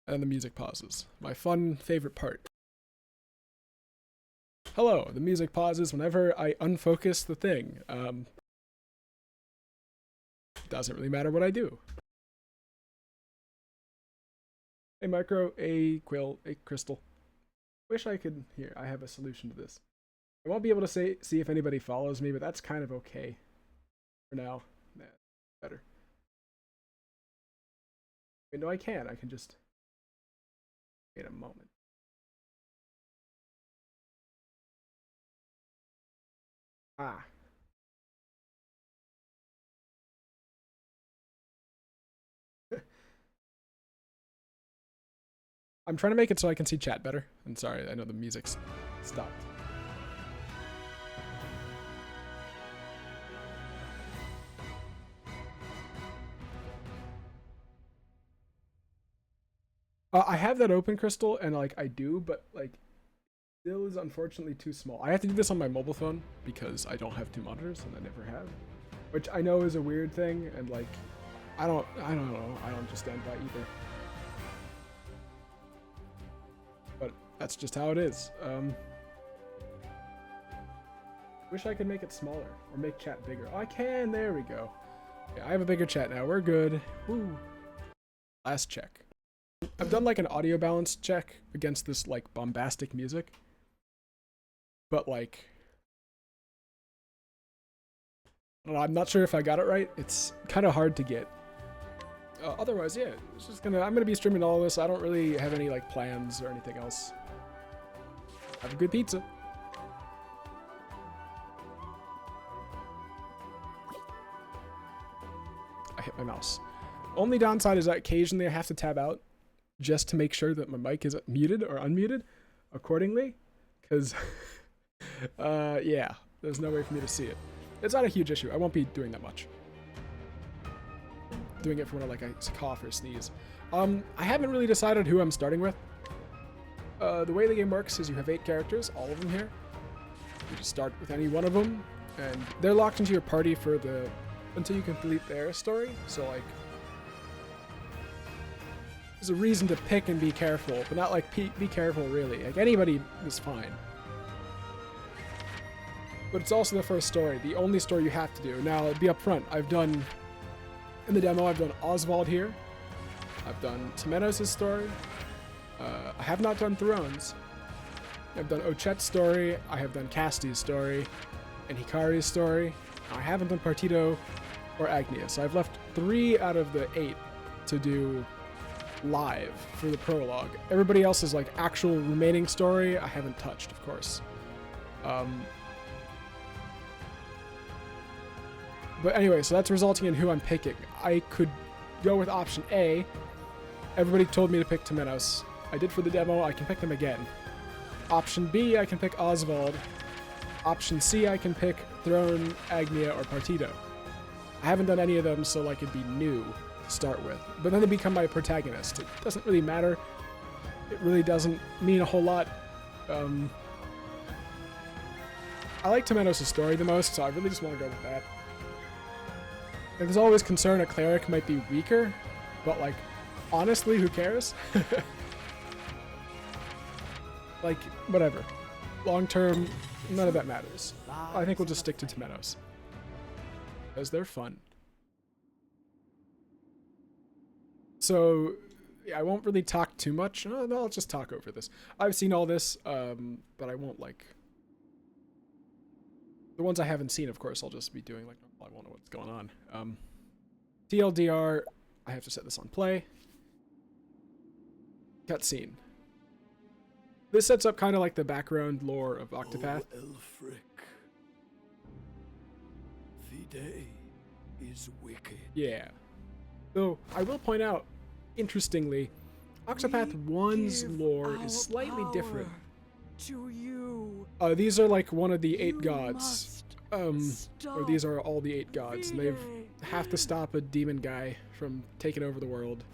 And the music pauses. My fun favorite part. Hello, the music pauses whenever I unfocus the thing. Doesn't really matter what I do. A micro, a quill, a crystal. Wish I could, here, I have a solution to this. I won't be able to see if anybody follows me, but that's kind of okay. For now. Nah, better. Wait, no, I can just... Wait a moment. Ah. I'm trying to make it so I can see chat better. I'm sorry, I know the music's stopped. I have that open crystal, and like I do, but like still is unfortunately too small. I have to do this on my mobile phone because I don't have two monitors, and I never have, which I know is a weird thing, and like I don't know. I don't understand why either. But that's just how it is. Wish I could make it smaller or make chat bigger. Oh, I can. There we go. Yeah, I have a bigger chat now. We're good. Woo. Last check. I've done like an audio balance check against this like bombastic music, but like I don't know, I'm not sure if I got it right. It's kind of hard to get. Otherwise, yeah, it's just I'm gonna be streaming all this. I don't really have any like plans or anything else. Have a good pizza. I hit my mouse. Only downside is that occasionally I have to tab out just to make sure that my mic is muted or unmuted accordingly, because yeah, there's no way for me to see it. It's not a huge issue. I won't be doing that much. Doing it for when I cough or sneeze. I haven't really decided who I'm starting with. The way the game works is you have 8 characters, all of them here. You just start with any one of them, and they're locked into your party for until you complete their story. So like, there's a reason to pick and be careful, but not like be careful really. Like anybody is fine. But it's also the first story, the only story you have to do. Now, be upfront. In the demo, I've done Oswald here. I've done Temenos' story. I have not done Thrones. I've done Ochet's story. I have done Casti's story, and Hikari's story. I haven't done Partido or Agnia, so I've left 3 out of the 8 to do live for the prologue. Everybody else's like actual remaining story I haven't touched, of course. But anyway, so that's resulting in who I'm picking. I could go with option A. Everybody told me to pick Temenos. I did for the demo. I can pick them again. Option B, I can pick Oswald. Option C, I can pick Throne, Agnia, or Partido. I haven't done any of them, so like it'd be new to start with. But then they become my protagonist. It doesn't really matter. It really doesn't mean a whole lot. I like Temenos' story the most, so I really just want to go with that. There's always concern a cleric might be weaker, but like, honestly, who cares? Like, whatever. Long term, none of that matters. I think we'll just stick to Temenos. Because they're fun. So, yeah, I won't really talk too much. No, I'll just talk over this. I've seen all this, but I won't like... The ones I haven't seen, of course, I'll just be doing like, I won't know what's going on. TLDR, I have to set this on play. Cutscene. This sets up kind of like the background lore of Octopath. Oh, Elfric. The day is wicked. Yeah. Though, I will point out, interestingly, Octopath 1's lore is slightly different. To you. These are like one of the 8 gods. Or these are all the 8 gods. And they have to stop a demon guy from taking over the world.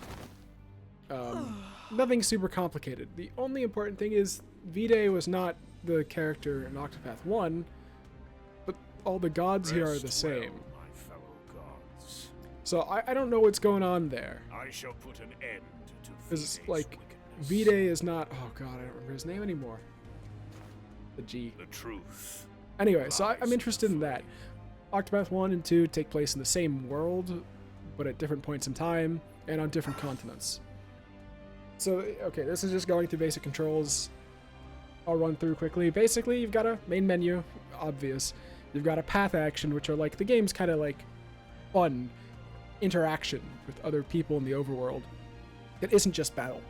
Nothing super complicated. The only important thing is Vide was not the character in Octopath 1, but all the gods here are the same. Well, my fellow gods. So I don't know what's going on there. I shall put an end to Because, like, V-Day is not... Oh, God, I don't remember his name anymore. The G. The truth. Anyway, so I'm interested in that. Octopath 1 and 2 take place in the same world, but at different points in time, and on different continents. So, okay, this is just going through basic controls. I'll run through quickly. Basically, you've got a main menu, obvious. You've got a path action, which are like, the game's kind of like fun interaction with other people in the overworld. It isn't just battle.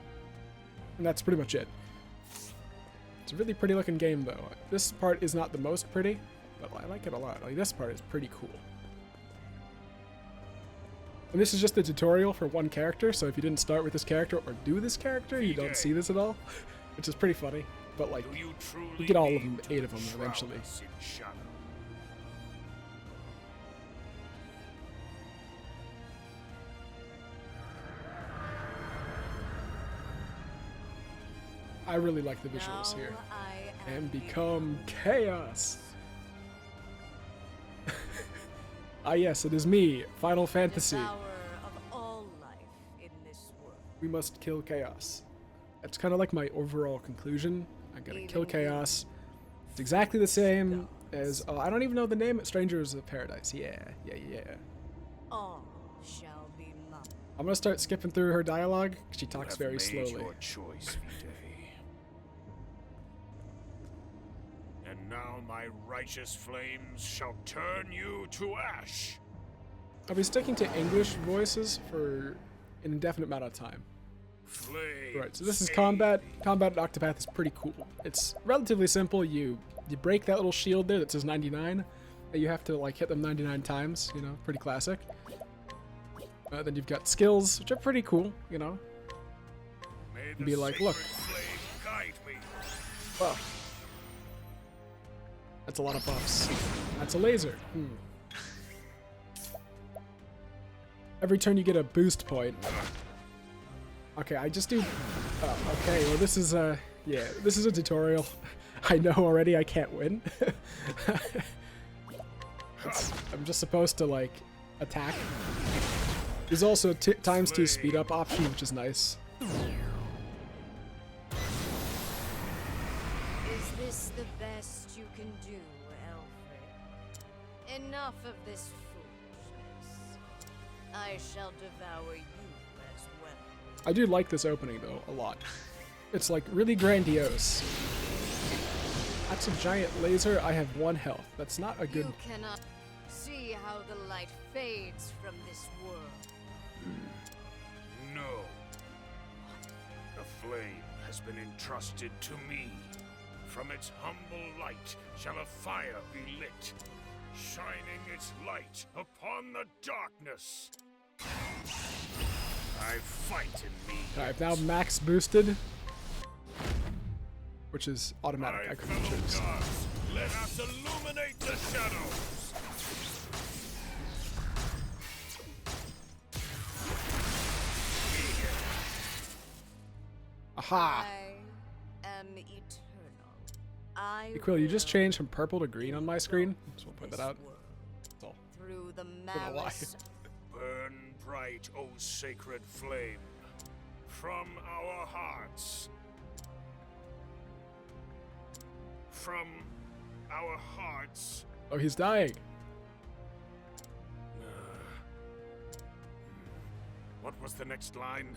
And that's pretty much it. It's a really pretty looking game though. This part is not the most pretty, but I like it a lot. Like, this part is pretty cool. And this is just the tutorial for one character, so if you didn't start with this character or do this character, you don't see this at all, which is pretty funny. But like, you get all of them, 8 of them eventually. I really like the visuals here. And become chaos. Ah yes, it is me, Final Fantasy. We must kill chaos. That's kind of like my overall conclusion. I gotta kill chaos. It's exactly the same as, I don't even know the name, Strangers of Paradise. Yeah. All shall be mine. I'm gonna start skipping through her dialogue. She talks very made slowly. Your choice, V-Day. And now my righteous flames shall turn you to ash. I'll be sticking to English voices for an indefinite amount of time. Right, so this is combat. Combat in Octopath is pretty cool. It's relatively simple. You break that little shield there that says 99. You have to like hit them 99 times, you know, pretty classic. Then you've got skills, which are pretty cool, you know. And be like, look. Well, that's a lot of buffs. That's a laser. Every turn you get a boost point. Okay, I just do... Oh, okay, well this is a... Yeah, this is a tutorial. I know already I can't win. I'm just supposed to, like, attack. There's also a ×2 speed up option, which is nice. Is this the best you can do, Alfred? Enough of this foolishness. I shall devour you as well. I do like this opening, though, a lot. It's, like, really grandiose. That's a giant laser. I have 1 health. That's not a good... You cannot see how the light fades from this world. No. The flame has been entrusted to me. From its humble light shall a fire be lit, shining its light upon the darkness. I fight in me. I've now max boosted, which is automatic. I couldn't choose. Gods, let us illuminate the shadows. Aha! I am eternal. I Quill, you just will changed from purple to green on my screen. Just want to point that out. That's all. through the know why. malice. Burn bright, O sacred flame, from our hearts. From our hearts. Oh, he's dying. What was the next line?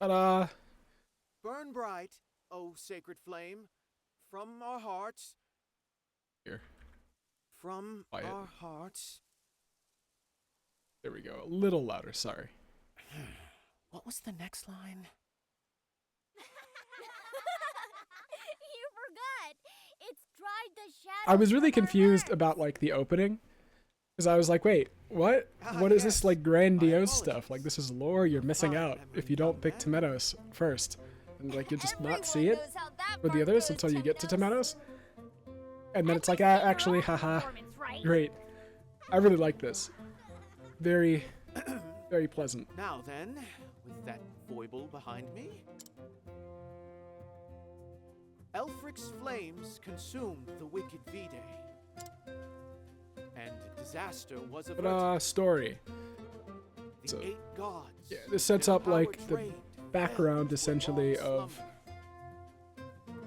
Ta-da! Burn bright, O sacred flame, from our hearts. Here. From Quiet. our hearts. There we go. A little louder, sorry. What was the next line? You forgot. It's dried the shadows. I was really from our confused hearts. about, like, the opening. Because I was like, wait, what? What is this, like, grandiose stuff? Like, this is lore you're missing out if you don't pick Temenos first. And, like, you just not see it Everyone knows how that with the part others goes, until you get to Temenos. Temenos. And then it's like, Everyone actually, knows your haha, performance, right? great. I really like this. Very, very pleasant. Now then, with that foible behind me. Elfric's flames consumed the wicked V-Day. and disaster was averted. But story. The so- 8 gods. Yeah, this sets their up power like the drained, background fell to a essentially long of slumber.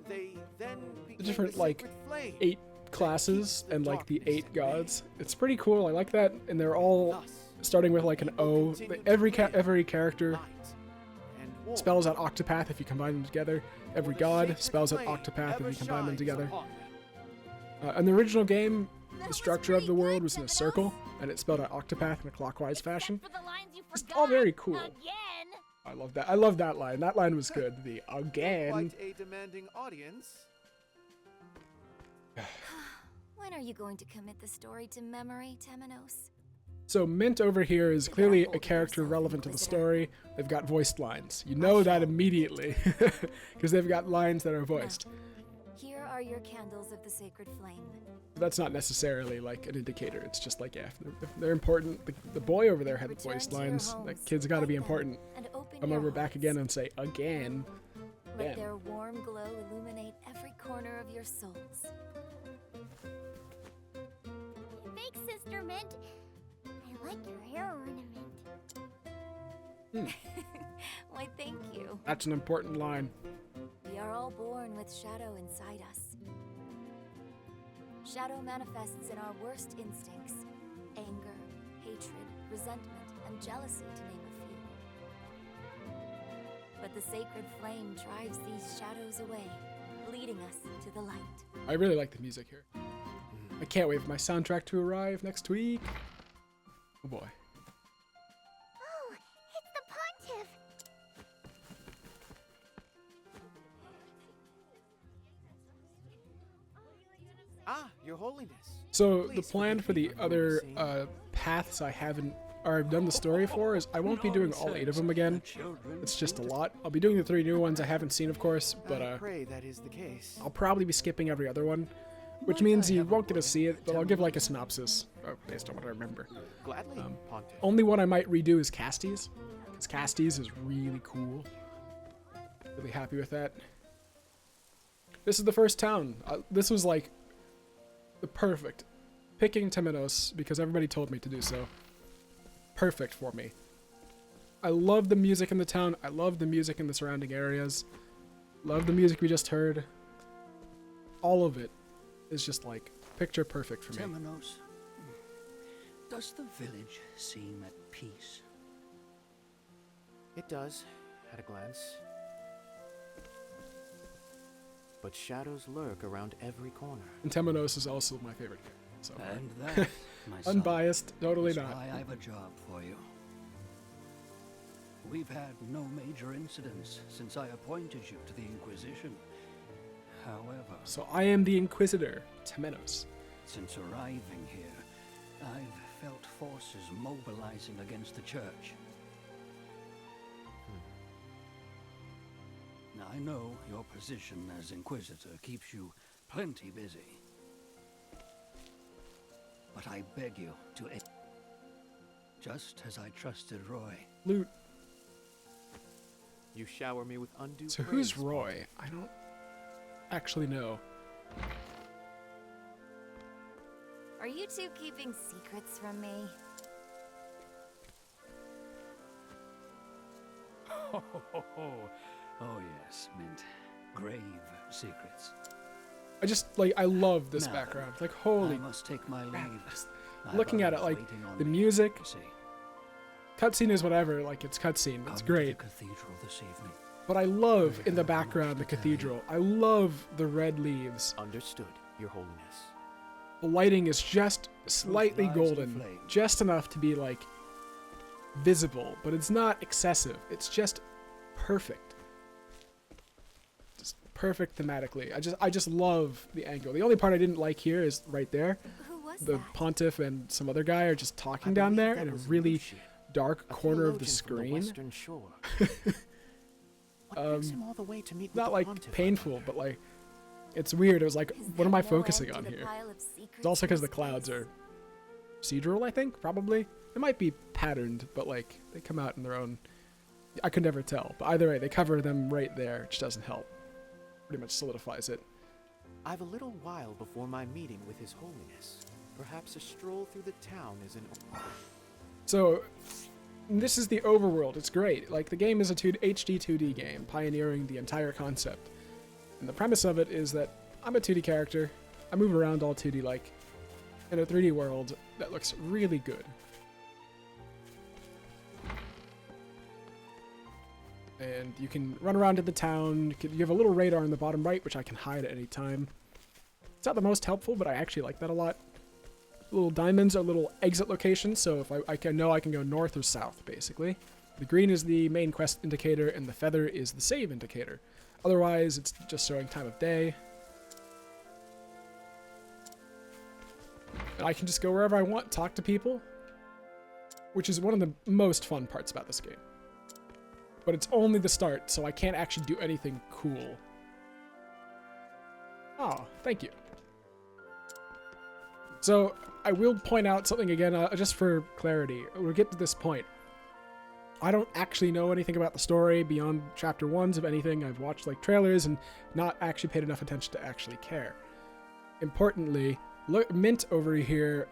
They then became different, the like, sacred flame 8 that classes keeps the and like the darkness 8 at bay. gods. It's pretty cool. I like that, and they're all Thus, starting with like an people O. continue to Every pray every character light and warmth, spells out Octopath if you combine them together. Every for the god sacred spells out flame Octopath if ever you combine them shines together. upon them. In the original game, That the was structure of pretty the world good, was in a Temenos. circle, and it spelled out Octopath in a clockwise fashion. Except for the lines you Just forgot. all very cool. Again. I love that. I love that line. That line was good. The again. Quite a demanding audience. When are you going to commit the story to memory, Temenos? So Mint over here is clearly a character relevant to the story. They've got voiced lines. You know that immediately because they've got lines that are voiced. Here are your candles of the sacred flame. That's not necessarily like an indicator. It's just like, yeah, if they're important. The boy over there had Return voiced to your lines. homes, That kid's got to be light them, important. and open Come your over back hearts. again and say again. Let again. their warm glow illuminate every corner of your souls. Thanks, Sister Mint. I like your hair ornament. Why, thank you. That's an important line. We are all born with shadow inside us. Shadow manifests in our worst instincts: anger, hatred, resentment, and jealousy, to name a few. But the sacred flame drives these shadows away, leading us to the light. I really like the music here. I can't wait for my soundtrack to arrive next week. Oh boy. Oh, it's the Pontiff. Ah, Your Holiness. So the Please plan forgive for me the for other noticing. paths I haven't, or I've done the story for, is I won't be doing all 8 of them again. Children It's just a lot. I'll be doing the 3 new ones I haven't seen, of course, but I pray that is the case. I'll probably be skipping every other one, which Might means I you have a won't get to word, see it, but I'll give like a Temenos? synopsis based on what I remember. Gladly, Pontiff. Only one I might redo is Casties, because Casties is really cool. Really happy with that. This is the first town. This was like the perfect. Picking Temenos because everybody told me to do so. Perfect for me. I love the music in the town. I love the music in the surrounding areas. Love the music we just heard. All of it is just like picture perfect for me. Temenos, does the village seem at peace? It does, at a glance. But shadows lurk around every corner. And Temenos is also my favorite character. So And that, my son, unbiased, totally is not. why I've a job for you. We've had no major incidents since I appointed you to the Inquisition. However, So I am the Inquisitor, Temenos. since arriving here, I've felt forces mobilizing against the church. Now, I know your position as Inquisitor keeps you plenty busy. But I beg you to just as I trusted Roy. Loot. You shower me with undue So praise, who's Roy? I don't actually know. Are you two keeping secrets from me? Oh yes, Mint. Grave secrets. I love this Now, background. Like, I holy must take my leave. I've looking at it, others like, waiting on the me, music, you see. cutscene is whatever, like, it's cutscene, it's Come to great. the cathedral this evening. But I love, in the background, the cathedral. I love the red leaves. Understood, Your Holiness. The lighting is just slightly lives in golden. flame. Just enough to be, like, visible. But it's not excessive. It's just perfect. Just perfect thematically. I just love the angle. The only part I didn't like here is right there. Who was The that? Pontiff and some other guy are just I talking down believe there that in a was really Lucian, dark a corner of the theologian from screen. Western Shore. What brings him all the way to meet with Not the like Pontiff, I painful, wonder? but like it's weird. It was like, Is what am there I no focusing end to on the here? pile of secrets It's also in because the space? clouds are procedural, I think, probably. It might be patterned, but like they come out in their own. I could never tell, but either way, they cover them right there, which doesn't help. Pretty much solidifies it. I've a little while before my meeting with His Holiness. Perhaps a stroll through the town is an... So, this is the overworld. It's great. Like, the game is a HD 2D game, pioneering the entire concept. And the premise of it is that I'm a 2D character. I move around all 2D-like in a 3D world that looks really good. And you can run around in the town. You have a little radar in the bottom right, which I can hide at any time. It's not the most helpful, but I actually like that a lot. Little diamonds are little exit locations, so if I can go north or south, basically. The green is the main quest indicator, and the feather is the save indicator. Otherwise, it's just showing time of day. And I can just go wherever I want, talk to people, which is one of the most fun parts about this game. But it's only the start, so I can't actually do anything cool. Oh, thank you. So, I will point out something again, just for clarity. We'll get to this point. I don't actually know anything about the story beyond chapter 1s of anything. I've watched like trailers and not actually paid enough attention to actually care. Importantly, look, Mint over here,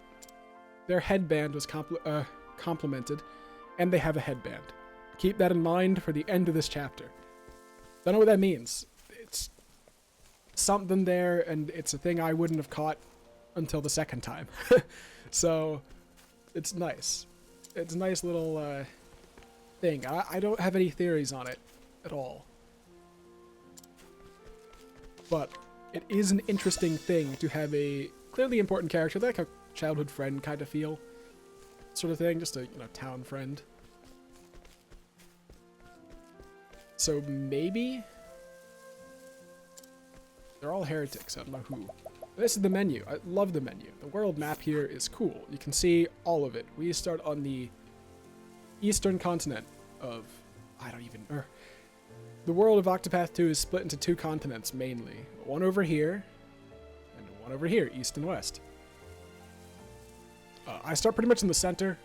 their headband was complimented, and they have a headband. Keep that in mind for the end of this chapter. Don't know what that means. It's something there, and it's a thing I wouldn't have caught until the second time. So, it's nice. It's a nice little thing. I don't have any theories on it at all. But it is an interesting thing to have a clearly important character, like a childhood friend kind of feel. Sort of thing, just a, town friend. So maybe? They're all heretics, I don't know who. This is the menu. I love the menu. The world map here is cool. You can see all of it. We start on the eastern continent of... the world of Octopath 2 is split into two continents, mainly. One over here, and one over here, east and west. I start pretty much in the center.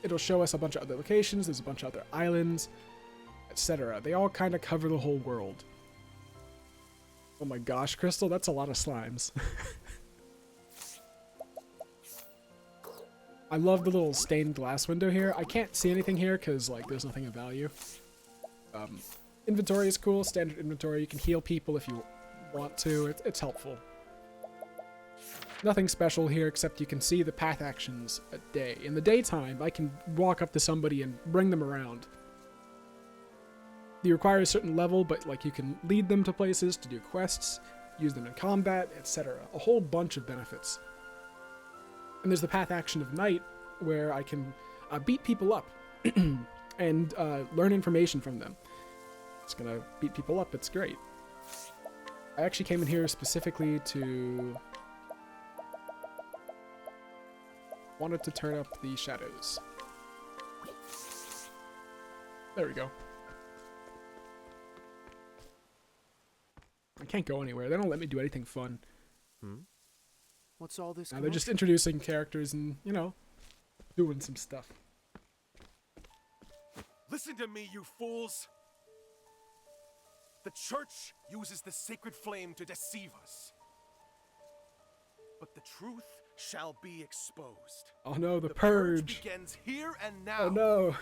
It'll show us a bunch of other locations. There's a bunch of other islands, etc. They all kind of cover the whole world. Oh my gosh, Crystal, that's a lot of slimes. I love the little stained glass window here. I can't see anything here because, there's nothing of value. Inventory is cool, standard inventory. You can heal people if you want to. It's helpful. Nothing special here except you can see the path actions at day. In the daytime, I can walk up to somebody and bring them around. They require a certain level, but you can lead them to places to do quests, use them in combat, etc. A whole bunch of benefits. And there's the path action of night, where I can beat people up and learn information from them. It's gonna beat people up, it's great. I actually came in here specifically to... wanted to turn up the shadows. There we go. I can't go anywhere. They don't let me do anything fun. What's all this? Now they're just introducing characters and, doing some stuff. Listen to me, you fools! The church uses the sacred flame to deceive us. But the truth shall be exposed. Oh no, the purge begins here and now. Oh no.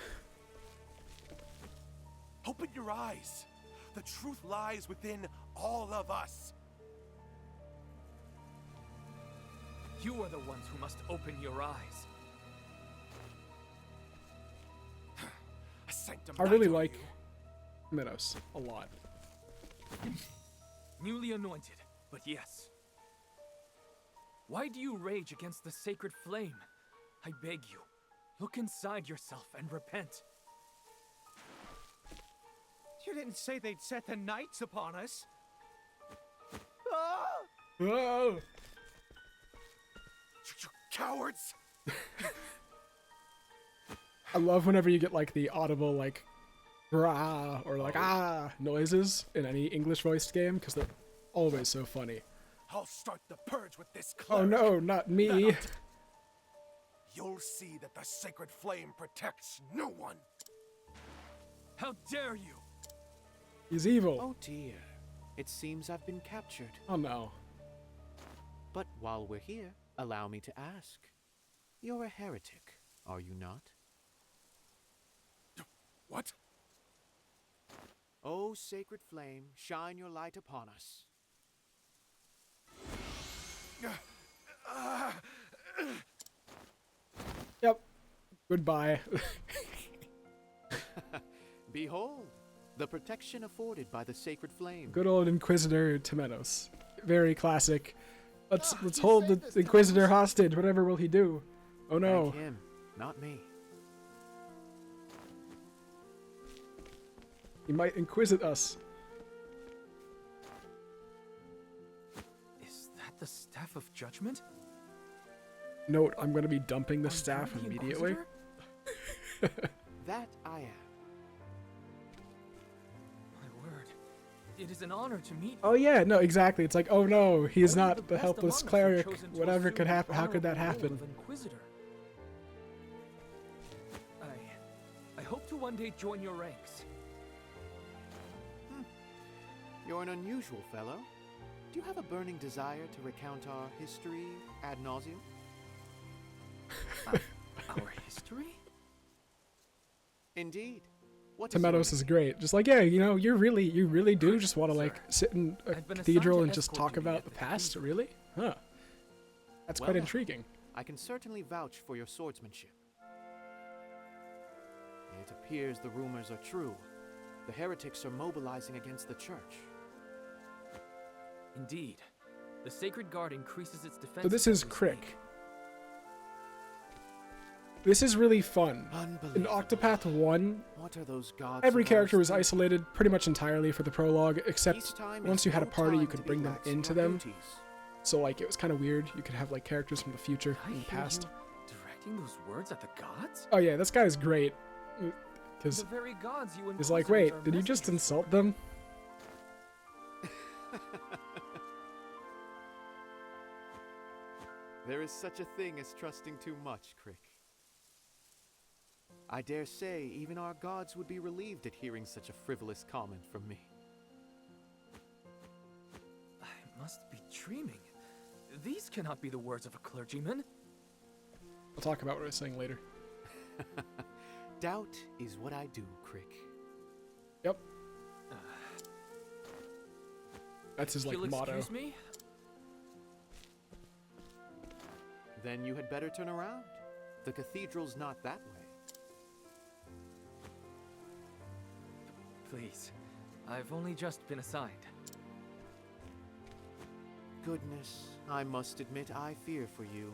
Open your eyes. The truth lies within all of us. You are the ones who must open your eyes. I really like Minos a lot. Newly anointed, but yes. Why do you rage against the sacred flame? I beg you, look inside yourself and repent. You didn't say they'd set the knights upon us. Whoa! You cowards! I love whenever you get the audible rah or ah noises in any English voiced game because they're always so funny. I'll start the purge with this cleric. Oh no, not me. You'll see that the sacred flame protects no one. How dare you? He's evil. Oh dear. It seems I've been captured. Oh no. But while we're here, Allow me to ask. You're a heretic, are you not? What? O sacred flame, shine your light upon us. Yep. Goodbye. Behold, the protection afforded by the sacred flame. Good old Inquisitor Temenos. Very classic. Let's hold the Inquisitor hostage. Whatever will he do? Oh no. Thank him, not me. He might inquisit us. Is that the Staff of Judgment? Note, I'm going to be dumping the Are staff you the immediately. Inquisitor? That I am. My word. It is an honor to meet you. Oh yeah, no, exactly. It's like, oh no, he is Only not the the best helpless among us have cleric. chosen to Whatever assume could the happen. How could that honorable role happen? of Inquisitor. I hope to one day join your ranks. You're an unusual fellow. Do you have a burning desire to recount our history ad nauseum? Our history? Indeed. What is Temenos your is name? great. Just like, yeah, you know, you really do just want to like Sir, sit in a I've been assigned cathedral to and just escort talk duty about at the the past. cathedral. Really? Huh. That's Well quite then. intriguing. I can certainly vouch for your swordsmanship. It appears the rumors are true. The heretics are mobilizing against the church. Indeed. The Sacred Guard increases its defense. So this is Crick. This is really fun. In Unbelievable. Octopath 1, What are those gods? every of character ours was doing? isolated pretty much entirely for the prologue, except Peacetime once is you had a no party, you time could to be bring them lax in into your them. duties. So like it was kind of weird. You could have like characters from the future I and the hear past. you directing those words at the gods? Oh yeah, this guy is great. Because The very gods you he's like, Inquisitors wait, are did you just messengers insult for." them? There is such a thing as trusting too much, Crick. I dare say even our gods would be relieved at hearing such a frivolous comment from me. I must be dreaming. These cannot be the words of a clergyman. I'll talk about what I was saying later. Doubt is what I do, Crick. Yep. That's his like You'll motto. excuse me? Then you had better turn around. The cathedral's not that way. Please. I've only just been assigned. Goodness, I must admit I fear for you.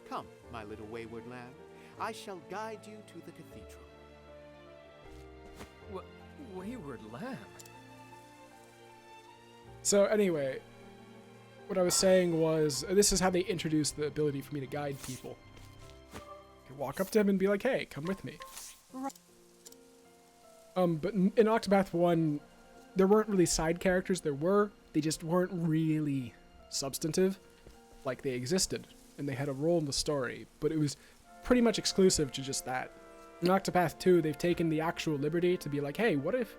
Come, my little wayward lamb. I shall guide you to the cathedral. Wayward lamb? So anyway, what I was saying was, this is how they introduced the ability for me to guide people. I could walk up to him and be like, hey, come with me. But in Octopath 1, there weren't really side characters. There were. They just weren't really substantive. Like, they existed, and they had a role in the story, but it was pretty much exclusive to just that. In Octopath 2, they've taken the actual liberty to be like, hey, what if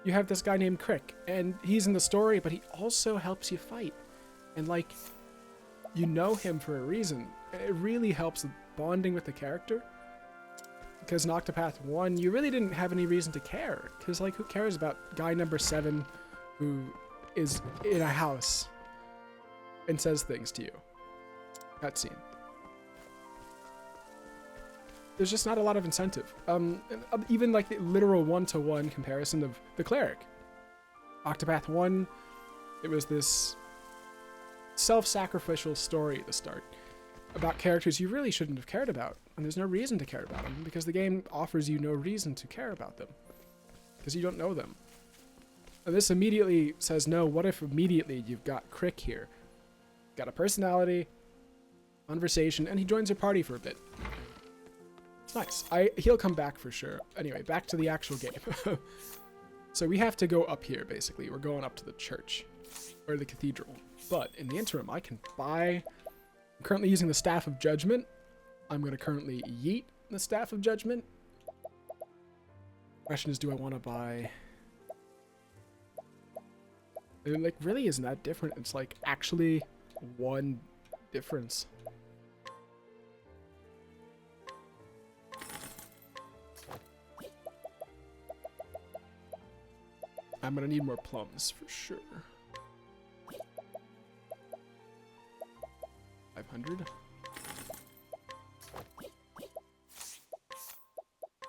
you have this guy named Crick, and he's in the story, but he also helps you fight. And, like, you know him for a reason. It really helps with bonding with the character. Because in Octopath 1, you really didn't have any reason to care. Because, like, who cares about guy number 7 who is in a house and says things to you? Cutscene. There's just not a lot of incentive. And even, like, the literal one-to-one comparison of the cleric. Octopath 1, it was this self-sacrificial story at the start about characters you really shouldn't have cared about, and there's no reason to care about them because the game offers you no reason to care about them because you don't know them. And this immediately says, no, what if immediately you've got Crick here, got a personality, conversation, and he joins your party for a bit. It's nice. He'll come back for sure. Anyway, back to the actual game. So we have to go up here, basically. We're going up to the church or the cathedral. But in the interim, I can buy. I'm currently using the Staff of Judgment. I'm going to currently yeet the Staff of Judgment. Question is, do I want to buy? It like really isn't that different. It's like actually one difference. I'm gonna need more plums for sure. 500.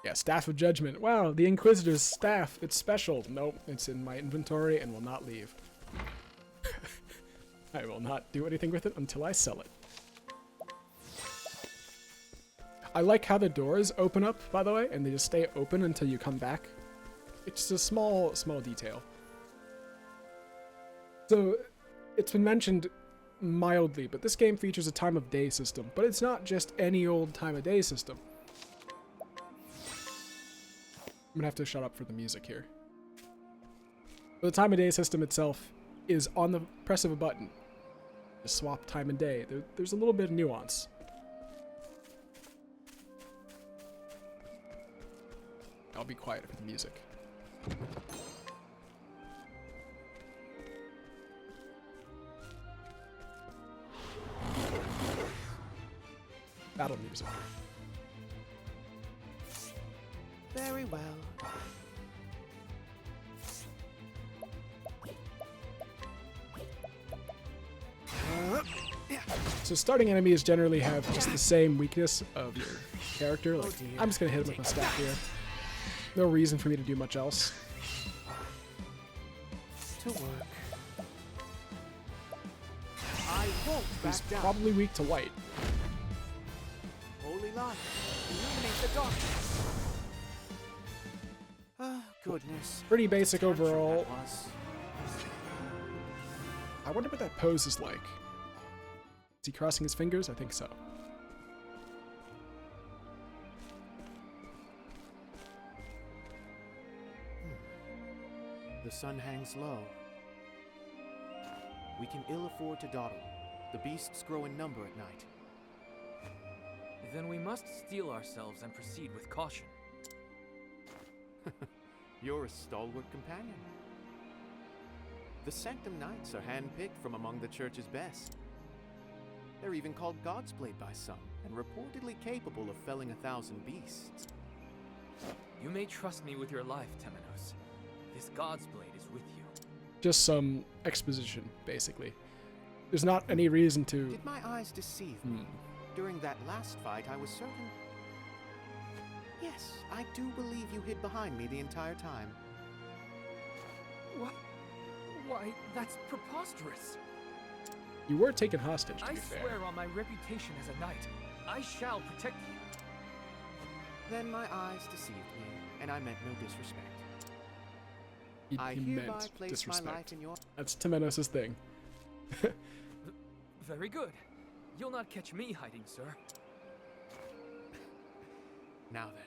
Yeah, Staff of Judgment. Wow, the Inquisitor's staff. It's special. Nope, it's in my inventory and will not leave. I will not do anything with it until I sell it. I like how the doors open up, by the way, and they just stay open until you come back. It's a small detail. So, it's been mentioned mildly, but this game features a time of day system, but it's not just any old time of day system. I'm gonna have to shut up for the music here. The time of day system itself is on the press of a button. Just swap time and day. There's a little bit of nuance. I'll be quiet for the music. Battle music. Very well. So starting enemies generally have just the same weakness of your character. Like, I'm just gonna hit him with my staff here. No reason for me to do much else. To work. I won't back He's down. probably weak to white. Holy light, illuminate the darkness. Ah, goodness. Pretty basic overall. That was. I wonder what that pose is like. Is he crossing his fingers? I think so. The sun hangs low. We can ill afford to dawdle. The beasts grow in number at night. Then we must steel ourselves and proceed with caution. You're a stalwart companion. The Sanctum Knights are handpicked from among the Church's best. They're even called God's Blade by some, and reportedly capable of felling 1,000 beasts. You may trust me with your life, Temenos. This God's Blade is with you. Just some exposition, basically. There's not any reason to... Did my eyes deceive me? During that last fight, I was certain... Yes, I do believe you hid behind me the entire time. What? Why, that's preposterous. You were taken hostage, to I be fair. swear on my reputation as a knight, I shall protect you. Then my eyes deceived me, and I meant no disrespect. I He hereby meant place disrespect. my life in your... That's Temenos' thing. Very good. You'll not catch me hiding, sir. Now then.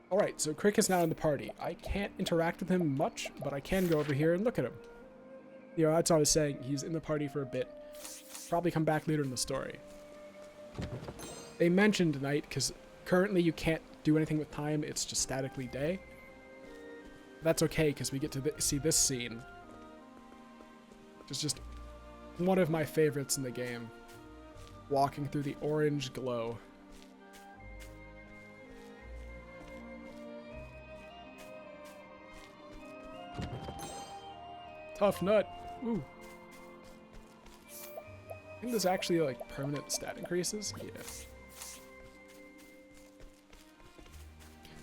Alright, so Crick is now in the party. I can't interact with him much, but I can go over here and look at him. You know, that's what I was saying. He's in the party for a bit. Probably come back later in the story. They mentioned night, because currently you can't do anything with time. It's just statically day. That's okay, because we get to see this scene. Which is just one of my favorites in the game. Walking through the orange glow. Tough nut. Ooh. I think there's actually like permanent stat increases. Yeah.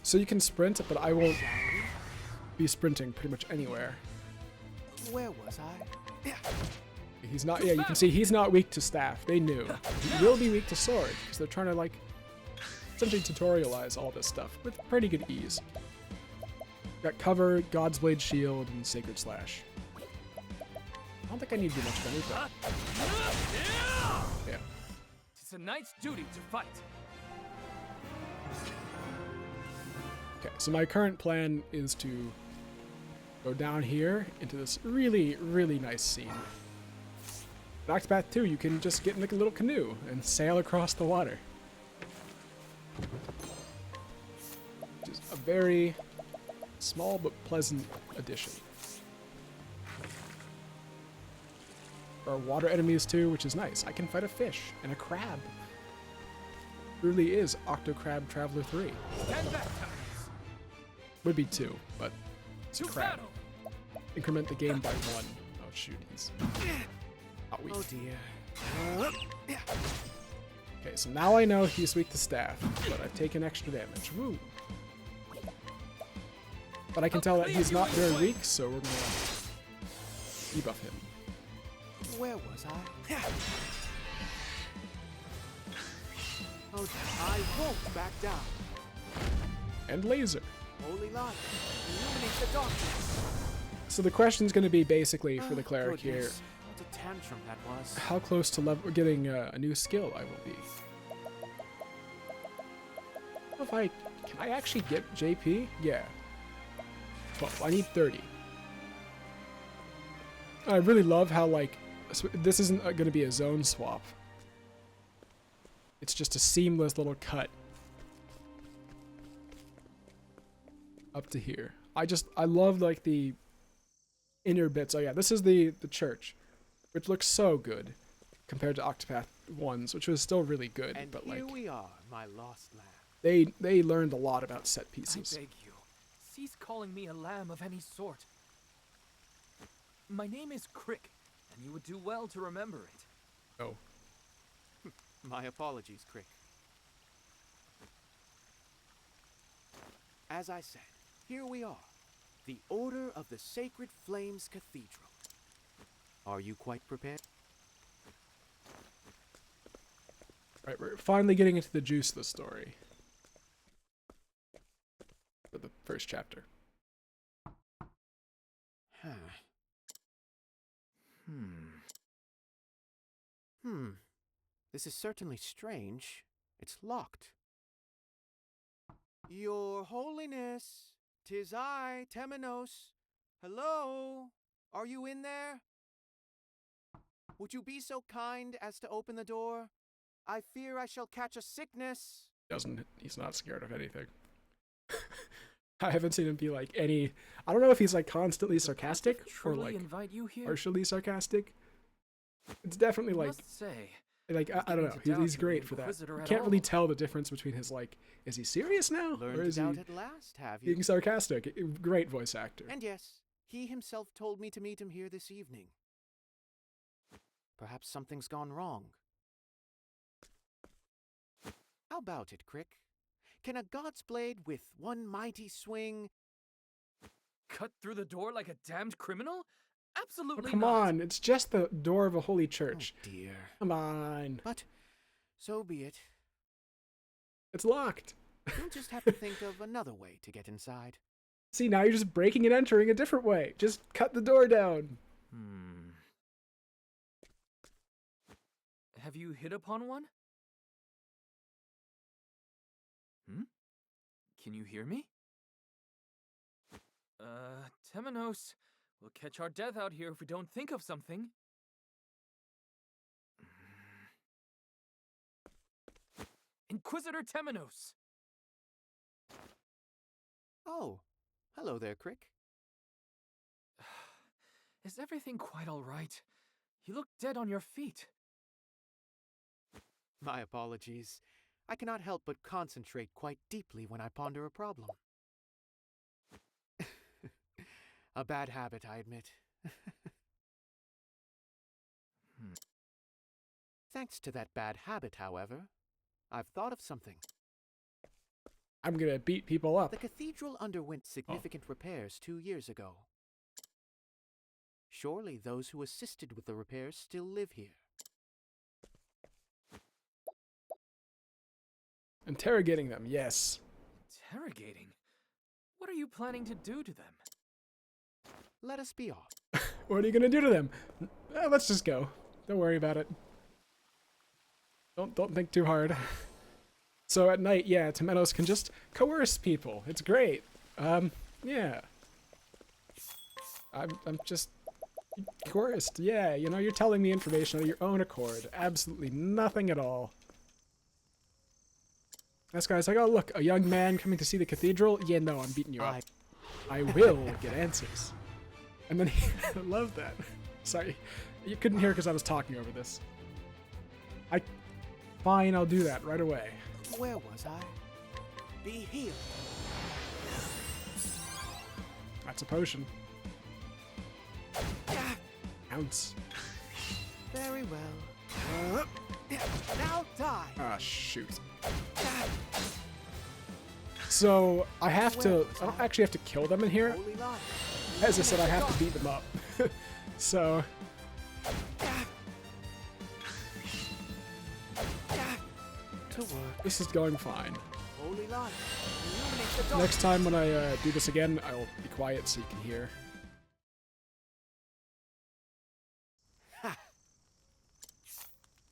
So you can sprint, but I won't be sprinting pretty much anywhere. Where was I? He's not, yeah, you can see he's not weak to staff. They knew. He will be weak to sword, because they're trying to like essentially tutorialize all this stuff with pretty good ease. Got cover, God's Blade Shield, and Sacred Slash. I don't think I need to do much of anything. Yeah. It's a knight's duty to fight. Okay, so my current plan is to go down here into this really, really nice scene. In Octopath 2, you can just get in like a little canoe and sail across the water. Which is a very small but pleasant addition. are water enemies too, which is nice. I can fight a fish and a crab. Really is Octocrab Traveler 3. Stand back, Terminus. Would be 2, but it's a To crab. battle. Increment the game by 1. Oh shoot, he's... Oh dear. Okay, so now I know he's weak to staff, but I've taken extra damage. Woo! But I can tell that he's not very weak, so we're gonna debuff him. Where was I? Oh, I won't back down. And laser. Holy light, illuminate the darkness. So the question's gonna be basically for the cleric here. Goodness, what a tantrum that was. How close to getting a new skill I will be. If can I actually get JP? Yeah. 12. I need 30. I really love how like this isn't going to be a zone swap. It's just a seamless little cut up to here. I love like the inner bits. Oh yeah, this is the church, which looks so good compared to Octopath 1's, which was still really good. And but here like we are, my lost lamb. they learned a lot about set pieces. I beg you, cease calling me a lamb of any sort. My name is Crick, and you would do well to remember it. Oh. My apologies, Crick. As I said, here we are, the Order of the Sacred Flames Cathedral. Are you quite prepared? Right, we're finally getting into the juice of the story. For the first chapter. Huh. This is certainly strange. It's locked. Your Holiness, 'tis I, Temenos. Hello? Are you in there? Would you be so kind as to open the door? I fear I shall catch a sickness. He's not scared of anything. I haven't seen him be like any. I don't know if he's like constantly sarcastic or Truly like invite you here? partially sarcastic. It's definitely I like must say, I don't know. He's great for that. You can't really tell the difference between his like, is he serious now or Learned is it he out at last, have you? being sarcastic? Great voice actor. And yes, he himself told me to meet him here this evening. Perhaps something's gone wrong. How about it, Crick? Can a god's blade with one mighty swing cut through the door like a damned criminal? Absolutely Oh, come not. on, it's just the door of a holy church. Oh dear. Come on. But so be it. It's locked. You'll just have to think of another way to get inside. See, now you're just breaking and entering a different way. Just cut the door down. Have you hit upon one? Can you hear me? Temenos, we'll catch our death out here if we don't think of something. Inquisitor Temenos! Oh, hello there, Crick. Is everything quite all right? You look dead on your feet. My apologies. I cannot help but concentrate quite deeply when I ponder a problem. A bad habit, I admit. Thanks to that bad habit, however, I've thought of something. I'm gonna beat people up. The cathedral underwent significant repairs 2 years ago. Surely those who assisted with the repairs still live here. Interrogating them, yes. Interrogating? What are you planning to do to them? Let us be off. What are you gonna do to them? Let's just go. Don't worry about it. Don't think too hard. So at night, yeah, Temenos can just coerce people. It's great. Yeah. I'm just coerced. Yeah, you know, you're telling me information of your own accord. Absolutely nothing at all. This guy's like, oh look, a young man coming to see the cathedral? Yeah, no, I'm beating you up. I will get answers. And then I love that. Sorry. You couldn't hear because I was talking over this. Fine, I'll do that right away. Where was I? Be healed. That's a potion. Ounce. Very well. Now die. Ah, shoot. So, I don't actually have to kill them in here. Holy light. As I said, I have to beat them up. So... To work. this is going fine. Holy light. Illuminate the dark. Next time when I do this again, I'll be quiet so you can hear.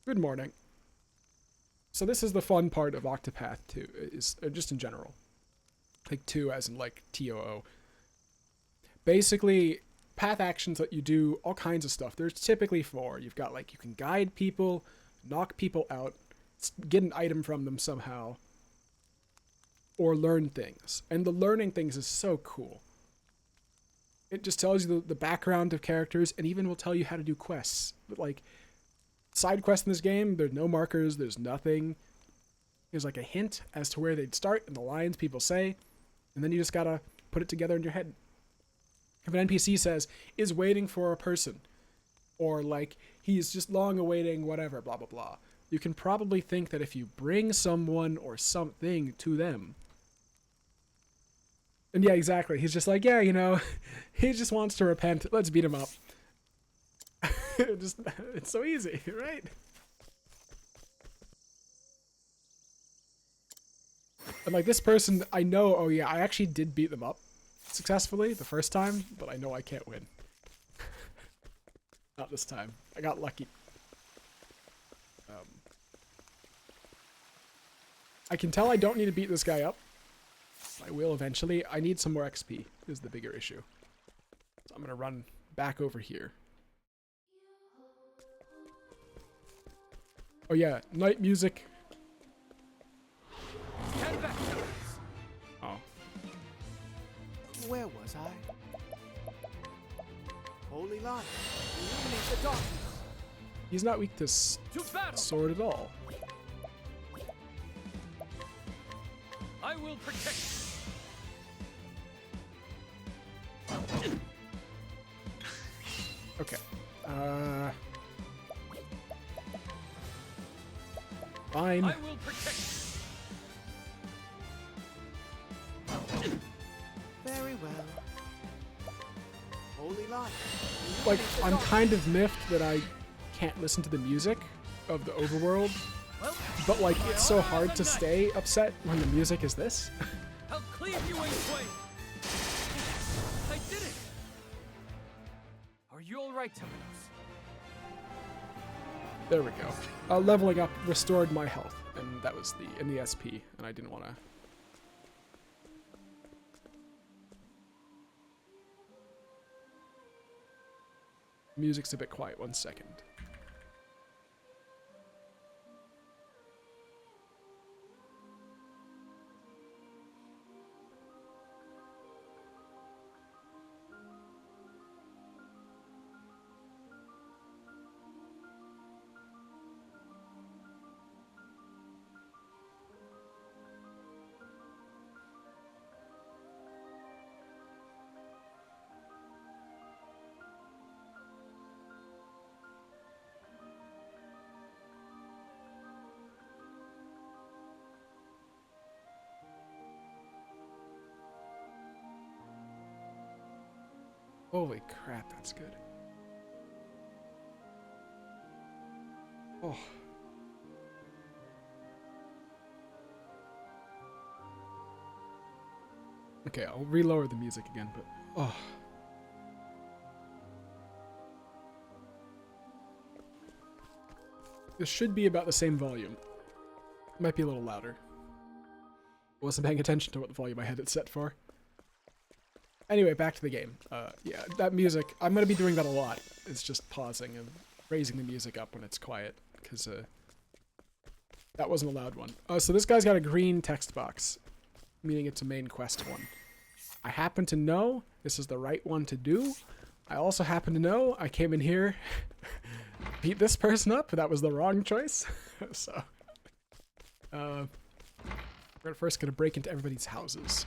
Good morning. So this is the fun part of Octopath 2, is just in general. Like 2 as in like TOO. Basically, path actions that you do, all kinds of stuff. There's typically 4. You've got like, you can guide people, knock people out, get an item from them somehow, or learn things. And the learning things is so cool. It just tells you the background of characters, and even will tell you how to do quests. But like, side quests in this game, there's no markers, there's nothing. There's like a hint as to where they'd start and the lines people say, and then you just gotta put it together in your head. If an NPC says, is waiting for a person, or like, he's just long awaiting whatever, blah blah blah, you can probably think that if you bring someone or something to them, and yeah, exactly, he's just like, yeah, you know, he just wants to repent, let's beat him up. It's so easy, right? And like this person, I know, oh yeah, I actually did beat them up successfully the first time, but I know I can't win. Not this time. I got lucky. I can tell I don't need to beat this guy up. I will eventually. I need some more XP is the bigger issue. So I'm gonna run back over here. Oh yeah, night music. Oh. Where was I? Holy light. Illuminate the darkness. He's not weak to sword at all. I will protect. Okay. Fine. I will protect. Very well. Holy light. Like, I'm kind of miffed that I can't listen to the music of the overworld, but like, it's so hard to stay upset when the music is this. I'll cleave you in twain. I did it. Are you all right, Temenos? There we go. Leveling up restored my health, and that was in the SP, and I didn't want to. Music's a bit quiet. 1 second. Holy crap, that's good. Oh. Okay, I'll relower the music again, but oh. This should be about the same volume. Might be a little louder. Wasn't paying attention to what the volume I had it set for. Anyway, back to the game. Yeah, that music, I'm going to be doing that a lot. It's just pausing and raising the music up when it's quiet, because that wasn't a loud one. So this guy's got a green text box, meaning it's a main quest one. I happen to know this is the right one to do. I also happen to know I came in here beat this person up, but that was the wrong choice. So, we're first gonna break into everybody's houses.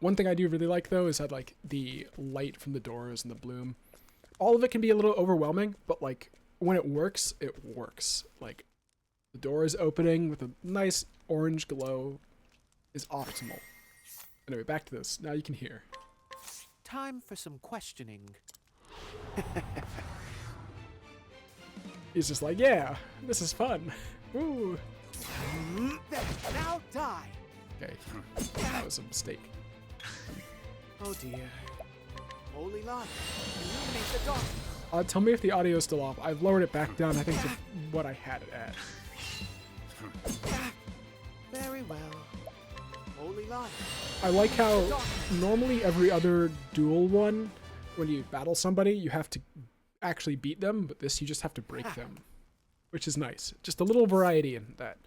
One thing I do really like though is that like the light from the doors and the bloom, all of it can be a little overwhelming, but like when it works, it works. Like the door is opening with a nice orange glow is optimal. Anyway, back to this. Now you can hear. Time for some questioning. He's just like, yeah, this is fun. Woo. Now die. Okay, that was a mistake. Oh dear. Holy light, illuminate the dark. Tell me if the audio is still off. I've lowered it back down, I think, to what I had it at. Very well. Holy light. I like how normally every other duel one, when you battle somebody, you have to actually beat them, but this you just have to break them, which is nice. Just a little variety in that.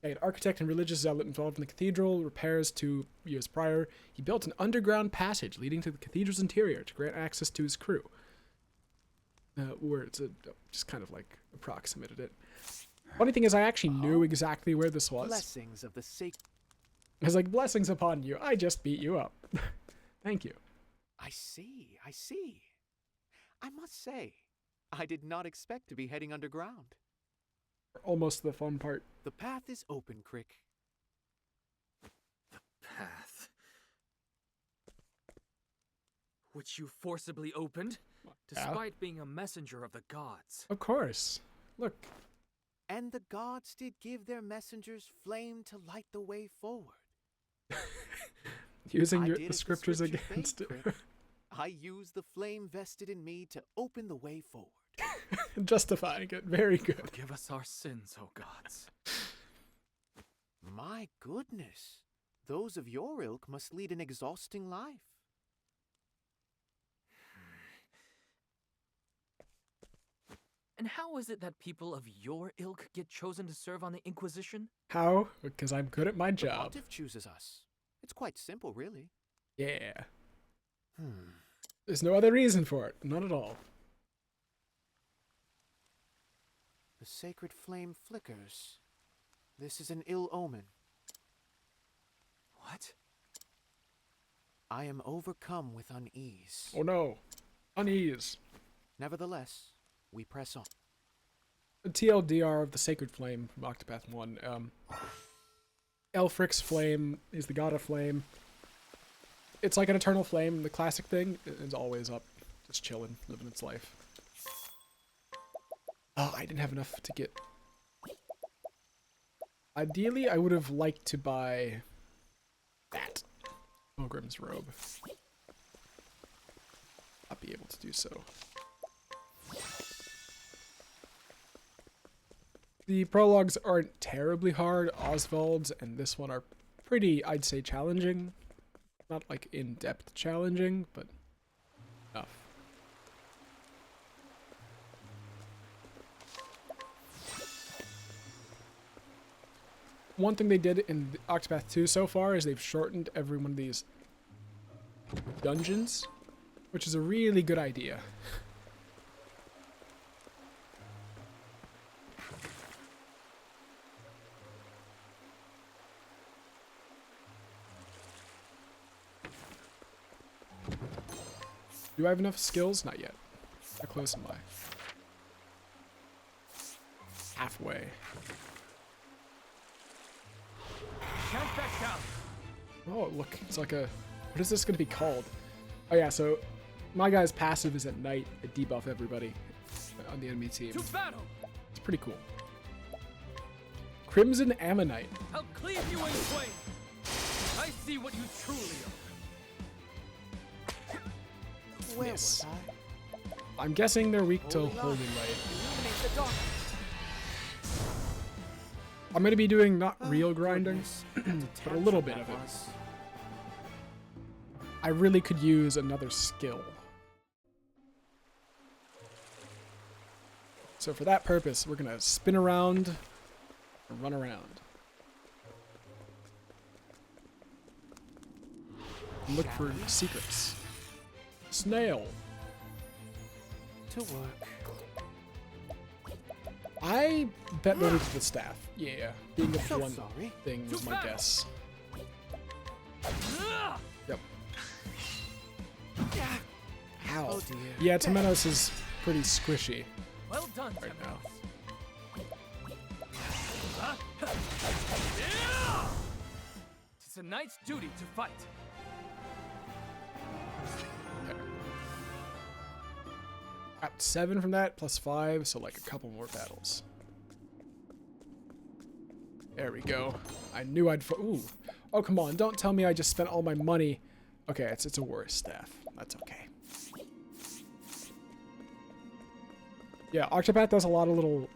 An architect and religious zealot involved in the cathedral repairs 2 years prior. He built an underground passage leading to the cathedral's interior to grant access to his crew. Words just kind of like approximated it. Funny thing is, I actually knew exactly where this was. Blessings of the sacred. I was like, blessings upon you. I just beat you up. Thank you. I see. I must say, I did not expect to be heading underground. Almost the fun part. The path is open, Crick. The path. Which you forcibly opened, despite being a messenger of the gods. Of course. Look. And the gods did give their messengers flame to light the way forward. Using the scriptures the scripture against bade, it. Crick. I used the flame vested in me to open the way forward. Justifying it. Very good. Forgive us our sins, O gods. My goodness. Those of your ilk must lead an exhausting life. And how is it that people of your ilk get chosen to serve on the Inquisition? How? Because I'm good at my The job. pontiff chooses us. It's quite simple, really. Yeah. Hmm. There's no other reason for it. None at all. The sacred flame flickers. This is an ill omen. What? I am overcome with unease. Oh no. Unease. Nevertheless, we press on. The TLDR of the Sacred Flame from Octopath 1. Elfric's flame is the god of flame. It's like an eternal flame. The classic thing is always up. Just chilling, living its life. Oh, I didn't have enough to get... Ideally, I would have liked to buy that. Pilgrim's robe. I'll be able to do so. The prologues aren't terribly hard. Oswald's and this one are pretty, I'd say, challenging. Not like in-depth challenging, but enough. One thing they did in Octopath 2 so far is they've shortened every one of these dungeons, which is a really good idea. Do I have enough skills? Not yet. How close am I? Halfway. Count back down. Oh, look, it's like a... What is this going to be called? Oh yeah, so my guy's passive is at night. I debuff everybody on the enemy team. To battle. It's pretty cool. Crimson Ammonite. I'll cleave you in twain. I see what you truly are. Where Miss. was I? I'm guessing they're weak to Holy Holy light. Light. Illuminate the dark. I'm going to be doing not real Oh, grinding, goodness. but a little bit That of it. was. I really could use another skill. So for that purpose, we're going to spin around and run around. And look for secrets. Snail. To work. I bet money to the staff. Yeah, being a So blunt sorry. thing was my guess. Yep. Ow. Oh dear. Yeah, Temenos is pretty squishy Well done, right now. It's a knight's duty to fight. Okay. Got 7 from that, plus 5, so like a couple more battles. There we go. I knew I'd... Ooh. Oh, come on. Don't tell me I just spent all my money. Okay, it's a worse staff. That's okay. Yeah, Octopath does a lot of little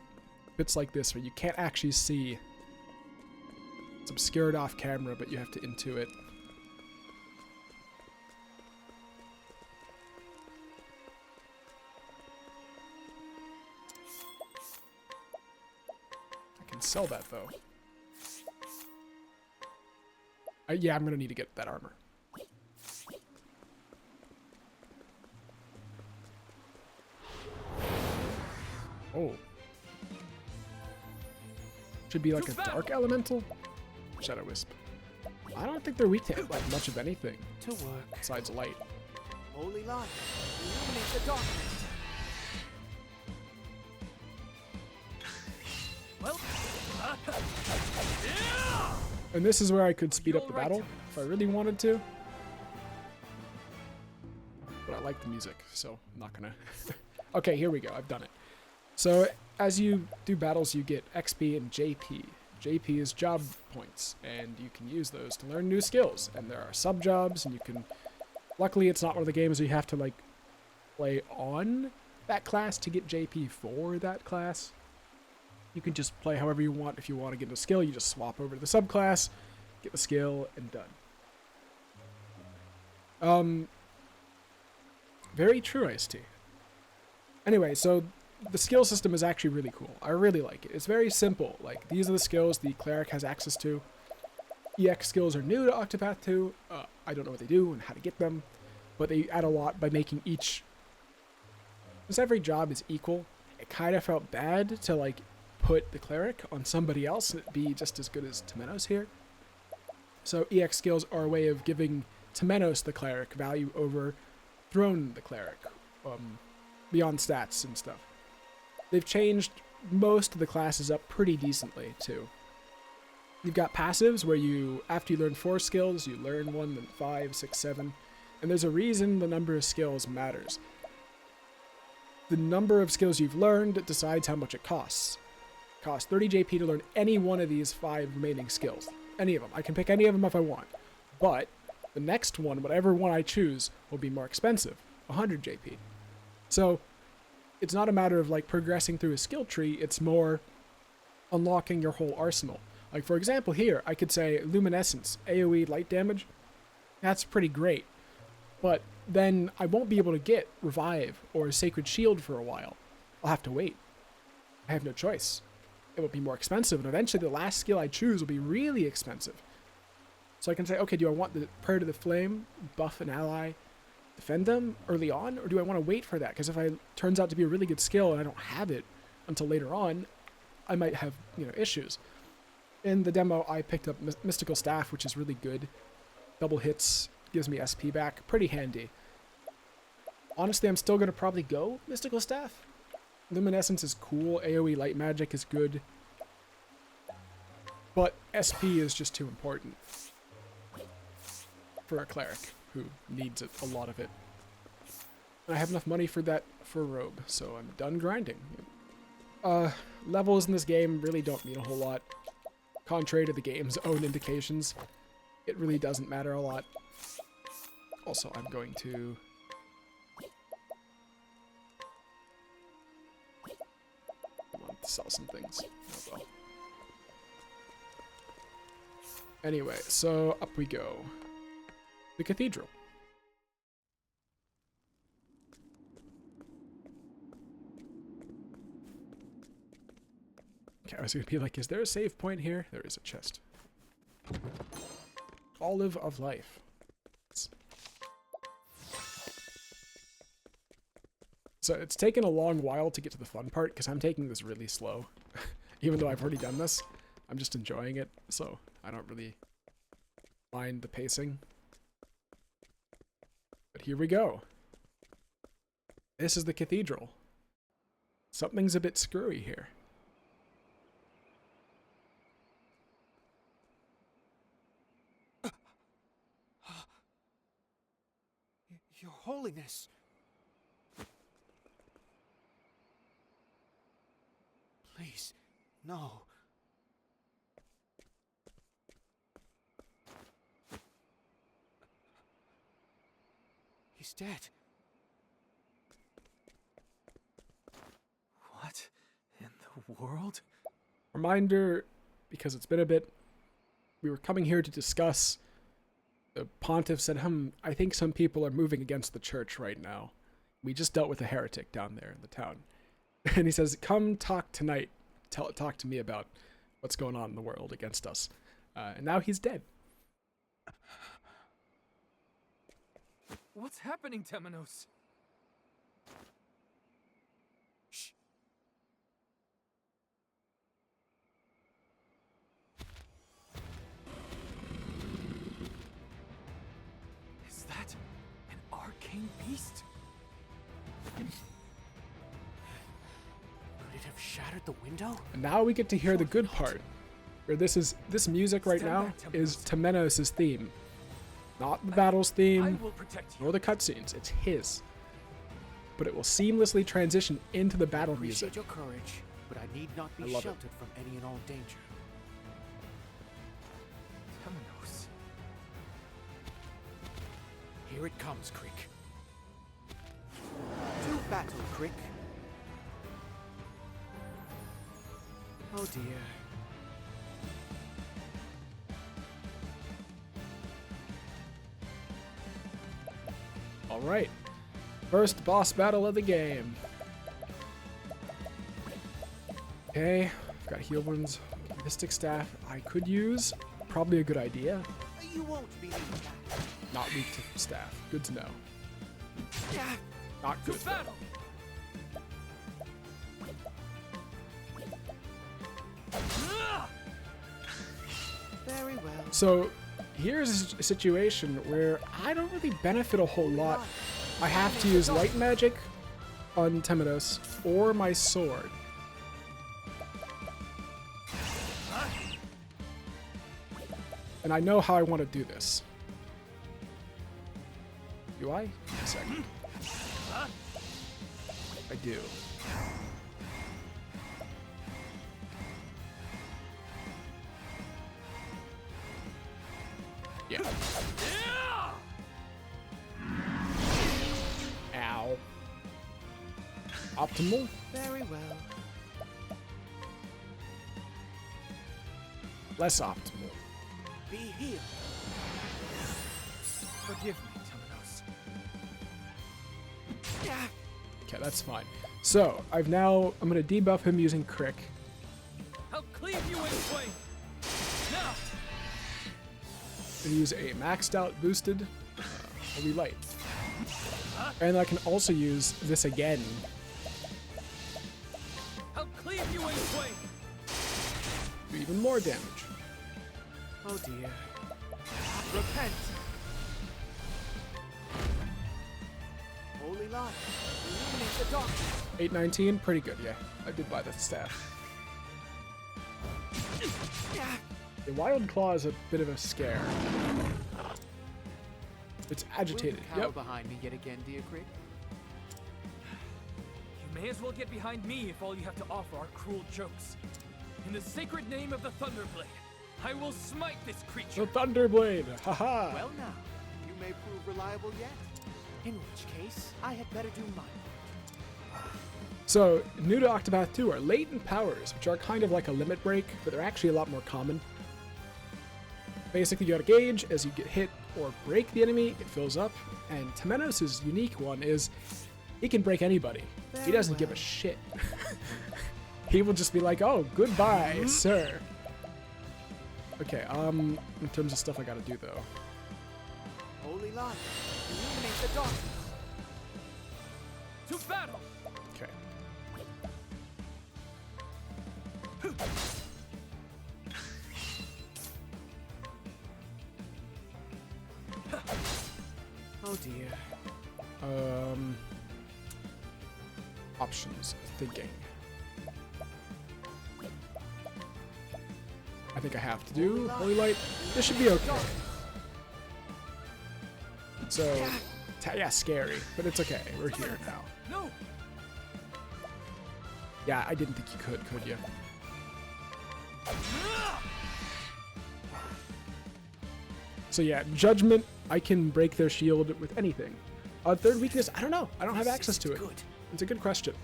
bits like this where you can't actually see. It's obscured off camera, but you have to intuit. I can sell that, though. Yeah, I'm gonna need to get that armor. Oh. Should be like a dark elemental? Shadow Wisp. I don't think they're weak to like much of anything. To work. Besides light. Holy light. Illuminate the darkness. Well, And this is where I could speed up the battle if I really wanted to. But I like the music, so I'm not gonna... Okay, here we go. I've done it. So as you do battles, you get XP and JP. JP is job points, and you can use those to learn new skills. And there are sub-jobs, and you can... Luckily, it's not one of the games where you have to, like, play on that class to get JP for that class. You can just play however you want. If you want to get a skill, you just swap over to the subclass, get the skill, and done. Very true, Ice-T. Anyway, so the skill system is actually really cool. I really like it. It's very simple. Like, these are the skills the cleric has access to. EX skills are new to Octopath 2. I don't know what they do and how to get them, but they add a lot by making each... Because every job is equal, it kind of felt bad to, like, put the cleric on somebody else and it'd be just as good as Temenos here. So EX skills are a way of giving Temenos the cleric value over Throne the cleric, beyond stats and stuff. They've changed most of the classes up pretty decently too. You've got passives where you, after you learn 4 skills, you learn 1, then 5, 6, 7, and there's a reason the number of skills matters. The number of skills you've learned decides how much it costs. It costs 30 JP to learn any one of these 5 remaining skills. Any of them. I can pick any of them if I want. But the next one, whatever one I choose, will be more expensive. 100 JP. So it's not a matter of like progressing through a skill tree, it's more unlocking your whole arsenal. Like for example here, I could say Luminescence, AoE light damage. That's pretty great. But then I won't be able to get Revive or Sacred Shield for a while. I'll have to wait. I have no choice. It will be more expensive, and eventually the last skill I choose will be really expensive. So I can say, okay, do I want the Prayer to the Flame, buff an ally, defend them early on, or do I want to wait for that? Because if it turns out to be a really good skill and I don't have it until later on, I might have, issues. In the demo, I picked up Mystical Staff, which is really good. Double hits, gives me SP back, pretty handy. Honestly, I'm still going to probably go Mystical Staff. Luminescence is cool, AoE light magic is good. But SP is just too important for a cleric who needs it, a lot of it. And I have enough money for that for a robe, so I'm done grinding. Levels in this game really don't mean a whole lot. Contrary to the game's own indications, it really doesn't matter a lot. Also, I'm going to... I want to sell some things. Oh well. Anyway, so up we go. The cathedral. Okay, I was going to be like, is there a save point here? There is a chest. Olive of Life. So it's taken a long while to get to the fun part because I'm taking this really slow. Even though I've already done this, I'm just enjoying it, so I don't really mind the pacing. But here we go. This is the cathedral. Something's a bit screwy here. Your Holiness. Please, no. He's dead. What in the world? Reminder, because it's been a bit, we were coming here to discuss. The pontiff said, I think some people are moving against the church right now. We just dealt with a heretic down there in the town. And he says, come talk tonight. Talk to me about what's going on in the world against us. And now he's dead. What's happening, Temenos? Shh. Is that an arcane beast? Could it have shattered the window? And now we get to hear the good part. Where this music right now is Temenos' theme. Not the battle's theme, nor the cutscenes. It's his. But it will seamlessly transition into the battle music. Appreciate your courage, but I need not be sheltered from any and all danger. Temenos. Here it comes, Crick. To battle, Crick. Oh dear. Alright. First boss battle of the game. Okay, I've got heal wounds. Mystic staff I could use. Probably a good idea. You won't believe that. Not weak to staff. Good to know. Not good. Battle. Very well. So here's a situation where I don't really benefit a whole lot. I have to use light magic on Temenos or my sword. And I know how I want to do this. Do I? A second. I do. Yeah. Ow. Optimal? Very well. Less optimal. Be healed. Forgive me, Temenos. Okay, that's fine. So, I'm gonna debuff him using Crick. I'll cleave you in flame. Now. And use a maxed out boosted heavy light. And I can also use this again. I'll cleave you in flame. Do even more damage. Oh dear. Repent. Holy light. Illuminate the darkness. 819, pretty good, yeah. I did buy the staff. The Wild Claw is a bit of a scare. It's agitated. Will you cower Yep. behind me yet again, dear Crick? You may as well get behind me if all you have to offer are cruel jokes. In the sacred name of the Thunderblade, I will smite this creature. The Thunderblade! Haha! Well now, you may prove reliable yet. In which case, I had better do mine. So, new to Octopath 2 are latent powers, which are kind of like a limit break, but they're actually a lot more common. Basically, you got a gauge. As you get hit or break the enemy, it fills up. And Temenos' unique one is he can break anybody. He doesn't give a shit. He will just be like, oh, goodbye, sir. Okay, in terms of stuff I gotta do, though. Holy light, illuminate the darkness. To battle! dear. Options. Thinking. I think I have to do Holy Light. This should be okay. So, yeah, scary, but it's okay. We're here now. No. Yeah, I didn't think you could you? So yeah, Judgment, I can break their shield with anything. Third weakness, I don't know. I don't have access to it. It's a good question.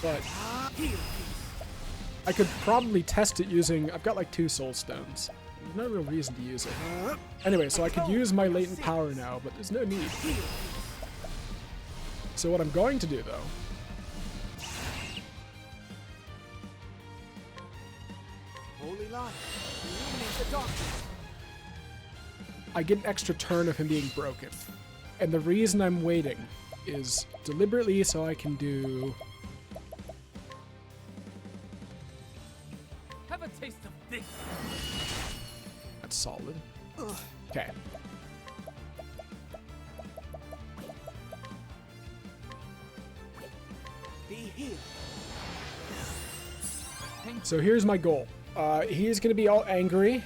But I could probably test it using, I've got like 2 soul stones. There's no real reason to use it. Anyway, so I could use my latent power now, but there's no need. So what I'm going to do though, Holy light, illuminate the darkness. I get an extra turn of him being broken. And the reason I'm waiting is deliberately so I can do... Have a taste of this. That's solid. Okay. Be healed. So here's my goal. He's gonna be all angry.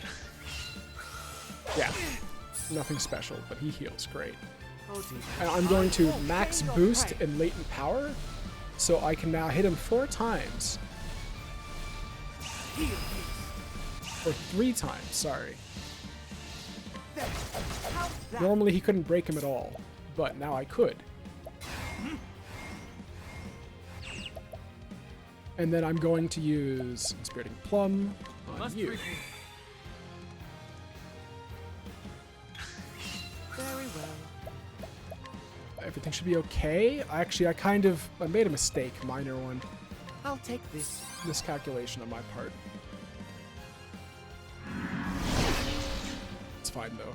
Yeah. Nothing special, but he heals great. And I'm going to max boost and latent power, so I can now hit him 4 times. Or 3 times, sorry. Normally he couldn't break him at all, but now I could. And then I'm going to use Inspiriting Plum on you. Very well. Everything should be okay. Actually, I made a mistake, minor one. I'll take this. Miscalculation on my part. It's fine though.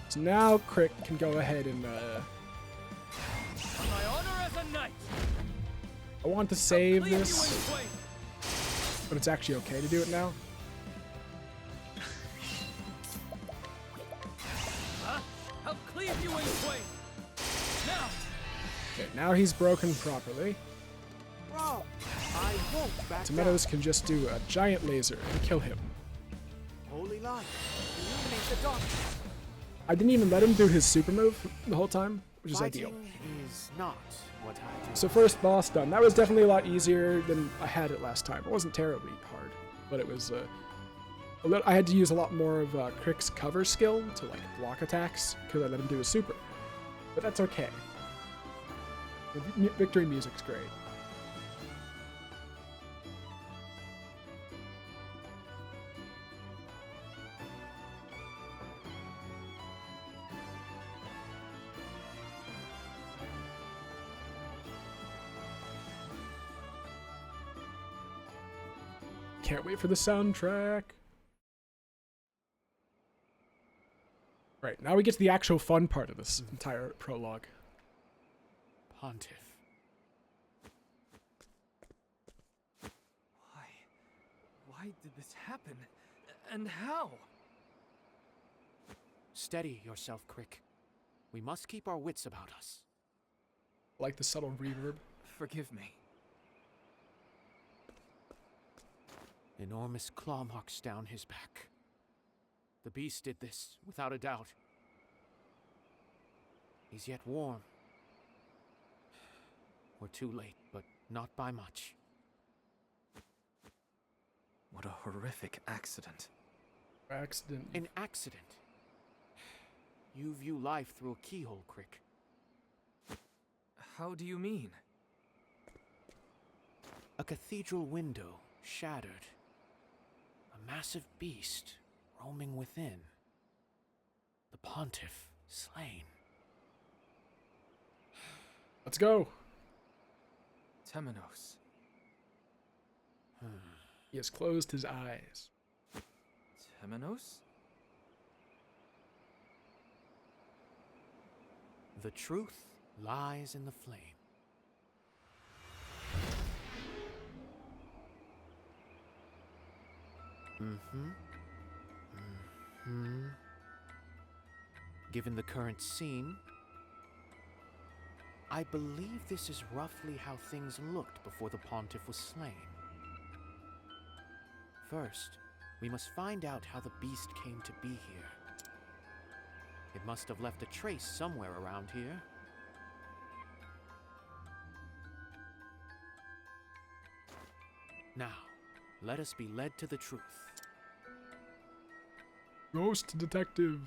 So now Crick can go ahead and On my honor as a knight. I want to save this, but it's actually okay to do it now. I'll cleave you in twain. Now. Okay, now he's broken properly. Bro, I won't back Tomatoes can just do a giant laser and kill him. Holy light, illuminate the darkness. I didn't even let him do his super move the whole time, which is Fighting ideal. is not what I do. So first boss done. That was definitely a lot easier than I had it last time. It wasn't terribly hard, but it was I had to use a lot more of Crick's cover skill to like block attacks because I let him do his super. But that's okay. The victory music's great. Can't wait for the soundtrack. Right, now we get to the actual fun part of this entire prologue. Pontiff. Why did this happen? And how? Steady yourself, Crick. We must keep our wits about us. I like the subtle reverb. Forgive me. Enormous claw marks down his back. The beast did this, without a doubt. He's yet warm. We're too late, but not by much. What a horrific accident. Accident. An accident. You view life through a keyhole, Crick. How do you mean? A cathedral window shattered. A massive beast roaming within. The Pontiff slain. Let's go. Temenos. He has closed his eyes. Temenos? The truth lies in the flame. Given the current scene, I believe this is roughly how things looked before the pontiff was slain. First, we must find out how the beast came to be here. It must have left a trace somewhere around here. Now, let us be led to the truth. Ghost detective.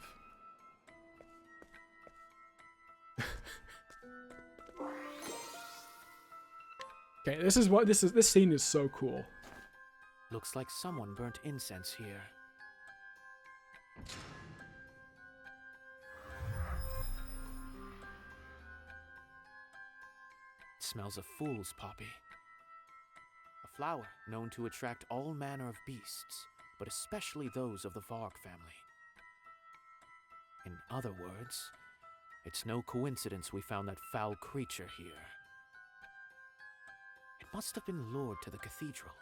Okay, this scene is so cool. Looks like someone burnt incense here. It smells of fool's poppy. A flower known to attract all manner of beasts, but especially those of the Varg family. In other words, it's no coincidence we found that foul creature here. It must have been lured to the cathedral.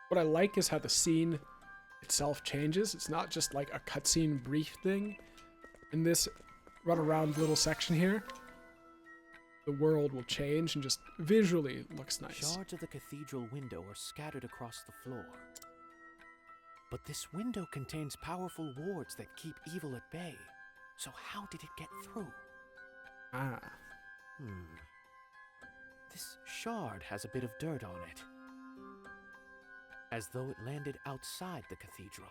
What I like is how the scene itself changes. It's not just like a cutscene brief thing. In this run around little section here, the world will change and just visually looks nice. Shards of the cathedral window are scattered across the floor. But this window contains powerful wards that keep evil at bay. So how did it get through? This shard has a bit of dirt on it, as though it landed outside the cathedral.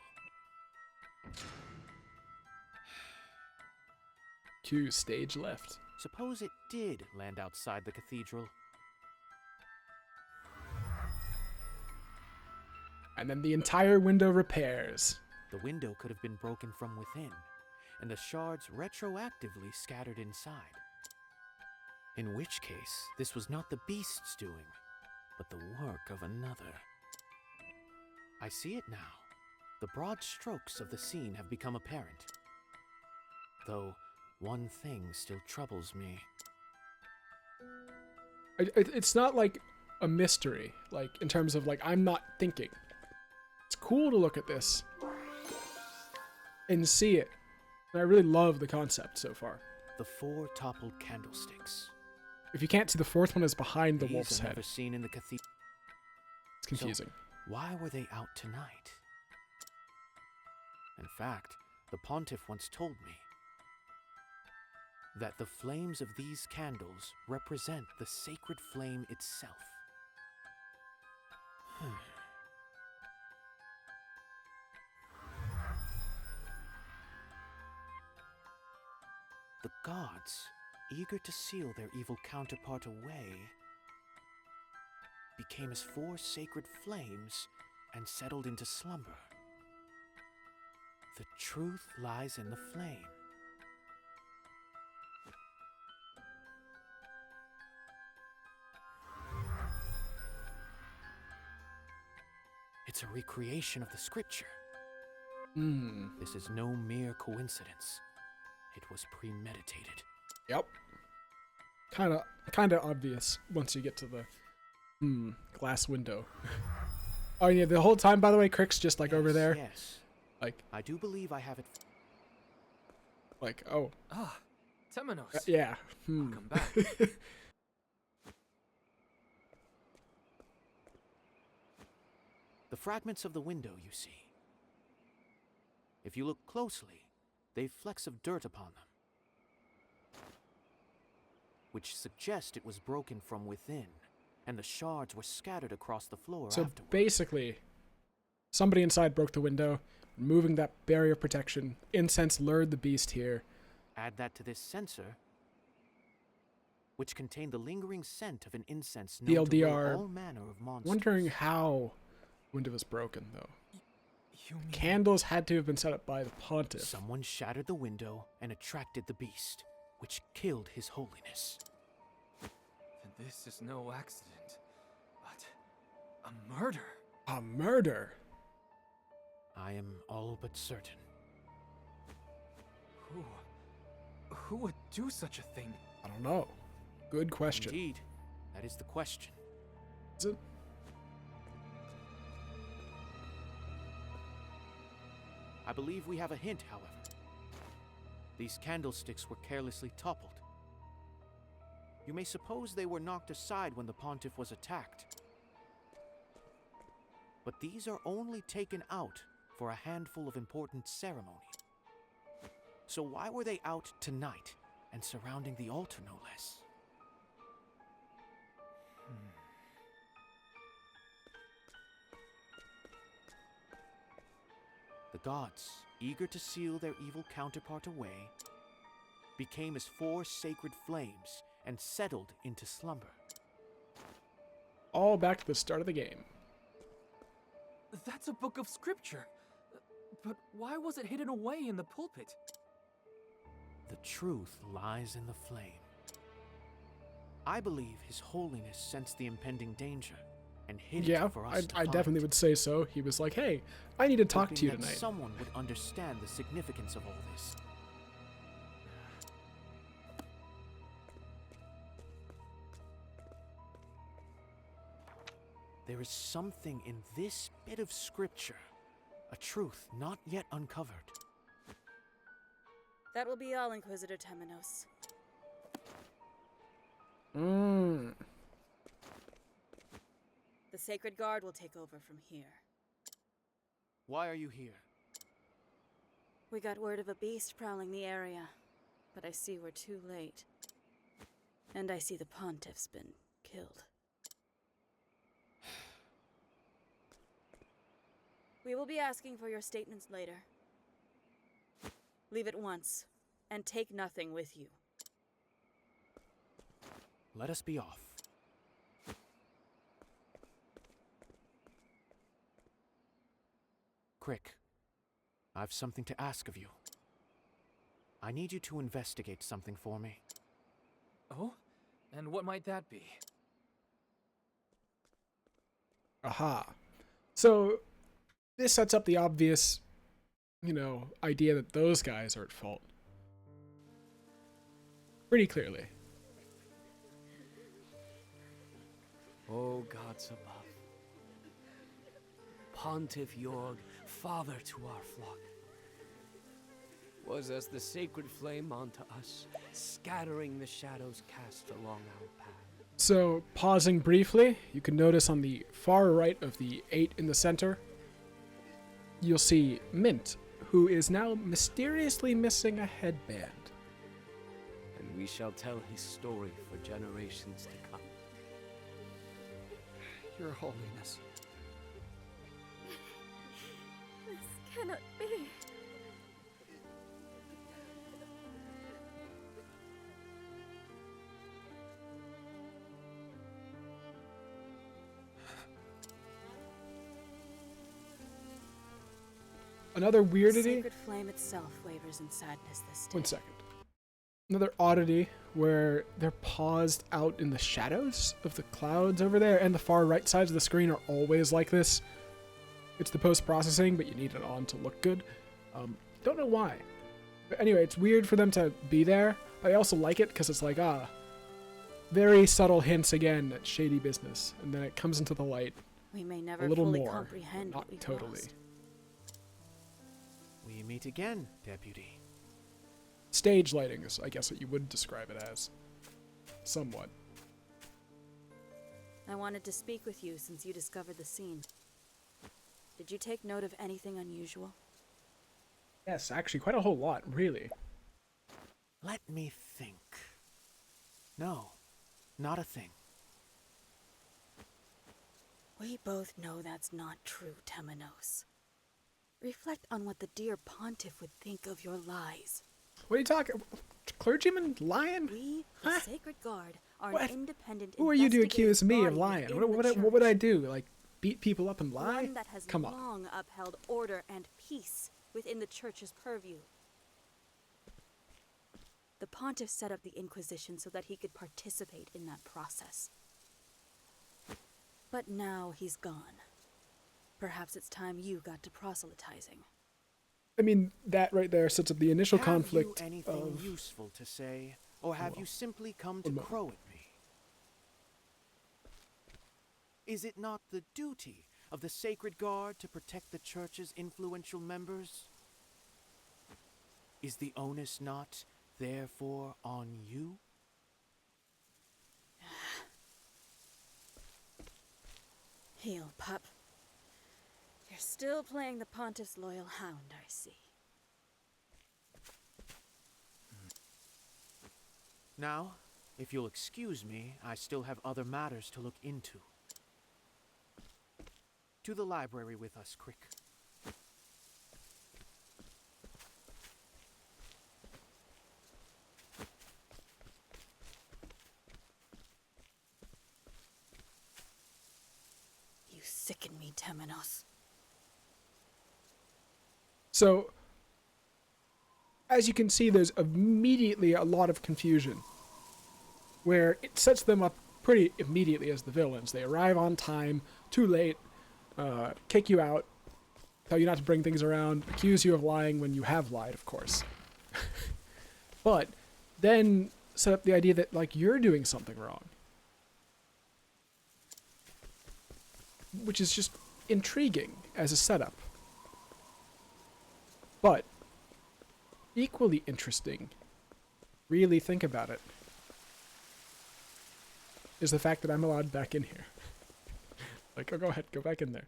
Cue stage left. Suppose it did land outside the cathedral. And then the entire window repairs. The window could have been broken from within, and the shards retroactively scattered inside. In which case, this was not the beast's doing, but the work of another. I see it now. The broad strokes of the scene have become apparent. Though, one thing still troubles me. It's not like a mystery, like in terms of like I'm not thinking. It's cool to look at this and see it. And I really love the concept so far. The 4 toppled candlesticks. If you can't see, the 4th one is behind the These wolf's are head. never seen in the cathedral. It's confusing. So, why were they out tonight? In fact, the pontiff once told me that the flames of these candles represent the sacred flame itself. The gods, eager to seal their evil counterpart away, became as 4 sacred flames and settled into slumber. The truth lies in the flame. It's a recreation of the scripture. This is no mere coincidence. It was premeditated. Yep. Kinda obvious once you get to the glass window. Oh yeah, the whole time, by the way, Crick's just like over there. Yes. Like I do believe I have it. like oh. Ah, Temenos. Yeah. Welcome back. The fragments of the window, you see. If you look closely, they've flecks of dirt upon them, which suggest it was broken from within, and the shards were scattered across the floor So afterward. basically, somebody inside broke the window, removing that barrier of protection. Incense lured the beast here. Add that to this censer, which contained the lingering scent of an incense known to lure TLDR. all manner of monsters. Wondering how the window was broken though. You mean Candles had to have been set up by the pontiff. Someone shattered the window and attracted the beast, which killed his holiness. then this is no accident, but a murder? A murder. I am all but certain. Who would do such a thing? I don't know. Good question. Indeed, that is the question. Is it? I believe we have a hint, however. These candlesticks were carelessly toppled. You may suppose they were knocked aside when the pontiff was attacked. But these are only taken out for a handful of important ceremonies. So why were they out tonight and surrounding the altar, no less? The gods, eager to seal their evil counterpart away, became as 4 sacred flames and settled into slumber. All back to the start of the game. That's a book of scripture. But why was it hidden away in the pulpit? The truth lies in the flame. I believe His Holiness sensed the impending danger and hid Yeah, it for us to I find. definitely would say so. He was like, hey, I need to talk to Hoping you that tonight. someone would understand the significance of all this. There is something in this bit of scripture, a truth not yet uncovered. That will be all, Inquisitor Temenos. The Sacred Guard will take over from here. Why are you here? We got word of a beast prowling the area, but I see we're too late. And I see the Pontiff's been killed. We will be asking for your statements later. Leave at once, and take nothing with you. Let us be off. Crick, I've something to ask of you. I need you to investigate something for me. Oh? And what might that be? Aha. So, this sets up the obvious, idea that those guys are at fault. Pretty clearly. O gods above, Pontiff Jorg, father to our flock, was as the sacred flame unto us, scattering the shadows cast along our path. So, pausing briefly, you can notice on the far right of the 8 in the center, you'll see Mint, who is now mysteriously missing a headband. And we shall tell his story for generations to come. Your Holiness. This cannot be. Another The weirdity. sacred flame itself wavers in sadness this day. 1 second. Another oddity where they're paused out in the shadows of the clouds over there, and the far right sides of the screen are always like this. It's the post-processing, but you need it on to look good. Don't know why. But anyway, it's weird for them to be there. I also like it because it's like, very subtle hints again at shady business, and then it comes into the light We may a never little fully more, comprehend not what we've totally. lost. We meet again, Deputy. Stage lighting is, I guess, what you would describe it as. Somewhat. I wanted to speak with you since you discovered the scene. Did you take note of anything unusual? Yes, actually, quite a whole lot, really. Let me think. No, not a thing. We both know that's not true, Temenos. Reflect on what the dear Pontiff would think of your lies. What are you talking? Clergyman lying? We, the Huh? Sacred Guard, are What? an independent Who are you to investigative accuse me of body lying? within What the would I church. do? Like, beat people up and lie? One that has Come on. long upheld order and peace within the church's purview. The Pontiff set up the Inquisition so that he could participate in that process. But now he's gone. Perhaps it's time you got to proselytizing. I mean, that right there sets up the initial conflict Have you anything of... useful to say, or have you simply come to One moment. crow at me? Is it not the duty of the Sacred Guard to protect the Church's influential members? Is the onus not, therefore, on you? Heel, pup. You're still playing the Pontiff's loyal hound, I see. Now, if you'll excuse me, I still have other matters to look into. To the library with us, Crick. You sicken me, Temenos. So, as you can see, there's immediately a lot of confusion, where it sets them up pretty immediately as the villains. They arrive on time, too late, kick you out, tell you not to bring things around, accuse you of lying when you have lied, of course. But then set up the idea that, like, you're doing something wrong. Which is just intriguing as a setup. But equally interesting, really think about it, is the fact that I'm allowed back in here. Like, oh, go ahead, go back in there.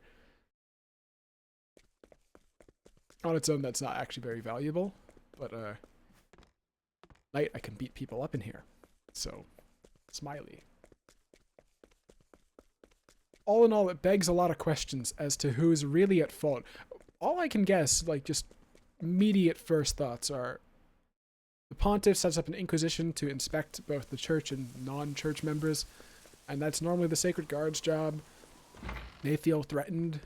On its own, that's not actually very valuable, but night I can beat people up in here. So, smiley. All in all, it begs a lot of questions as to who's really at fault. All I can guess, like, just immediate first thoughts are the Pontiff sets up an inquisition to inspect both the church and non-church members, and that's normally the Sacred Guard's job. They feel threatened.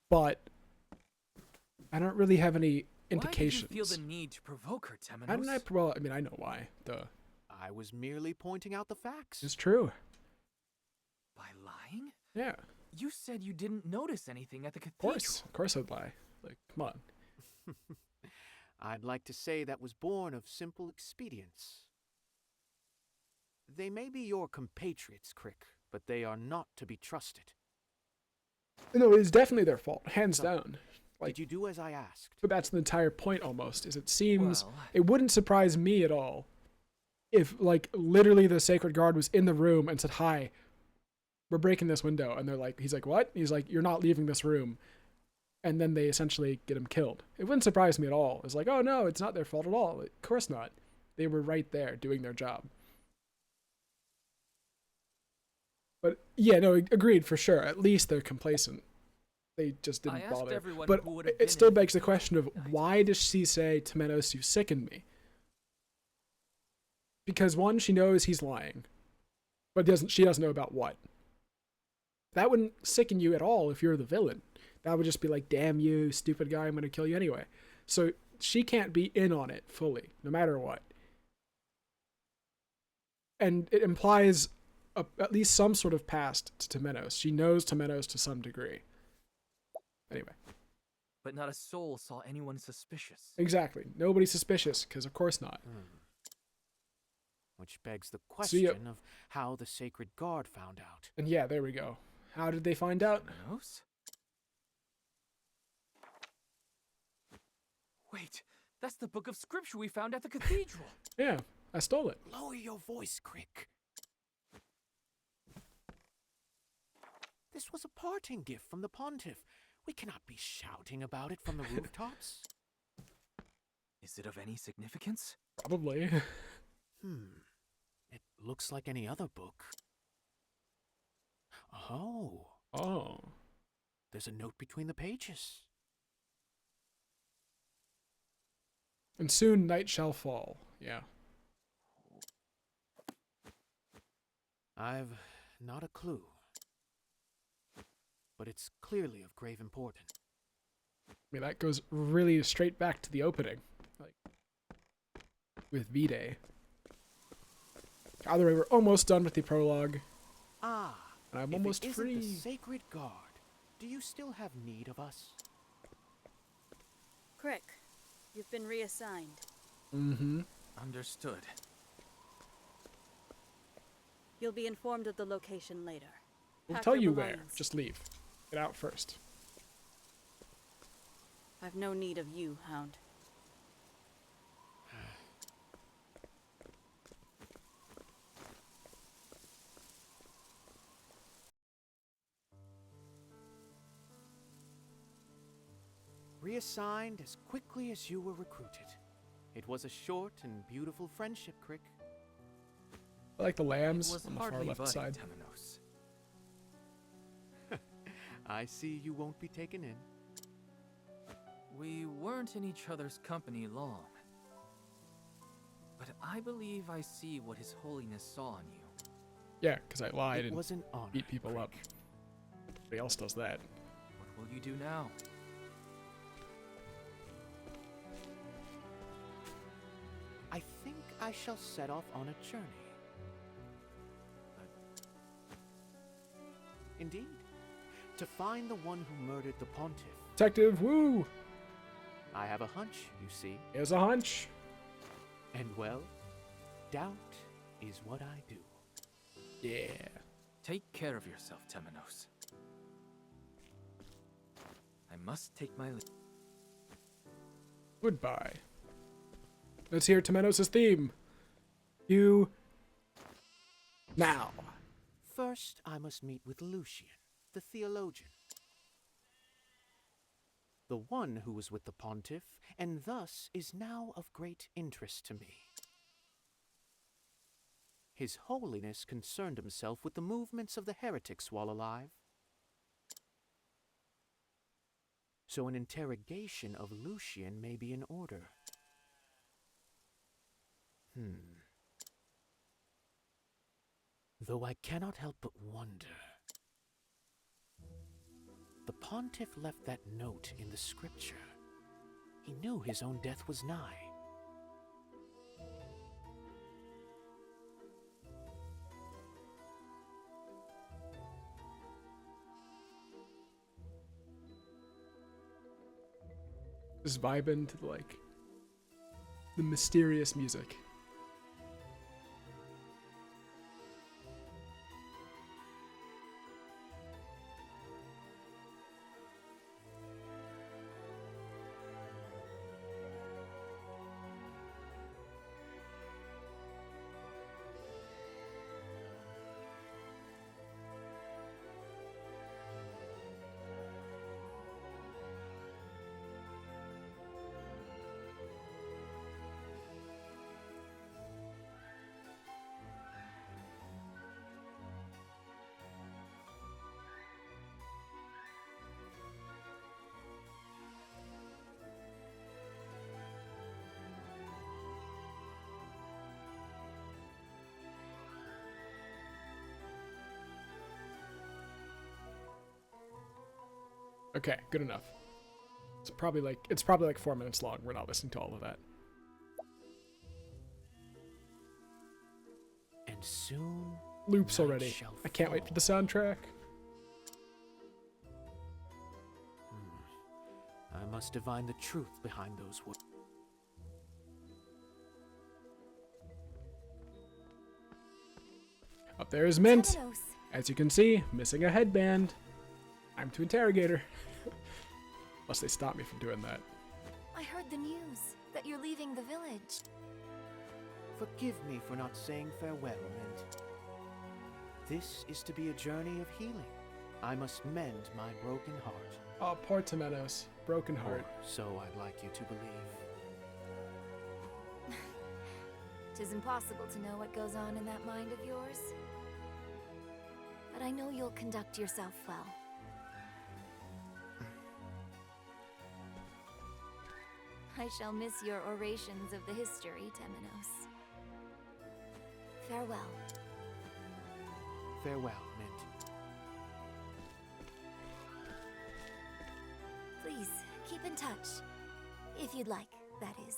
But I don't really have any indications. Why did you feel the need to provoke her, Temenos? How did I? Well, I mean, I know why. Duh. I was merely pointing out the facts. It's true. By lying? Yeah. You said you didn't notice anything at the cathedral. Of course I'd lie. Like, come on. I'd like to say that was born of simple expedience. They may be your compatriots, Crick, but they are not to be trusted. No, it's definitely their fault, hands down. Like, did you do as I asked? But that's the entire point, almost, is it seems... Well, it wouldn't surprise me at all if, like, literally the Sacred Guard was in the room and said, "Hi, we're breaking this window." And they're like, he's like, "What?" He's like, "You're not leaving this room." And then they essentially get him killed. It wouldn't surprise me at all. It's like, oh no, it's not their fault at all. Of course not. They were right there doing their job. But yeah, no, agreed for sure. At least they're complacent. They just didn't bother. But it still begs the question of, why does she say, "Temenos, you sicken me"? Because one, she knows he's lying, but she doesn't know about what. That wouldn't sicken you at all if you're the villain. That would just be like, "Damn you, stupid guy, I'm gonna kill you anyway." So she can't be in on it fully, no matter what. And it implies at least some sort of past to Temenos. She knows Temenos to some degree. Anyway. But not a soul saw anyone suspicious. Exactly. Nobody's suspicious, because of course not. Which begs the question of how the Sacred Guard found out. And yeah, there we go. How did they find out? Temenos? Wait, that's the book of scripture we found at the cathedral. Yeah, I stole it. Lower your voice, Crick. This was a parting gift from the Pontiff. We cannot be shouting about it from the rooftops. Is it of any significance? Probably. It looks like any other book. Oh. There's a note between the pages. And soon night shall fall. Yeah. I've not a clue. But it's clearly of grave importance. I mean, that goes really straight back to the opening. Like, with V-Day. Either way, we're almost done with the prologue. Ah. And I'm almost free. The Sacred Guard. Do you still have need of us? Crick, you've been reassigned. Mm-hmm. Understood. You'll be informed of the location later. We'll Pack tell your you where. belongings. Just leave. Get out first. I've no need of you, Hound. Reassigned as quickly as you were recruited. It was a short and beautiful friendship, Crick. I like the lambs Was on the far hardly left buddy, side. Temenos. I see you won't be taken in. We weren't in each other's company long. But I believe I see what His Holiness saw in you. Yeah, because I lied It and was an honor, beat people up. Crick. Nobody else does that. What will you do now? I think I shall set off on a journey. Indeed, to find the one who murdered the pontiff. Detective, woo! I have a hunch, you see. Here's a hunch. And well, doubt is what I do. Yeah. Take care of yourself, Temenos. I must take my leave. Goodbye. Let's hear Temenos' theme. You... now. First, I must meet with Lucian, the theologian. The one who was with the pontiff, and thus is now of great interest to me. His Holiness concerned himself with the movements of the heretics while alive. So an interrogation of Lucian may be in order. Though I cannot help but wonder. The pontiff left that note in the scripture. He knew his own death was nigh. Just vibing to like the mysterious music. Okay, good enough. It's probably like 4 minutes long. We're not listening to all of that. And soon Loops night already. shall I can't wait fall. for the soundtrack. I must divine the truth behind those words. Up there is Mint. Temenos. As you can see, missing a headband. I'm to interrogate her. Unless they stop me from doing that. I heard the news that you're leaving the village. Forgive me for not saying farewell, Mint. This is to be a journey of healing. I must mend my broken heart. Oh, poor Temenos. Broken heart. Or so I'd like you to believe. 'Tis impossible to know what goes on in that mind of yours. But I know you'll conduct yourself well. I shall miss your orations of the history, Temenos. Farewell. Farewell, Mint. Please, keep in touch. If you'd like, that is.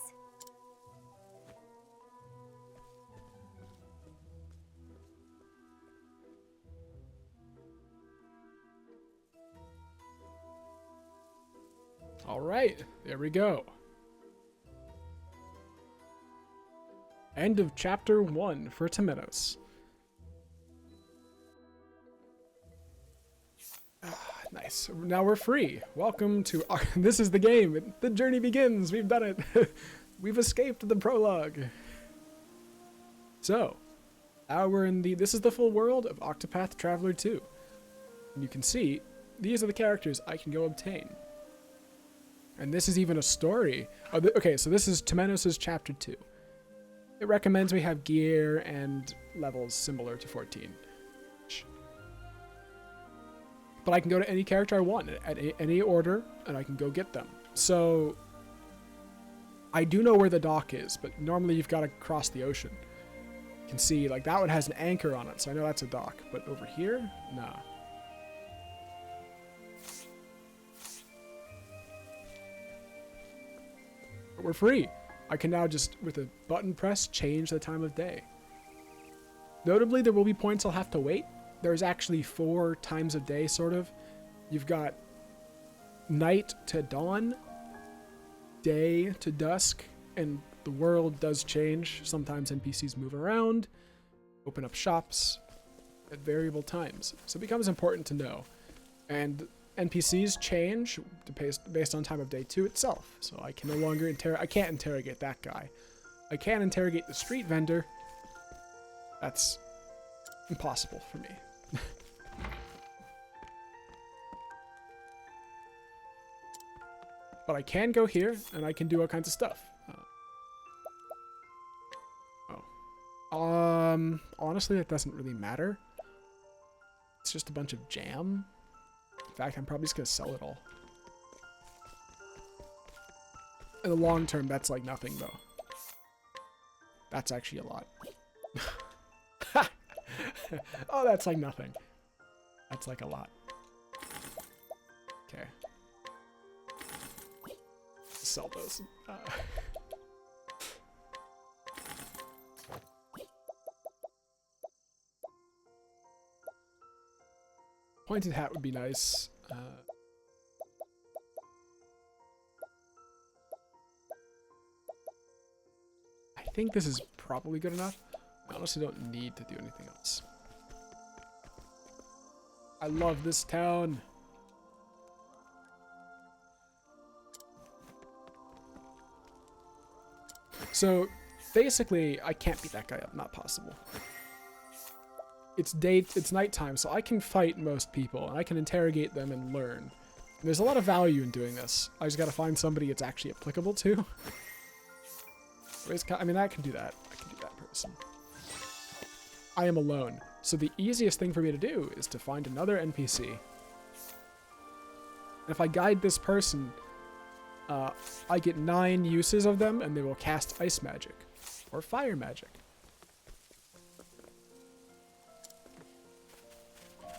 All right, there we go. End of chapter 1 for Temenos. Nice. Nice. Now we're free. Welcome to our, this is the game. The journey begins. We've done it. We've escaped the prologue. So, now we're in this is the full world of Octopath Traveler 2. And you can see, these are the characters I can go obtain. And this is even a story. Oh, okay, so this is Temenos' Chapter 2. It recommends we have gear and levels similar to 14. But I can go to any character I want at any order, and I can go get them. So, I do know where the dock is, but normally you've got to cross the ocean. You can see, like, that one has an anchor on it, so I know that's a dock. But over here, nah. But we're free. I can now just, with a button press, change the time of day. Notably, there will be points I'll have to wait. There's actually 4 times of day, sort of. You've got night to dawn, day to dusk, and the world does change. Sometimes NPCs move around, open up shops at variable times. So it becomes important to know. And NPCs change based on time of day to itself. So I can no longer I can't interrogate that guy. I can't interrogate the street vendor. That's impossible for me. But I can go here, and I can do all kinds of stuff. Honestly, that doesn't really matter. It's just a bunch of jam. In fact, I'm probably just gonna sell it all. In the long term, that's like nothing, though. That's actually a lot. Oh, that's like nothing. That's like a lot. Okay. Sell those. Pointed hat would be nice. I think this is probably good enough. I honestly don't need to do anything else. I love this town. So, basically, I can't beat that guy up. Not possible. It's nighttime, so I can fight most people, and I can interrogate them and learn. And there's a lot of value in doing this. I just gotta find somebody it's actually applicable to. I mean, I can do that. I can do that person. I am alone, so the easiest thing for me to do is to find another NPC. And if I guide this person, I get 9 uses of them, and they will cast ice magic or fire magic.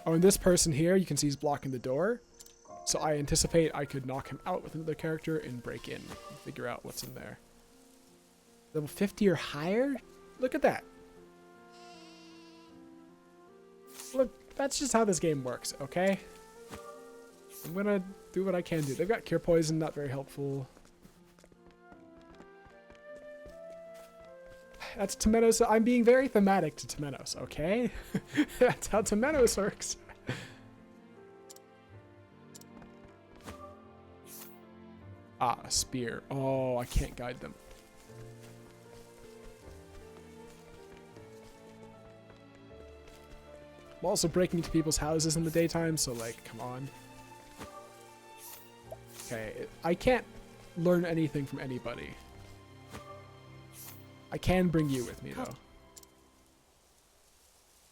Oh, and this person here, you can see he's blocking the door. So I anticipate I could knock him out with another character and break in and figure out what's in there. Level 50 or higher? Look at that. Look, that's just how this game works, okay? I'm gonna do what I can do. They've got cure poison, not very helpful. That's Temenos. I'm being very thematic to Temenos, okay? That's how Temenos works. Ah, a spear. Oh, I can't guide them. I'm also breaking into people's houses in the daytime, so like, come on. Okay, I can't learn anything from anybody. I can bring you with me, though.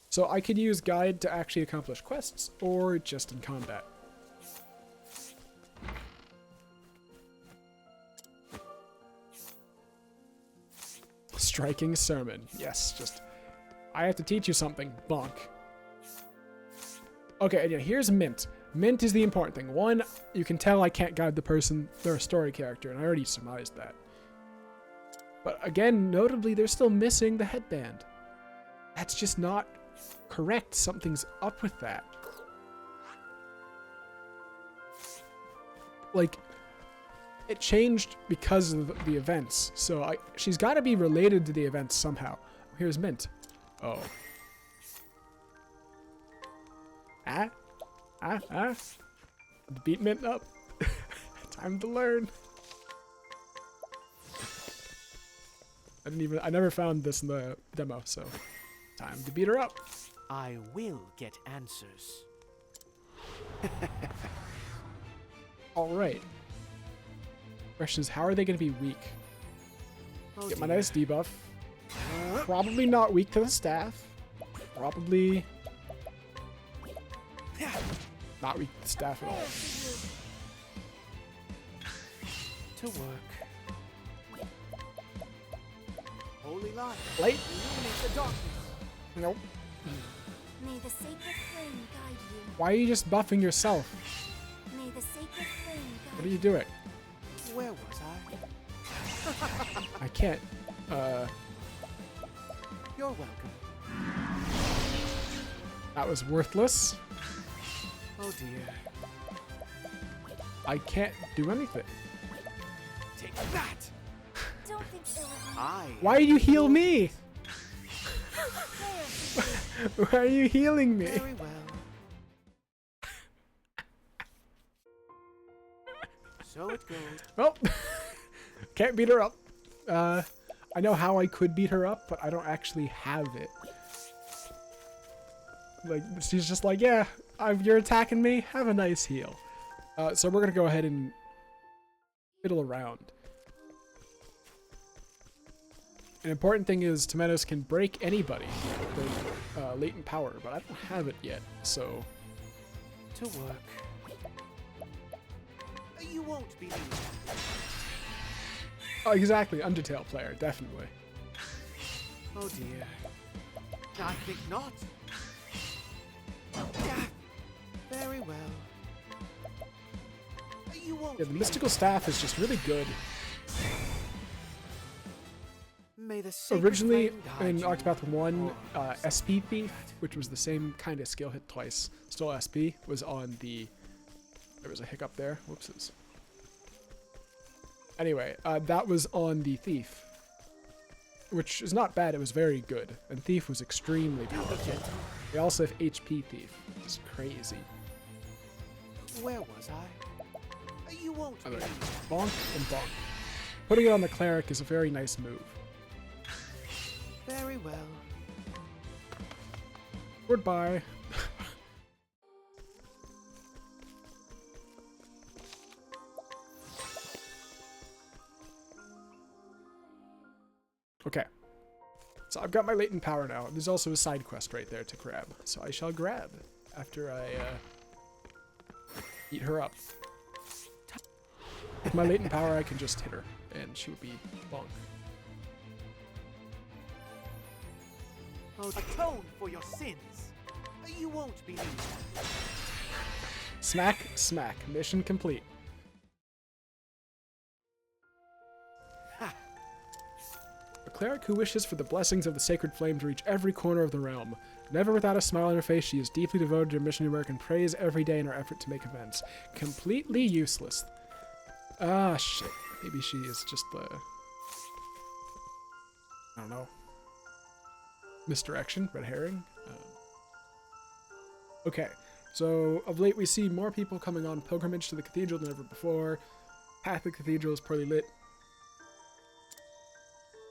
So I could use guide to actually accomplish quests, or just in combat. Striking sermon. Yes, just... I have to teach you something. Bonk. Okay, and yeah, here's Mint. Mint is the important thing. One, you can tell I can't guide the person. They're a story character, and I already surmised that. But again, notably, they're still missing the headband. That's just not correct. Something's up with that. Like, it changed because of the events. So she's got to be related to the events somehow. Here's Mint. Oh. The beat mint up. Time to learn. I never found this in the demo, so time to beat her up. I will get answers. Alright. Question is, how are they going to be weak? Oh, Get my dear. nice debuff. Probably not weak to the staff. Probably not weak to the staff at all. To work. Holy light. Light? Illuminate the darkness. Nope. May the sacred flame guide you. Why are you just buffing yourself? May the sacred flame guide What are you doing? Where was I? I can't. You're welcome. That was worthless. Oh dear. I can't do anything. Take that. Don't think ill of me. Why you heal me? Why are you healing me? Very well. So it goes. Well, can't beat her up. I know how I could beat her up, but I don't actually have it. Like, she's just like, yeah, you're attacking me. Have a nice heal. So we're gonna go ahead and fiddle around. An important thing is Temenos can break anybody with latent power, but I don't have it yet, so... To work. You won't believe it. Oh, exactly, Undertale player, definitely. Oh dear. I think not. Very well. You won't. Yeah, the mystical staff is just really good. May the sacred Originally, flame guide in you. Octopath 1, SP Thief, which was the same kind of skill, hit twice, still SP, was on the... There was a hiccup there. Whoopses. Anyway, that was on the Thief, which is not bad. It was very good, and Thief was extremely powerful. They also have HP Thief, which is crazy. Where was I? You won't. By the way, believe bonk and bonk. Putting it on the cleric is a very nice move. it. Very well. Goodbye. Okay. So I've got my latent power now. There's also a side quest right there to grab. So I shall grab after I eat her up. With my latent power, I can just hit her, and she would be bonk. Oh, atone for your sins. You won't believe it. Smack, smack. Mission complete. A cleric who wishes for the blessings of the sacred flame to reach every corner of the realm. Never without a smile on her face, she is deeply devoted to her missionary work and prays every day in her effort to make amends. Completely useless. Ah, shit. Maybe she is just the... I don't know. Misdirection? Red herring? Okay. So, of late we see more people coming on pilgrimage to the cathedral than ever before. Path of the cathedral is poorly lit.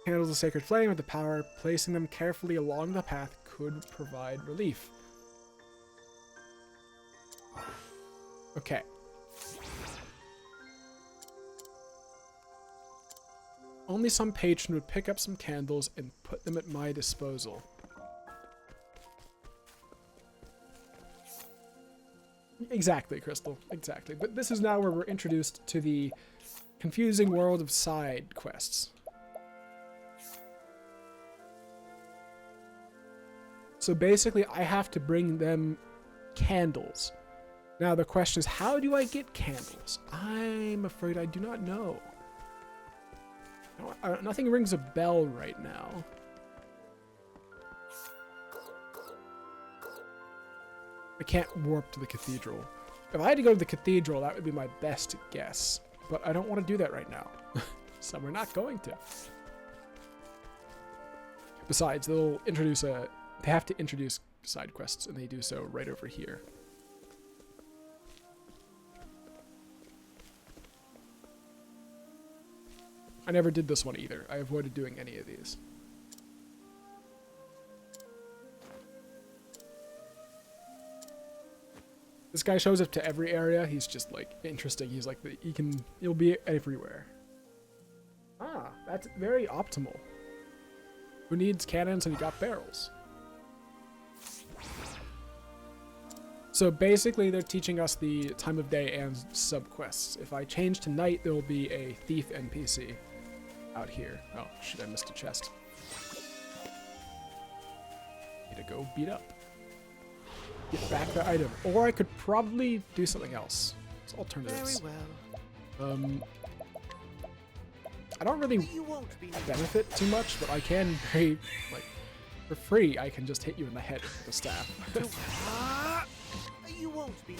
Handles the sacred flame with the power. Placing them carefully along the path could provide relief. Okay. Only some patron would pick up some candles and put them at my disposal. Exactly, Crystal. Exactly. But this is now where we're introduced to the confusing world of side quests. So basically, I have to bring them candles. Now the question is, how do I get candles? I'm afraid I do not know. Nothing rings a bell right now. I can't warp to the cathedral. If I had to go to the cathedral, that would be my best guess. But I don't want to do that right now. So we're not going to. Besides, they'll introduce a... They have to introduce side quests, and they do so right over here. I never did this one either. I avoided doing any of these. This guy shows up to every area. He's just like interesting. He's like he'll be everywhere. Ah, that's very optimal. Who needs cannons and you got barrels? So basically they're teaching us the time of day and sub-quests. If I change to night, there will be a thief NPC out here. Oh, shit, I missed a chest. Need to go beat up. Get back the item. Or I could probably do something else. There's alternatives. Very well. I don't really benefit too much, but I can very, like, for free, I can just hit you in the head with the staff. You won't be.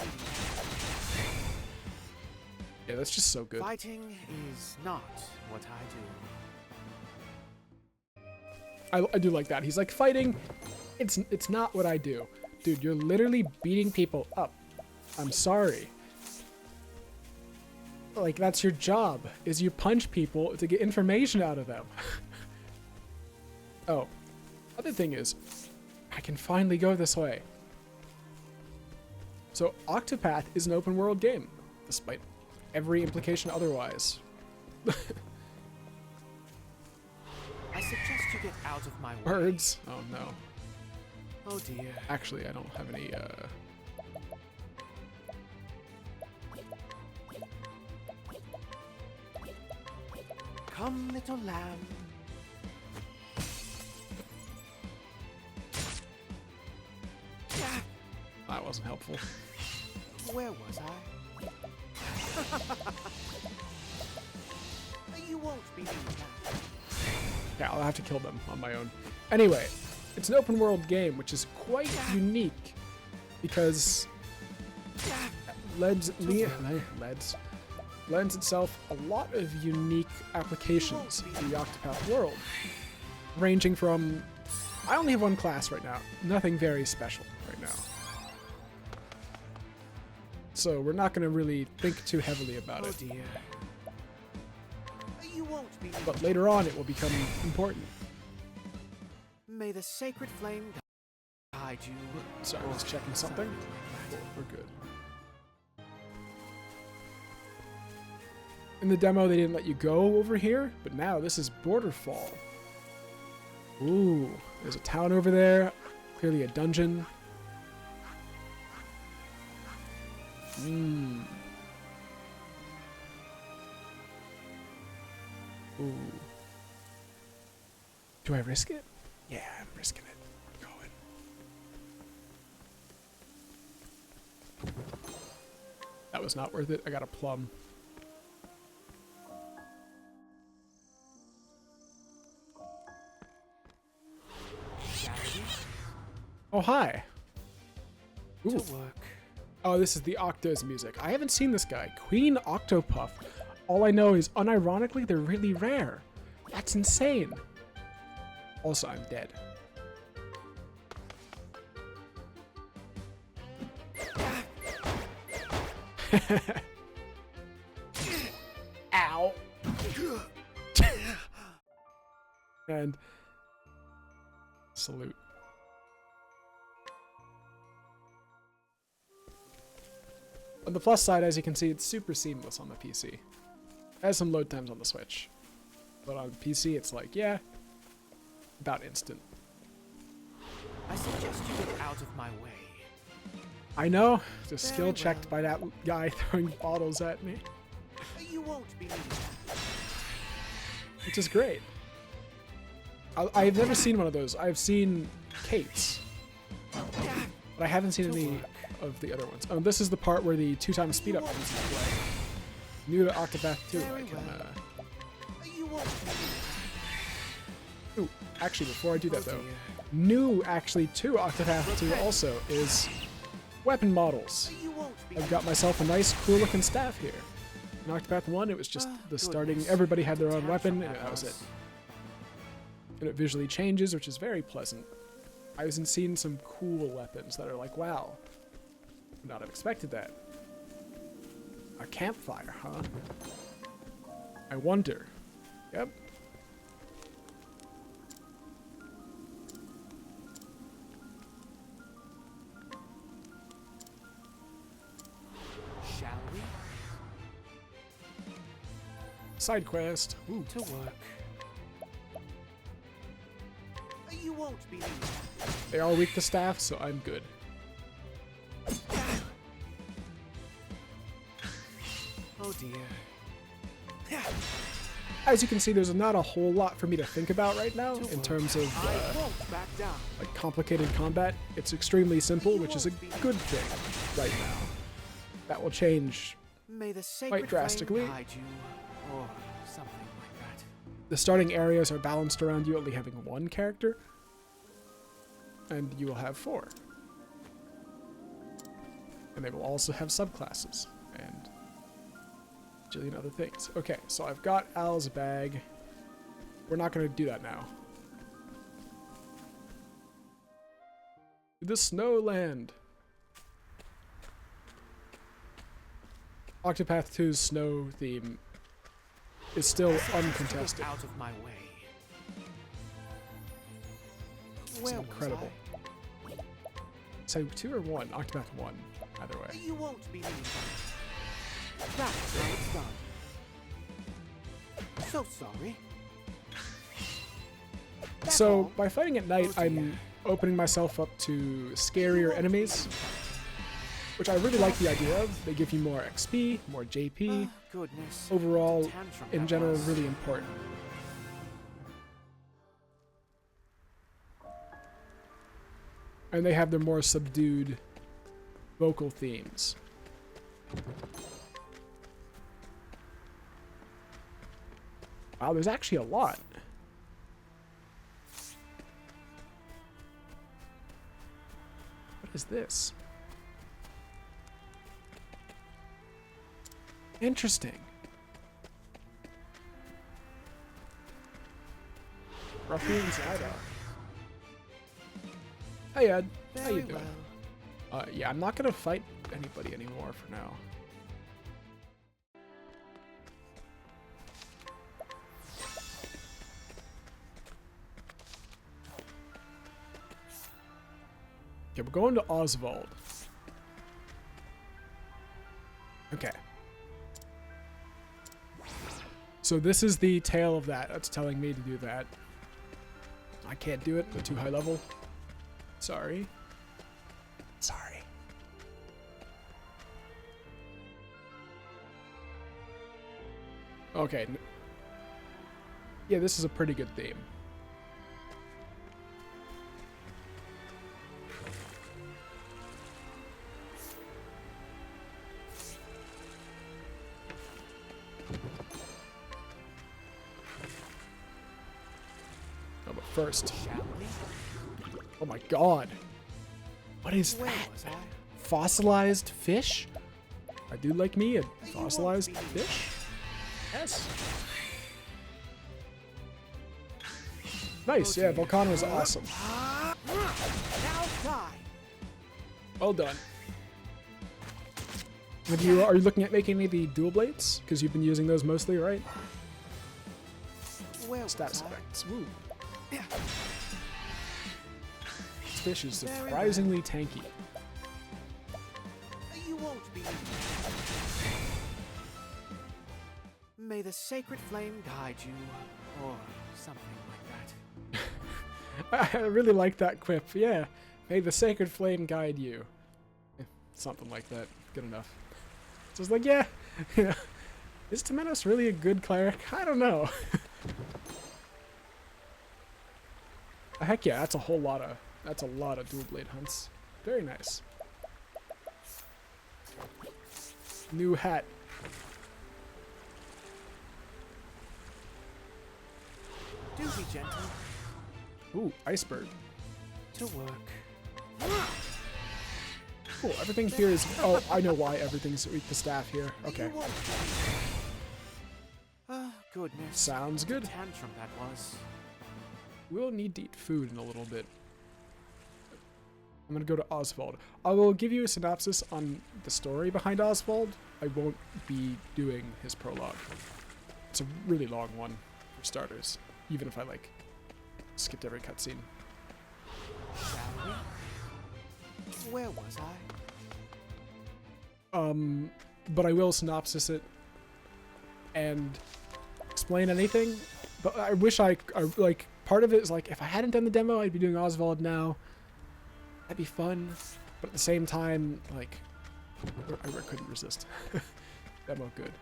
Yeah, that's just so good. Fighting is not what I do. I do like that. He's like, fighting, it's not what I do. Dude, you're literally beating people up. I'm sorry. Like, that's your job, is you punch people to get information out of them. Oh, other thing is, I can finally go this way. So, Octopath is an open world game, despite every implication otherwise. I suggest you get out of my way. Birds? Oh no. Oh dear. Actually, I don't have any, Come, little lamb. That wasn't helpful. Where was I? You won't be doing that. Yeah, I'll have to kill them on my own. Anyway, it's an open world game, which is quite unique because lends itself a lot of unique applications to the Octopath world, ranging from, I only have one class right now, nothing very special right now. So we're not going to really think too heavily about it. Oh dear. You won't be. But later on it will become important. May the sacred flame guide you. Sorry, I was checking something. Cool, we're good. In the demo, they didn't let you go over here, but now this is Borderfall. Ooh, there's a town over there. Clearly a dungeon. Ooh. Do I risk it? Yeah, I'm risking it. I'm going. That was not worth it. I got a plum. Oh, hi. Ooh. To work. Oh, this is the Octo's music. I haven't seen this guy. Queen Octopath. All I know is, unironically, they're really rare. That's insane. Also, I'm dead. Ow. And salute. On the plus side, as you can see, it's super seamless on the PC. It has some load times on the Switch. But on PC, it's like, yeah, about instant. I suggest you get out of my way. I know, just skill checked by that guy throwing bottles at me. You won't be needing that. Which is great. I've never seen one of those. I've seen Kate's. But I haven't seen any of the other ones. Oh, this is the part where the 2x speed up comes into play. New to Octopath 2, I can, Ooh, actually, before I do that though, new actually to Octopath 2 also is weapon models. I've got myself a nice, cool looking staff here. In Octopath 1, it was just the starting, everybody had their own weapon, and that was it. And it visually changes, which is very pleasant. I've seen some cool weapons that are like, wow, would not have expected that. A campfire, huh? I wonder Yep. Shall we? Side quest. Ooh. To work. You won't believe it. They are weak to staff, so I'm good. Oh dear. As you can see, there's not a whole lot for me to think about right now in terms of I won't back down. like complicated combat. It's extremely simple, which is a good thing right now. That will change May the sacred quite drastically. flame guide you, or something like that. The starting areas are balanced around you only having one character, and you will have 4. And they will also have subclasses and a jillion other things. Okay, so I've got Al's bag. We're not going to do that now. The Snowland. Octopath 2's snow theme is still uncontested. Out of my way. It's Where was incredible. So 2 or 1? Octopath 1. Either way. You won't believe it. That's how it's done. So sorry. So by fighting at night, I'm opening myself up to scarier enemies, which I really like the idea of. They give you more XP, more JP. Goodness. Overall, Tantrum in that general, was. really important. And they have their more subdued vocal themes. Wow, there's actually a lot. What is this? Interesting. Ruffian's Ida. Hey Ed, how you Very doing? well. Yeah, I'm not gonna fight anybody anymore for now. Okay, we're going to Oswald. Okay. So this is the tail of that. That's telling me to do that. I can't do it. They're too high level. Sorry. Sorry. Okay. Yeah, this is a pretty good theme. Oh, but first. Oh my god. What is Where that? was I? Fossilized fish? A dude like me, a fossilized fish? Yes. Nice, yeah, Volcano's awesome. Now die. Well done. Are you looking at making any of the dual blades? Because you've been using those mostly, right? Where Status was I? effects. Woo. This fish is surprisingly tanky. You won't be. May the sacred flame guide you, or something like that. I really like that quip. Yeah. May the sacred flame guide you. Something like that. Good enough. So it's like, yeah. Is Temenos really a good cleric? I don't know. Heck yeah, that's a lot of dual blade hunts. Very nice. New hat. Do be gentle. Ooh, iceberg. To work. Cool, everything here is... Oh, I know why everything's weak to staff here. Okay. Goodness. Sounds good. Tantrum that was. We'll need to eat food in a little bit. I'm gonna go to Oswald. I will give you a synopsis on the story behind Oswald. I won't be doing his prologue. It's a really long one. for starters, even if I like skipped every cutscene. Where was I? But I will synopsis it and explain anything. But I wish I like, part of it is like, if I hadn't done the demo, I'd be doing Oswald now. That'd be fun. But at the same time, like, I couldn't resist. Demo good.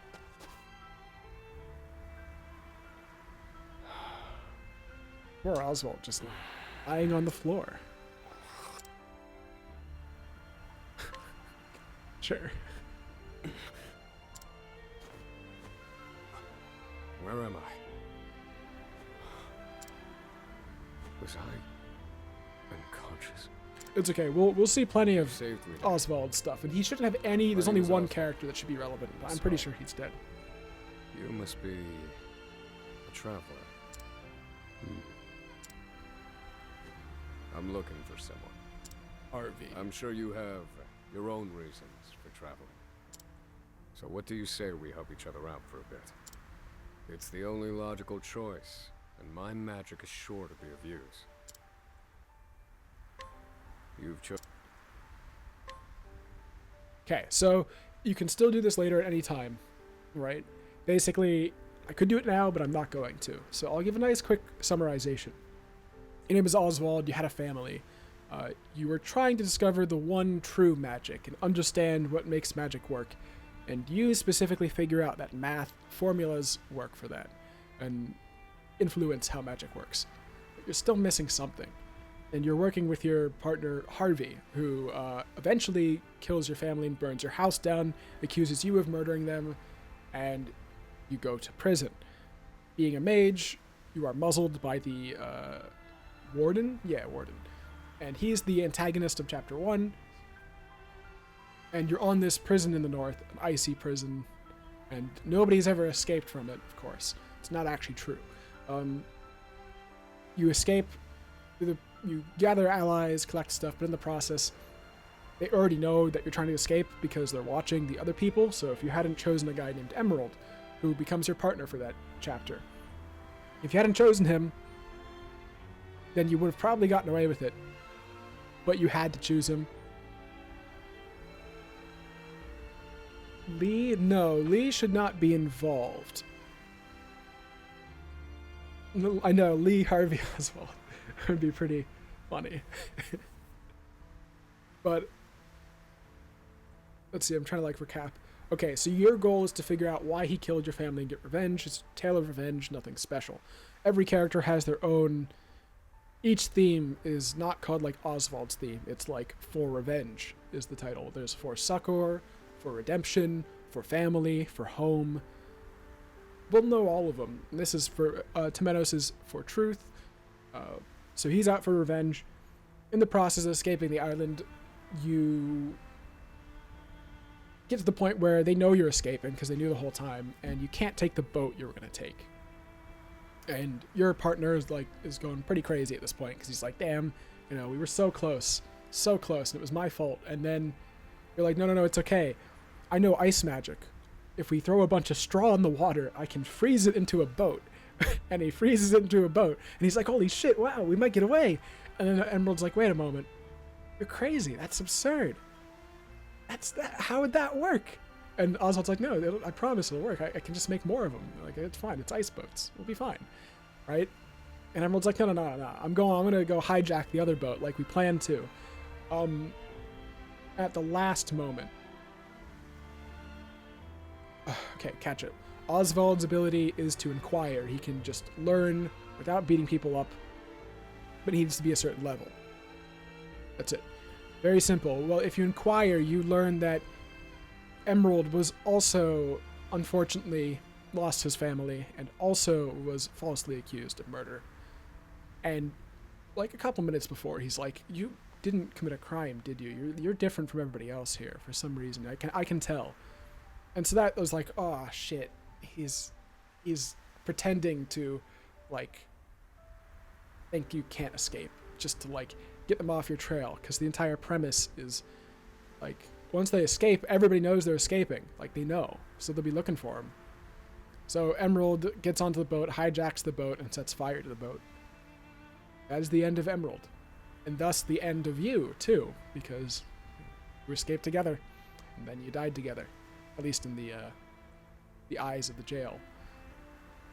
Poor Oswald just lying on the floor. Sure. Where am I? Was I unconscious? It's okay. We'll see plenty of Saved me. Oswald stuff, and he shouldn't have any. There's My only name's one Oswald. character that should be relevant. But I'm pretty sure he's dead. You must be a traveler. I'm looking for someone. RV. I'm sure you have your own reasons for traveling. So what do you say we help each other out for a bit? It's the only logical choice, and my magic is sure to be of use. You've chosen. Okay, so you can still do this later at any time, right? Basically, I could do it now, but I'm not going to. So I'll give a nice quick summarization. Your name is Oswald, you had a family. You were trying to discover the one true magic and understand what makes magic work. And you specifically figure out that math formulas work for that and influence how magic works. But you're still missing something. And you're working with your partner, Harvey, who eventually kills your family and burns your house down, accuses you of murdering them, and you go to prison. Being a mage, you are muzzled by the warden? Yeah, warden. And he's the antagonist of Chapter 1. And you're on this prison in the north, an icy prison, and nobody's ever escaped from it, of course. It's not actually true. You escape, you gather allies, collect stuff, but in the process, they already know that you're trying to escape because they're watching the other people. So if you hadn't chosen a guy named Emerald, who becomes your partner for that chapter, if you hadn't chosen him, then you would have probably gotten away with it. But you had to choose him. Lee? No, Lee should not be involved. I know, Lee Harvey Oswald would be pretty funny. But, let's see, I'm trying to like recap. Okay, so your goal is to figure out why he killed your family and get revenge. It's a tale of revenge, nothing special. Every character has their own. Each theme is not called like Oswald's theme. It's like For Revenge is the title. There's For Succor, For Redemption, For Family, For Home. We'll know all of them. And this is for, Temenos is For Truth. So he's out for revenge. In the process of escaping the island, you get to the point where they know you're escaping because they knew the whole time, and you can't take the boat you were going to take. And your partner is going pretty crazy at this point because he's like, damn, we were so close, and it was my fault. And then you're like, no, it's okay. I know ice magic. If we throw a bunch of straw in the water, I can freeze it into a boat. And he freezes it into a boat, and he's like, holy shit, wow, we might get away. And then Emerald's like, wait a moment, you're crazy. That's absurd. How would that work? And Oswald's like, no, I promise it'll work. I can just make more of them. Like, it's fine. It's ice boats. We'll be fine. Right? And Emerald's like, no. I'm going to go hijack the other boat like we planned to. At the last moment. Okay, catch it. Oswald's ability is to inquire. He can just learn without beating people up, but he needs to be a certain level. That's it. Very simple. Well, if you inquire, you learn that Emerald was also, unfortunately, lost his family and also was falsely accused of murder. And like a couple minutes before, he's like, you didn't commit a crime, did you? You're different from everybody else here for some reason. I can tell. And so that was like, oh shit. He's pretending to like think you can't escape just to like get them off your trail, because the entire premise is like once they escape, everybody knows they're escaping. Like they know, so they'll be looking for him. So Emerald gets onto the boat, hijacks the boat, and sets fire to the boat. That is the end of Emerald. And thus the end of you, too, because you escaped together, and then you died together. At least in the eyes of the jail.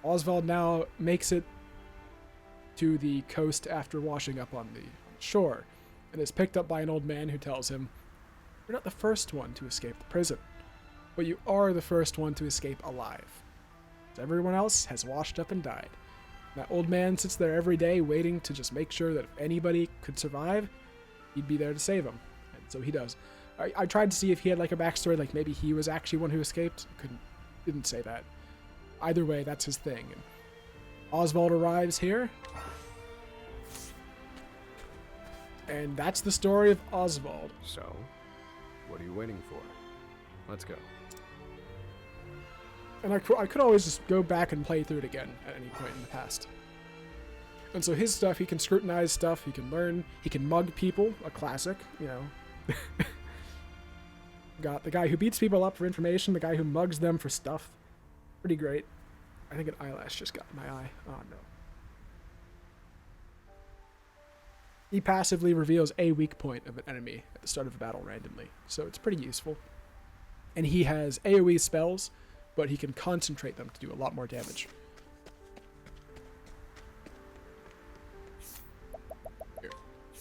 Oswald now makes it to the coast after washing up on the shore, and is picked up by an old man who tells him, "You're not the first one to escape the prison, but you are the first one to escape alive. Everyone else has washed up and died." That old man sits there every day waiting to just make sure that if anybody could survive, he'd be there to save them. And so he does. I tried to see if he had like a backstory, like maybe he was actually one who escaped. Didn't say that. Either way, that's his thing. And Oswald arrives here. And that's the story of Oswald. So, what are you waiting for? Let's go. And I could always just go back and play through it again at any point in the past. And so his stuff, he can scrutinize stuff, he can learn, he can mug people, a classic, you know. Got the guy who beats people up for information, the guy who mugs them for stuff. Pretty great. I think an eyelash just got in my eye. Oh no. He passively reveals a weak point of an enemy at the start of a battle randomly, so it's pretty useful. And he has AoE spells, but he can concentrate them to do a lot more damage. Here.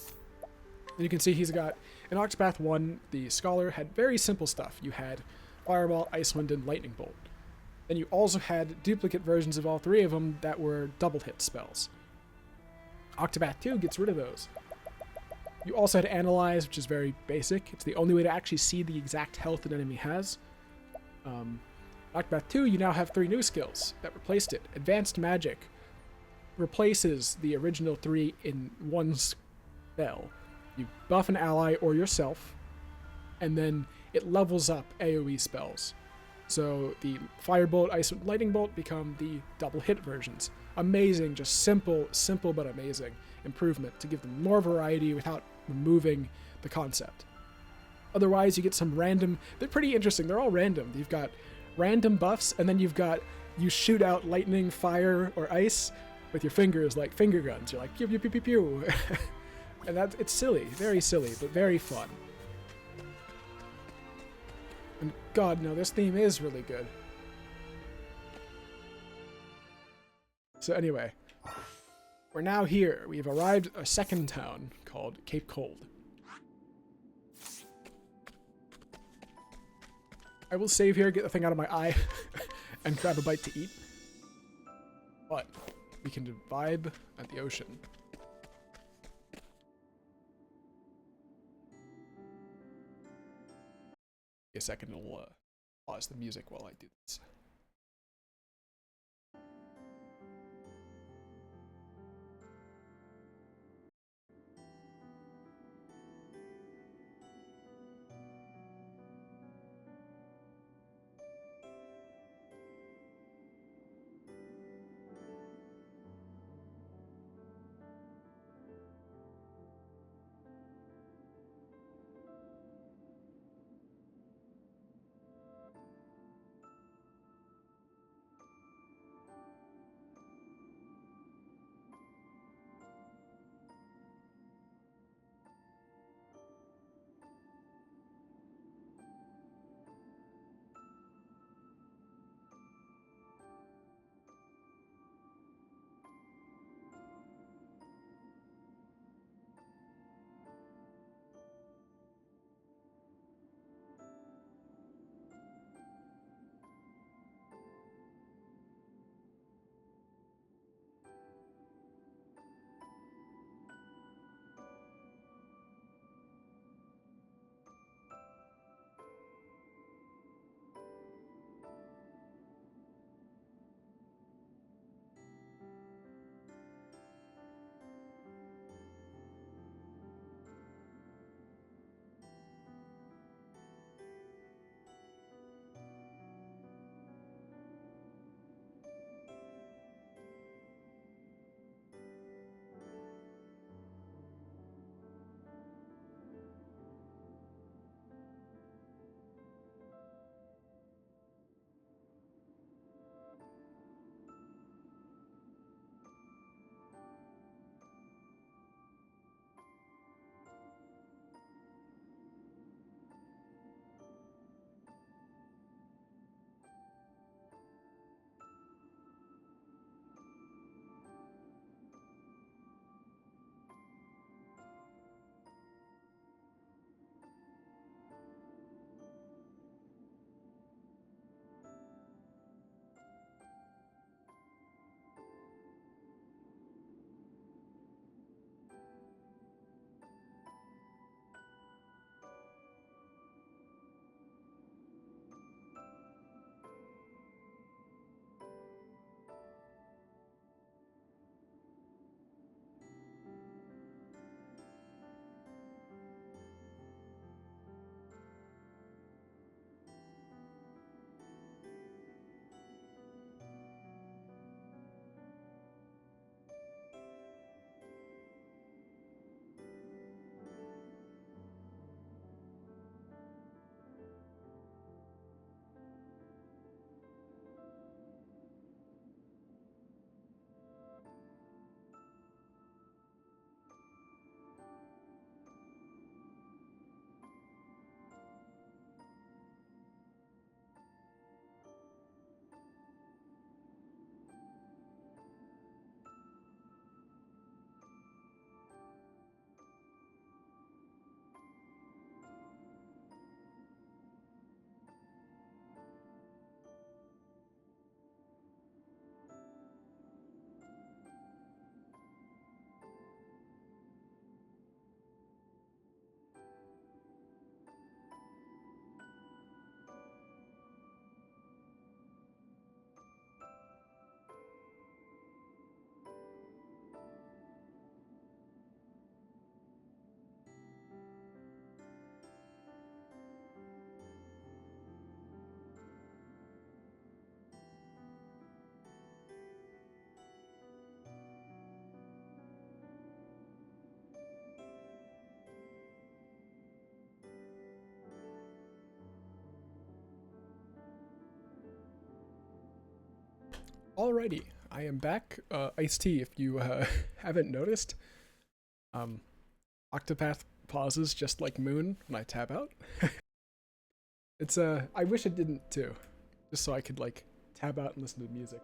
And you can see he's got, in Octopath 1, the Scholar had very simple stuff. You had Fireball, Ice Wind, and Lightning Bolt. Then you also had duplicate versions of all three of them that were double hit spells. Octopath 2 gets rid of those. You also had Analyze, which is very basic. It's the only way to actually see the exact health an enemy has. Octopath 2, you now have 3 new skills that replaced it. Advanced Magic replaces the original 3 in one spell. You buff an ally or yourself, and then it levels up AoE spells. So the Firebolt, Ice, and Lightning Bolt become the double hit versions. Amazing, just simple but amazing improvement to give them more variety without removing the concept. Otherwise, you get some random, they're pretty interesting, they're all random. You've got random buffs, and then you've got, you shoot out lightning, fire, or ice with your fingers like finger guns. You're like, pew, pew, pew, pew, pew. And it's silly, very silly, but very fun. And God, no, this theme is really good. So anyway, we're now here. We've arrived at a second town called Cape Cold. I will save here, get the thing out of my eye, and grab a bite to eat. But we can vibe at the ocean. A second, I'll pause the music while I do this. Alrighty, I am back. Iced tea, if you haven't noticed. Octopath pauses just like Moon when I tab out. It's I wish it didn't too, just so I could like tab out and listen to music.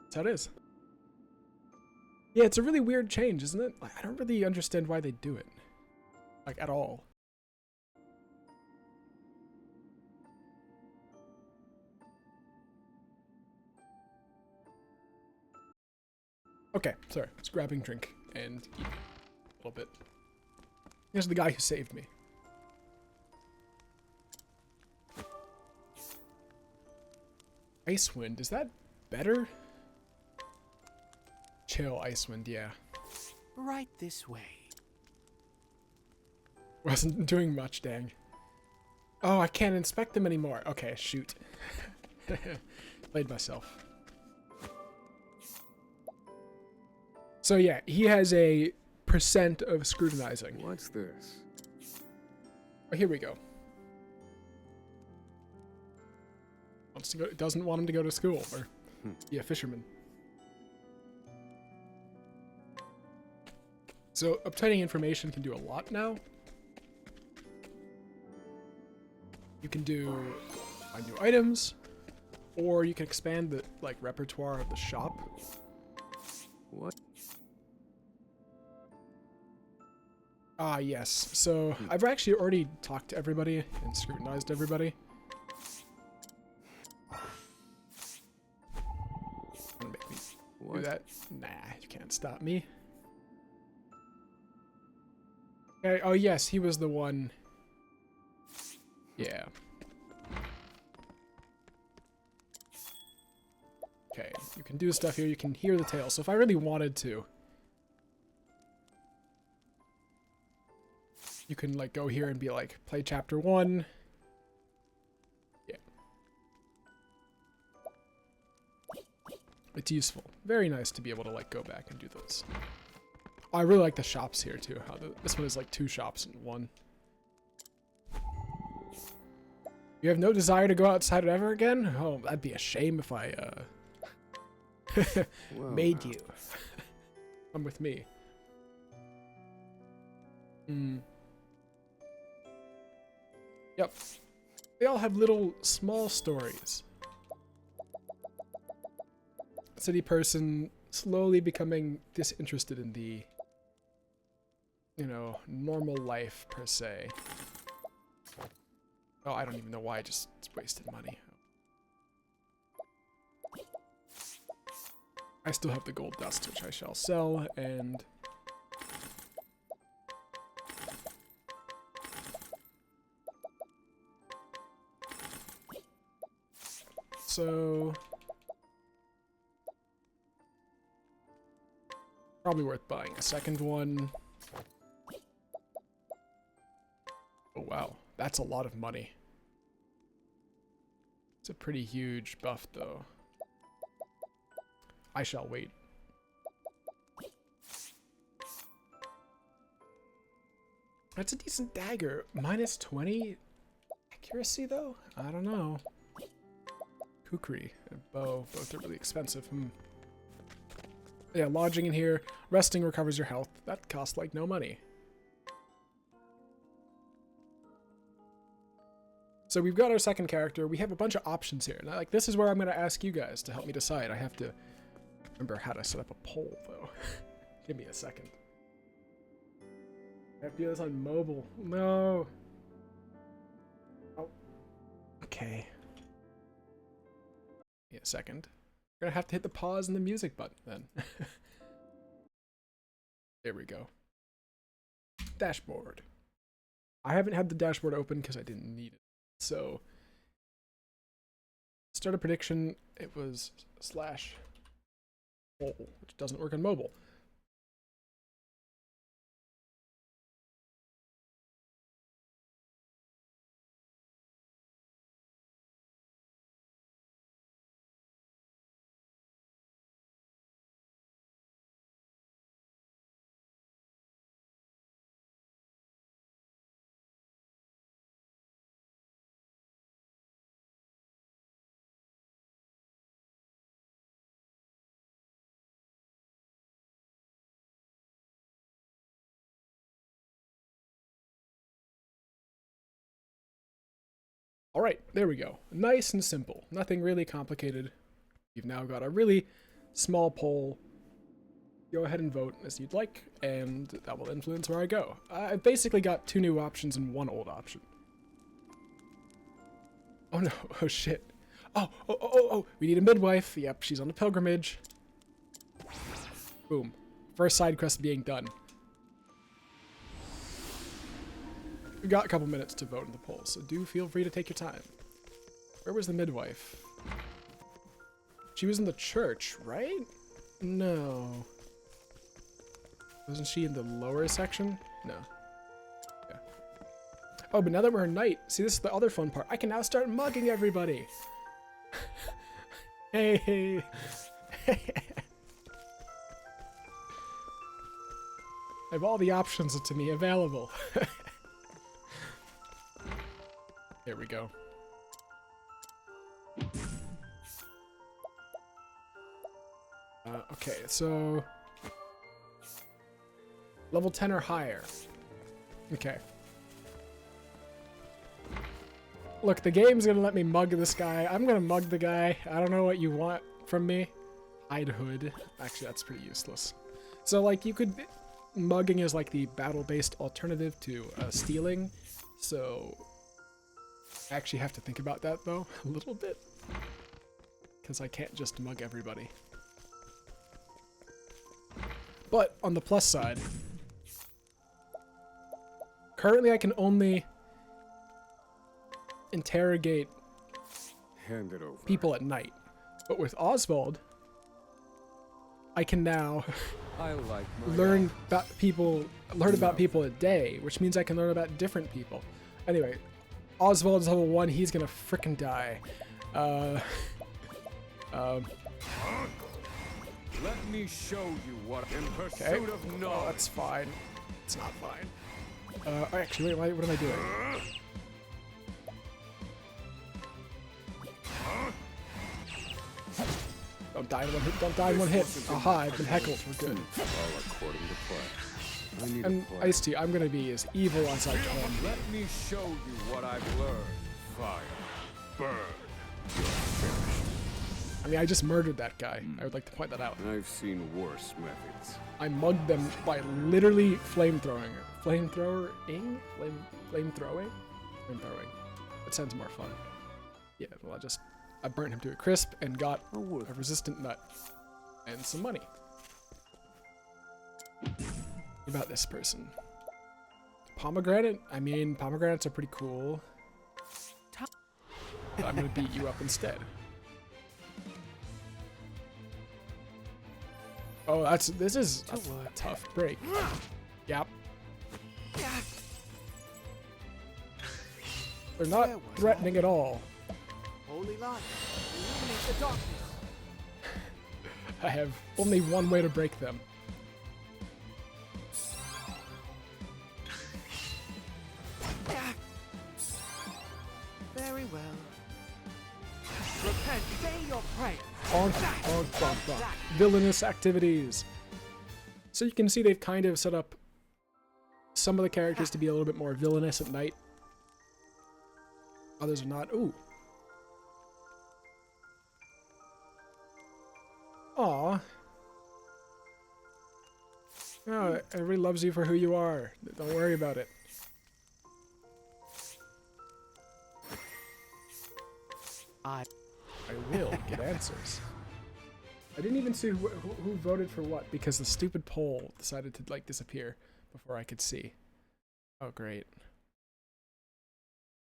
That's how it is. Yeah, it's a really weird change, isn't it? Like, I don't really understand why they do it, like at all. Okay, sorry. Just grabbing drink and eating a little bit. Here's the guy who saved me. Icewind, is that better? Chill, Icewind, yeah. Right this way. Wasn't doing much, dang. Oh, I can't inspect them anymore. Okay, shoot. Played myself. So yeah, he has a % of scrutinizing. What's this? Oh, here we go. Wants to go, doesn't want him to go to school or be a fisherman. So obtaining information can do a lot now. You can find new items, or you can expand the like repertoire of the shop. What? Ah, yes. So I've actually already talked to everybody and scrutinized everybody. Wanna make me do that? Nah, you can't stop me. Okay. Oh yes, he was the one. Yeah. Okay, you can do stuff here. You can hear the tale. So if I really wanted to, you can like go here and be like, play chapter 1. Yeah. It's useful. Very nice to be able to like go back and do those. Oh, I really like the shops here too. How this one is like 2 shops in 1. You have no desire to go outside ever again? Oh, that'd be a shame if I made you. Come with me. Yep. They all have little small stories. City person slowly becoming disinterested in the, you know, normal life per se. Oh, I don't even know why I just wasted money. I still have the gold dust, which I shall sell, and so probably worth buying a second one. Oh wow, that's a lot of money. It's a pretty huge buff though. I shall wait. That's a decent dagger. Minus 20 accuracy though? I don't know. Kukri and bow, both are really expensive. Yeah, lodging in here. Resting recovers your health. That costs like no money. So we've got our second character. We have a bunch of options here. Now, like, this is where I'm going to ask you guys to help me decide. I have to remember how to set up a poll, though. Give me a second. I have to do this on mobile. No. Oh. Okay. Give me a second. We're going to have to hit the pause and the music button, then. There we go. Dashboard. I haven't had the dashboard open because I didn't need it. So, start a prediction, it was /poll, which doesn't work on mobile. All right, there we go. Nice and simple. Nothing really complicated. You've now got a really small poll. Go ahead and vote as you'd like, and that will influence where I go. I've basically got 2 new options and 1 old option. Oh no, oh shit. Oh, we need a midwife. Yep, she's on a pilgrimage. Boom. First side quest being done. We've got a couple minutes to vote in the poll, so do feel free to take your time. Where was the midwife? She was in the church, right? No. Wasn't she in the lower section? No. Yeah. Oh, but now that we're a knight, see, this is the other fun part. I can now start mugging everybody. Hey. I have all the options to me available. There we go. Okay, so level 10 or higher. Okay. Look, the game's gonna let me mug this guy. I'm gonna mug the guy. I don't know what you want from me. Hide hood. Actually, that's pretty useless. So, like, you could... Mugging is like the battle-based alternative to stealing. So, I actually have to think about that, though, a little bit. Because I can't just mug everybody. But, on the plus side, currently I can only interrogate people at night. But with Oswald, I can now learn about people at day, which means I can learn about different people. Anyway, Oswald is level 1, he's gonna frickin' die. Let me show you what in pursuit Okay. of knowledge. Oh, that's fine. It's not fine. Actually, wait, what am I doing? Don't die in one hit. Don't die in one hit. Aha, I've been heckled. We're good. All according to plan. I need And a plan. Ice-T, I'm gonna be as evil as I can. Let me show you what I've learned. Fire. Burn. You're finished. I mean, I just murdered that guy. I would like to point that out. I've seen worse methods. I mugged them by literally flamethrowing. Flamethrowing? Flamethrowing? Flamethrowing. That sounds more fun. Yeah, well, I burnt him to a crisp and got a resistant nut. And some money. What about this person? Pomegranate? I mean, pomegranates are pretty cool. But I'm gonna beat you up instead. Oh, this is a tough break. Yep. They're not threatening at all. Holy light, illuminate the darkness. I have only one way to break them. Very well. Repent, say your prayers. Bonk, bonk, bonk, bonk. Villainous activities. So you can see they've kind of set up some of the characters to be a little bit more villainous at night. Others are not. Ooh. Aw. Oh, everybody loves you for who you are. Don't worry about it. I will get answers. I didn't even see who voted for what because the stupid poll decided to like disappear before I could see. Oh, great.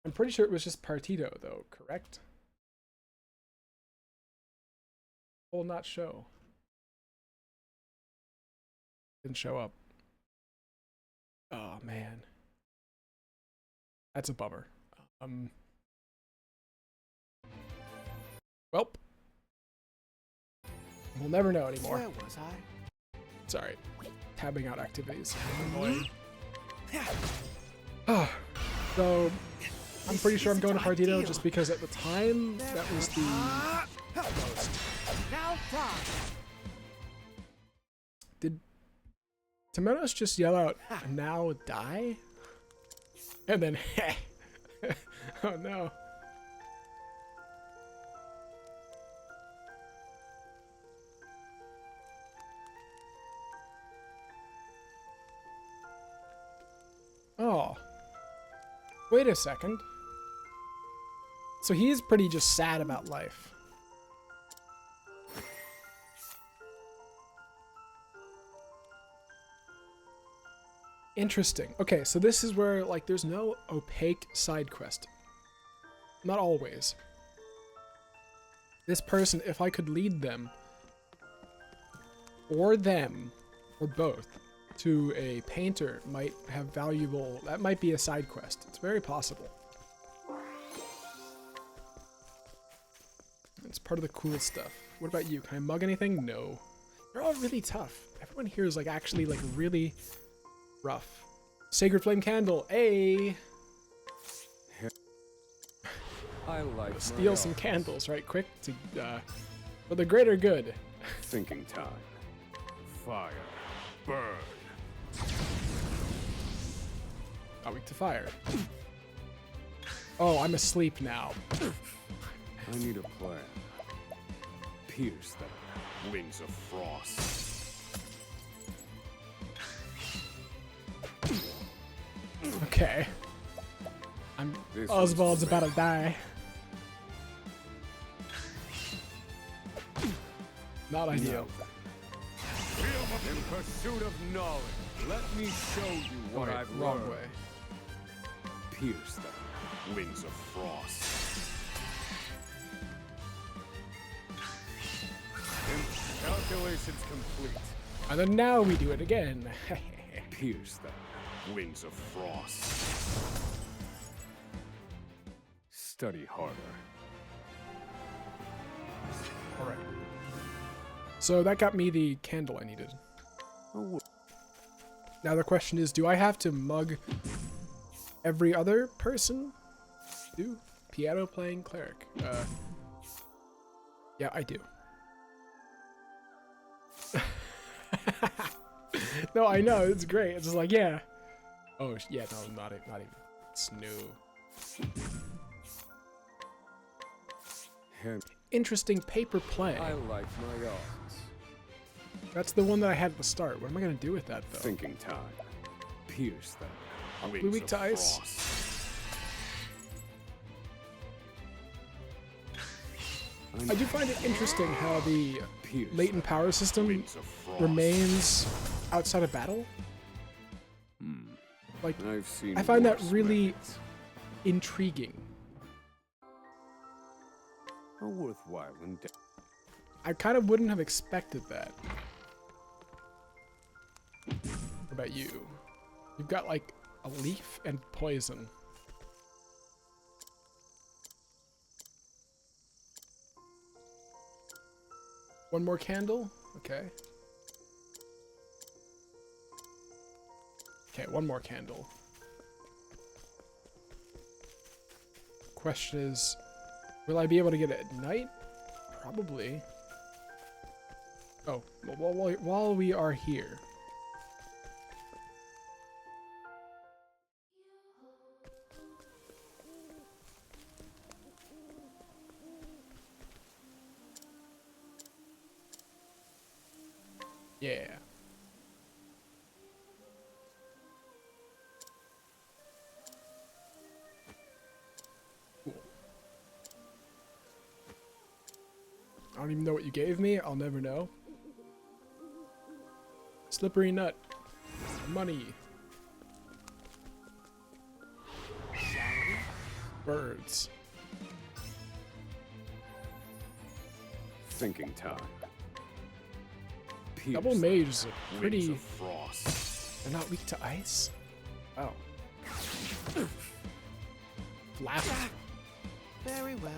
I'm pretty sure it was just Partido though, correct? Poll not show. Didn't show up. Oh man. That's a bummer. Welp. We'll never know anymore. Where was I? Sorry. Tabbing out activities. Annoying. So, I'm pretty sure I'm going to Partido just because at the time, that was the most. Now die. Did Temenos just yell out, now die? And then, oh no. Wait a second. So he is pretty just sad about life. Interesting. Okay, so this is where, like, there's no opaque side quest. Not always. This person, if I could lead them, or them, or both, to a painter, might have valuable... That might be a side quest. It's very possible. It's part of the cool stuff. What about you? Can I mug anything? No. They're all really tough. Everyone here is, like, actually, like, really rough. Sacred Flame Candle. A. I like Steal some candles right quick to for the greater good. Thinking time. Fire. Burn. Not weak to fire. Oh, I'm asleep now. I need a plan. Pierce them. Wings of frost. Okay. Oswald's about to die. Not ideal. In pursuit of knowledge, let me show you what I've wrong learned. way. Pierce them. Wings of frost. Calculations complete. And then now we do it again. Pierce them. Wings of frost. Study harder. Alright. So that got me the candle I needed. Oh. Now the question is, do I have to mug every other person? Do? Piano playing cleric. Yeah, I do. No, I know, it's great. It's just like, yeah. Oh, yeah, no, not even. It's new. Interesting paper play. I like my odds. That's the one that I had at the start. What am I going to do with that, though? Thinking time. Pierce them. Are we weak to ice? I do find it interesting how the latent power system remains outside of battle. Like, I find that really intriguing. A worthwhile endeavor. I kind of wouldn't have expected that. What about you? You've got like a leaf and poison. One more candle? Okay. Okay, one more candle. Question is, will I be able to get it at night? Probably. Oh, well, while we are here. Yeah. Cool. I don't even know what you gave me. I'll never know. Slippery nut. Money. Birds. Thinking time. Double mage is a pretty... They're not weak to ice? Oh. Laugh. Very well.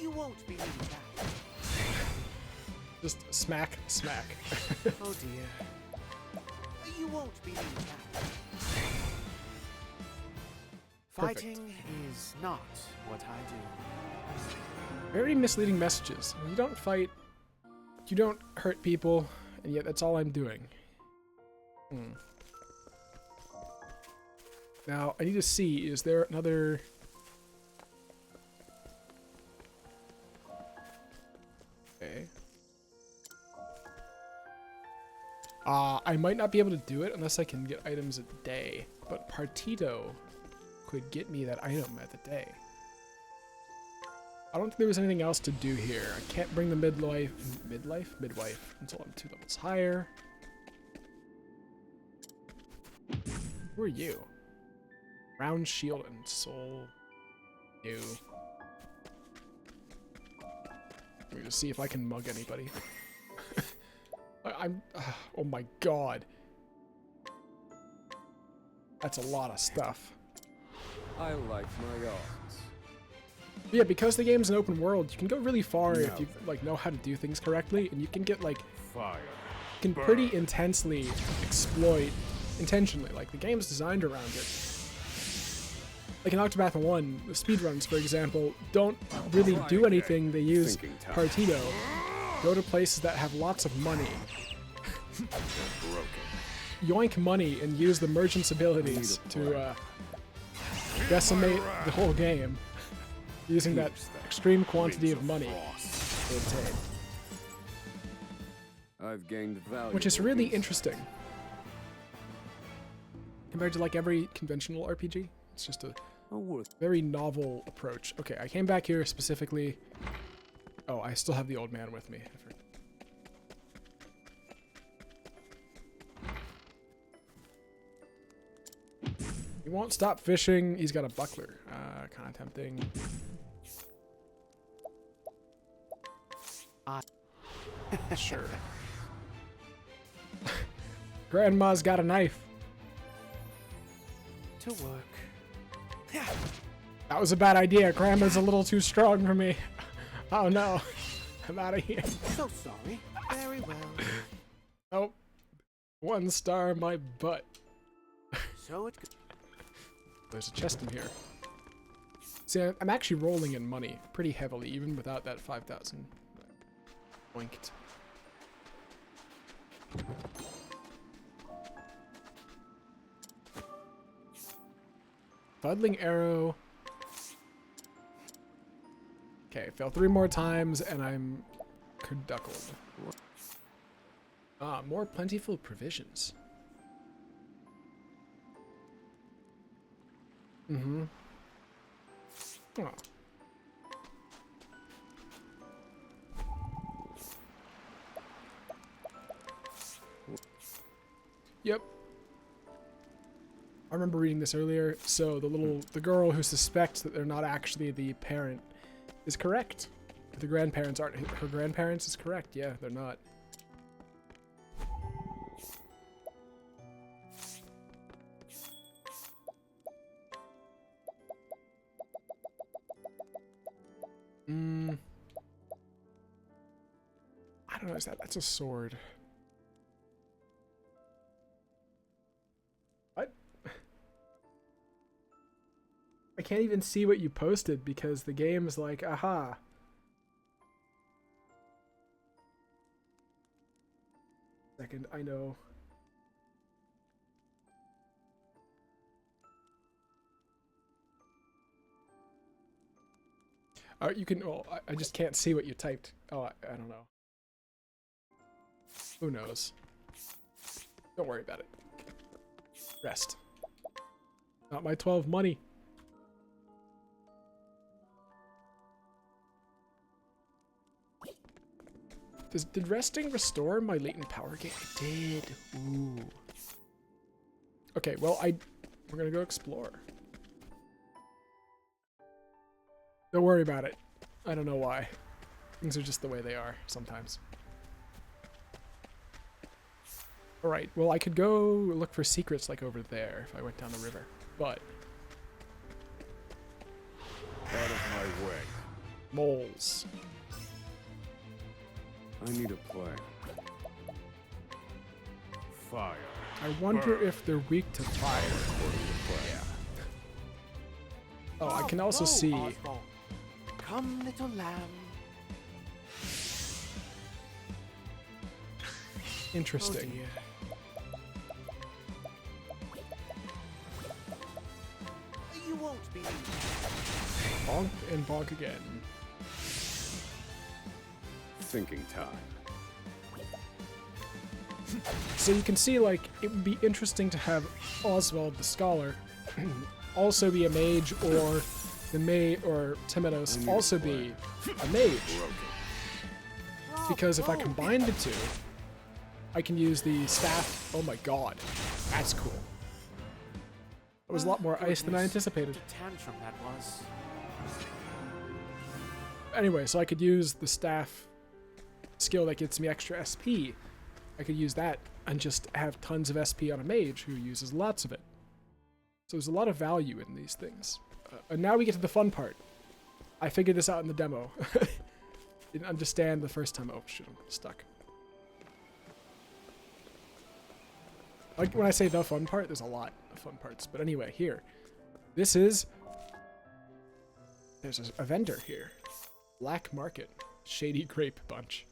You won't be needing that. Just smack, smack. Oh dear. You won't be needing that. Perfect. Fighting is not what I do. Very misleading messages. You don't fight, you don't hurt people, and yet that's all I'm doing. Now, I need to see, is there another... Okay. I might not be able to do it unless I can get items a day, but Partido could get me that item at the day. I don't think there was anything else to do here. I can't bring the midwife until I'm 2 levels higher. Who are you? Round shield and soul. New. Let me just see if I can mug anybody. Oh my god. That's a lot of stuff. I like my odds. Yeah, because the game's an open world, you can go really far if you like know how to do things correctly, and you can get like fire. You can pretty intensely exploit intentionally. Like the game's designed around it. Like in Octopath 1, the speedruns, for example, don't really do anything. They use Partido. Go to places that have lots of money. Yoink money and use the merchant's abilities to decimate the whole game using that extreme quantity of money to obtain. I've gained value, which is really interesting compared to like every conventional RPG. It's just a very novel approach. Okay, I came back here specifically. Oh, I still have the old man with me. He won't stop fishing. He's got a buckler. Kind of tempting. Sure. Grandma's got a knife. To work. That was a bad idea. Grandma's a little too strong for me. Oh no. I'm out of here. So sorry. Very well. Oh. 1 star my butt. So it could... There's a chest in here. See, I'm actually rolling in money pretty heavily, even without that 5,000. Boinked. Fuddling arrow. Okay, fail 3 more times and I'm curduckled. Ah, more plentiful provisions. Mm-hmm. Oh. Yep. I remember reading this earlier. So the girl who suspects that they're not actually the parent is correct. The grandparents aren't her grandparents is correct. Yeah, they're not. I don't know, that's a sword. What? I can't even see what you posted because the game's like, aha. Second, I know. You can, well, I just can't see what you typed. Oh, I don't know. Who knows? Don't worry about it. Rest. Not my 12 money. Did resting restore my latent power gain? It did. Ooh. Okay, well, we're gonna go explore. Don't worry about it. I don't know why. Things are just the way they are sometimes. Alright, well I could go look for secrets like over there if I went down the river, but... Out of my way. Moles. I need a plan. Fire. I wonder if they're weak to fire. Yeah. Oh, I can also see... Oswald. Come, little lamb. Interesting. You won't be. Bonk and bonk again. Thinking time. So you can see, like, it would be interesting to have Oswald the Scholar also be a mage, or Temenos also be a mage. Because if I combine the two, I can use the staff. Oh my god, that's cool. That was a lot more ice than I anticipated. Tantrum that was. Anyway, so I could use the staff skill that gets me extra SP. I could use that and just have tons of SP on a mage who uses lots of it. So there's a lot of value in these things. And now we get to the fun part. I figured this out in the demo. Didn't understand the first time. Oh shoot, I'm stuck. Like when I say the fun part, there's a lot of fun parts. But anyway, here. There's a vendor here. Black Market. Shady Grape Bunch.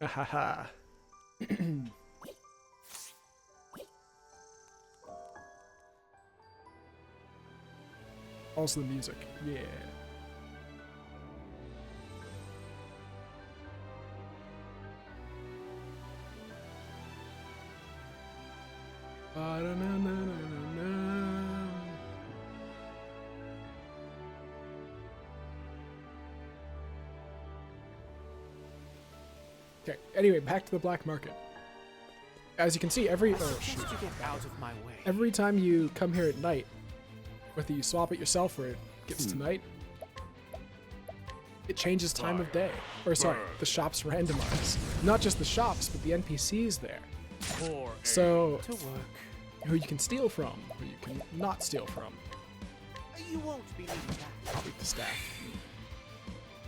Ahaha. Also the music. Yeah. Okay, anyway, back to the black market. As you can see, every time you come here at night, whether you swap it yourself or it gets to night, it changes time of day. Or sorry, the shops randomize. Not just the shops, but the NPCs there. So, who you can steal from, who you can not steal from. You won't believe that. Probably the staff.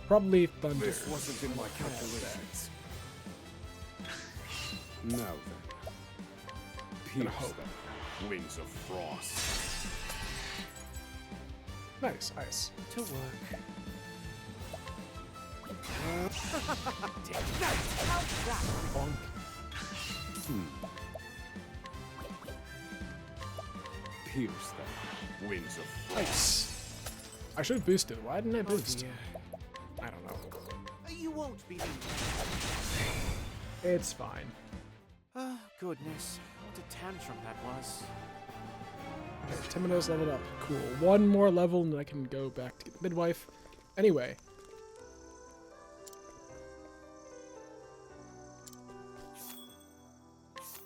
Probably Thunder. This wasn't in my calculations. Now then, pierce them. Wings of frost. Nice, nice. To work. Bonk. Pierce them. Wings of frost. Nice. I should have boosted. Why didn't I boost? I don't know. You won't believe It's fine. Ah, goodness. What a tantrum that was. Okay, Temenos leveled up. Cool. One more level and I can go back to get the midwife. Anyway.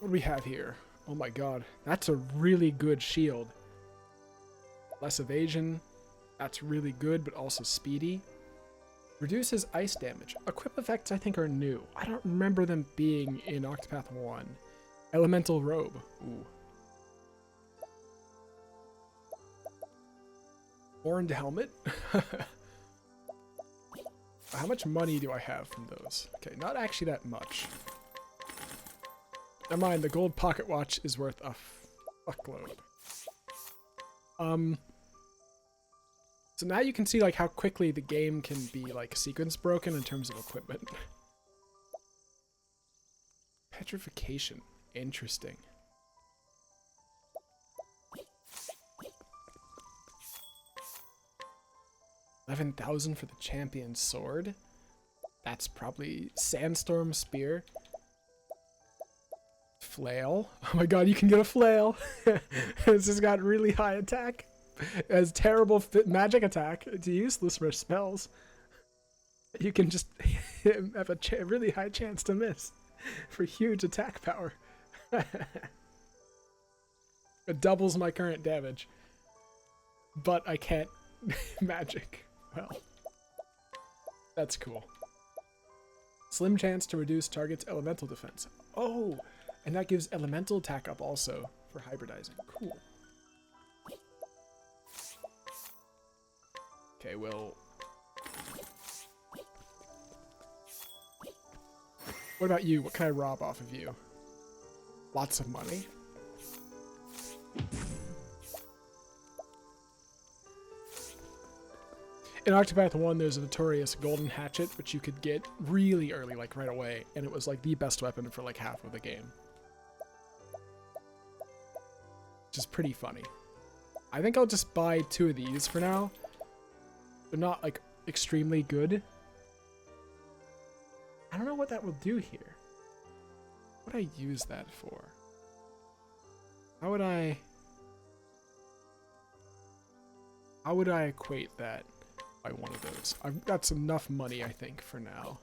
What do we have here? Oh my god. That's a really good shield. Less evasion. That's really good, but also speedy. Reduces ice damage. Equip effects I think are new. I don't remember them being in Octopath 1. Elemental Robe. Ooh. Horned Helmet? How much money do I have from those? Okay, not actually that much. Never mind, the gold pocket watch is worth a fuckload. So now you can see like how quickly the game can be like sequence broken in terms of equipment. Petrification. Interesting. $11,000 for the champion sword. That's probably Sandstorm Spear. Flail. Oh my god, you can get a flail. This has got really high attack. It has terrible magic attack. It's useless for spells. You can just have a really high chance to miss for huge attack power. It doubles my current damage. But I can't magic. Well, that's cool. Slim chance to reduce target's elemental defense. Oh, and that gives elemental attack up also for hybridizing. Cool. Okay, well... What about you? What can I rob off of you? Lots of money? In Octopath 1, there's a notorious golden hatchet, which you could get really early, like right away, and it was like the best weapon for like half of the game. Which is pretty funny. I think I'll just buy 2 of these for now. They're not like extremely good. I don't know what that will do here. would I use that for? How would I equate that by one of those? That's enough money, I think, for now.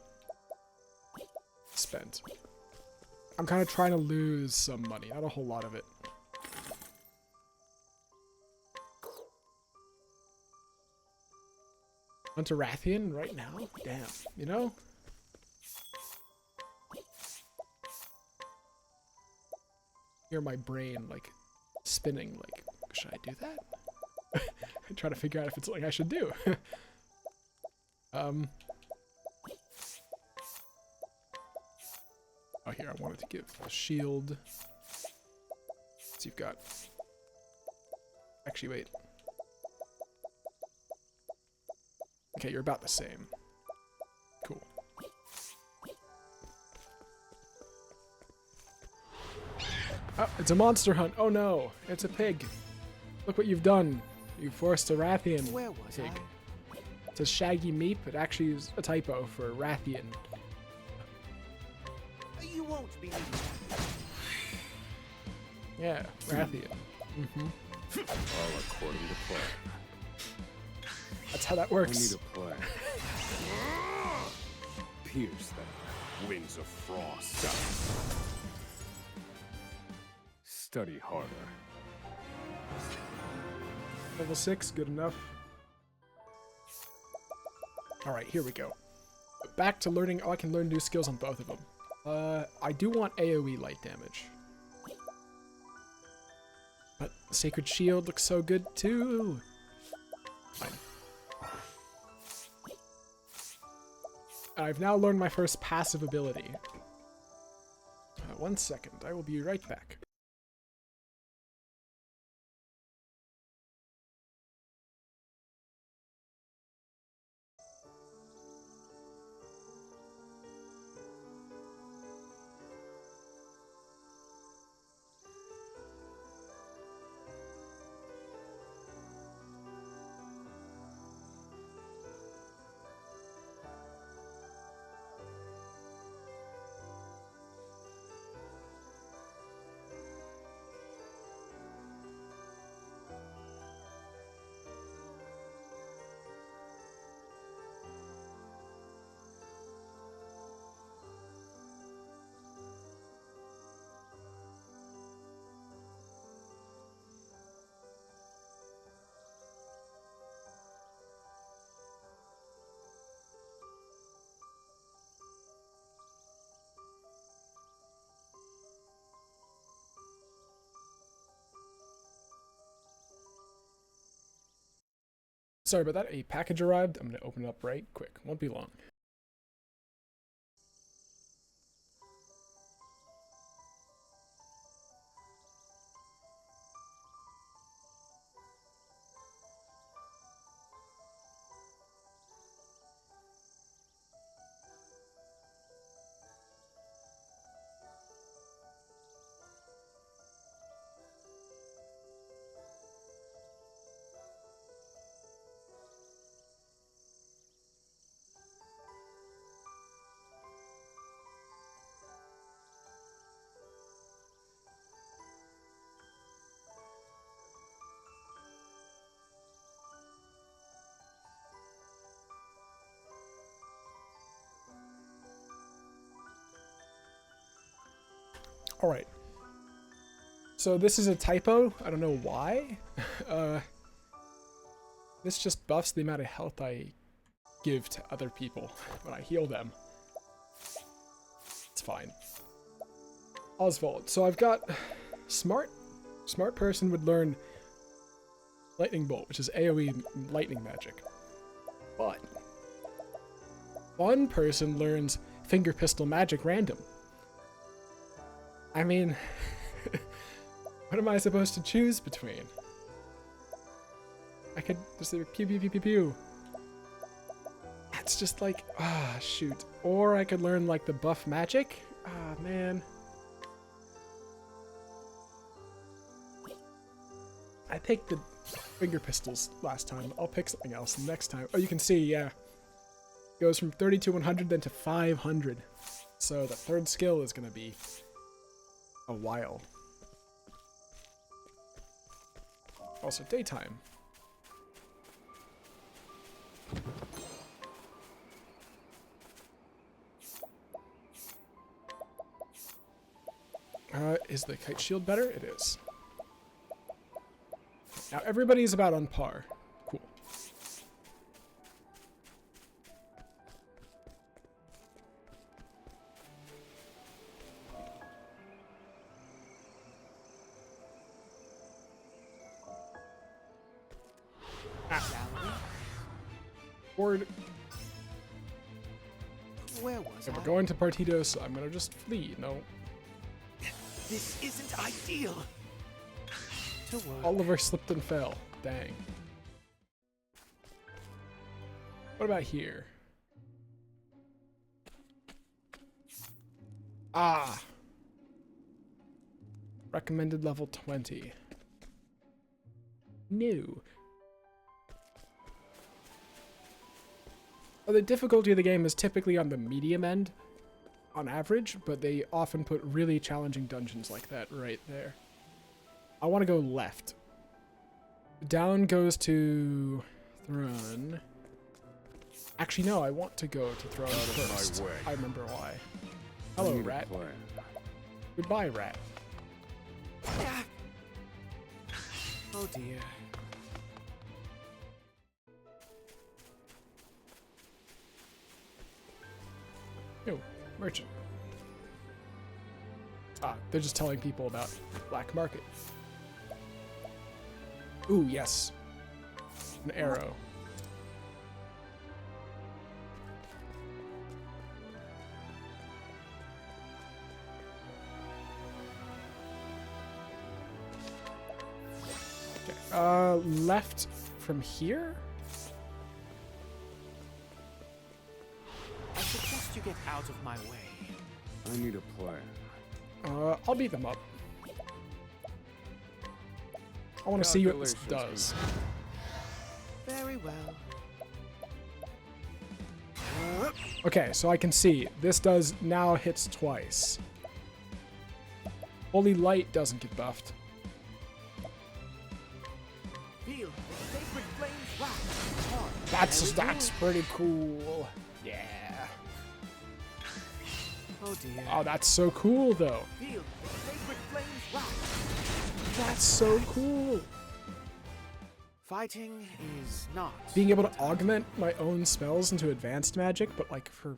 Spent. I'm kind of trying to lose some money, not a whole lot of it. Onto Rathian right now? Damn, you know? Hear my brain, like, spinning, like, should I do that? I try to figure out if it's something I should do. Oh, here, I wanted to give a shield. So you've got... Actually, wait. Okay, you're about the same. Cool. Oh, it's a monster hunt. Oh no, it's a pig. Look what you've done. You forced a Rathian Where was pig. I? It says Shaggy Meep, but actually is a typo for Rathian. You won't be. Yeah, Rathian. All according to plan. That's how that I works. need a plan. Pierce them, winds of frost. Study harder. Level 6, good enough. Alright, here we go. Back to learning. Oh, I can learn new skills on both of them. I do want AoE light damage. But Sacred Shield looks so good too. Fine. I've now learned my first passive ability. 1 second, I will be right back. Sorry about that, a package arrived. I'm going to open it up right quick. Won't be long. Alright. So this is a typo. I don't know why. This just buffs the amount of health I give to other people when I heal them. It's fine. Oswald. So I've got smart. Smart person would learn Lightning Bolt, which is AoE lightning magic. But one person learns Finger Pistol Magic random. I mean, what am I supposed to choose between? I could just say pew pew pew pew pew. That's just like, shoot. Or I could learn like the buff magic. Man. I picked the finger pistols last time. I'll pick something else next time. Oh, you can see, yeah. Goes from 30 to 100, then to 500. So the third skill is gonna be a while. Also daytime. Is the kite shield better? It is. Now everybody's about on par. Cool. Board. Where was Okay, I? we're going to Partido, so I'm gonna just flee. No. This isn't ideal. To work. Oliver slipped and fell. Dang. What about here? Ah! Recommended level 20. No. Well, the difficulty of the game is typically on the medium end, on average, but they often put really challenging dungeons like that right there. I want to go left. Down goes to Throne. Actually, no, I want to go to Throne first. I remember why. Hello, rat. Goodbye, rat. Oh dear. Yo, merchant. Ah, they're just telling people about black market. Ooh, yes. An arrow. Okay, left from here? I suggest you get out of my way. I need a plan. I'll beat them up. I want to see what this does. Very well. Okay, so I can see this does now hits twice. Holy light doesn't get buffed. Feel the sacred flames rise. That's pretty cool. Yeah. Oh dear. Oh, that's so cool though. Feel the sacred flames rise. That's so cool. Fighting is not. Being able to augment my own spells into advanced magic, but like for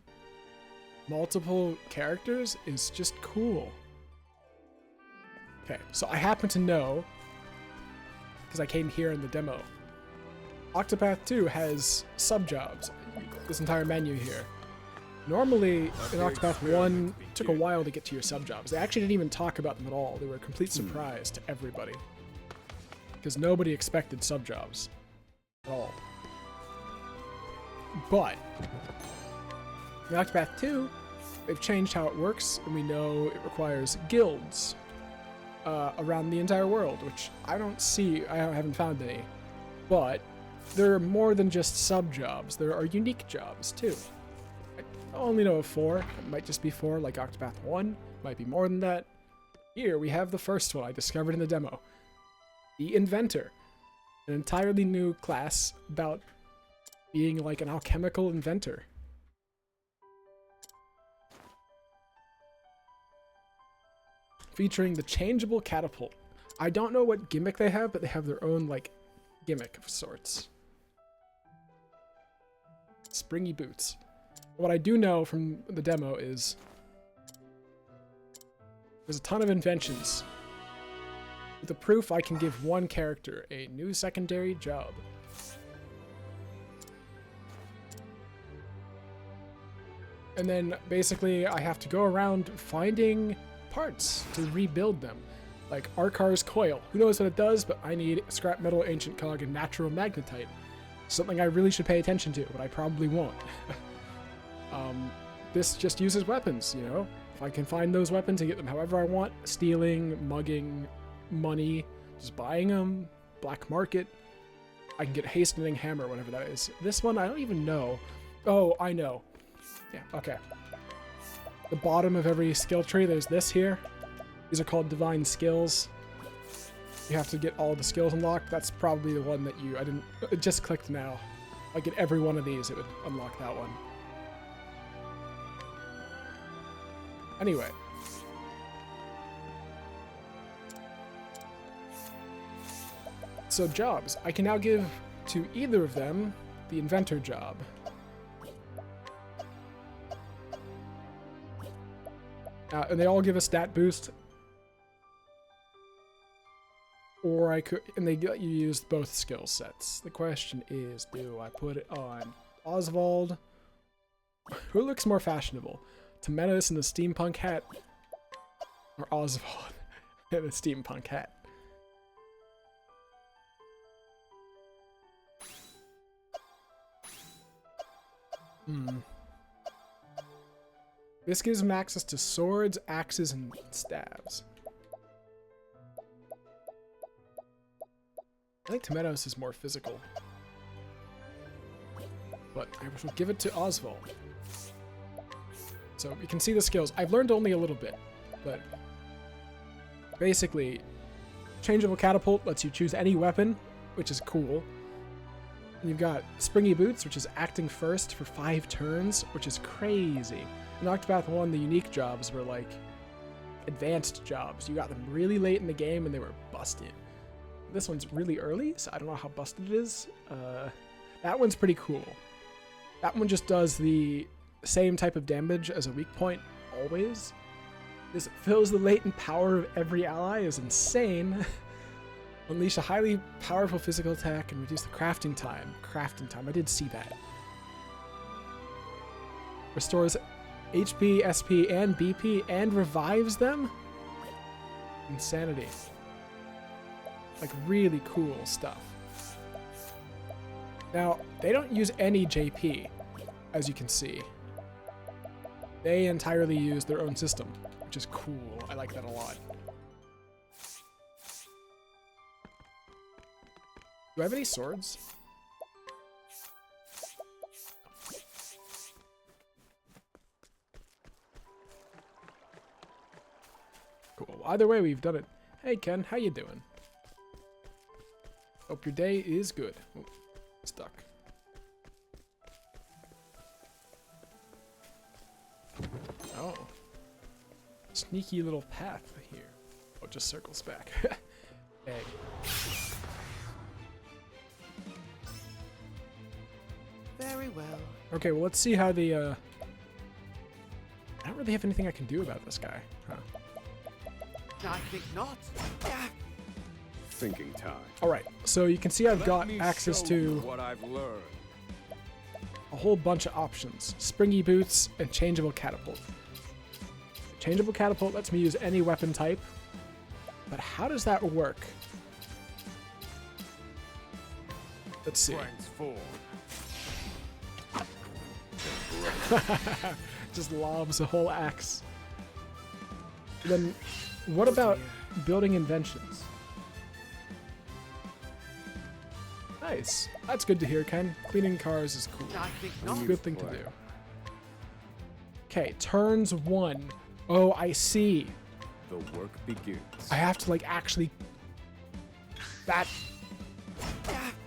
multiple characters, is just cool. Okay, so I happen to know, because I came here in the demo, Octopath 2 has sub-jobs, this entire menu here. Normally, in Octopath 1, it took a while to get to your sub-jobs. They actually didn't even talk about them at all. They were a complete surprise to everybody. Because nobody expected sub-jobs at all. But, in Octopath 2, they've changed how it works, and we know it requires guilds around the entire world, which I don't see, I haven't found any. But, there are more than just sub-jobs. There are unique jobs, too. I only know of 4. It might just be 4, like Octopath 1. Might be more than that. Here, we have the first one I discovered in the demo. The Inventor. An entirely new class about being like an alchemical inventor. Featuring the changeable catapult. I don't know what gimmick they have, but they have their own, like, gimmick of sorts. Springy boots. What I do know from the demo is there's a ton of inventions. With the proof, I can give one character a new secondary job. And then, basically, I have to go around finding parts to rebuild them. Like Arkar's Coil. Who knows what it does, but I need scrap metal, ancient cog, and natural magnetite. Something I really should pay attention to, but I probably won't. This just uses weapons, you know? If I can find those weapons and get them however I want, stealing, mugging, money, just buying them, black market, I can get hastening hammer, whatever that is. This one, I don't even know. Oh, I know. Yeah, okay. The bottom of every skill tree, there's this here. These are called divine skills. You have to get all the skills unlocked. That's probably the one that it just clicked now. If I get every one of these, it would unlock that one. Anyway. So jobs. I can now give to either of them the inventor job. And they all give a stat boost. Or I could, and they let you use both skill sets. The question is, do I put it on Oswald? Who looks more fashionable? Temenos in the steampunk hat? Or Oswald in the steampunk hat? This gives him access to swords, axes, and stabs. I think Temenos is more physical. But I will give it to Oswald. So you can see the skills. I've learned only a little bit, but basically, changeable catapult lets you choose any weapon, which is cool. And you've got springy boots, which is acting first for 5 turns, which is crazy. In Octopath 1, the unique jobs were like advanced jobs. You got them really late in the game and they were busted. This one's really early, so I don't know how busted it is. That one's pretty cool. That one just does the same type of damage as a weak point, always. This fills the latent power of every ally is insane. Unleash a highly powerful physical attack and reduce the crafting time. I did see that. Restores HP, SP, and BP, and revives them? Insanity. Like, really cool stuff. Now, they don't use any JP, as you can see. They entirely use their own system, which is cool. I like that a lot. Do I have any swords? Cool. Either way, we've done it. Hey, Ken, how you doing? Hope your day is good. Oh, stuck. Oh. Sneaky little path here. Oh, it just circles back. Egg. Very well. Okay, well, let's see how the, I don't really have anything I can do about this guy, huh? I think not. Thinking time. Alright, so you can see I've got access to what I've learned. A whole bunch of options. Springy boots and changeable catapult. Changeable catapult lets me use any weapon type. But how does that work? Let's see. Just lobs a whole axe. Then what about building inventions? Nice. That's good to hear, Ken. Cleaning cars is cool. Good thing to do. Okay, turns 1. Oh, I see. The work begins. I have to, like, actually... That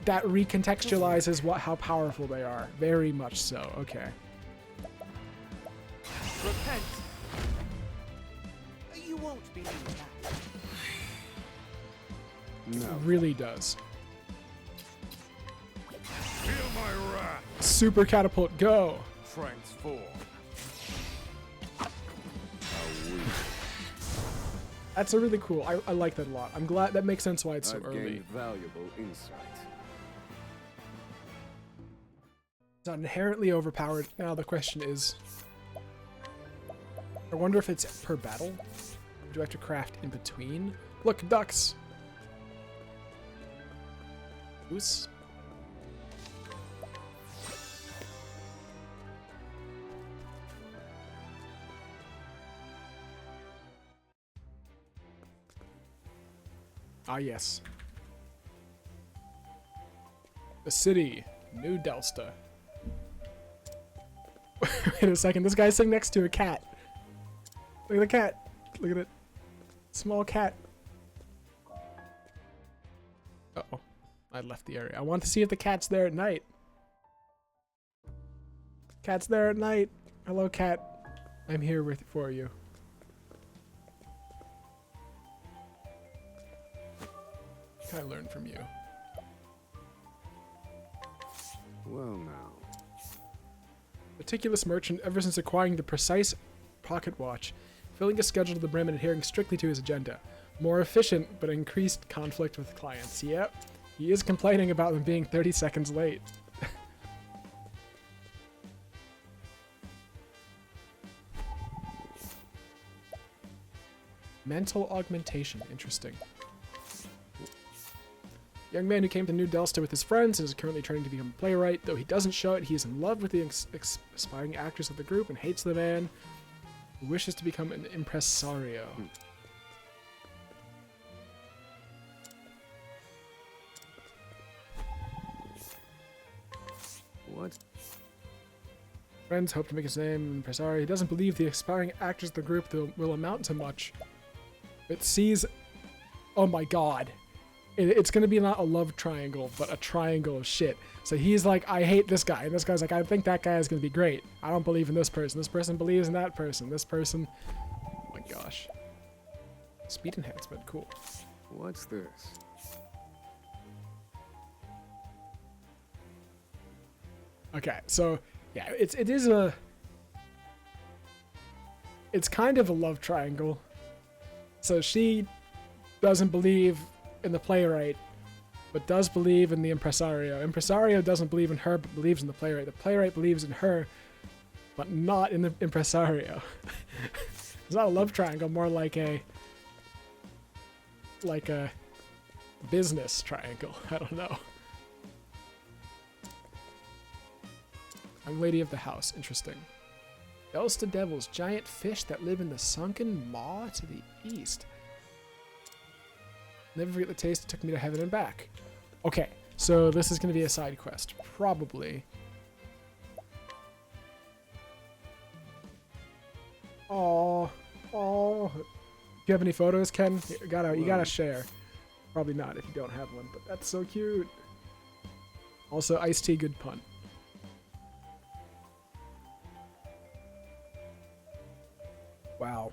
recontextualizes how powerful they are. Very much so. Okay. Repent. You won't believe that. No. It really does. Feel my wrath. Super catapult, go! Transform. That's a really cool. I like that a lot. I'm glad that makes sense why it's so I've early. gained valuable insight. It's not inherently overpowered. Now the question is, I wonder if it's per battle. Or do I have to craft in between? Look, ducks. Goose. Ah, yes. The city, New Delsta. Wait a second, this guy's sitting next to a cat. Look at the cat. Look at it. Small cat. Uh-oh. I left the area. I want to see if the cat's there at night. Cat's there at night. Hello, cat. I'm here for you. What can I learn from you? Well, now. Meticulous merchant ever since acquiring the precise pocket watch, filling his schedule to the brim and adhering strictly to his agenda. More efficient, but increased conflict with clients. Yep, he is complaining about them being 30 seconds late. Mental augmentation. Interesting. Young man who came to New Delsta with his friends and is currently training to become a playwright. Though he doesn't show it, he is in love with the aspiring actors of the group and hates the man who wishes to become an impresario. What? Friends hope to make his name impresario. He doesn't believe the aspiring actors of the group will amount to much. It sees... Oh my god. It's going to be not a love triangle, but a triangle of shit. So he's like, I hate this guy. And this guy's like, I think that guy is going to be great. I don't believe in this person. This person believes in that person. This person... Oh my gosh. Speed enhancement. Cool. What's this? Okay, so... Yeah, it is a... It's kind of a love triangle. So she doesn't believe in the playwright, but does believe in the impresario. Impresario doesn't believe in her, but believes in the playwright. The playwright believes in her, but not in the impresario. It's not a love triangle, more like a business triangle. I don't know. I'm lady of the house. Interesting. Delsta devils, giant fish that live in the sunken maw to the east. Never forget the taste it took me to heaven and back. Okay, so this is going to be a side quest. Probably. Oh. Do you have any photos, Ken? You gotta share. Probably not if you don't have one, but that's so cute. Also, iced tea, good pun. Wow.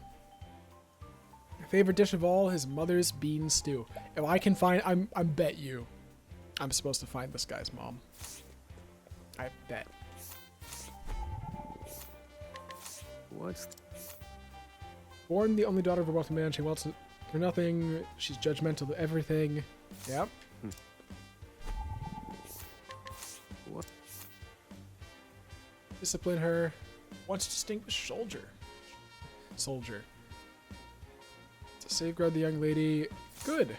Favorite dish of all, his mother's bean stew. If I can find, I bet you, I'm supposed to find this guy's mom. I bet. What's... Born the only daughter of a wealthy man, she wants for nothing. She's judgmental to everything. Yep. What? Discipline her. Once distinguished soldier. To safeguard the young lady. Good.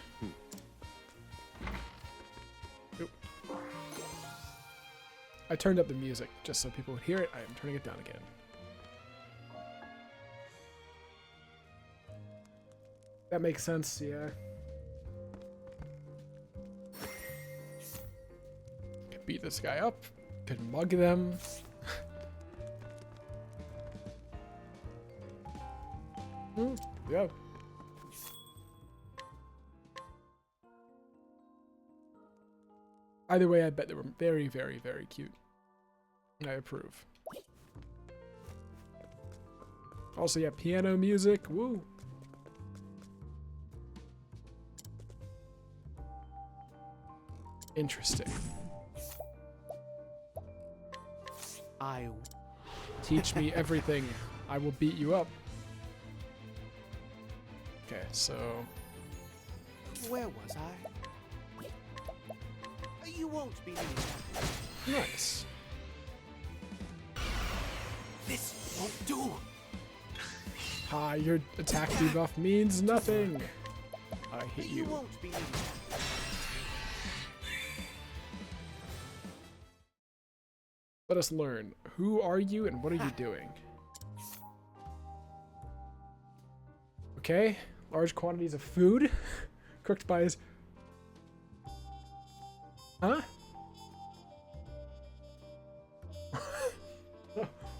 Oop. I turned up the music just so people would hear it. I am turning it down again. That makes sense, yeah. Could beat this guy up. Could mug them. Yeah. Either way, I bet they were very, very, very cute. I approve. Also, yeah, piano music. Woo. Interesting. Teach me everything. I will beat you up. Okay, so... Where was I? You won't be needing that. Nice. This won't do. Hi, your attack debuff means nothing. I hate you. You won't be needing that. Let us learn. Who are you and what are you doing? Okay. Large quantities of food. Cooked by his... Huh?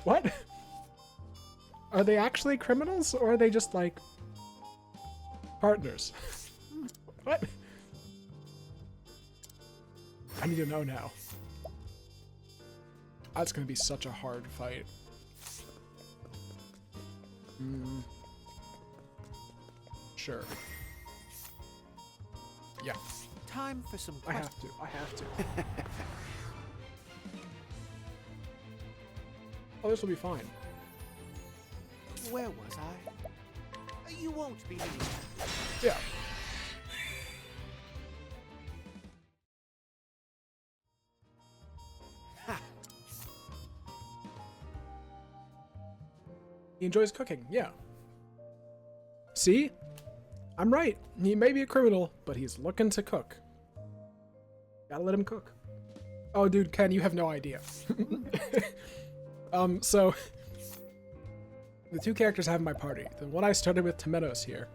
What? Are they actually criminals? Or are they just like... partners. What? I need to know now. That's gonna be such a hard fight. Sure. Yeah. Time for some I have to. I have to. Oh, this will be fine. Where was I? You won't believe that. Yeah. Ha. He enjoys cooking, yeah. See? I'm right. He may be a criminal, but he's looking to cook. Gotta let him cook. Oh, dude, Ken, you have no idea. So... the two characters I have in my party. The one I started with, Temenos here.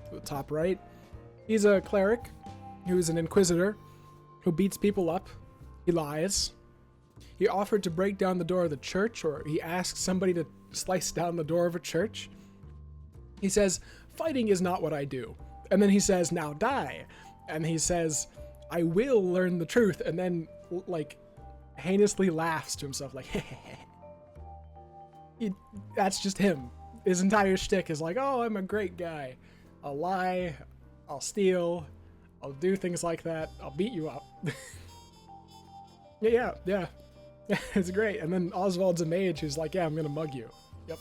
To the top right. He's a cleric, who's an inquisitor, who beats people up. He lies. He offered to break down the door of the church, or he asked somebody to slice down the door of a church. He says, fighting is not what I do. And then he says, now die. And he says, I will learn the truth. And then, like, heinously laughs to himself, like, that's just him. His entire shtick is like, oh, I'm a great guy. I'll lie, I'll steal, I'll do things like that, I'll beat you up. yeah. It's great. And then Oswald's a mage who's like, yeah, I'm gonna mug you. Yep.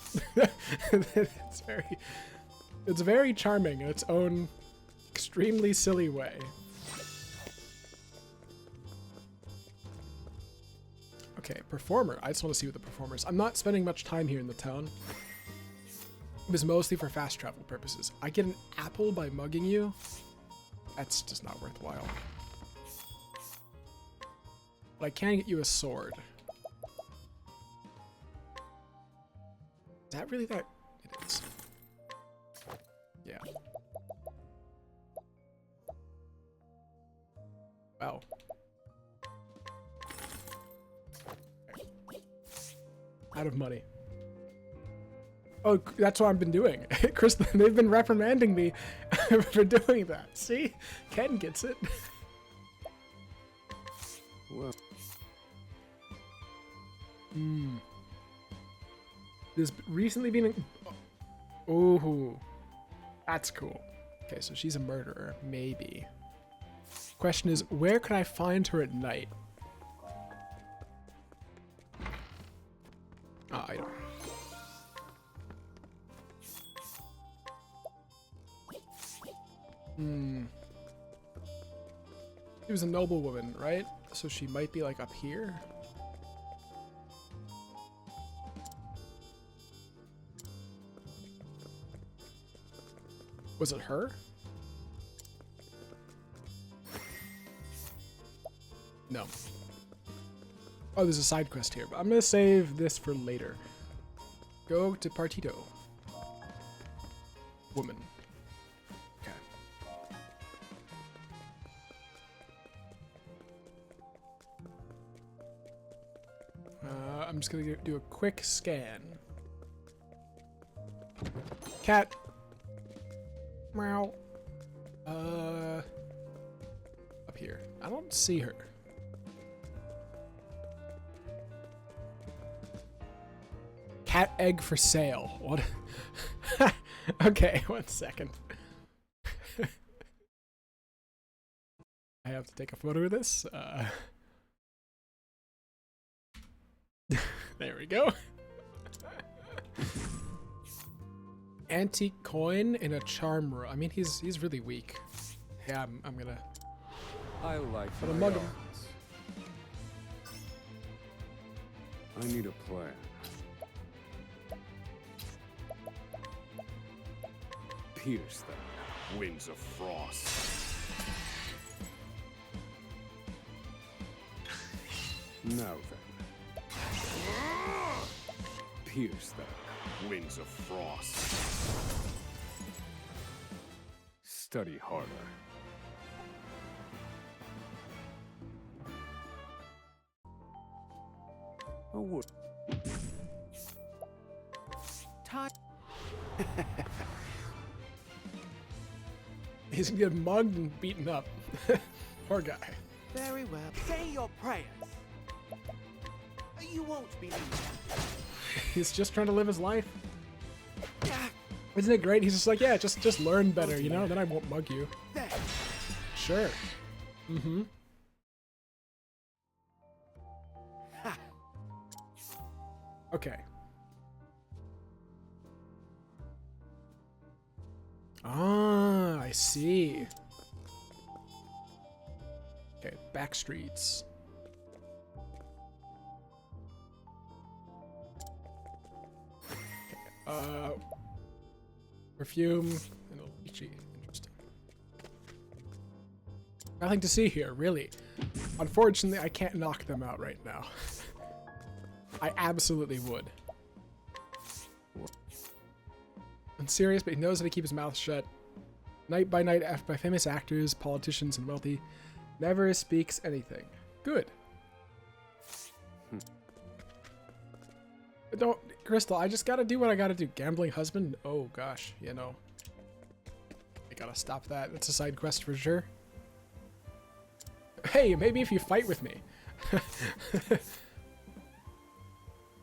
It's very charming in its own extremely silly way. Okay, performer. I just want to see what the performer is. I'm not spending much time here in the town. It was mostly for fast travel purposes. I get an apple by mugging you? That's just not worthwhile. But I can get you a sword. Is that really that? It is. Yeah. Wow. Out of money. Oh, that's what I've been doing. Chris, they've been reprimanding me for doing that. See? Ken gets it. Whoa. There's recently been... Ooh. That's cool. Okay, so she's a murderer. Maybe. Question is, where can I find her at night? I don't. She was a noblewoman, right? So she might be like up here. Was it her? No. Oh, there's a side quest here, but I'm gonna save this for later. Go to Partito. Woman. Okay. I'm just gonna do a quick scan. Cat. Meow. Up here. I don't see her. Cat egg for sale. What? Okay, 1 second. I have to take a photo of this. There we go. Antique coin in a charm room. I mean, he's really weak. Yeah, I'm gonna. I like Gonna my mug him. odds. I need a plan. Pierce them, winds of frost. Now then. Pierce them, winds of frost. Study harder. A wood. Time. He's gonna get mugged and beaten up. Poor guy. Very well. Say your prayers. You won't believe it. He's just trying to live his life. Isn't it great? He's just like, yeah, just learn better, you know? Then I won't mug you. There. Sure. Mm-hmm. Okay. Ah, I see. Okay, back streets. Okay, perfume and a lychee. Interesting. Nothing to see here, really. Unfortunately, I can't knock them out right now. I absolutely would. I'm serious, but he knows how to keep his mouth shut. Night by night, by famous actors, politicians, and wealthy, never speaks anything. Good. But don't, Crystal, I just gotta do what I gotta do. Gambling husband? Oh gosh, you know. I gotta stop that. That's a side quest for sure. Hey, maybe if you fight with me.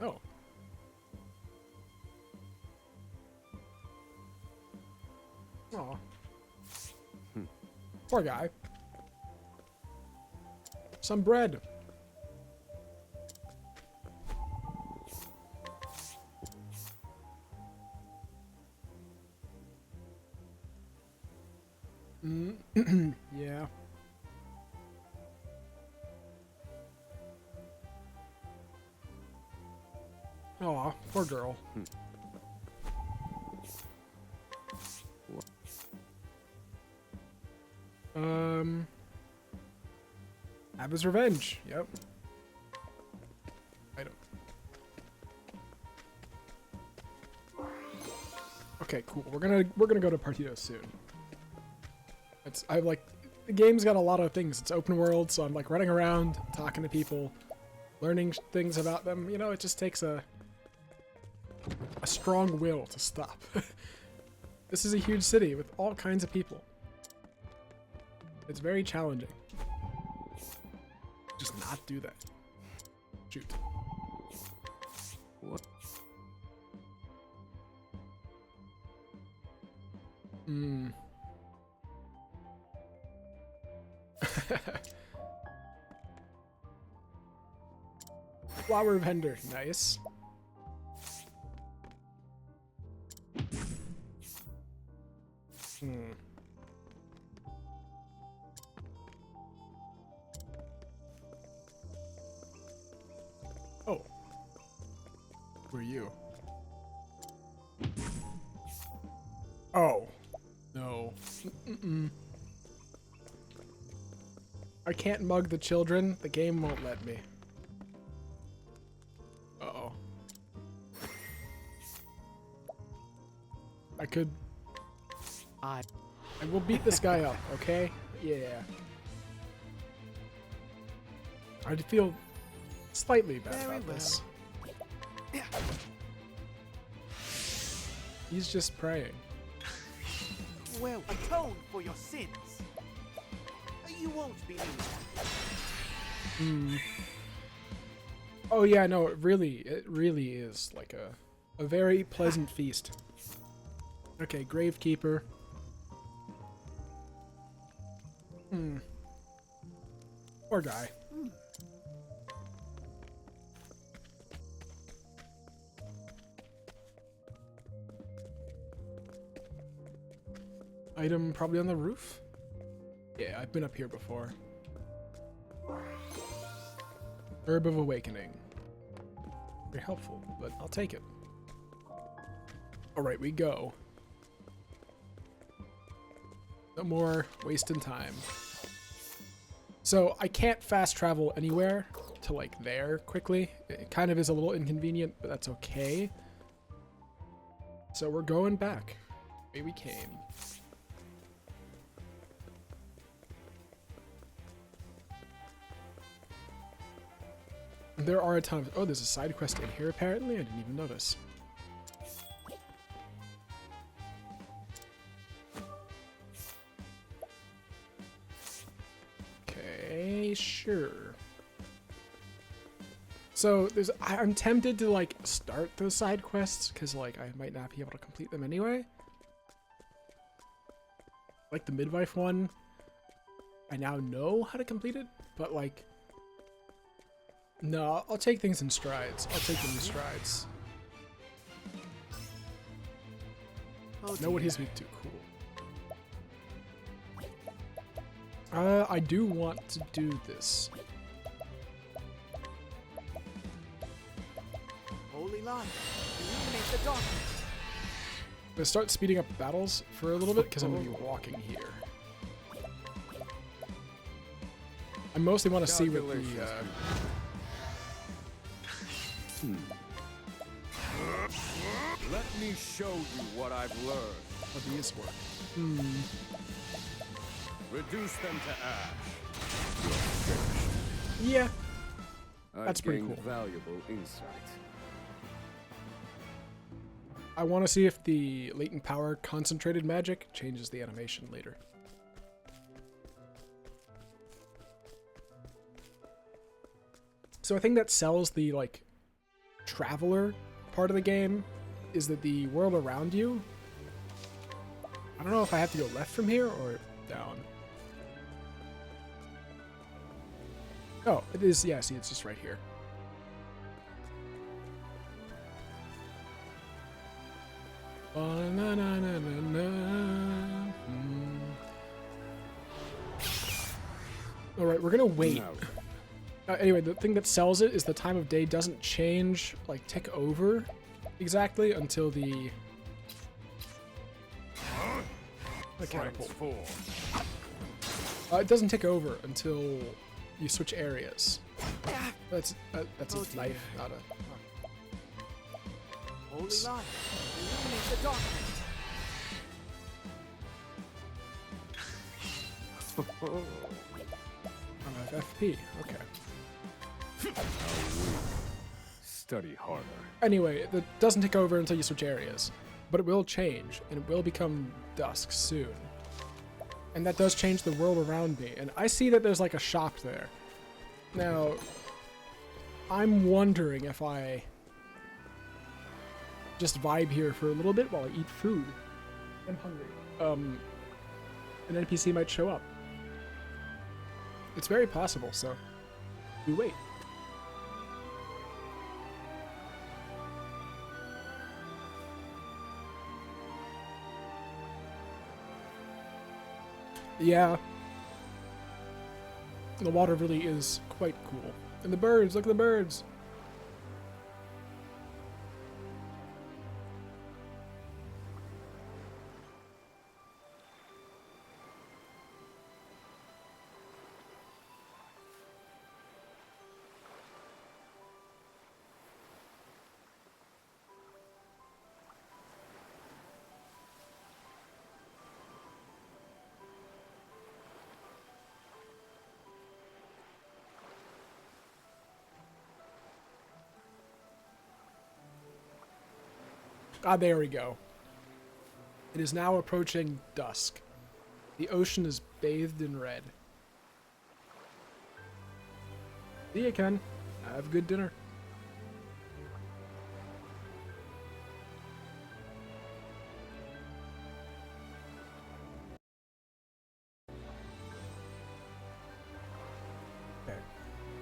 Oh. Aw. Poor guy. Some bread. Yeah. Aw, poor girl. Have his revenge. Yep. Item. Okay, cool. We're gonna go to Partido soon. The game's got a lot of things. It's open world, so I'm like running around, talking to people, learning things about them. You know, it just takes a strong will to stop. This is a huge city with all kinds of people. It's very challenging. Just not do that. Shoot. What? Flower vendor, nice. Oh. Who are you? Oh. No. I can't mug the children. The game won't let me. Uh-oh. I could... I will beat this guy up, okay? Yeah. I feel slightly bad about this. He's just praying. Well, atone for your sins. You won't believe that. Oh yeah, no, it really is like a very pleasant feast. Okay, Gravekeeper. Poor guy. Item probably on the roof? Yeah, I've been up here before. Herb of Awakening. Very helpful, but I'll take it. Alright, we go. No more wasting time. So, I can't fast travel anywhere to, like, there quickly. It kind of is a little inconvenient, but that's okay. So, we're going back. The way we came. There are a ton of... Oh, there's a side quest in here, apparently? I didn't even notice. Sure. So I'm tempted to like start those side quests because like I might not be able to complete them anyway. Like the midwife one, I now know how to complete it, but like, no, I'll take things in strides. I'll take them in strides. Oh, Know what he's weak to, cool. I do want to do this. Holy light, illuminate the darkness. I'm gonna start speeding up battles for a little bit because I'm gonna be walking here. I mostly want to see what the. Let me show you what I've learned. What these work. Reduce them to ash. Yeah. I That's pretty cool. Valuable insight. I want to see if the latent power concentrated magic changes the animation later. So I think that sells the like traveler part of the game is that the world around you. I don't know if I have to go left from here or down. Oh, it is. Yeah, see, it's just right here. All right, we're gonna wait. Anyway, the thing that sells it is the time of day doesn't change, like tick over exactly until the catapult. It doesn't tick over until you switch areas. That's a knife, not a. Holy light, illuminate the darkness. I'm FP. Okay. Study harder. Anyway, it doesn't take over until you switch areas, but it will change, and it will become dusk soon. And that does change the world around me, and I see that there's like a shop there. Now, I'm wondering if I just vibe here for a little bit while I eat food. I'm hungry. An NPC might show up. It's very possible, so we wait. Yeah. The water really is quite cool. And the birds, look at the birds. Ah, there we go. It is now approaching dusk. The ocean is bathed in red. See you, Ken. Have good dinner. Okay.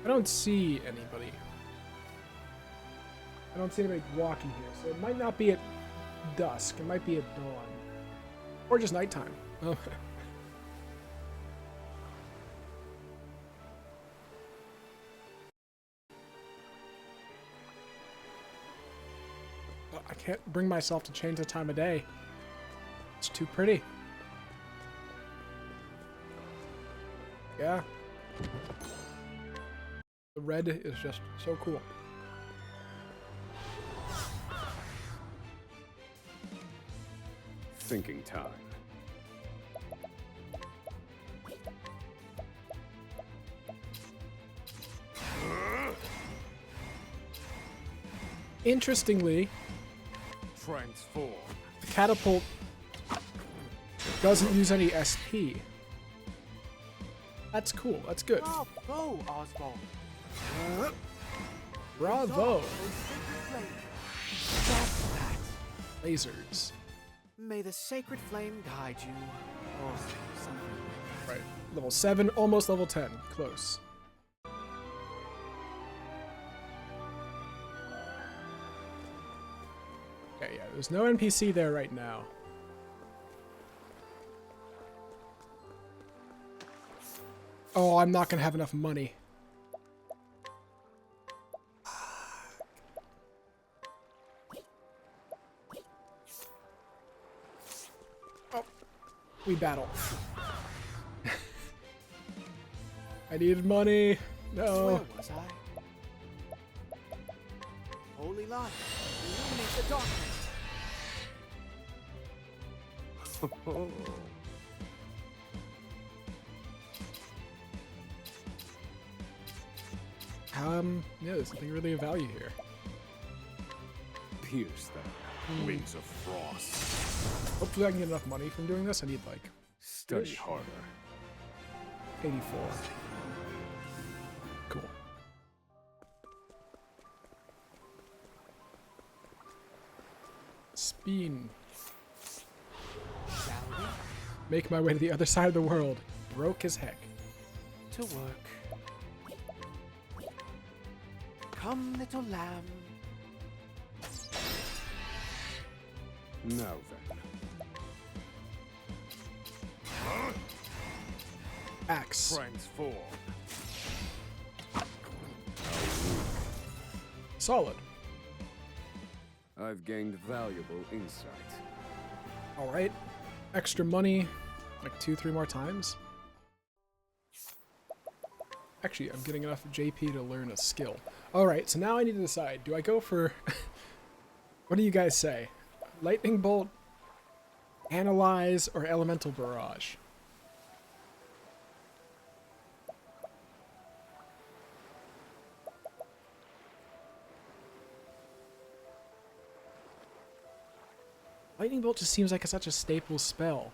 I don't see anybody. I don't see anybody walking here, so it might not be at dusk. It might be at dawn. Or just nighttime. Oh. I can't bring myself to change the time of day. It's too pretty. Yeah. The red is just so cool. Thinking time. Interestingly, Transform. the catapult doesn't use any SP. That's cool. That's good. Bravo, Oswald. Bravo. Just that. Lasers. May the sacred flame guide you. Or something. Right. Level 7, almost level 10. Close. Okay, yeah, there's no NPC there right now. Oh, I'm not gonna have enough money. Oh, we battle. I needed money. No. Where was I? Holy light, illuminate the darkness. Yeah, there's nothing really of value here. Pierce them. Wings of frost. Hopefully I can get enough money from doing this. I need like Study harder. 84. Cool. Spin. Shall we? Make my way to the other side of the world. Broke as heck. To work. Come, little lamb. Now then. Axe. Transform. Solid. I've gained valuable insight. Alright. Extra money. Like 2-3 more times. Actually, I'm getting enough JP to learn a skill. Alright, so now I need to decide. Do I go for... What do you guys say? Lightning Bolt, Analyze, or Elemental Barrage? Lightning Bolt just seems like such a staple spell.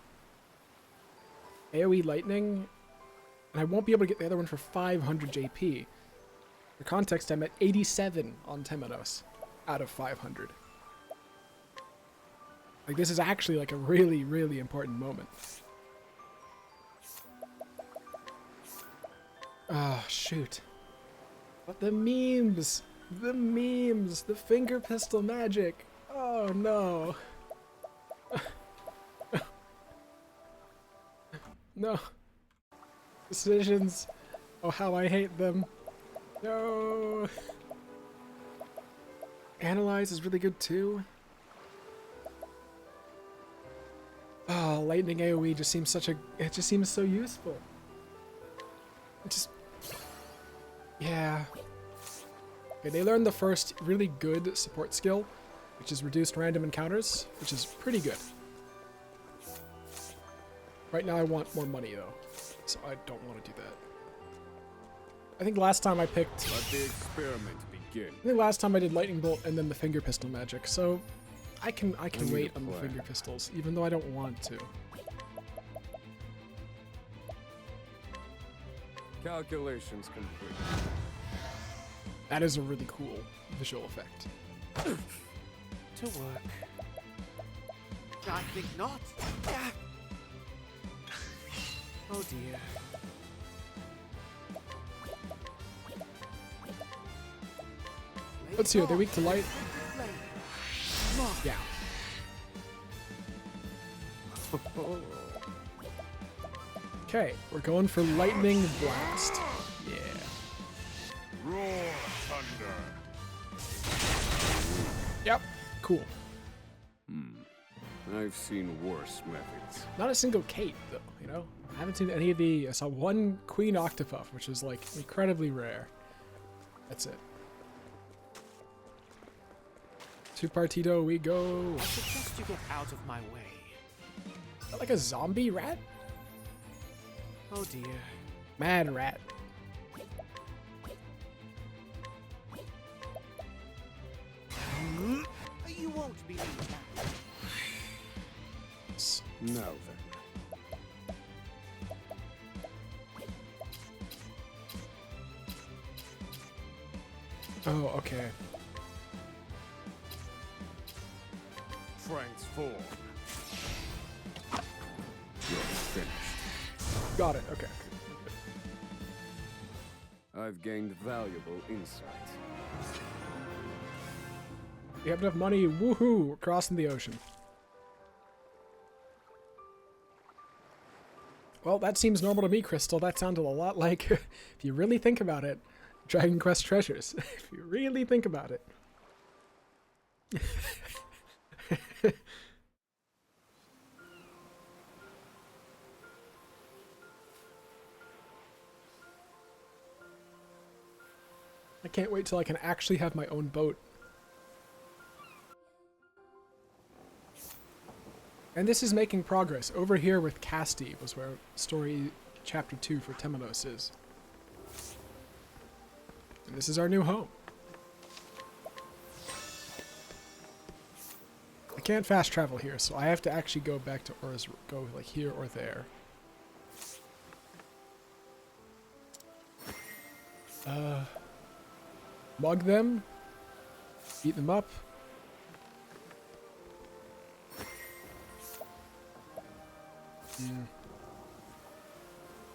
AoE Lightning, and I won't be able to get the other one for 500 JP. For context, I'm at 87 on Temenos out of 500. Like, this is actually like a really, really important moment. Ah, shoot. But the memes! The memes! The finger pistol magic! Oh no! No. Decisions. Oh, how I hate them. No. Analyze is really good too. Oh, lightning AoE just seems it just seems so useful. It just, yeah. Okay, they learned the first really good support skill, which is reduced random encounters, which is pretty good. Right now I want more money though, so I don't want to do that. I think last time I picked... Let the experiment begin. I think last time I did Lightning Bolt and then the Finger Pistol magic, so I can wait on the Finger Pistols, even though I don't want to. Calculations complete. That is a really cool visual effect. To work. I think not. Oh dear. Let's see, are they weak to light? Yeah. Okay, we're going for Lightning Blast. Yeah. Roar thunder. Yep. Cool. I've seen worse methods. Not a single Kate, though, you know? I haven't seen any of the... I saw one Queen Octopath, which is, like, incredibly rare. That's it. To Partido we go. I suggest you get out of my way. Is that like a zombie rat? Oh dear. Mad rat. You won't believe that. Now then. Oh, okay. Transform. You're finished. Got it. Okay. I've gained valuable insight. We have enough money. Woohoo! We're crossing the ocean. Well, that seems normal to me, Crystal. That sounded a lot like, if you really think about it, Dragon Quest treasures. If you really think about it. I can't wait till I can actually have my own boat. And this is making progress. Over here with Casti was where story chapter 2 for Temenos is. And this is our new home. I can't fast travel here, so I have to actually go back to go like here or there. Mug them. Beat them up.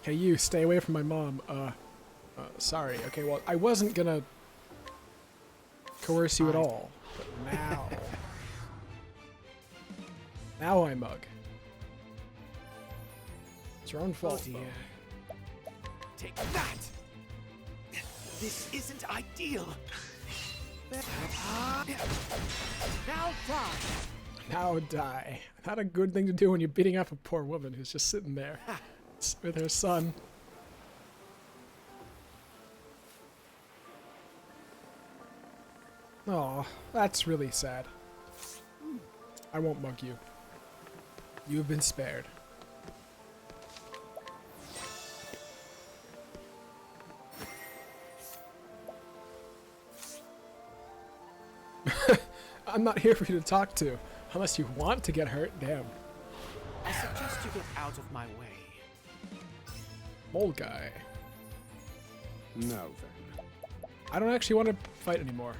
Hey, you, stay away from my mom. Sorry. Okay, well, I wasn't gonna coerce you at all, but now... now I mug. It's your own fault. Oh dear. Take that! This isn't ideal. Now die! Now die. Not a good thing to do when you're beating up a poor woman who's just sitting there with her son. Aw, that's really sad. I won't mug you. You have been spared. I'm not here for you to talk to. Unless you want to get hurt, damn. I suggest you get out of my way. Mole guy. Now then. I don't actually want to fight anymore.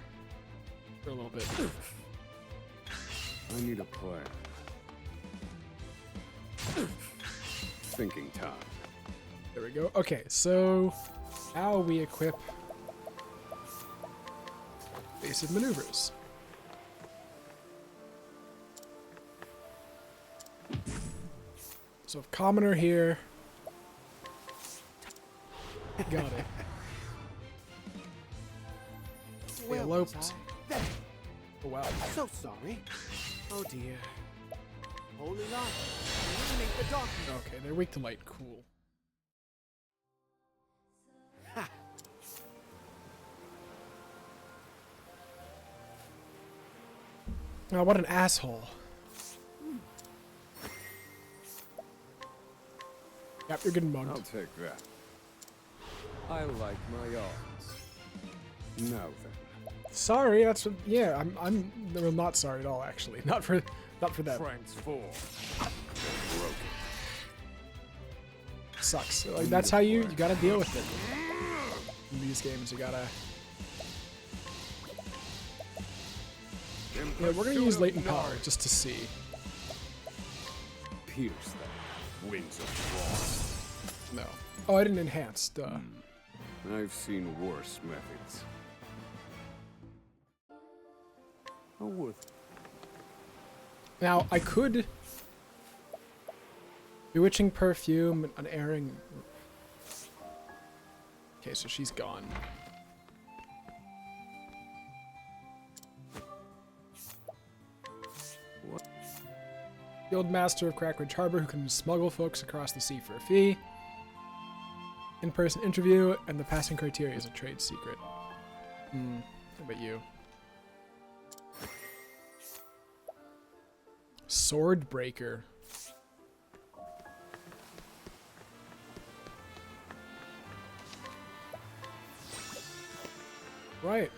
For a little bit. I need a plan. Thinking time. There we go. Okay, so now we equip basic maneuvers. So commoner here. Got it. They eloped. Oh wow. So sorry. Oh dear. Holy light. Illuminate the darkness. Okay, they're weak to light. Cool. Ha. Oh, what an asshole. Yep, you're getting mugged. I'll take that. I like my odds. Now then. Sorry, that's what, yeah, I'm well, not sorry at all actually. Not for that. Transform. Broken. Sucks. Like that's how you gotta deal with it. In these games, you gotta. Yeah, we're gonna use latent power just to see. Pierce them. Wings of frost. No. Oh, I didn't enhance. Duh. I've seen worse methods. Oh, worth. Now I could. Bewitching perfume, unerring. Okay, so she's gone. What? Guild Master of Crackridge Harbor who can smuggle folks across the sea for a fee. In-person interview, and the passing criteria is a trade secret. How about you? Sword Breaker. Right.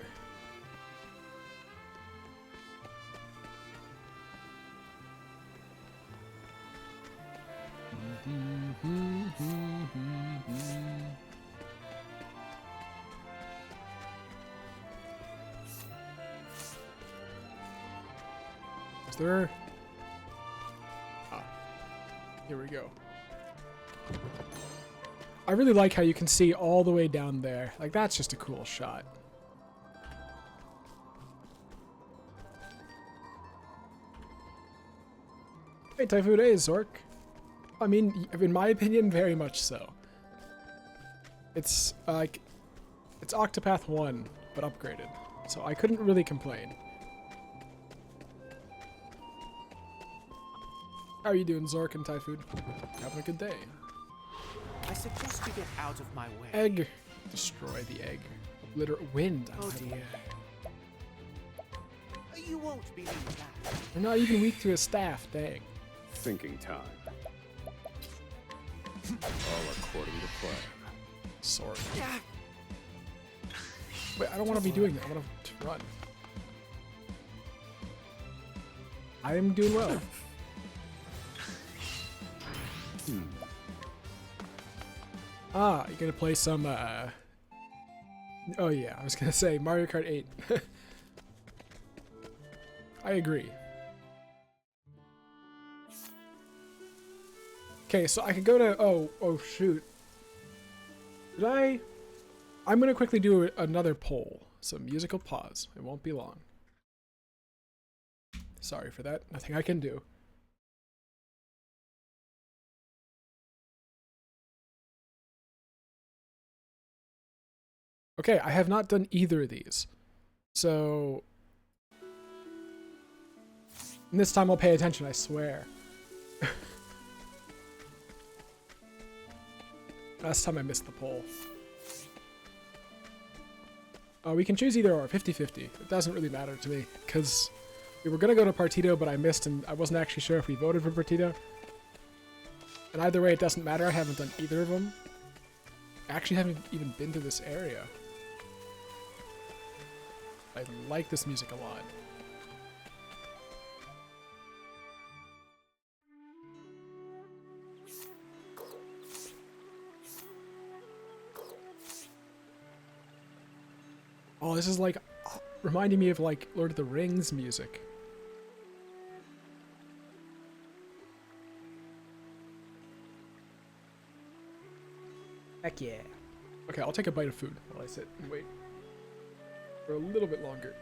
Is there... Ah. Here we go. I really like how you can see all the way down there. Like, that's just a cool shot. Hey, Typhoon A, Zork. I mean, in my opinion, very much so. It's, like... It's Octopath 1, but upgraded. So I couldn't really complain. How are you doing, Zork and Typhoon? Having a good day. I suggest you get out of my way. Egg. Destroy the egg. Wind. Oh dear. You won't believe that. We're not even weak to a staff, dang. Thinking time. All according to plan. Sword. Wait, I don't want to be doing that. I want to run. I am doing well. Ah, you're gonna play some, Oh yeah, I was gonna say Mario Kart 8. I agree. Okay, so I could go to... Oh shoot. Did I... I'm gonna quickly do another poll. So musical pause. It won't be long. Sorry for that. Nothing I can do. Okay, I have not done either of these. So... And this time I'll pay attention, I swear. Last time I missed the poll. We can choose either or, 50-50. It doesn't really matter to me, because we were going to go to Partido, but I missed, and I wasn't actually sure if we voted for Partido. And either way, it doesn't matter. I haven't done either of them. I actually haven't even been to this area. I like this music a lot. Oh, this is like reminding me of like Lord of the Rings music. Heck yeah. Okay, I'll take a bite of food while I sit and wait for a little bit longer.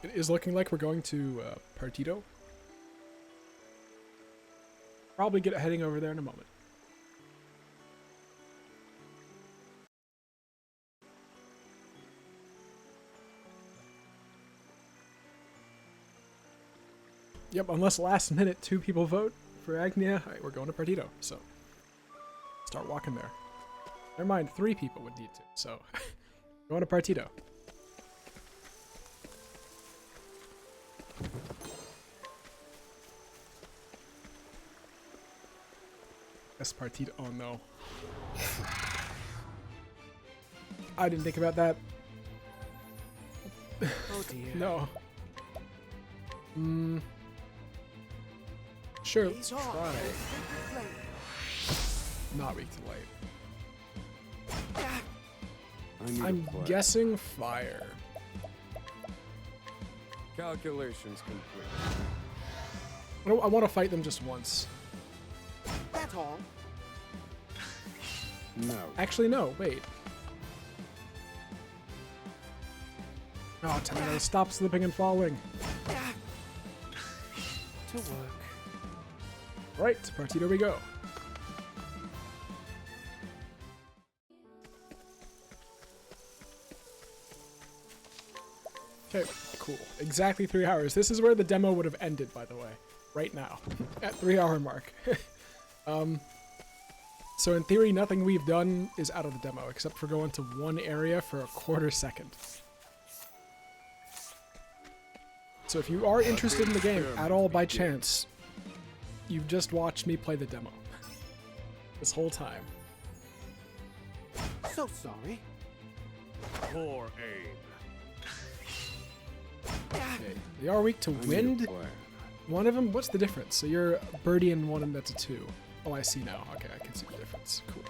It is looking like we're going to Partido. Probably get heading over there in a moment. Yep, unless last minute 2 people vote for Agnia, we're going to Partido, so start walking there. Never mind, 3 people would need to, so going to Partido. Partido. Oh no. I didn't think about that. Oh dear. No. Sure, let's try. Not weak to light. I'm guessing fire. Calculations complete. I want to fight them just once. That's all. No. Actually, no. Wait. Oh, Tomato, stop slipping and falling. To work. Right, Partito we go. Okay, cool. Exactly 3 hours. This is where the demo would have ended, by the way. Right now. At 3-hour mark. So in theory, nothing we've done is out of the demo, except for going to one area for a quarter second. So if you are interested in the game at all by chance, you've just watched me play the demo. This whole time. So sorry. Poor aim. Okay. They are weak to wind. One of them, what's the difference? So you're a birdie and one of them that's a 2. Oh, I see now. Okay, I can see the difference. Cool.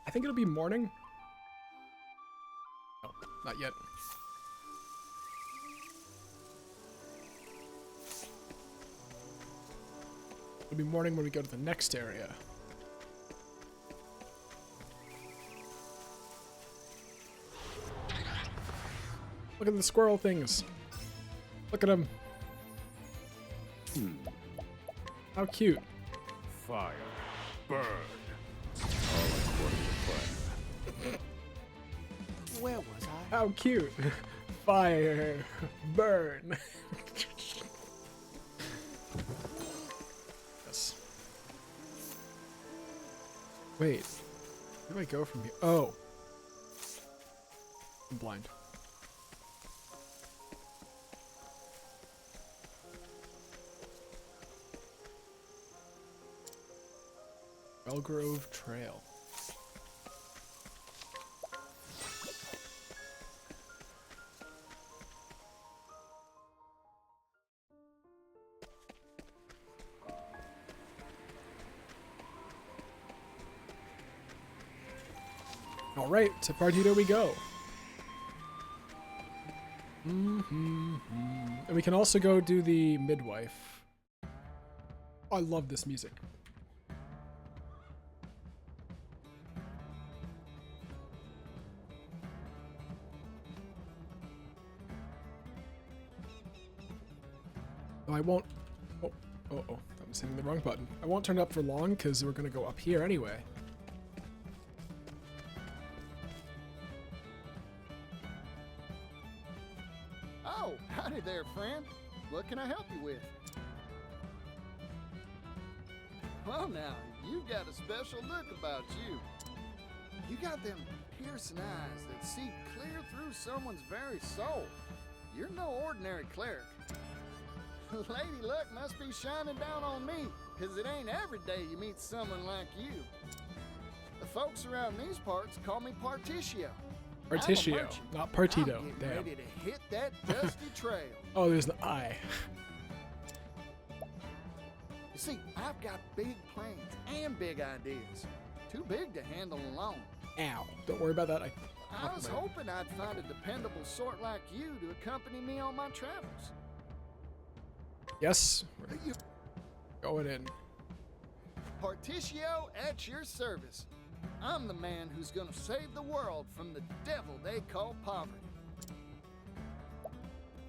I think it'll be morning. No, not yet. It'll be morning when we go to the next area. Look at the squirrel things. Look at them. How cute. Fire. Burn. All according to plan. Where was I? How cute. Fire. Burn. Yes. Wait. Where do I go from here? Oh. I'm blind. Bellgrove Trail. All right, to Partito we go. And we can also go do the midwife. I love this music. I won't. Oh, I'm hitting the wrong button. I won't turn it up for long because we're gonna go up here anyway. Oh, howdy there, friend. What can I help you with? Well, now, you got a special look about you. You got them piercing eyes that see clear through someone's very soul. You're no ordinary cleric. Lady Luck must be shining down on me, because it ain't every day you meet someone like you. The folks around these parts call me Partitio. Partitio, not Partito. I'm getting Damn. ready to hit that dusty trail. Oh, there's an eye. You see, I've got big plans and big ideas. Too big to handle alone. Ow. Don't worry about that. I was hoping I'd find a dependable sort like you to accompany me on my travels. Yes. We're going in. Partitio at your service. I'm the man who's gonna save the world from the devil they call poverty.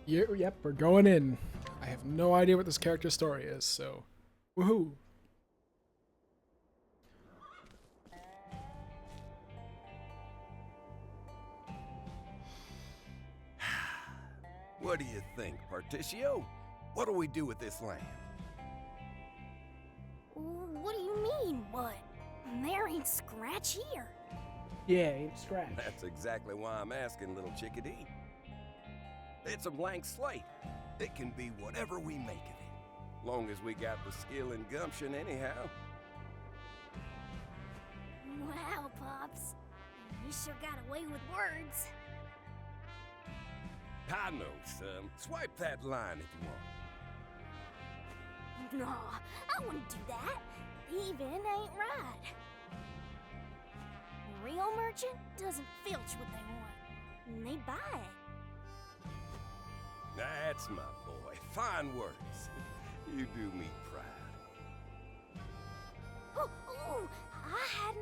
Yep, we're going in. I have no idea what this character's story is, so woohoo. What do you think, Partitio? What do we do with this land? What do you mean, what? There ain't scratch here. Yeah, ain't scratch. That's exactly why I'm asking, little chickadee. It's a blank slate. It can be whatever we make of it. Long as we got the skill and gumption anyhow. Wow, Pops. You sure got away with words. I know, son. Swipe that line if you want. Nah, I wouldn't do that. Even ain't right. A real merchant doesn't filch what they want, and they buy it. That's my boy. Fine words. You do me proud. Oh,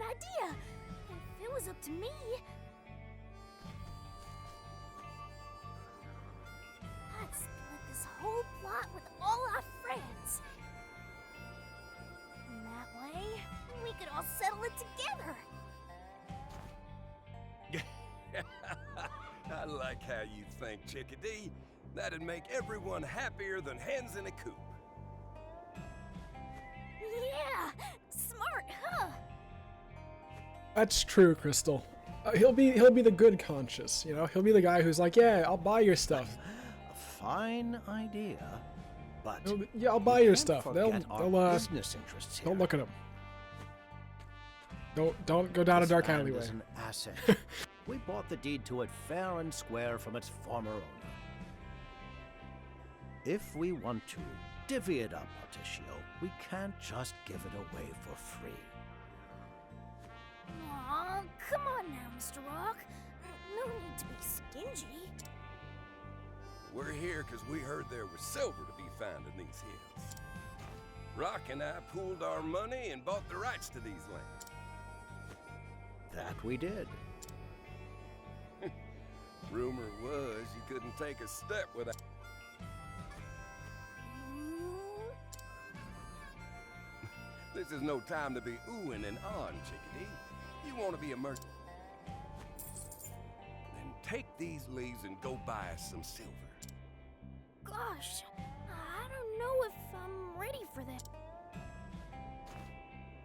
idea. If it was up to me, I'd split this whole plot with all our friends. And that way, we could all settle it together. I like how you think, Chickadee. That'd make everyone happier than hens in a coop. Yeah, smart, huh? That's true, Crystal. He'll be the good conscious, you know. He'll be the guy who's like, yeah, I'll buy your stuff. A fine idea, but Yeah, I'll buy your can't stuff. forget our They'll business interests here. don't look at him. Don't go down a This dark land alleyway. is an asset. We bought the deed to it fair and square from its former owner. If we want to divvy it up, Particio, we can't just give it away for free. Aw, come on now, Mr. Rock. No need to be stingy. We're here because we heard there was silver to be found in these hills. Rock and I pooled our money and bought the rights to these lands. That we did. Rumor was you couldn't take a step without... This is no time to be oohing and ahhing, Chickadee. You want to be a merchant? Then take these leaves and go buy us some silver. Gosh, I don't know if I'm ready for that.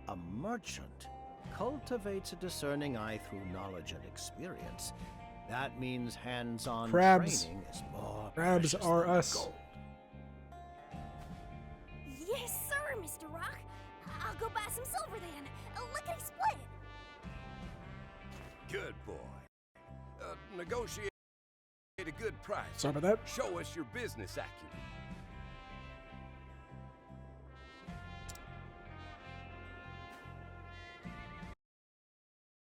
A merchant cultivates a discerning eye through knowledge and experience. That means hands-on Crabs. training is more Crabs precious are than us. gold. Yes, sir, Mr. Rock. I'll go buy some silver then. Lickety split. Good boy. Negotiate a good price. Sorry about that. Show us your business acumen.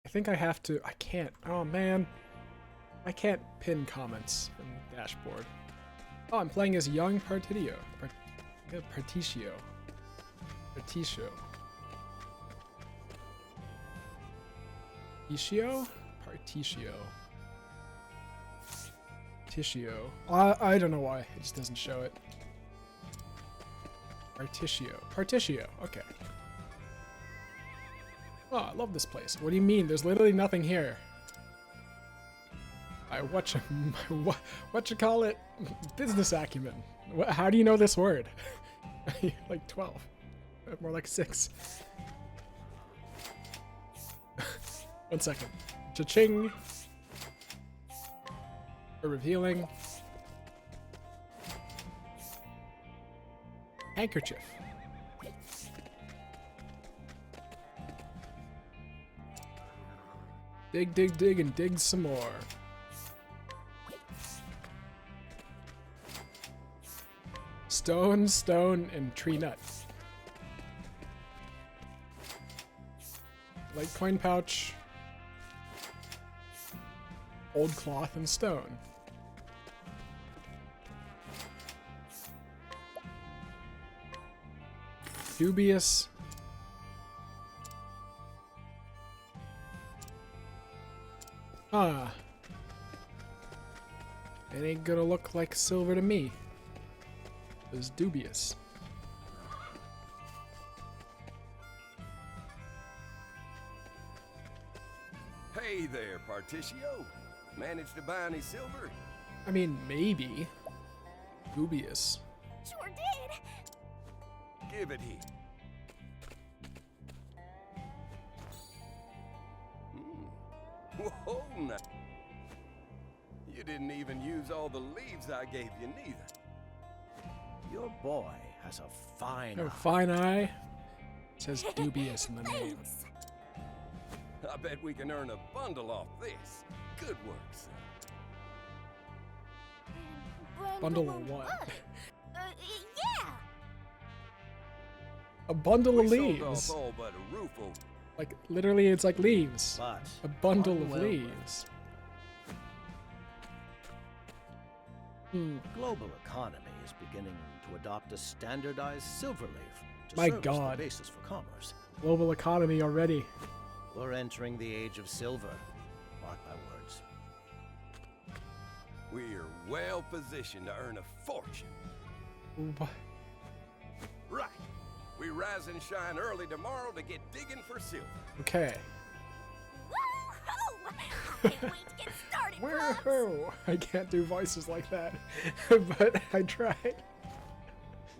I think I have to. I can't. Oh man, I can't pin comments from the dashboard. Oh, I'm playing as young Particio. Particio. Particio. Particio? Particio. Particio. I don't know why. It just doesn't show it. Particio. Particio. Okay. Oh, I love this place. What do you mean? There's literally nothing here. What you call it? Business acumen. How do you know this word? Like 12. More like 6. 1 second. Cha-ching. Revealing. Handkerchief. Dig, dig, dig, and dig some more. Stone, stone, and tree nut. Light coin pouch. Old cloth and stone. Dubious. Ah. It ain't gonna look like silver to me. It was dubious. Hey there, Particio. Managed to buy any silver? I mean, maybe. Dubious. Sure did. Give it here. Whoa, now. You didn't even use all the leaves I gave you, neither. Your boy has a fine A eye. fine eye. It says dubious in the name. Thanks. I bet we can earn a bundle off this. Good work, son. Bundle of what? Yeah. A bundle of We sold leaves. off all but a roof over. Like, literally, it's like leaves. But A bundle of well, leaves. global economy is beginning to adopt a standardized silver leaf to My serve as God. the basis for commerce. Global economy already. We're entering the age of silver. Mark my words. We're well positioned to earn a fortune. What? Right. We rise and shine early tomorrow to get digging for silver. Okay. Woohoo! I can't wait to get started, Plums! Woohoo! I can't do voices like that, but I tried.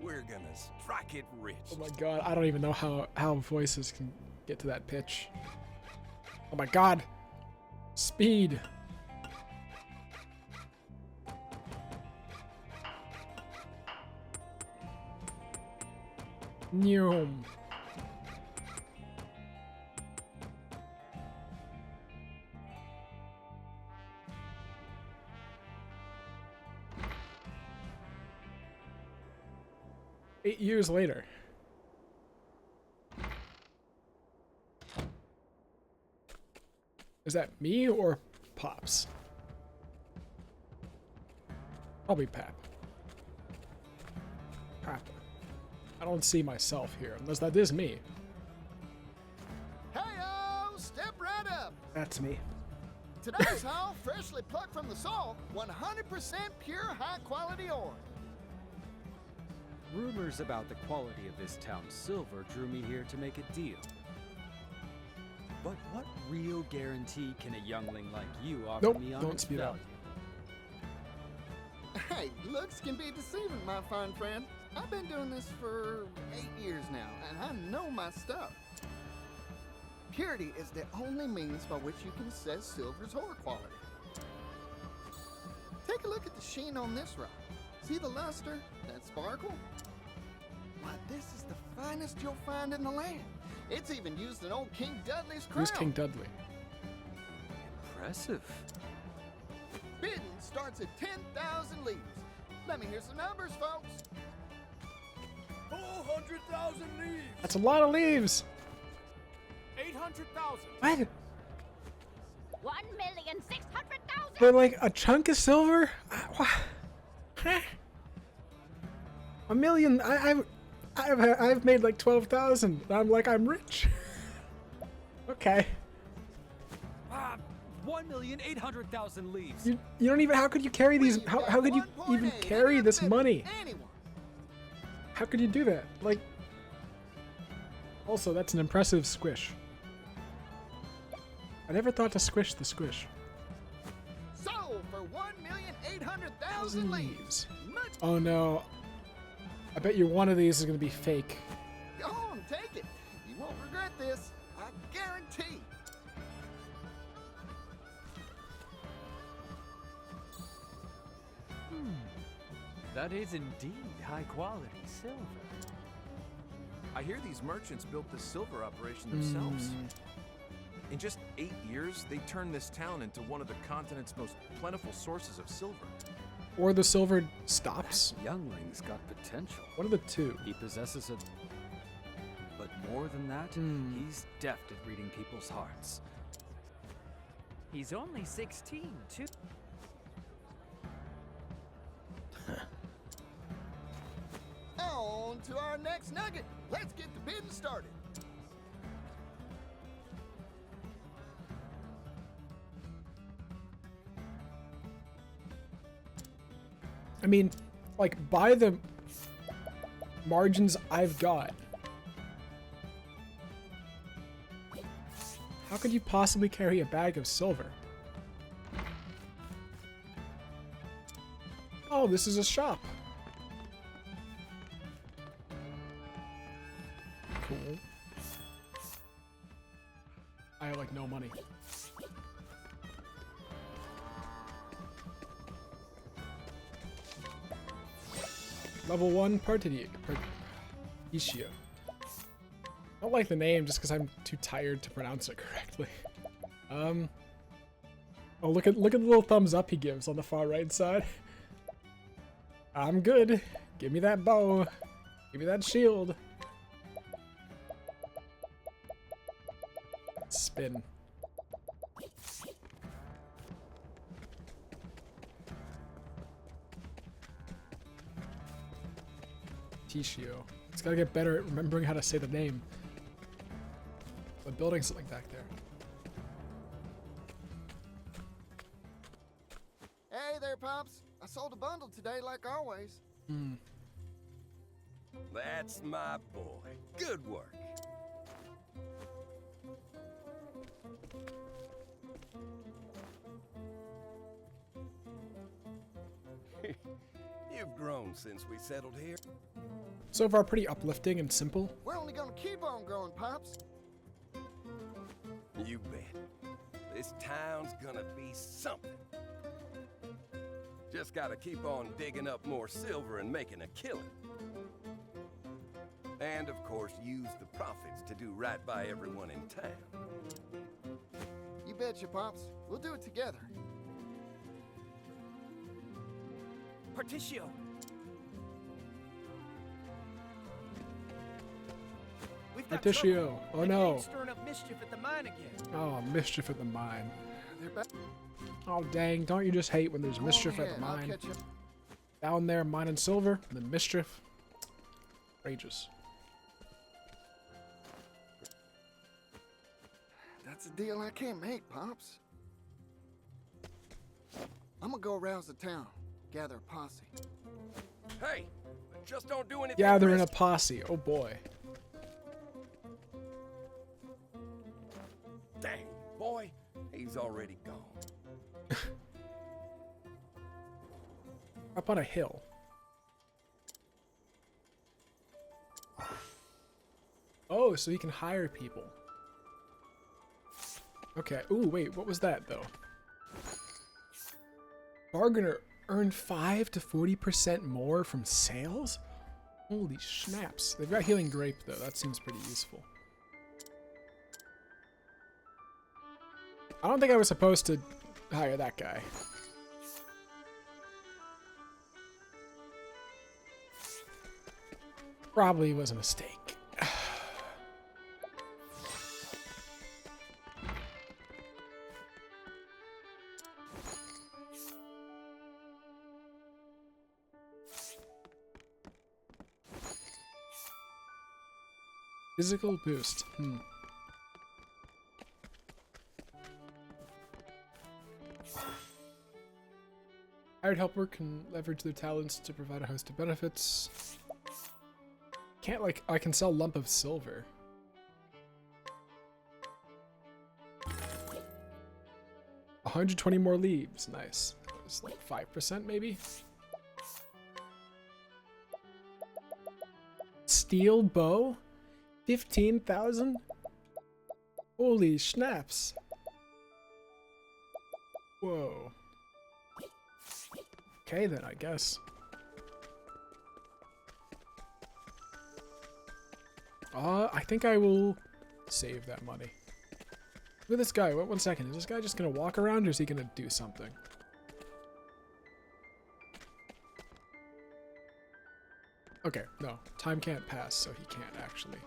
We're gonna strike it rich. Oh my god, I don't even know how voices can get to that pitch. Oh my god! Speed! Noom. Eight years later. Is that me or Pops? Probably Pap. Pap. I don't see myself here, unless that is me. Hey-o! Step right up! That's me. Today's haul, freshly plucked from the soil, 100% pure high-quality ore. Rumors about the quality of this town's silver drew me here to make a deal. But what real guarantee can a youngling like you offer me on its value? Hey, looks can be deceiving, my fine friend. I've been doing this for 8 years now, and I know my stuff. Purity is the only means by which you can assess silver's ore quality. Take a look at the sheen on this rock. See the luster, that sparkle? Why, this is the finest you'll find in the land. It's even used in old King Dudley's crown. Who's King Dudley? Impressive. Bidding starts at 10,000 leaves. Let me hear some numbers, folks. 400,000 leaves. That's a lot of leaves. 800,000. What? 1,600,000. For like a chunk of silver? Huh? A million? I've made like 12,000. I'm like, I'm rich. Okay. 1,800,000 leaves. You don't even. How could you carry these? How could you even carry this money? How could you do that? Like. Also, that's an impressive squish. I never thought to squish the squish. Sold for 1,800,000 leaves. Oh no. I bet you one of these is gonna be fake. Go on, take it. You won't regret this. I guarantee. That is indeed high quality silver. I hear these merchants built the silver operation themselves. In just 8 years, they turned this town into one of the continent's most plentiful sources of silver. Or the silver stops. That youngling's got potential. One of the two. He possesses a... But more than that, he's deft at reading people's hearts. He's only 16, too. On to our next nugget. Let's get the bidding started. I mean, like, by the margins I've got, how could you possibly carry a bag of silver? Oh, this is a shop. Cool. I have, like, no money. Level 1 Partitio. I don't like the name just because I'm too tired to pronounce it correctly. Oh, look at the little thumbs up he gives on the far right side. I'm good. Give me that bow. Give me that shield. Spin. Tishio. It's gotta get better at remembering how to say the name. I'm building something back there. there, Pops. I sold a bundle today like always. Hmm. That's my boy. Good work. You've grown since we settled here. So far, pretty uplifting and simple. We're only gonna keep on growing, Pops. You bet. This town's gonna be something. Just gotta keep on digging up more silver and making a killing. And of course, use the profits to do right by everyone in town. You betcha, Pops. We'll do it together. Particio! We've got Particio. trouble. Oh The no. gang's stirring up mischief at the mine again. Oh, mischief at the mine. They're back. Oh dang, don't you just hate when there's mischief at ahead, the I'll mine? catch you. Down there mining silver, and then mischief. Outrageous. That's a deal I can't make, Pops. I'm gonna go arouse the town, gather a posse. Hey, just don't do anything. Gather in a risky. posse. Oh boy. Dang, boy, he's already gone. Up on a hill. Oh, so you can hire people. Okay. Ooh, wait, what was that though? Bargainer earned 5 to 40% more from sales? Holy snaps. They've got healing grape though. That seems pretty useful. I don't think I was supposed to hire that guy. Probably was a mistake. Physical boost. Hired helper can leverage their talents to provide a host of benefits. Can't like I can sell lump of silver. $120 more leaves. Nice. It's like 5% maybe. Steel bow? 15,000? Holy snaps. Whoa. Okay then, I guess. I think I will save that money. Look at this guy. Wait, 1 second. Is this guy just gonna walk around or is he gonna do something? Okay, no. Time can't pass, so he can't actually.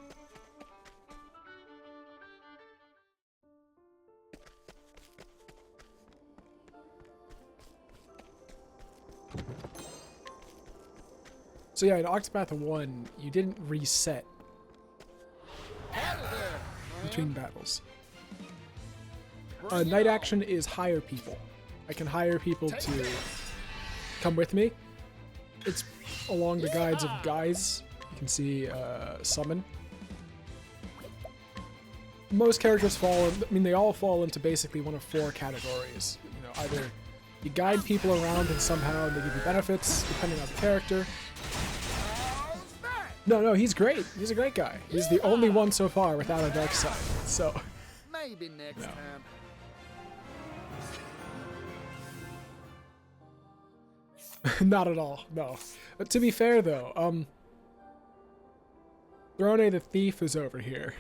So yeah, in Octopath 1, you didn't reset between battles. Night action is hire people. I can hire people to come with me. It's along the guides of guys. You can see summon. Most characters fall, I mean they all fall into basically one of 4 categories. You know, either you guide people around and somehow they give you benefits, depending on the character. No, he's great. He's a great guy. He's the only one so far without a dark side. So Maybe next time. not at all, no. But to be fair though, Throne the Thief is over here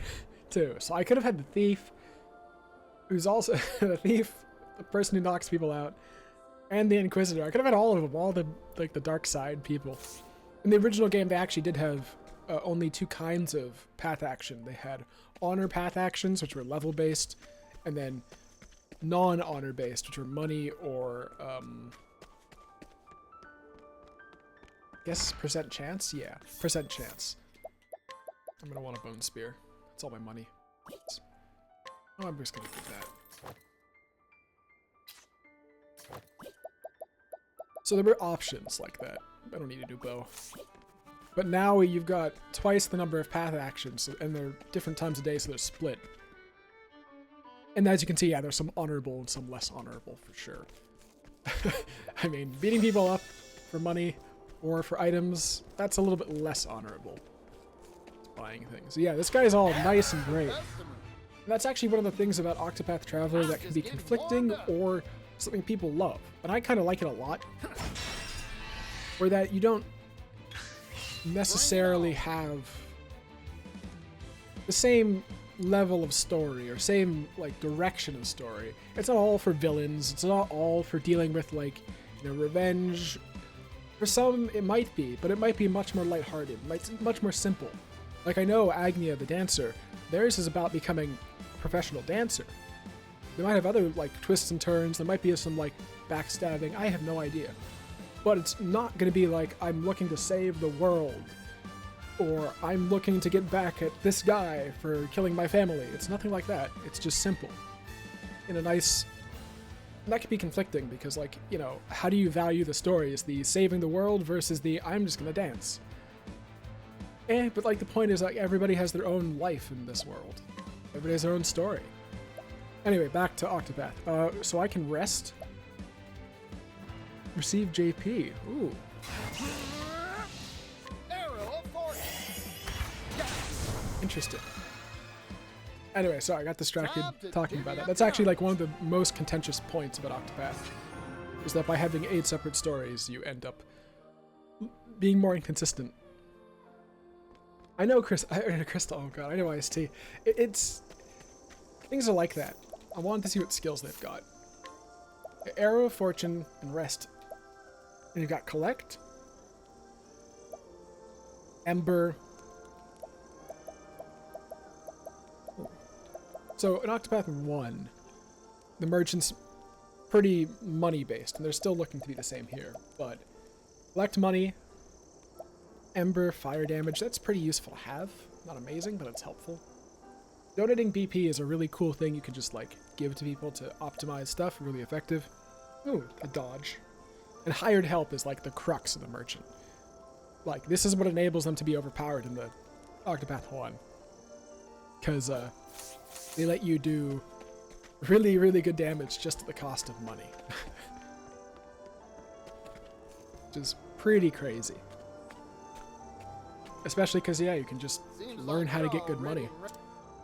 too. So I could have had the Thief, who's also the Thief, the person who knocks people out, and the Inquisitor. I could have had all of them, all the like the dark side people. In the original game, they actually did have only 2 kinds of path action. They had honor path actions, which were level based, and then non-honor based, which were money or I guess percent chance? Yeah, percent chance. I'm gonna want a bone spear. That's all my money. Oh, I'm just gonna get that. So there were options like that. I don't need to do both. But now you've got twice the number of path actions, and they're different times a day, so they're split. And as you can see, yeah, there's some honorable and some less honorable for sure. I mean, beating people up for money or for items, that's a little bit less honorable. It's buying things. So yeah, this guy's all nice and great. And that's actually one of the things about Octopath Traveler that can be conflicting or something people love. And I kind of like it a lot. Where that you don't necessarily have the same level of story or same like direction of story. It's not all for villains. It's not all for dealing with like, you know, revenge. For some it might be, but it might be much more lighthearted, much more simple. Like I know Agnia the dancer, theirs is about becoming a professional dancer. They might have other like twists and turns. There might be some like backstabbing. I have no idea. But it's not going to be like I'm looking to save the world or I'm looking to get back at this guy for killing my family. It's nothing like that. It's just simple. In a nice... And that can be conflicting because, like, you know, how do you value the story? Is the saving the world versus the I'm just going to dance? But like the point is like everybody has their own life in this world. Everybody has their own story. Anyway, back to Octopath. So I can rest. Receive JP. Ooh. Interesting. Anyway, sorry, I got distracted talking about that. That's actually like one of the most contentious points about Octopath. Is that by having 8 separate stories, you end up being more inconsistent. I know Crystal, oh god, I know IST. It's... Things are like that. I wanted to see what skills they've got. Arrow of Fortune and Rest. And you've got Collect, Ember. So in Octopath 1, the merchant's pretty money-based, and they're still looking to be the same here. But collect money, Ember, fire damage, that's pretty useful to have. Not amazing, but it's helpful. Donating BP is a really cool thing you can just like give to people to optimize stuff, really effective. Ooh, a dodge. And hired help is like the crux of the merchant. Like, this is what enables them to be overpowered in the Octopath 1. Because they let you do really, really good damage just at the cost of money. Which is pretty crazy. Especially because, yeah, you can just learn how to get good money.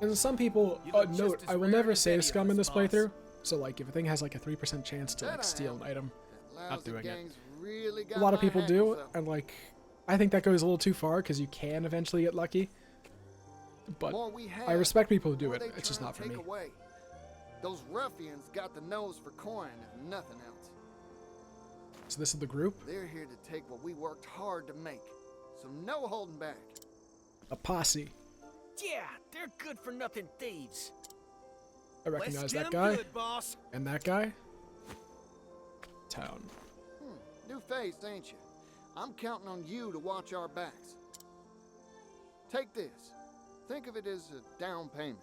And some people, note, I will never save scum in this playthrough. So, like, if a thing has, like, a 3% chance to, like, steal an item, not doing it. A lot of people do, and, like, I think that goes a little too far, because you can eventually get lucky. But I respect people who do it, it's just not for me. Those ruffians got the nose for coin, if nothing else. So this is the group? They're here to take what we worked hard to make, so no holding back. A posse. Yeah, they're good-for-nothing thieves. I recognize that guy. Good, boss. And that guy. Town. New face, ain't you? I'm counting on you to watch our backs. Take this. Think of it as a down payment.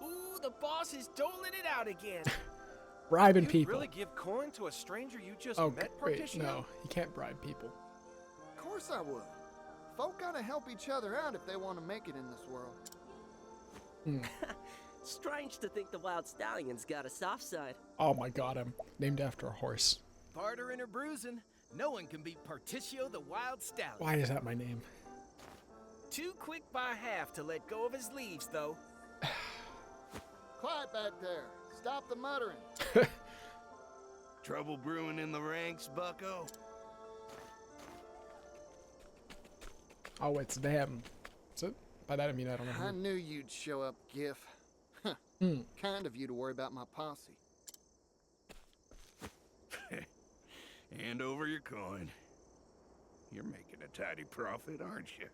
Ooh, the boss is doling it out again. Bribing people. Really give coin to a stranger you just met, wait, no, you can't bribe people. Of course I would. Folk gotta help each other out if they want to make it in this world. Strange to think the Wild Stallion's got a soft side. Oh my god, I'm named after a horse. Bartering or bruising, no one can beat Particio the Wild Stallion. Why is that my name? Too quick by half to let go of his leaves, though. Quiet back there. Stop the muttering. Trouble brewing in the ranks, bucko? Oh, it's them. So, by that I mean I don't know. I knew you'd show up, Gif. Kind of you to worry about my posse. Hand over your coin. You're making a tidy profit, aren't you?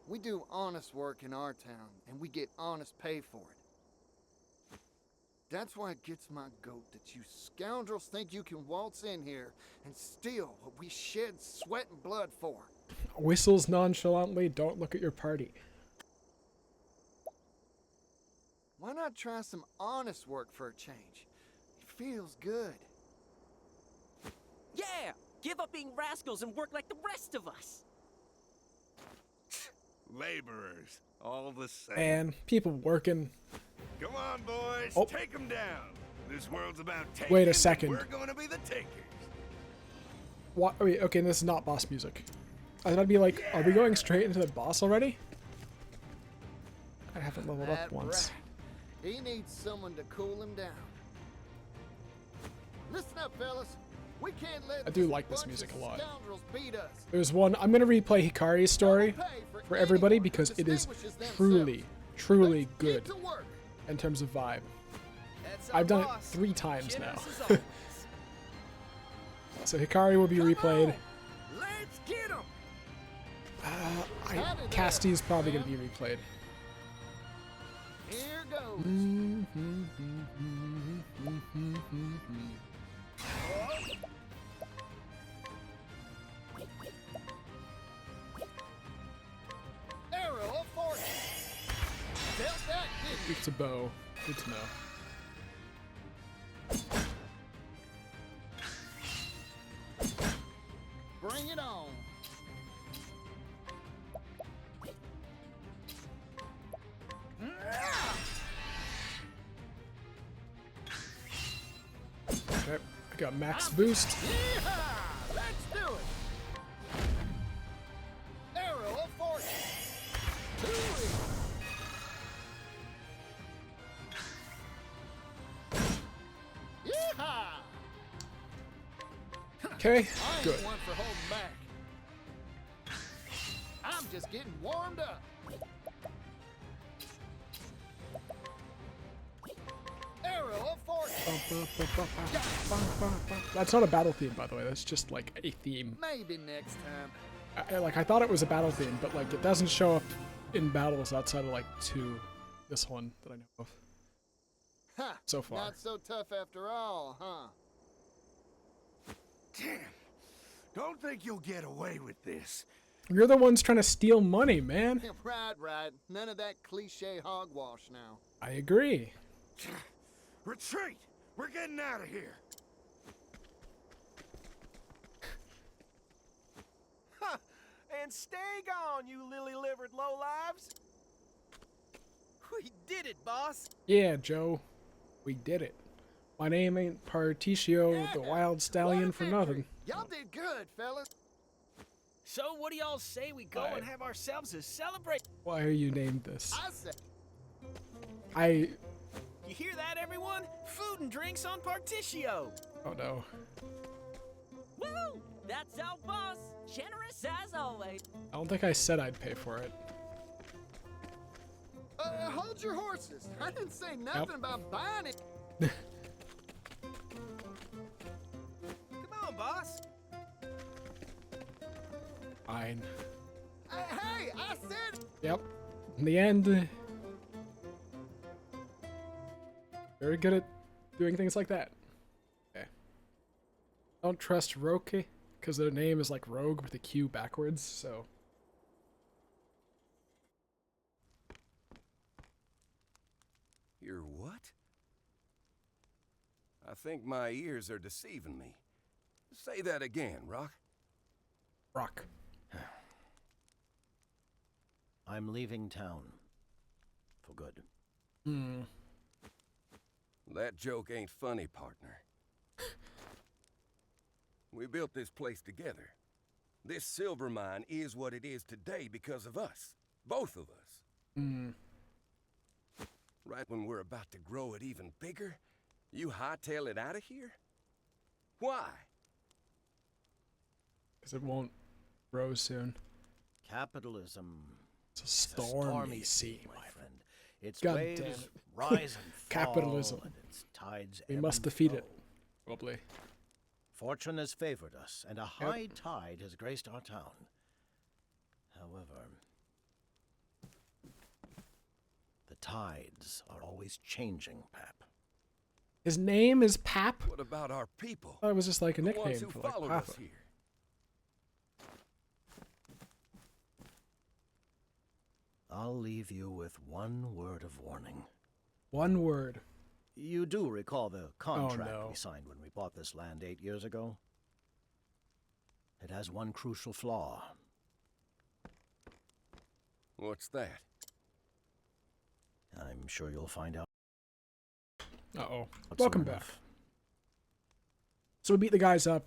We do honest work in our town, and we get honest pay for it. That's why it gets my goat that you scoundrels think you can waltz in here and steal what we shed sweat and blood for. Whistles nonchalantly, don't look at your party. Why not try some honest work for a change? feels good. Yeah! Give up being rascals and work like the rest of us! Laborers, all the same. And people working. Come on, boys, Oh. take them down. This world's about taking. Wait a and second. We're going to be the takers. What? Wait, okay, this is not boss music. I thought I'd be like, are we going straight into the boss already? I haven't leveled up once. Right. He needs someone to cool him down. Listen up, fellas. We can't let I do like this music a lot. scoundrels beat us. There's one, I'm gonna replay Hikari's story for everybody because it is truly, truly good in terms of vibe. I've done it 3 times now. So Hikari will be replayed. Let's get him. Casty's probably gonna be replayed. Here goes. Arrow of fortune. Dealt that, didn't Weak to bow. Good to know. Bring it on. Okay, I got max boost. Yeehaw! Let's do it. Arrow of fortune. Tooey. Yeehaw! Okay, I ain't good. one for holding back. I'm just getting warmed up. Arrow of fortune. That's not a battle theme, by the way. That's just like a theme. Maybe next time. I thought it was a battle theme, but like it doesn't show up in battles outside of like 2. This one that I know of. Ha! So far. Not so tough after all, huh? Damn. Don't think you'll get away with this. You're the ones trying to steal money, man. Right. None of that cliche hogwash now. I agree. Retreat! We're getting out of here. Ha! And stay gone, you lily-livered lowlives! We did it, boss! Yeah, Joe. We did it. My name ain't Particio the Wild Stallion for nothing. Y'all did good, fellas. So what do y'all say we go and have ourselves a celebration? Why are you named this? I said. You hear that, everyone? Food and drinks on Particio! Oh no. Woo! That's our boss! Generous as always! I don't think I said I'd pay for it. Hold your horses. I didn't say nothing about buying it. Come on, boss! Fine. Hey, I said. Yep. In the end, very good at doing things like that. Okay. Don't trust Roke, because their name is like Rogue with a Q backwards, so. You're what? I think my ears are deceiving me. Say that again, Rock. Rock. I'm leaving town. For good. That joke ain't funny, partner. We built this place together. This silver mine is what it is today because of us. Both of us. Right when we're about to grow it even bigger, you hightail it out of here? Why? Because it won't grow soon. Capitalism. It's a stormy sea, my friend. Its God waves damn it. rise and fall, Capitalism. and its tides We ebb must and defeat flow. it. Probably. Fortune has favored us, and a high tide has graced our town. However, the tides are always changing, Pap. His name is Pap? What about our people? I thought it was just like a The ones nickname who for like followed Papa. us here. I'll leave you with one word of warning. One word. You do recall the contract no. we signed when we bought this land 8 years ago? It has one crucial flaw. What's that? I'm sure you'll find out. Uh-oh. soon Welcome back. enough. So we beat the guys up.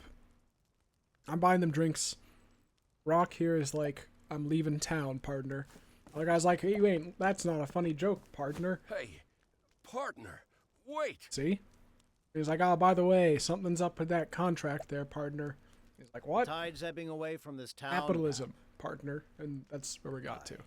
I'm buying them drinks. Rock here is like, I'm leaving town, partner. Other guy's like, hey, that's not a funny joke, partner. Hey, partner, wait! See? He's like, oh, by the way, something's up with that contract there, partner. He's like, what? Tide's ebbing away from this town. Capitalism, partner. And that's where we got to.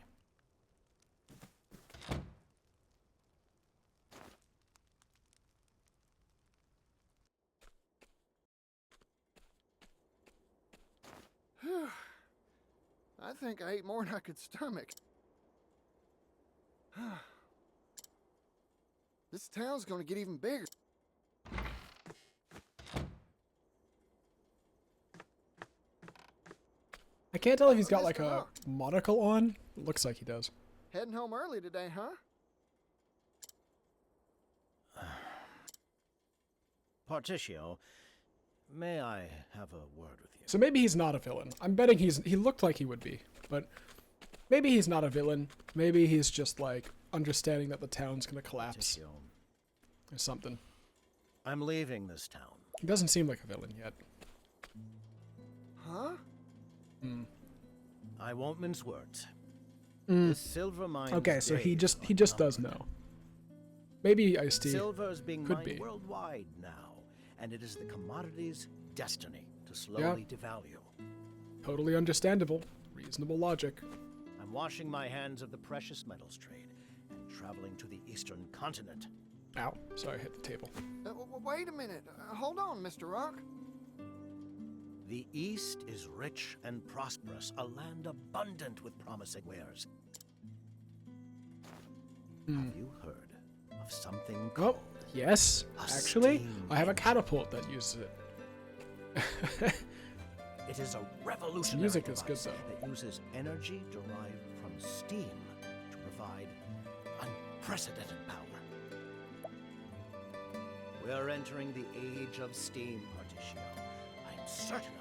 I think I ate more than I could stomach. This town's gonna get even bigger. I can't tell if he's got like a monocle on. It looks like he does. Heading home early today, huh? Particio, may I have a word with you? So maybe he's not a villain. I'm betting he looked like he would be, but maybe he's not a villain. Maybe he's just like understanding that the town's gonna collapse Particio, or something. I'm leaving this town. He doesn't seem like a villain yet. Huh? I won't mince words. Mm. The silver mine. Okay, so he just does know. Maybe Ice-T Silver is being could mined be. worldwide now, and it is the commodity's destiny to slowly devalue. Totally understandable. Reasonable logic. I'm washing my hands of the precious metals trade and traveling to the eastern continent. Ow. Sorry, I hit the table. Wait a minute. Hold on, Mr. Rock. The East is rich and prosperous, a land abundant with promising wares. Have you heard of something called Yes. a Actually, steam I have a engine? catapult that uses it. It is a Its revolutionary music is good device though. that uses energy derived from steam to provide unprecedented power. We're entering the age of steam, Particio. I'm certain of it.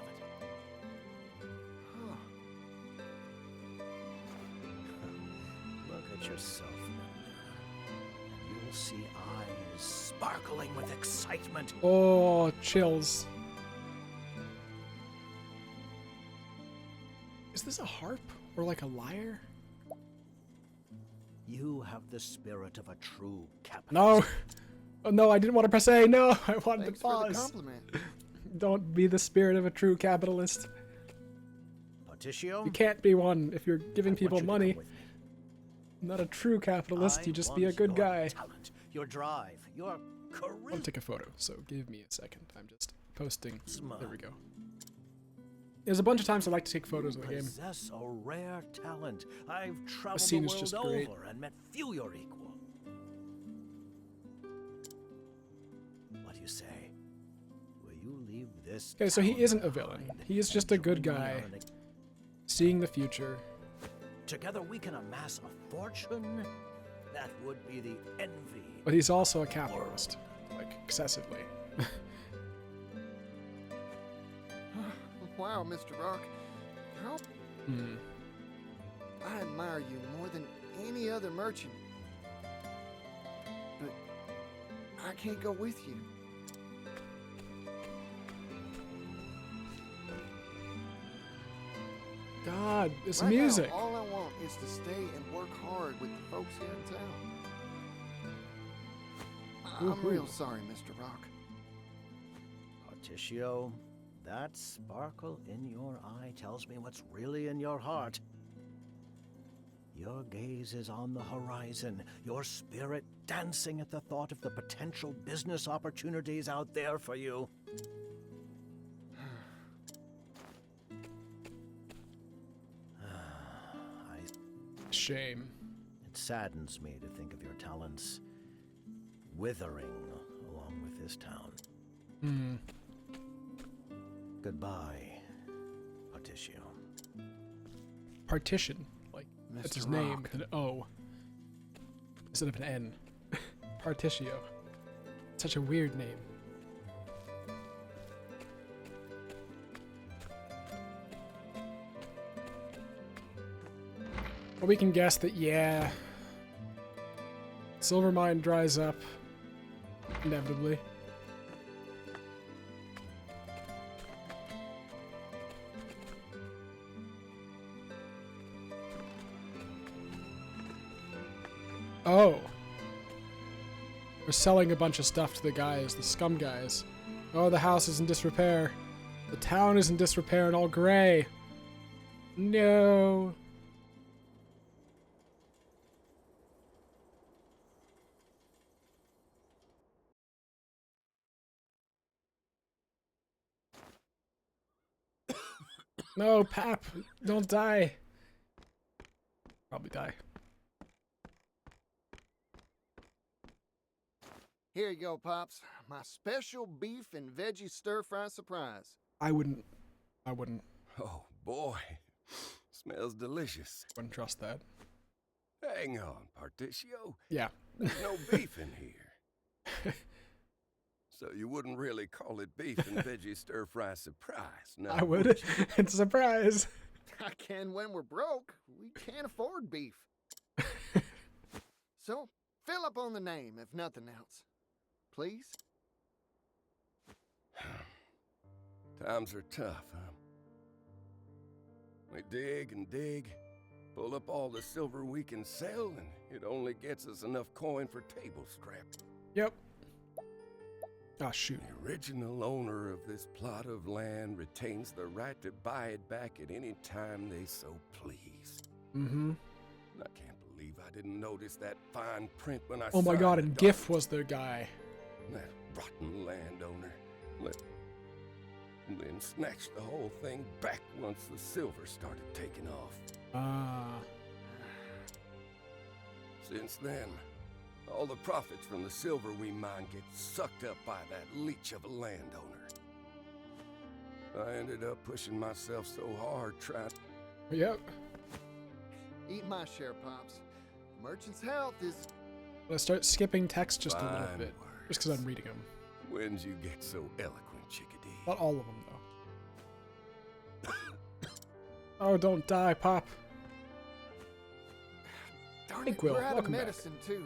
Look at yourself in the mirror, and you'll see eyes sparkling with excitement. Oh, chills. Is this a harp or like a lyre? You have the spirit of a true capitalist. No. Oh, no, I didn't want to press A. No, I wanted Thanks to for the pause. compliment. Don't be the spirit of a true capitalist. Particio? You can't be one if you're giving I want people you to money. come with me. Not a true capitalist, you just be a want good your guy. Talent, your drive, your charisma. I'll take a photo, so give me a second. I'm just posting. There we go. There's a bunch of times I like to take photos of the game. Possess a rare talent. I've traveled scene the is world just great. over and met few your equal. What do you say? Will you leave this? Okay, so he town isn't a villain. behind He is just a and good join me guy, on an seeing the future. Together we can amass a fortune that would be the envy. But he's also a capitalist, like excessively. Wow, Mr. Rock. How Hmm. I admire you more than any other merchant. But I can't go with you. God, this Right music. Now, all I want is to stay and work hard with the folks here in town. I'm real sorry, Mr. Rock. Particio, that sparkle in your eye tells me what's really in your heart. Your gaze is on the horizon, your spirit dancing at the thought of the potential business opportunities out there for you. Shame. It saddens me to think of your talents withering along with this town. Hmm. Goodbye, Particio. Partition. Like, that's his Mr. name Rock. with an O instead of an N. Particio. Such a weird name. Well, we can guess that, yeah, silver mine dries up, inevitably. Oh. We're selling a bunch of stuff to the guys, the scum guys. Oh, the house is in disrepair. The town is in disrepair and all gray. No. No, Pap, don't die. Probably die. Here you go, Pops. My special beef and veggie stir-fry surprise. I wouldn't. Oh, boy. Smells delicious. Wouldn't trust that. Hang on, Particio. Yeah. There's no beef in here. So you wouldn't really call it beef and veggie stir-fry surprise, no? I would. It's a surprise. I can when we're broke. We can't afford beef. So, fill up on the name, if nothing else. Please? Times are tough, huh? We dig and dig, pull up all the silver we can sell, and it only gets us enough coin for table scraps. Yep. Oh, shoot. The original owner of this plot of land retains the right to buy it back at any time they so please. Mm-hmm. I can't believe I didn't notice that fine print when I Oh my signed god, the and doc- GIF was the guy. That rotten landowner. Then snatched the whole thing back once the silver started taking off. Ah. Since then, all the profits from the silver we mine get sucked up by that leech of a landowner. I ended up pushing myself so hard trying. Yep. Eat my share, Pops. Merchant's health is... Let's start skipping text just a little Fine bit. Just because I'm reading them. When'd you get so eloquent, chickadee? Not all of them, though. Oh, don't die, Pop. Darn Hey, it, Quill, we're out of welcome back. medicine, too.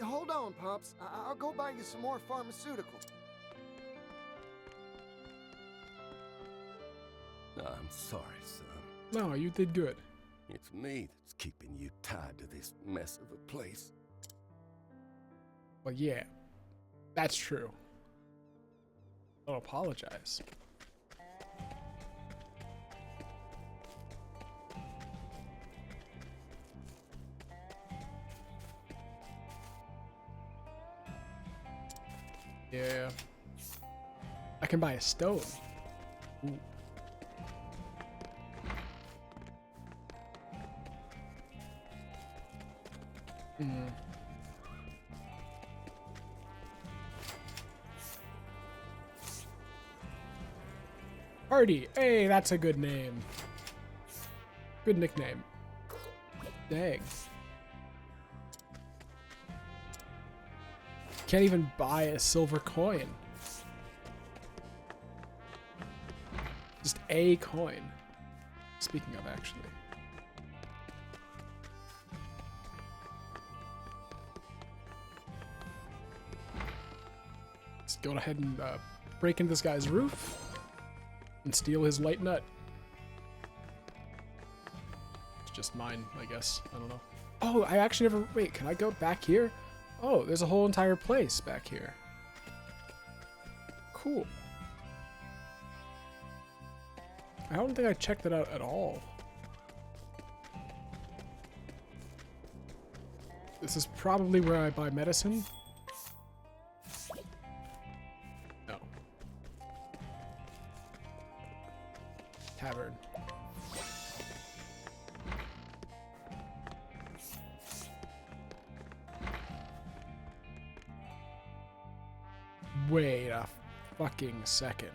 Hold on, Pops. I'll go buy you some more pharmaceutical. I'm sorry, son. No, you did good. It's me that's keeping you tied to this mess of a place. Well, yeah. That's true. Don't apologize. Yeah. I can buy a stone. Ooh. Hmm. Party! Hey, that's a good name. Good nickname. Dang. Can't even buy a silver coin. Just a coin. Speaking of, actually. Let's go ahead and break into this guy's roof and steal his light nut. It's just mine, I guess. I don't know. Oh, I actually never... Wait, can I go back here? Oh, there's a whole entire place back here. Cool. I don't think I checked it out at all. This is probably where I buy medicine. No. Tavern. Wait a fucking second.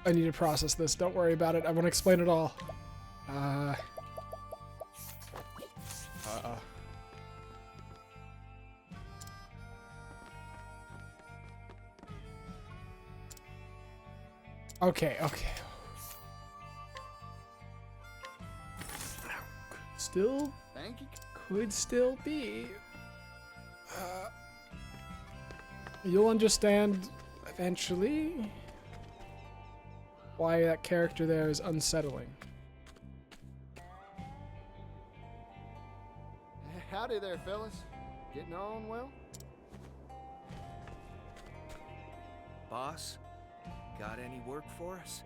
I need to process this. Don't worry about it. I want to explain it all. Okay. Could still be. You'll understand eventually why that character there is unsettling. Howdy there, fellas. Getting on well? Boss, got any work for us?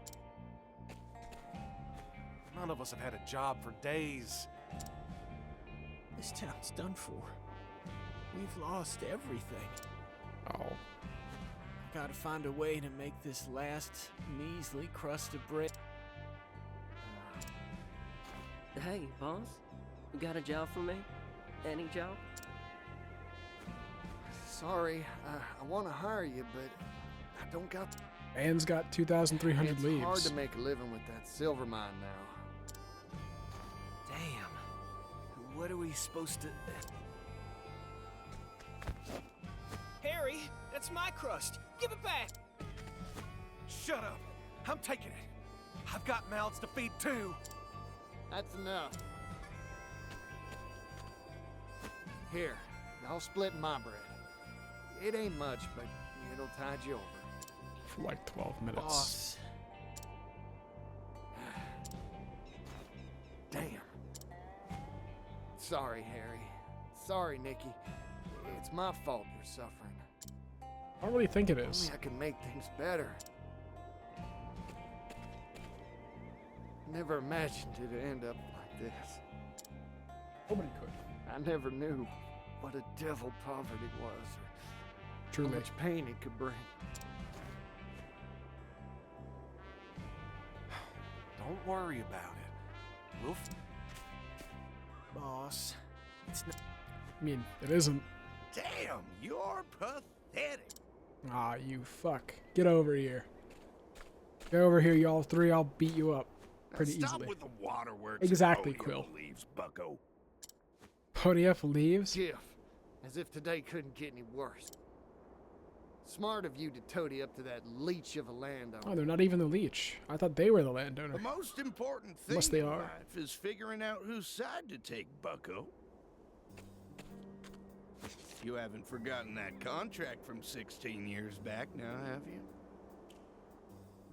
None of us have had a job for days. This town's done for. We've lost everything. Oh. I gotta find a way to make this last measly crust of bread. Hey, boss. You got a job for me? Any job? Sorry, I want to hire you, but I don't got... Anne's got 2,300 leaves. It's hard to make a living with that silver mine now. Damn. What are we supposed to... Harry, that's my crust. Give it back. Shut up. I'm taking it. I've got mouths to feed too. That's enough. Here, I'll split my bread. It ain't much, but it'll tide you over. For like 12 minutes. Boss. Damn. Sorry, Harry. Sorry, Nikki. It's my fault you're suffering. I don't really think it is. Only I can make things better. Never imagined it'd end up like this. Nobody could. I never knew what a devil poverty was, or Truly. how much pain it could bring. Don't worry about it. We'll... Boss, it's not... I mean, it isn't. Damn, you're pathetic. Ah, you fuck. Get over here. Get over here, y'all three. I'll beat you up pretty Stop easily. with the waterworks. Exactly, and Quill. Leaves, bucko. Pony up leaves? Jiff, as if today couldn't get any worse. Smart of you to toady up to that leech of a landowner. Oh, they're not even the leech. I thought they were the landowner. The most important thing Unless they in are. life is figuring out whose side to take, bucko. You haven't forgotten that contract from 16 years back now, have you?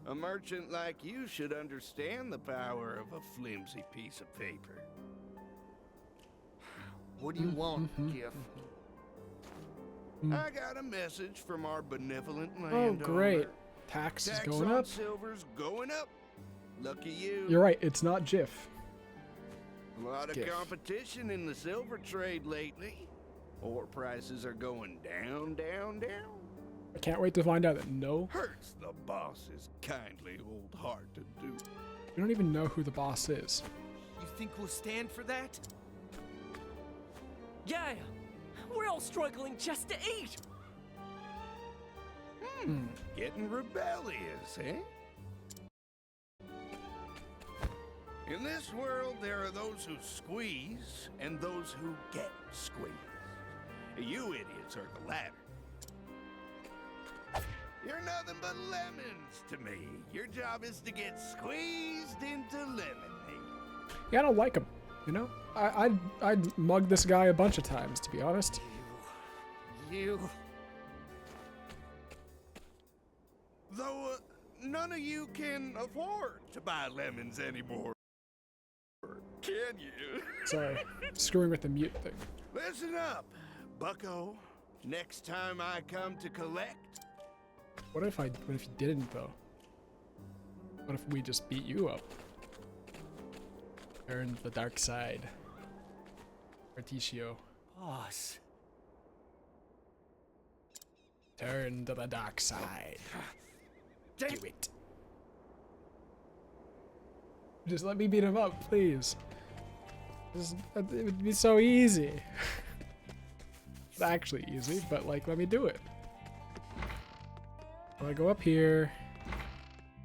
A merchant like you should understand the power of a flimsy piece of paper. What do you want, Jiff? I got a message from our benevolent Oh, landowner. great. Tax is going on up. silver's going up. Lucky you. You're right. It's not Jiff. A lot of Giff. competition in the silver trade lately. Ore prices are going down, down, down. I can't wait to find out that no. Hurts the boss's kindly old heart to do. We don't even know who the boss is. You think we'll stand for that? Yeah! We're all struggling just to eat! Getting rebellious, eh? In this world, there are those who squeeze and those who get squeezed. You idiots are the latter. You're nothing but lemons to me. Your job is to get squeezed into lemonade. Yeah, I don't like him. You know, I'd mug this guy a bunch of times, to be honest. You. Though none of you can afford to buy lemons anymore, can you? Sorry, screwing with the mute thing. Listen up, bucko. Next time I come to collect... What if you didn't, though? What if we just beat you up? Turn to the dark side. Articio. Boss. Turn to the dark side. Do it. Just let me beat him up, please. It would be so easy. It's actually easy, but like, let me do it. I'm gonna go up here.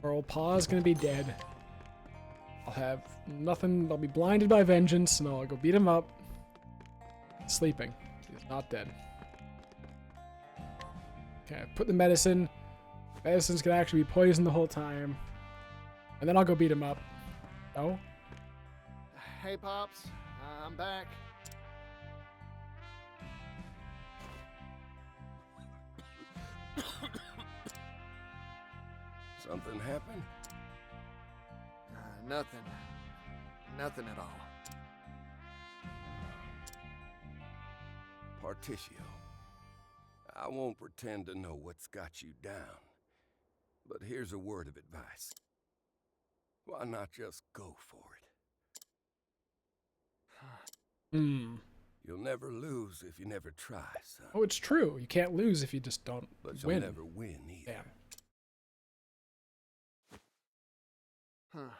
Our old paw's gonna be dead. I'll have nothing. I'll be blinded by vengeance, and I'll go beat him up. Sleeping. He's not dead. Okay, put the medicine. Medicine's gonna actually be poisoned the whole time. And then I'll go beat him up. Oh? Hey, Pops. I'm back. Something happened? Nothing. Nothing at all. Particio, I won't pretend to know what's got you down, but here's a word of advice. Why not just go for it? You'll never lose if you never try, son. Oh, it's true. You can't lose if you just don't But win. you'll never win either. Damn.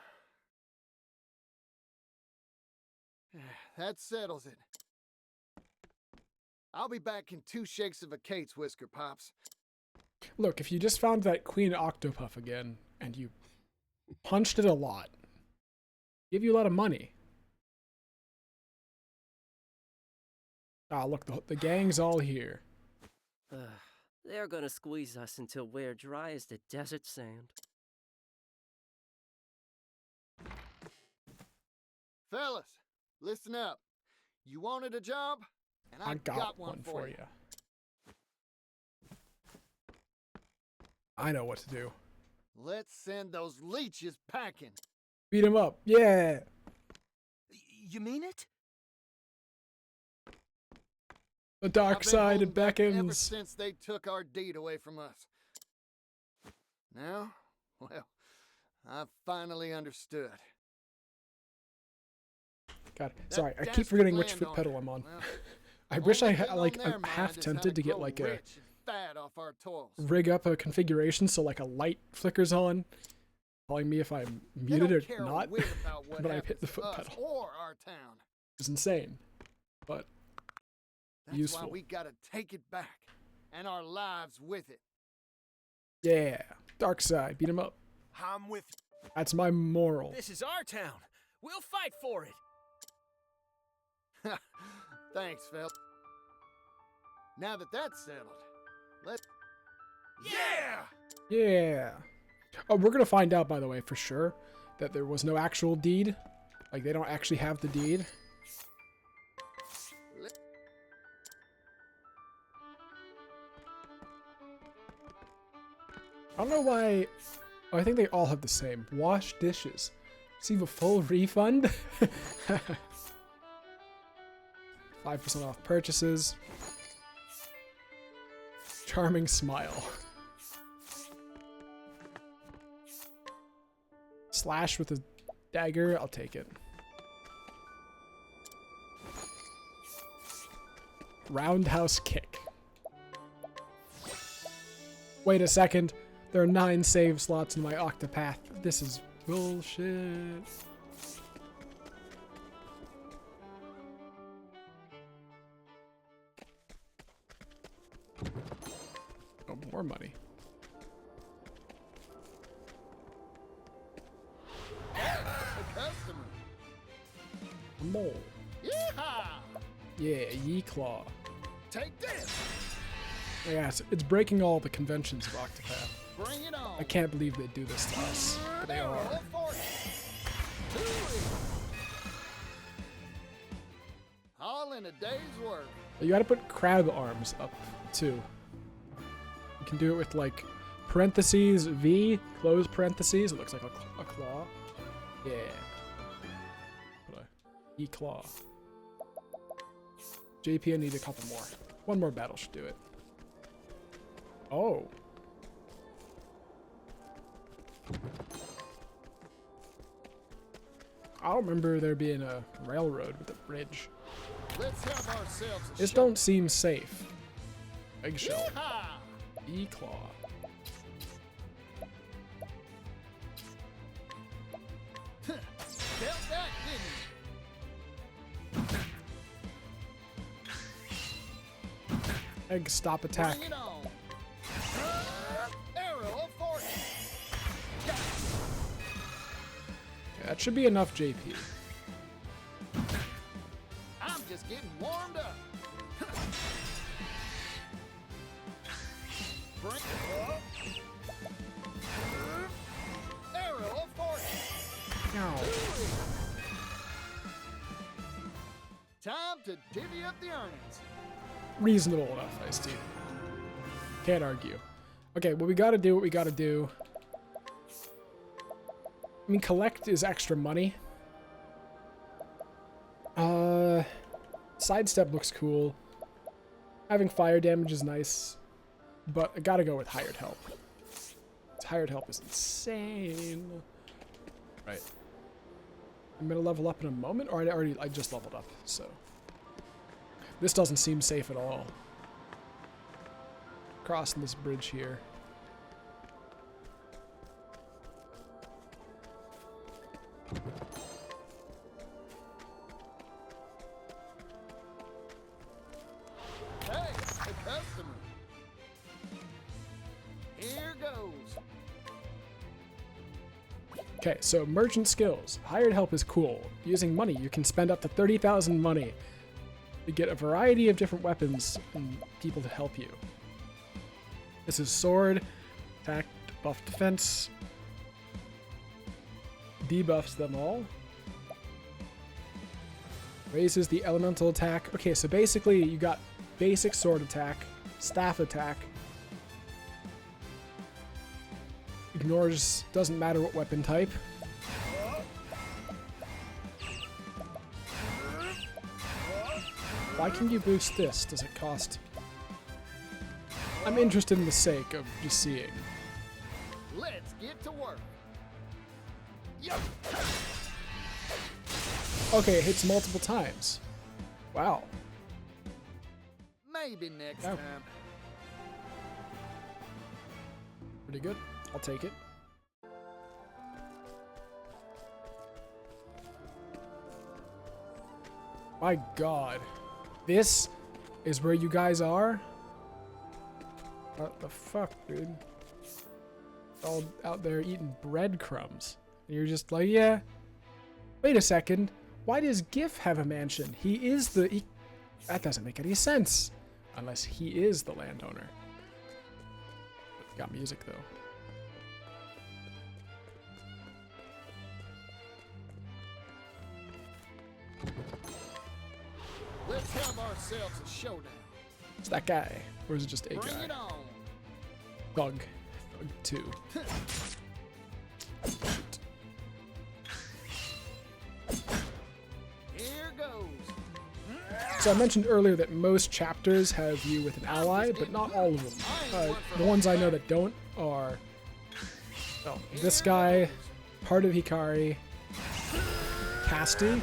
That settles it. I'll be back in 2 shakes of a Kate's whisker, Pops. Look, if you just found that Queen Octopath again, and you punched it a lot, give you a lot of money. Ah, look, the gang's all here. They're gonna squeeze us until we're dry as the desert sand. Fellas, listen up. You wanted a job? And I got one for you. I know what to do. Let's send those leeches packing. Beat him up. Yeah. You mean it? The dark side holding back beckons. Ever since they took our deed away from us. Now, well, I've finally understood. God, sorry, I keep forgetting which foot pedal I'm on. Well, I wish I had, on like, their I'm mind half is how tempted to get, grow like, a rich and fat off our toils. rig up a configuration so, like, a light flickers on, telling me if I'm muted or not, but I've hit the foot pedal. Or our town. It's insane, but That's useful. why we gotta take it back, and our lives with it. Yeah, dark side, beat him up. I'm with you. That's my moral. This is our town. We'll fight for it. Thanks, Phil. Now that that's settled, let's... Yeah! Yeah. Oh, we're gonna find out, by the way, for sure, that there was no actual deed. Like, they don't actually have the deed. I don't know why... Oh, I think they all have the same. Wash dishes. Receive a full refund? 5% off purchases. Charming smile. Slash with a dagger, I'll take it. Roundhouse kick. Wait a second. There are 9 save slots in my Octopath. This is bullshit. Oh, more money. A customer. More. Yeehaw! Yeah, Ye Claw. Take this! Yeah, it's breaking all the conventions of Octopath. Bring it on! I can't believe they do this to us, but they are. Roll for it. All in a day's work. You gotta put crab arms up, too. You can do it with, like, parentheses, V, close parentheses. It looks like a claw. Yeah. Put a E-claw. JP, I need a couple more. One more battle should do it. Oh. I don't remember there being a railroad with a bridge. Let's have ourselves a This show. don't seem safe. Eggshell. Yeehaw! E-claw. Felt that, didn't you? Egg, stop attack. Bring it on. Arrow of fortune. Yeah, that should be enough JP. I'm just getting warmed up. Bring it up. Arrow of fortune. No. Time to divvy up the earnings. Reasonable enough, I see. Can't argue. Okay, well, we gotta do what we gotta do. I mean, collect is extra money. Sidestep looks cool. Having fire damage is nice. But I gotta go with hired help. Hired help is insane. Right. I'm gonna level up in a moment, or I just leveled up, so. This doesn't seem safe at all. Crossing this bridge here. Hey, the customer. Here goes. Okay, so merchant skills. Hired help is cool. Using money, you can spend up to 30,000 money to get a variety of different weapons and people to help you. This is sword, attack, buff defense, debuffs them all, raises the elemental attack. Okay, so basically you got basic sword attack, staff attack, ignores, doesn't matter what weapon type. Why can you boost this? Does it cost? I'm interested in the sake of just seeing. Let's get to work. Yup. Okay, it hits multiple times. Wow. Maybe next Oh. time. Pretty good. I'll take it. My god. This is where you guys are? What the fuck, dude? All out there eating breadcrumbs. And you're just like, yeah. Wait a second. Why does GIF have a mansion? He is the... That doesn't make any sense. Unless he is the landowner. Got music, though. Let's have ourselves a showdown. It's that guy. Or is it just a Bring guy? it on. Thug. Thug 2. Shoot. Here goes. So I mentioned earlier that most chapters have you with an ally, but not all of them. The ones I know that don't are this guy, part of Hikari, Casti.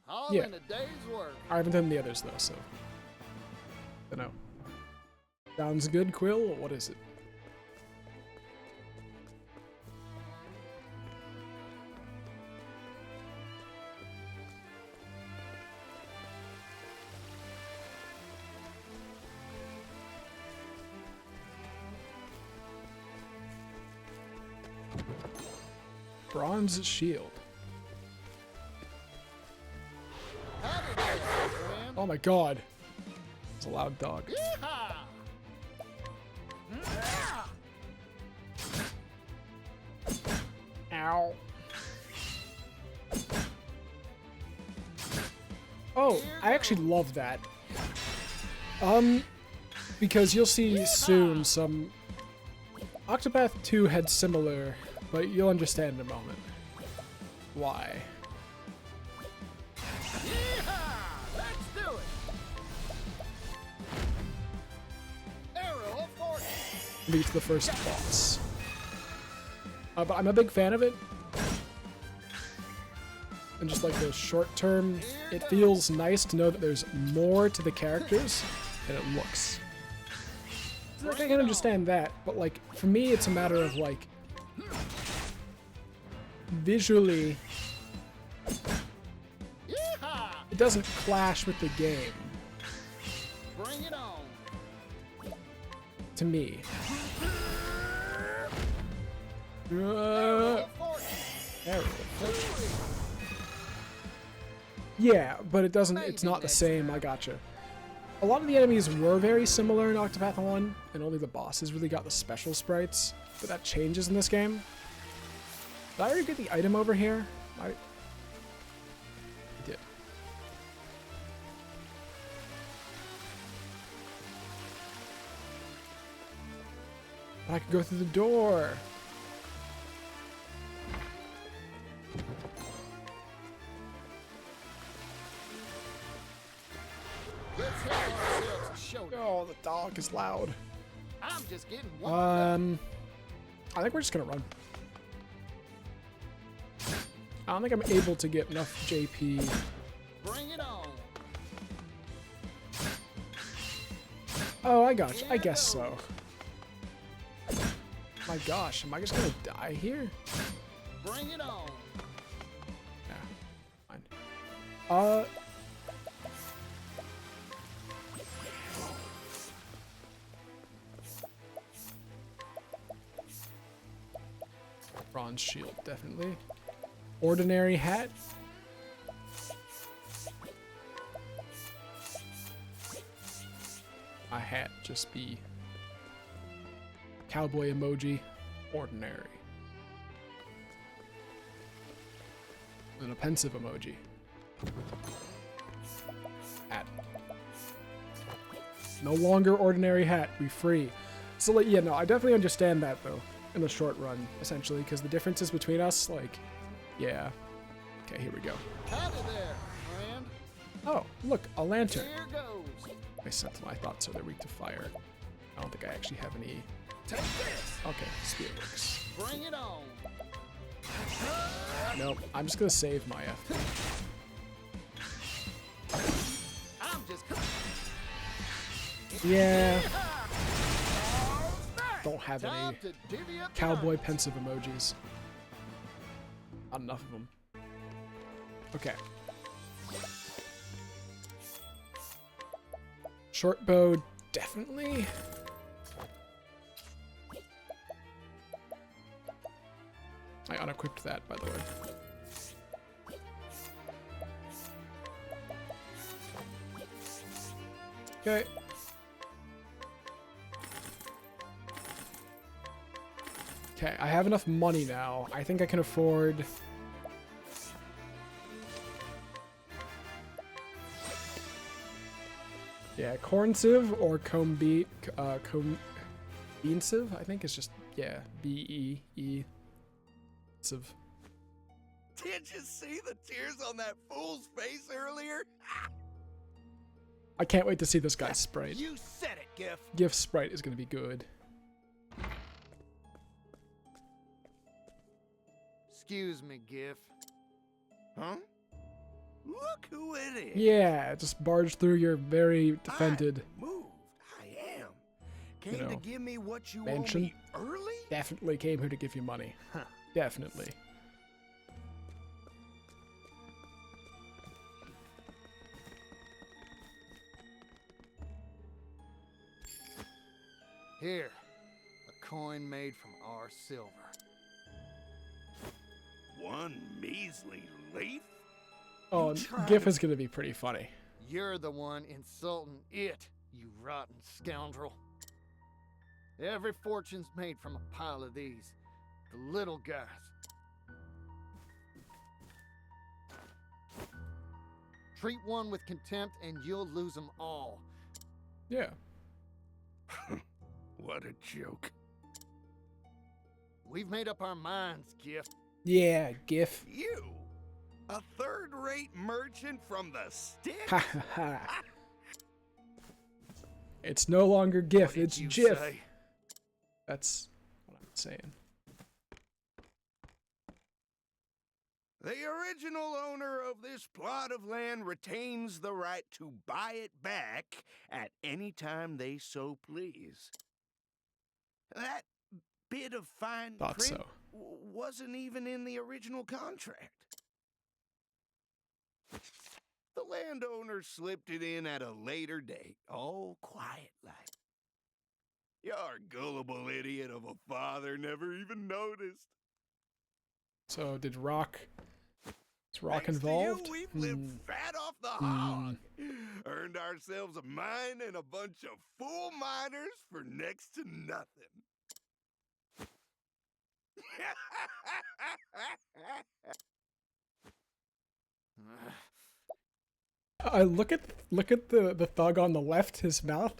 All Yeah. in a day's work. I haven't done the others though, so don't know. Sounds good, Quill. What is it? Bronze shield. Oh my god. It's a loud dog. Ow. Oh, I actually love that. Because you'll see soon some... Octopath 2 had similar, but you'll understand in a moment. Why. Let's do it. Arrow of fortune. Beats the first boss. But I'm a big fan of it. And just like the short term, it feels nice to know that there's more to the characters than it looks. Like, I can understand that, but like, for me it's a matter of like, visually, it doesn't clash with the game. Bring it on. To me. There we go. Yeah, but it doesn't, it's not the same, I gotcha. A lot of the enemies were very similar in Octopath 1, and only the bosses really got the special sprites, but that changes in this game. Did I already get the item over here? I did. But I could go through the door. Let's have ourselves a showdown. Oh, the dog is loud. I'm just getting one. I think we're just gonna run. I don't think I'm able to get enough JP. Bring it on. Oh, I got you. I guess so. My gosh, am I just gonna die here? Bring it on. Yeah, fine. Bronze shield, definitely. Ordinary hat. My hat just be cowboy emoji, ordinary. And a pensive emoji. Hat. No longer ordinary hat, we free. So like, yeah, no, I definitely understand that though, in the short run, essentially, because the differences between us, like, yeah. Okay, here we go. Howdy there, friend. Oh, look, a lantern. Here goes. I sent my thoughts so they're weak to fire. I don't think I actually have any. Take this. Okay, spear works. Bring it on. Nope, I'm just gonna save my F. I'm just. Yeah. Don't have any cowboy pensive emojis. Not enough of them. Okay. Short bow, definitely. I unequipped that, by the way. Okay. Okay, I have enough money now. I think I can afford... Yeah, corn sieve or comb bean sieve, I think it's just, yeah, B-E-E sieve. Did you see the tears on that fool's face earlier? I can't wait to see this guy's sprite. You said it, Gif. Gif's sprite is going to be good. Excuse me, Gif. Huh? Look who it is. Yeah, just barged through your very defended Moved. I am. Came to give me what you mansion. owe me early? Definitely came here to give you money. Definitely. Here, a coin made from our silver. One measly leaf? Oh, Gif is going to be pretty funny. You're the one insulting it, you rotten scoundrel. Every fortune's made from a pile of these. The little guys. Treat one with contempt and you'll lose them all. Yeah. What a joke. We've made up our minds, Gif. Yeah, Gif. You? A third-rate merchant from the sticks? Ha ha ha. It's no longer Gif, it's Jif. Say? That's what I'm saying. The original owner of this plot of land retains the right to buy it back at any time they so please. That bit of fine Thought print so. Wasn't even in the original contract. the landowner slipped it in at a later date, all quiet like. Your gullible idiot of a father never even noticed. So did Rock? Is Rock Thanks involved? To you, we've lived fat off the hog. Earned ourselves a mine and a bunch of fool miners for next to nothing. Look at the thug on the left, his mouth.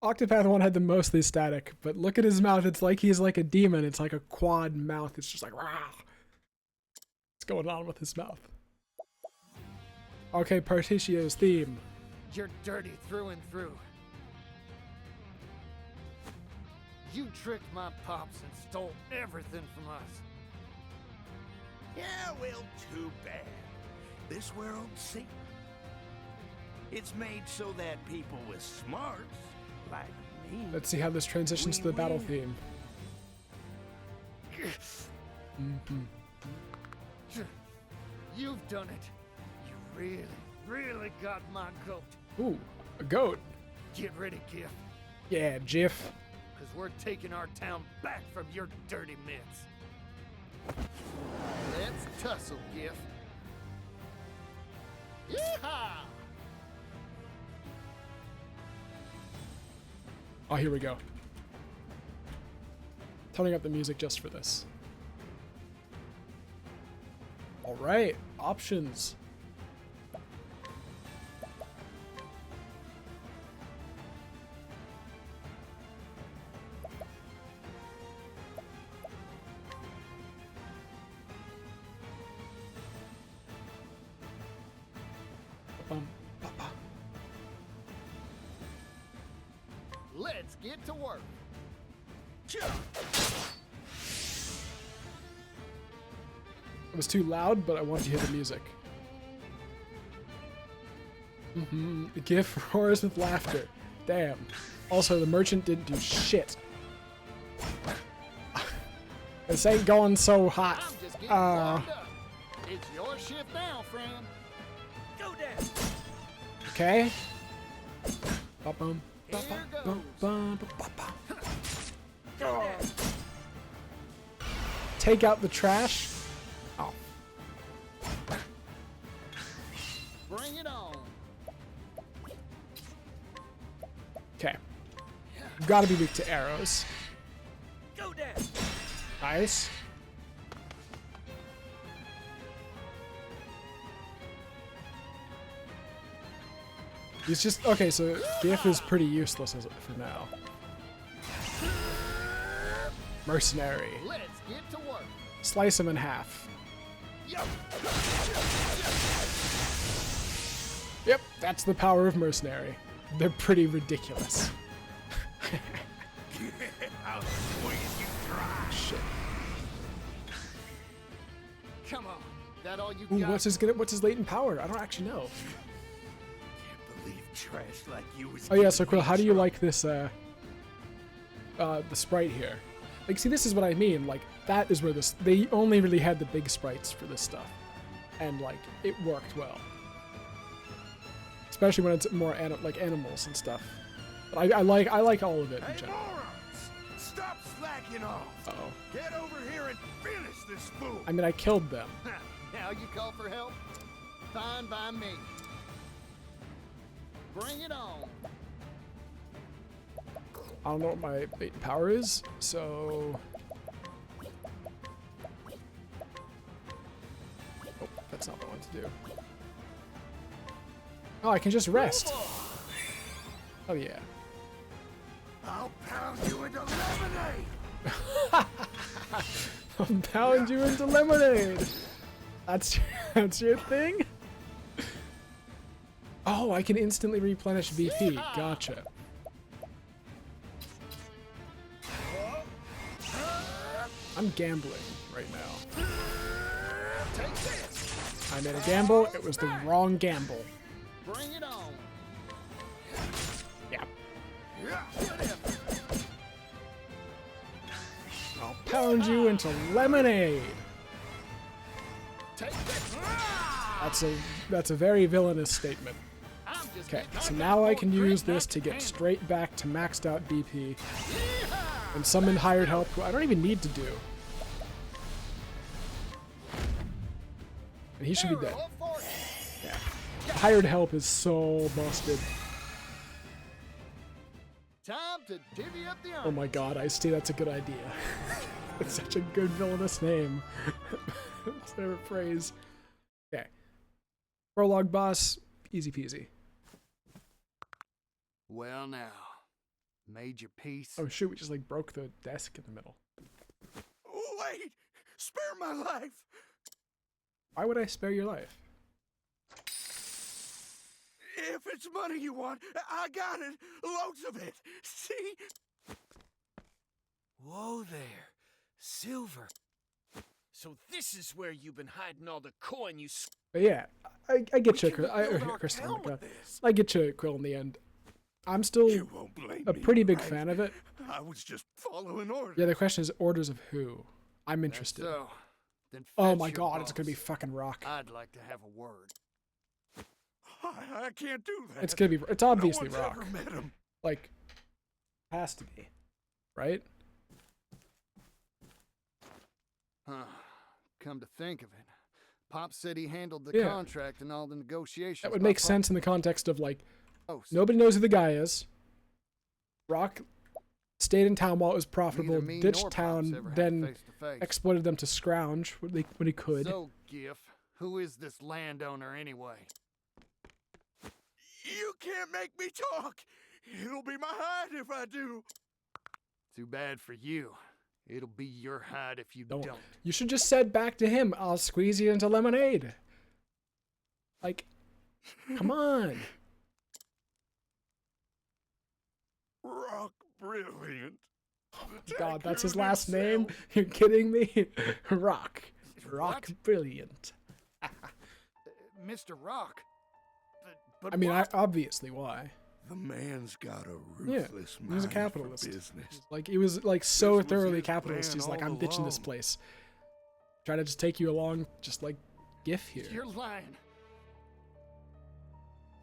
Octopath 1 had the mostly static, but look at his mouth. It's like he's like a demon. It's like a quad mouth. It's just like, rah. What's going on with his mouth? Okay, Partitio's theme. You're dirty through and through. You tricked my pops and stole everything from us. Yeah, well, too bad. This world's secret. It's made so that people with smarts, like me... Let's see how this transitions to the battle theme. You've done it. You really, really got my goat. Ooh, a goat. Get ready, Gif. Yeah, Jiff. Because we're taking our town back from your dirty mitts. Let's tussle, Gif. Yeehaw! Oh, here we go. Turning up the music just for this. All right, options. Let's get to work. It was too loud, but I wanted to hear the music. The GIF roars with laughter. Damn. Also, the merchant didn't do shit. This ain't going so hot. I'm just getting warmed up. It's your shift now, friend. Go down. Okay. Ba-bum. Ba-bum. Take out the trash. Oh. Bring it on. Okay. You gotta be weak to arrows. Go down. Nice. He's just okay. So GIF is pretty useless for now. Mercenary. Let's get to work. Slice him in half. Yep, that's the power of mercenary. They're pretty ridiculous. Shit. Come on. That all you Ooh, got? what's his latent power? I don't actually know. Can't believe trash like you was Oh yeah, so Quill, how do you like this the sprite here? Like, see, this is what I mean. Like, that is where they only really had the big sprites for this stuff, and like it worked well. Especially when it's more like animals and stuff. But I like all of it in general. Morons! Stop slacking off. Uh-oh. Get over here and finish this fool. I mean, I killed them. Now you call for help? Fine by me. Bring it on. I don't know what my latent power is, so... Oh, that's not what I want to do. Oh, I can just rest. Oh, yeah. I'll pound you into lemonade. I'll pound you into lemonade. That's your thing? Oh, I can instantly replenish BP. Gotcha. I'm gambling right now. Take this. I made a gamble. It was the wrong gamble. Bring it on. Yeah. Good effort. I'll pound you into lemonade. Take that. That's a very villainous statement. Okay, so now I can use this to get straight back to maxed out BP and summon hired help, who I don't even need to do. And he should be dead. Yeah. Hired help is so busted. Time to divvy up the Oh my god, I see that's a good idea. It's such a good villainous name. It's never praise. Okay. Prologue boss, easy peasy. Well now, made your peace. Oh shoot, we just like broke the desk in the middle. Wait! Spare my life! Why would I spare your life? If it's money you want, I got it. Loads of it. See? Whoa there. Silver. So this is where you've been hiding all the coin you... But yeah, I get you, Kristen. Oh my god. I get you, Quill, in the end. I'm still a pretty big fan of it. I was just following orders. Yeah, the question is orders of who? I'm interested. So, then oh fetch my your god, boss. it's gonna be fucking Rock. I'd like to have a word. I can't do that. It's gonna be. It's obviously no one's Rock. Ever met him. Like, has to be, right? Huh. Come to think of it, Pop said he handled the Yeah. contract and all the negotiations. That would by make Pop- sense in the context of like, Oh, nobody knows who the guy is. Rock stayed in town while it was profitable, Neither me ditched nor Pops town, ever had then face-to-face. exploited them to scrounge when he could. So, Giff, who is this landowner anyway? You can't make me talk. It'll be my hide if I do. Too bad for you. It'll be your hide if you don't. You should just said back to him, I'll squeeze you into lemonade. Like, come on. Rock Brilliant. God, that's his last name? You're kidding me? Rock. Rock Brilliant. Mr. Rock. But I mean, what? obviously, why? The man's got a Yeah, ruthless mind he's a for capitalist. business. Like, he was like so This was thoroughly his capitalist, plan he's like, all I'm ditching this along. place. Try to just take you along, just like Giff here. You're lying.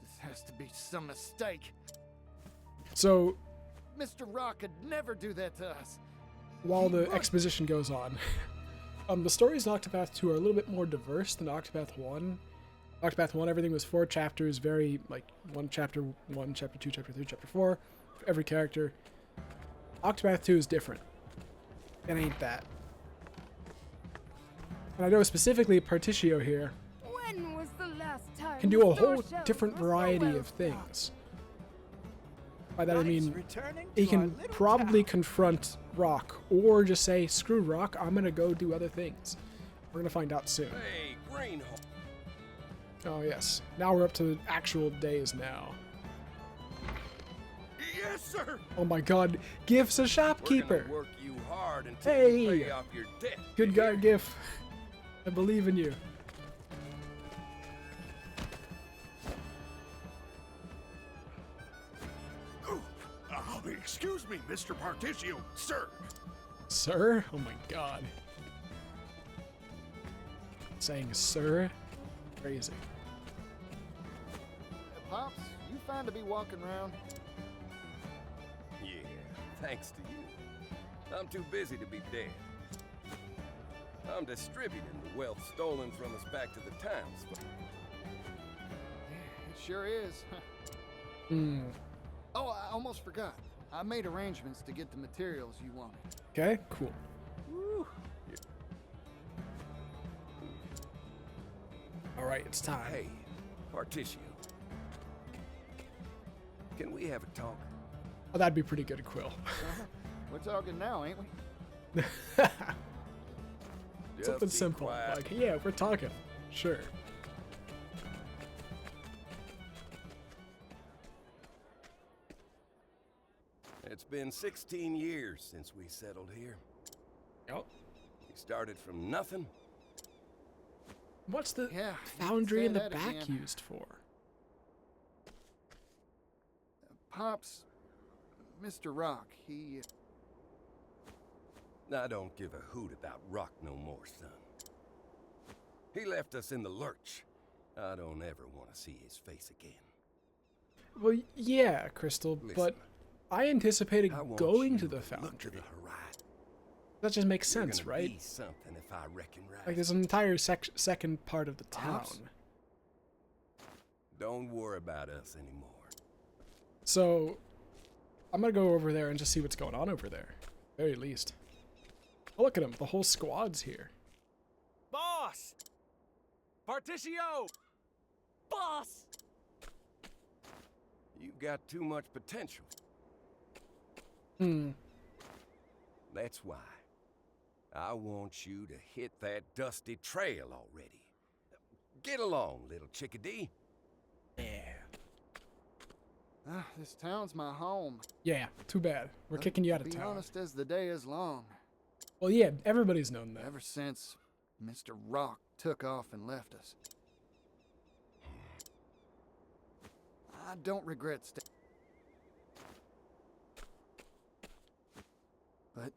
This has to be some mistake. So, Mr. Rock could never do that to us. while the exposition goes on, the stories in Octopath 2 are a little bit more diverse than Octopath 1. Octopath 1, everything was 4 chapters, very, like, chapter 1, chapter 2, chapter 3, chapter 4, for every character. Octopath 2 is different. It ain't that. And I know specifically Particio here When was the last time can do a the store whole shelves different were so variety well of stocked? things. By that I mean, returning he to our can little probably confront Rock, or just say, screw Rock, I'm gonna go do other things. We're gonna find out soon. Hey, Greenhorn. Oh yes, now we're up to actual days now. Yes, sir. Oh my god, Giff's a We're shopkeeper! gonna work you hard until you Hey! pay off your debt. Good guy, Giff. I believe in you. Excuse me, Mr. Particio, sir. Sir? Oh my god. Saying sir? Crazy. Pops, you fine to be walking around? Yeah, thanks to you. I'm too busy to be dead. I'm distributing the wealth stolen from us back to the townsfolk. It sure is. Hmm. Oh, I almost forgot. I made arrangements to get the materials you wanted. Okay, cool. Woo. Alright, it's time. Hey, Particio. Can we have a talk? Oh, that'd be pretty good, Quill. We're talking now, ain't we? Something be simple. quiet. Like, yeah, we're talking. Sure. It's been 16 years since we settled here. Yep. We started from nothing. What's the Yeah, foundry say in the that back again. used for? Pops, Mr. Rock, he... I don't give a hoot about Rock no more, son. He left us in the lurch. I don't ever want to see his face again. Well, yeah, Crystal, but I anticipated going to the foundry. That just makes sense, right? Be something if I reckon right. Like, there's an entire second part of the town. Don't worry about us anymore. So, I'm gonna go over there and just see what's going on over there. Very least. Oh, look at him. The whole squad's here. Boss! Particio! Boss! You've got too much potential. That's why I want you to hit that dusty trail already. Get along, little chickadee. This town's my home. Yeah, too bad. We're kicking you out of Be town. honest as the day is long. Well, yeah, everybody's known that. Ever since Mr. Rock took off and left us. I don't regret staying. But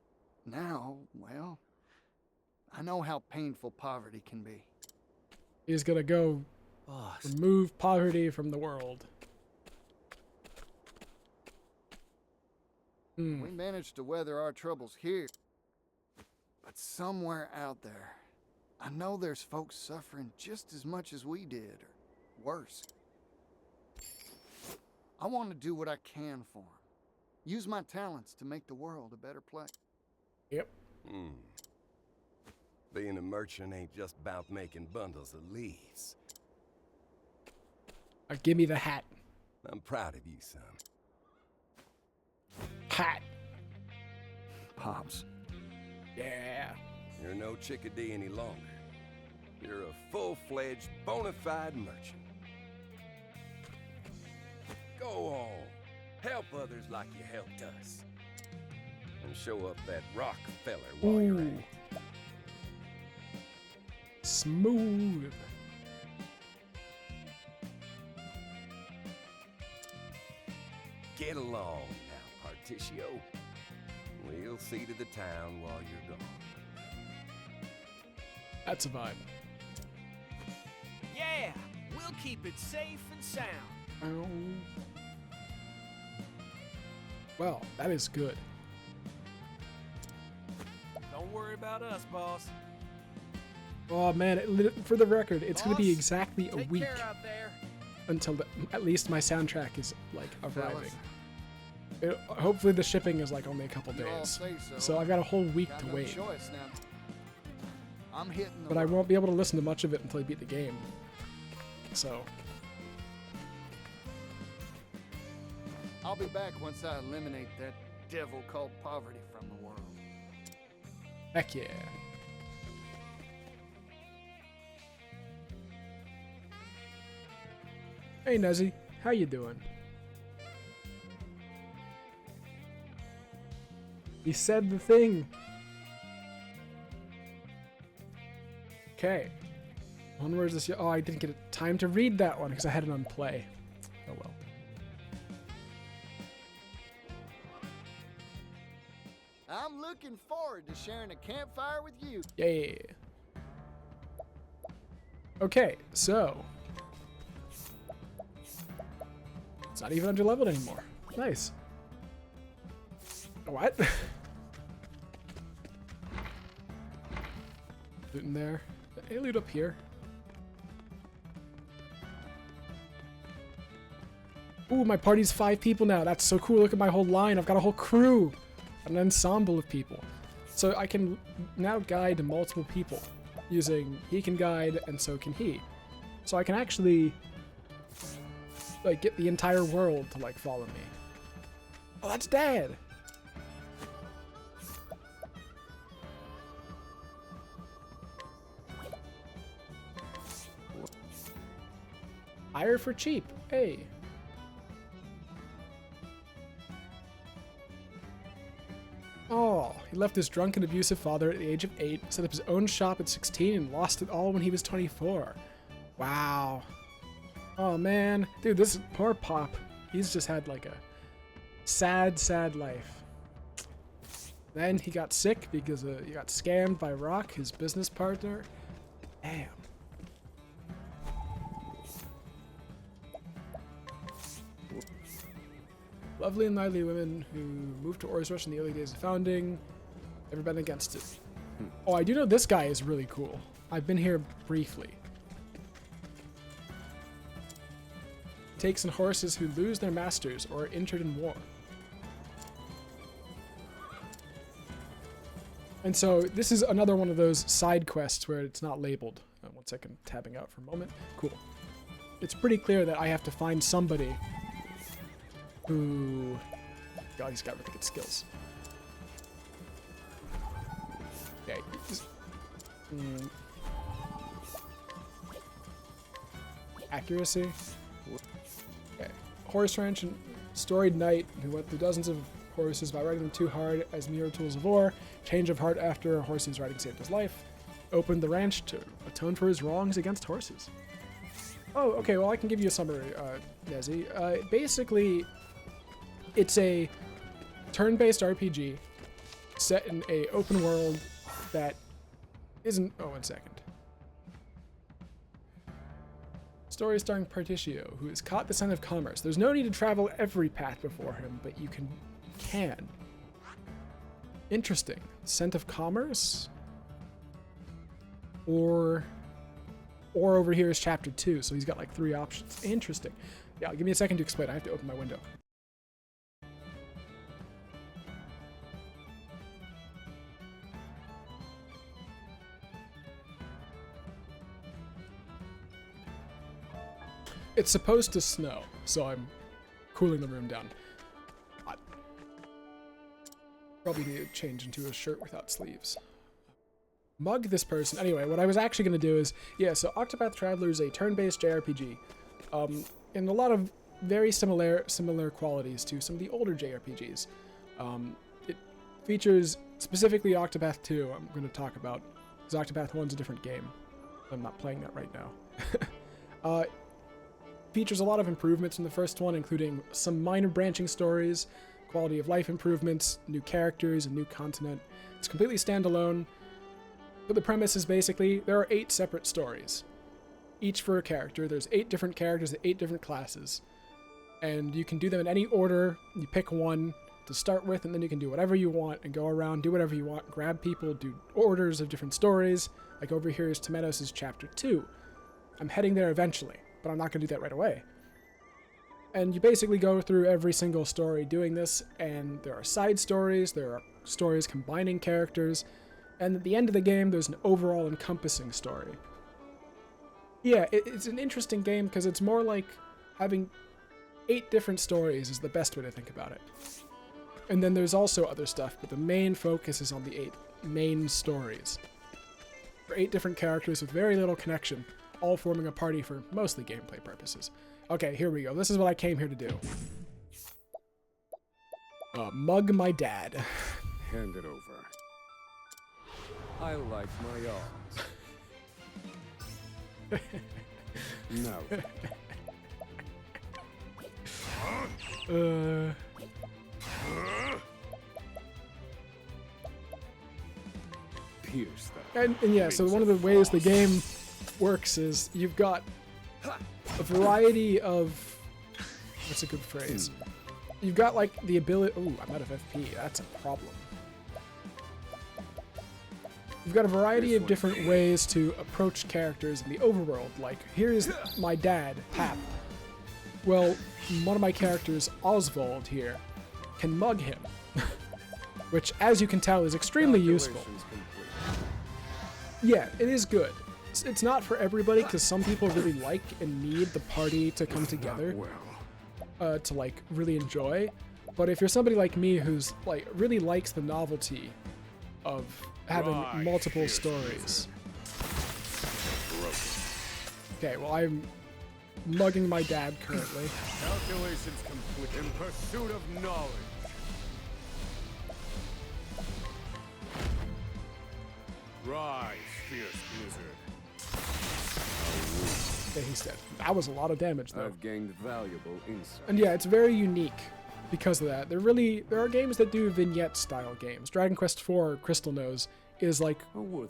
now, well, I know how painful poverty can be. He's gonna go remove poverty from the world. We managed to weather our troubles here. But somewhere out there, I know there's folks suffering just as much as we did, or worse. I want to do what I can for them. Use my talents to make the world a better place. Yep. Being a merchant ain't just about making bundles of leaves. Give me the hat. I'm proud of you, son. Hat. Pops. Yeah. You're no chickadee any longer. You're a full-fledged, bona fide merchant. Go on. Help others like you helped us. And show up that Rockefeller while you're at it. Smooth. Get along now, Particio. We'll see to the town while you're gone. That's a vibe. Yeah, we'll keep it safe and sound. Well, that is good. Don't worry about us, boss. Oh man, for the record, it's going to be exactly a week Take care out there. until at least my soundtrack is like arriving. Hopefully the shipping is like only a couple days. So I've got a whole week to wait. Choice now. I'm hitting the But I won't be able to listen to much of it until I beat the game. So I'll be back once I eliminate that devil called poverty from the world. heck yeah. Hey Nezzy, how you doing? He said the thing. Okay. Where's this? Oh, I didn't get time to read that one because I had it on play. Oh well. I'm looking forward to sharing a campfire with you. Yeah. Okay, so it's not even underleveled anymore. Nice. What? Loot in there. Hey, loot up here. Ooh, my party's 5 people now. That's so cool. Look at my whole line. I've got a whole crew. An ensemble of people. So I can now guide multiple people using he can guide and so can he. So I can actually like get the entire world to like follow me. Oh, that's Dad. Hire for cheap. Hey. Oh, he left his drunk and abusive father at the age of 8, set up his own shop at 16, and lost it all when he was 24. Wow. Oh man. Dude, this poor Pop. He's just had like a sad, sad life. Then he got sick because he got scammed by Rock, his business partner. Damn. Lovely and lively women who moved to Orzrush in the early days of founding. Never been against it. Oh, I do know this guy is really cool. I've been here briefly. Takes in horses who lose their masters or are injured in war. And so this is another one of those side quests where it's not labeled. One second, tabbing out for a moment. Cool. It's pretty clear that I have to find somebody who... God, he's got really good skills. Okay. Accuracy. Okay. Horse ranch and storied knight who went through dozens of horses by riding them too hard as mere tools of war. Change of heart after a horse's riding saved his life. Opened the ranch to atone for his wrongs against horses. Oh, okay, well I can give you a summary, Nezzy. Basically, it's a turn-based RPG set in a open world that isn't... Oh, 1 second. Story starring Particio, who has caught the scent of commerce. There's no need to travel every path before him, but you can. Interesting. Scent of commerce? Or over here is chapter 2, so he's got like 3 options. Interesting. Yeah, give me a second to explain. I have to open my window. It's supposed to snow, so I'm cooling the room down. I probably need to change into a shirt without sleeves. Mug this person. Anyway, what I was actually going to do is, yeah, so Octopath Traveler is a turn-based JRPG. In a lot of very similar qualities to some of the older JRPGs. It features specifically Octopath 2 I'm going to talk about, because Octopath 1's a different game. I'm not playing that right now. Features a lot of improvements from the first one, including some minor branching stories, quality of life improvements, new characters, and new continent. It's completely standalone, but the premise is basically there are 8 separate stories, each for a character. There's 8 different characters at 8 different classes, and you can do them in any order. You pick one to start with, and then you can do whatever you want and go around, do whatever you want, grab people, do orders of different stories. Like over here is Temenos' chapter 2. I'm heading there eventually, but I'm not going to do that right away. And you basically go through every single story doing this, and there are side stories, there are stories combining characters, and at the end of the game, there's an overall encompassing story. Yeah, it's an interesting game because it's more like having 8 different stories is the best way to think about it. And then there's also other stuff, but the main focus is on the 8 main stories. For 8 different characters with very little connection, all forming a party for mostly gameplay purposes. Okay, here we go. This is what I came here to do. Mug my dad. Hand it over. I like my arms. No. Pierce that. And yeah, so one of the ways the game works is you've got a variety of... What's a good phrase? You've got like the ability... Ooh, I'm out of FP. That's a problem. You've got a variety of different ways to approach characters in the overworld. Like, here's my dad, Pap. Well, one of my characters, Oswald here, can mug him. Which, as you can tell, is extremely useful. Yeah, it is good. It's not for everybody, because some people really like and need the party to come together to, like, really enjoy. But if you're somebody like me who's, like, really likes the novelty of having multiple stories. Okay, well, I'm mugging my dad currently. Calculations complete in pursuit of knowledge. Rise, fierce blizzard. Okay, he's dead. That was a lot of damage, though. I've gained valuable insight. And yeah, it's very unique because of that. There are games that do vignette-style games. Dragon Quest IV, Crystal knows, is like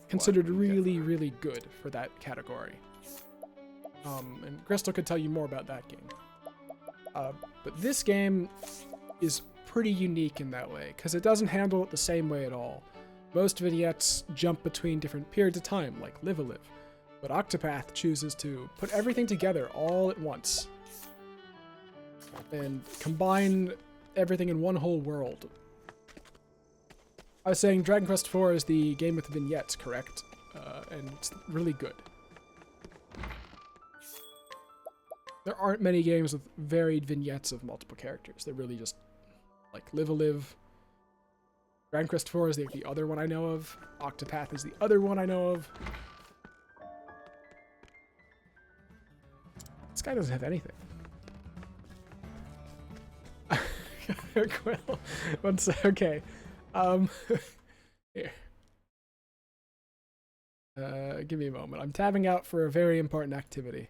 considered really, really good for that category. And Crystal could tell you more about that game. But this game is pretty unique in that way, because it doesn't handle it the same way at all. Most vignettes jump between different periods of time, like Live a Live, but Octopath chooses to put everything together all at once and combine everything in one whole world. I was saying Dragon Quest IV is the game with vignettes, correct? And it's really good. There aren't many games with varied vignettes of multiple characters. They're really just like Live a Live. Dragon Quest IV is the other one I know of. Octopath is the other one I know of. This guy doesn't have anything. Quill. Okay. Here. Give me a moment. I'm tabbing out for a very important activity.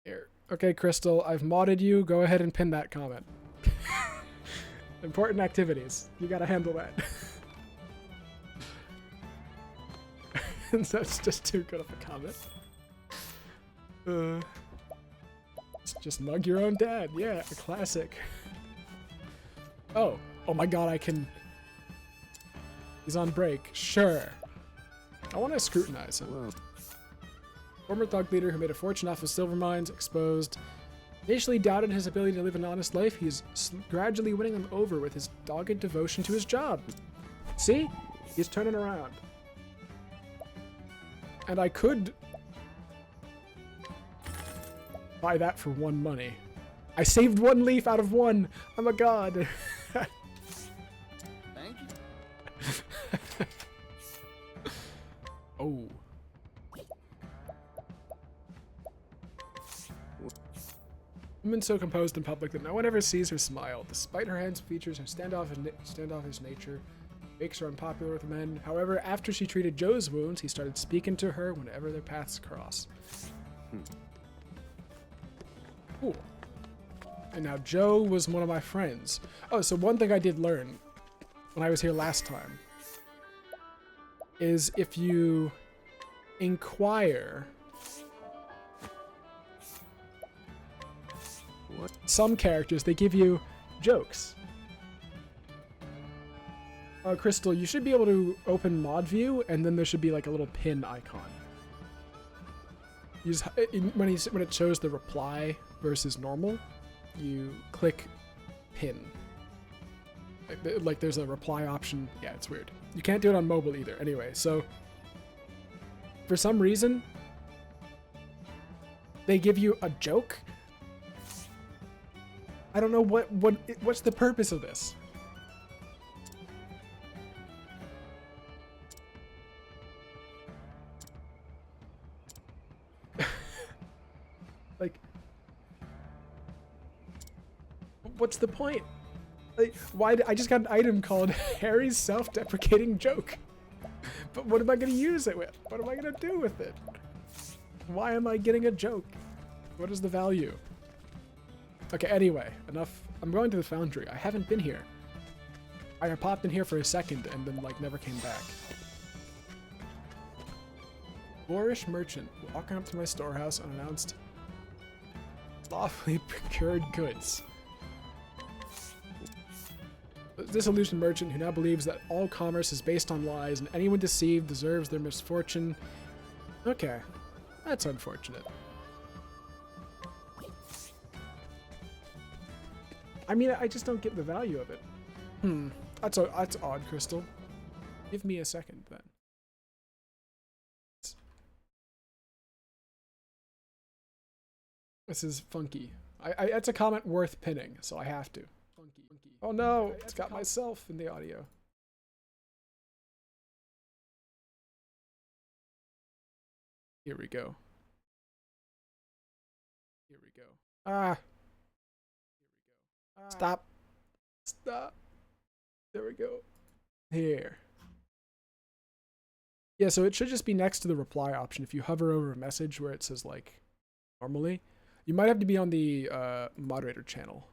Here. Okay, Crystal, I've modded you. Go ahead and pin that comment. Important activities. You gotta handle that. That's just too good of a comment. Just mug your own dad. Yeah, a classic. Oh my god, I can... He's on break. Sure. I want to scrutinize him. Whoa. Former thug leader who made a fortune off of silver mines, exposed. Initially doubted his ability to live an honest life, he's gradually winning them over with his dogged devotion to his job. See? He's turning around. And I could buy that for 1 money. I saved 1 leaf out of 1. I'm a god. Thank you. Oh. Woman so composed in public that no one ever sees her smile. Despite her handsome features, her standoffish nature makes her unpopular with men. However, after she treated Joe's wounds, he started speaking to her whenever their paths cross. Cool. And now Joe was one of my friends. Oh, so one thing I did learn when I was here last time is if you inquire some characters, they give you jokes. Crystal, you should be able to open mod view, and then there should be like a little pin icon. You just, when it shows the reply versus normal, you click pin. Like there's a reply option. Yeah, it's weird. You can't do it on mobile either. Anyway, so for some reason, they give you a joke. I don't know what's the purpose of this. Like, what's the point? Like, why? I just got an item called Harry's self-deprecating joke. But what am I going to use it with? What am I going to do with it? Why am I getting a joke? What is the value? Okay, anyway, enough. I'm going to the foundry. I haven't been here. I popped in here for a second and then, like, never came back. Boorish merchant walking up to my storehouse unannounced. Lawfully procured goods. Disillusioned merchant who now believes that all commerce is based on lies and anyone deceived deserves their misfortune. Okay, that's unfortunate. I mean, I just don't get the value of it. That's odd, Crystal. Give me a second, then. This is funky. That's a comment worth pinning, so I have to. Funky. Oh no, it's got myself in the audio. Here we go. Here we go. Ah. Stop. Stop. There we go. Here. Yeah, so it should just be next to the reply option. If you hover over a message where it says, like, normally, you might have to be on the moderator channel.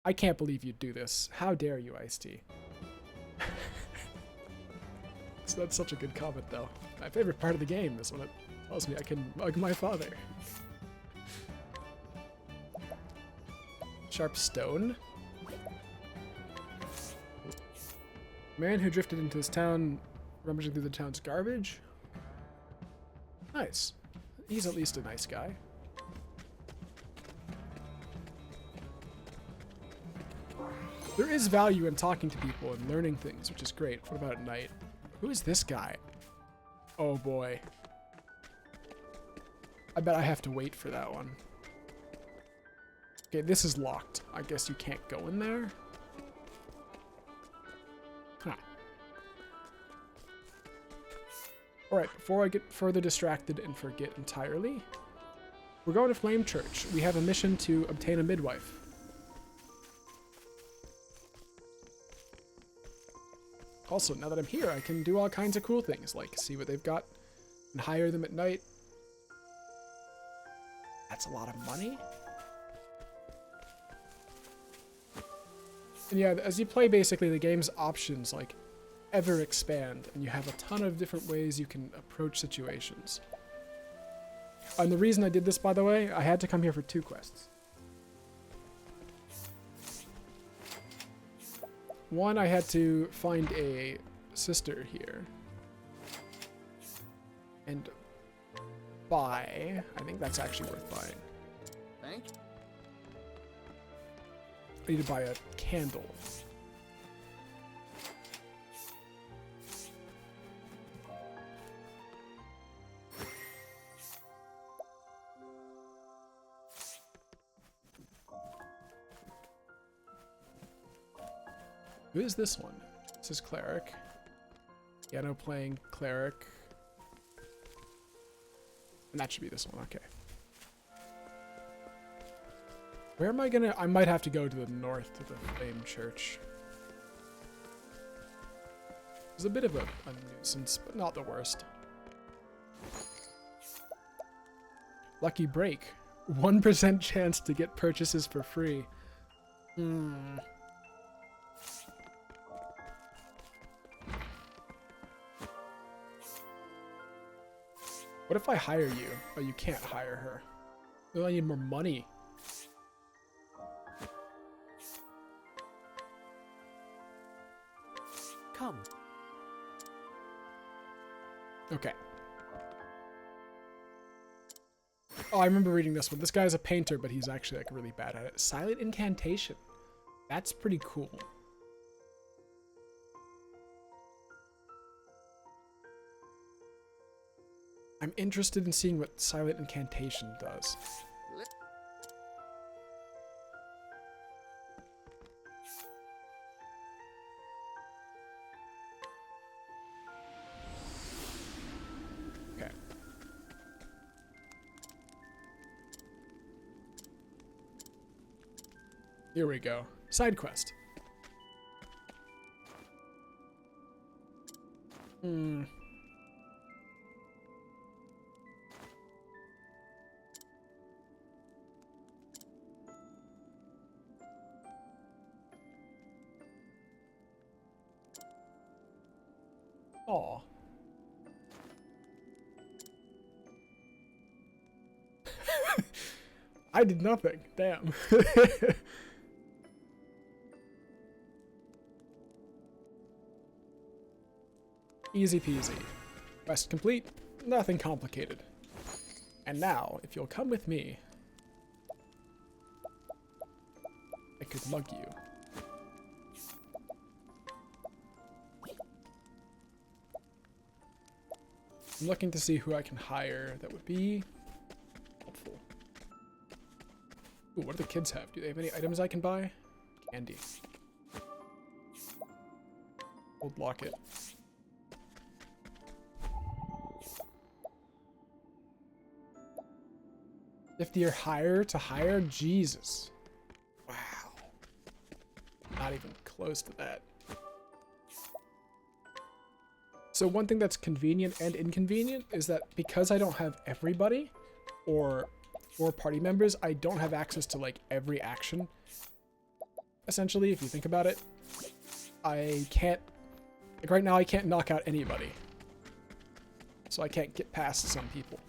I can't believe you'd do this. How dare you, Ice-T? So that's such a good comment, though. My favorite part of the game is when it tells me I can mug my father. Sharp stone. Man who drifted into this town, rummaging through the town's garbage. Nice. He's at least a nice guy. There is value in talking to people and learning things, which is great. What about at night? Who is this guy? Oh boy. I bet I have to wait for that one. Okay, this is locked. I guess you can't go in there. Huh. Alright, before I get further distracted and forget entirely, we're going to Flame Church. We have a mission to obtain a midwife. Also, now that I'm here, I can do all kinds of cool things, like see what they've got and hire them at night. That's a lot of money. And yeah, as you play, basically, the game's options, like, ever expand, and you have a ton of different ways you can approach situations. And the reason I did this, by the way, I had to come here for 2 quests. One, I had to find a sister here. And buy. I think that's actually worth buying. Thank you. I need to buy a candle. Who is this one? This is Cleric. Piano playing Cleric. And that should be this one, okay. Where am I gonna... I might have to go to the north to the Flame Church. It's a bit of a nuisance, but not the worst. Lucky break. 1% chance to get purchases for free. What if I hire you? Oh, you can't hire her. Well, I need more money. Come. Okay. Oh, I remember reading this one. This guy's a painter, but he's actually like really bad at it. Silent incantation. That's pretty cool. I'm interested in seeing what silent incantation does. Okay. Here we go. Side quest. Aw. I did nothing. Damn. Easy peasy. Quest complete. Nothing complicated. And now, if you'll come with me, I could mug you. I'm looking to see who I can hire that would be helpful. Ooh, what do the kids have? Do they have any items I can buy? Candy. Old locket. $50 or higher to hire? Jesus. Wow. Not even close to that. So one thing that's convenient and inconvenient is that because I don't have everybody or 4 party members, I don't have access to like every action. Essentially, if you think about it, I can't, like right now I can't knock out anybody. So I can't get past some people.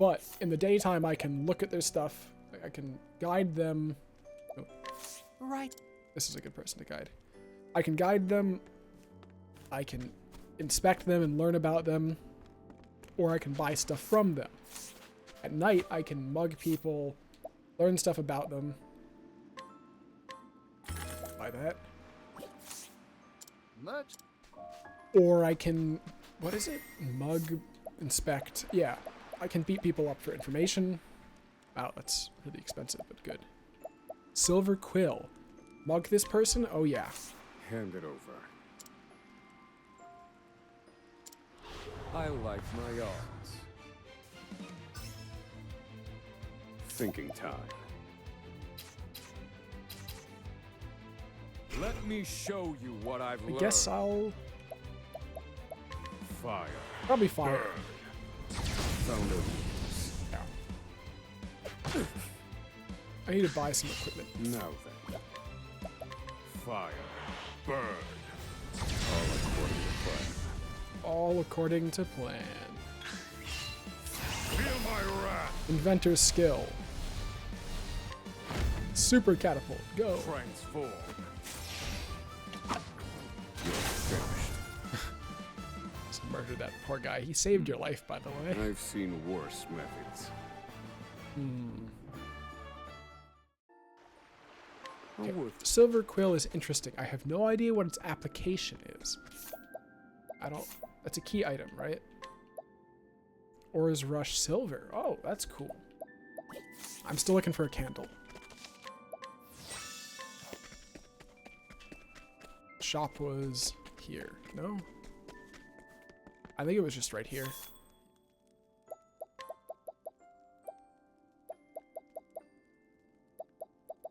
But in the daytime I can look at their stuff, I can guide them right. This is a good person to guide. I can guide them. I can inspect them and learn about them. Or I can buy stuff from them. At night, I can mug people, learn stuff about them. Buy that. Much. Or I can, what is it? Mug, inspect. Yeah, I can beat people up for information. Wow, that's really expensive, but good. Silver quill. Mug this person? Oh yeah. Hand it over. I like my odds. Thinking time. Let me show you what I've learned. I guess I'll... Fire. Probably fire. Found yeah. I need to buy some equipment. Now then. Fire. Burn. All according to plan. All according to plan. Feel my wrath. Inventor's skill. Super catapult. Go. Transform. You're finished. Just murdered that poor guy. He saved your life, by the way. I've seen worse methods. Okay. Silver quill is interesting. I have no idea what its application is. I don't... That's a key item, right? Ores rush silver. Oh, that's cool. I'm still looking for a candle. Shop was here. No? I think it was just right here.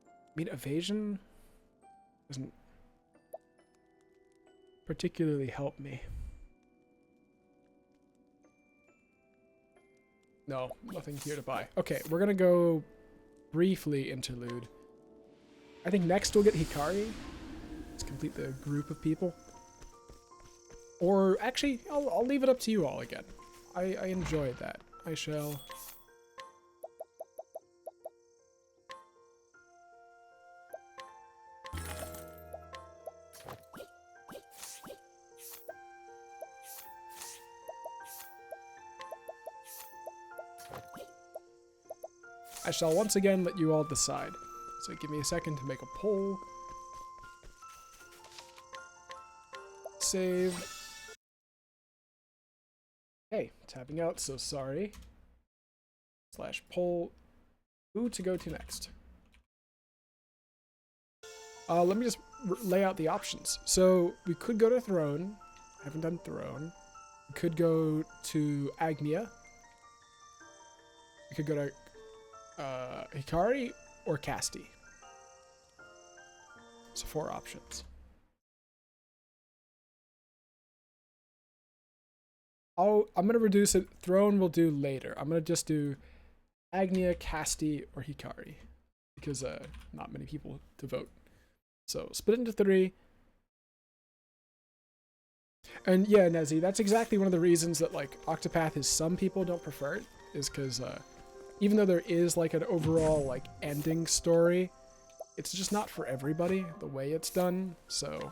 I mean, evasion doesn't particularly help me. No, nothing here to buy. Okay, we're gonna go briefly interlude. I think next we'll get Hikari. Let's complete the group of people. Or actually, I'll leave it up to you all again. I enjoyed that. I shall... I shall once again let you all decide. So give me a second to make a poll. Save. Okay, tapping out, so sorry. Slash poll. Who to go to next? Let me just lay out the options. So we could go to Throne. I haven't done Throne. We could go to Agnia. We could go to Hikari or Casti. So 4 options. I'm gonna reduce it. Throne we'll do later. I'm gonna just do Agnia, Casti, or Hikari because not many people to vote. So split into 3. And yeah, Nezzy, that's exactly one of the reasons that like Octopath is some people don't prefer it, is because even though there is like an overall like ending story, it's just not for everybody the way it's done. So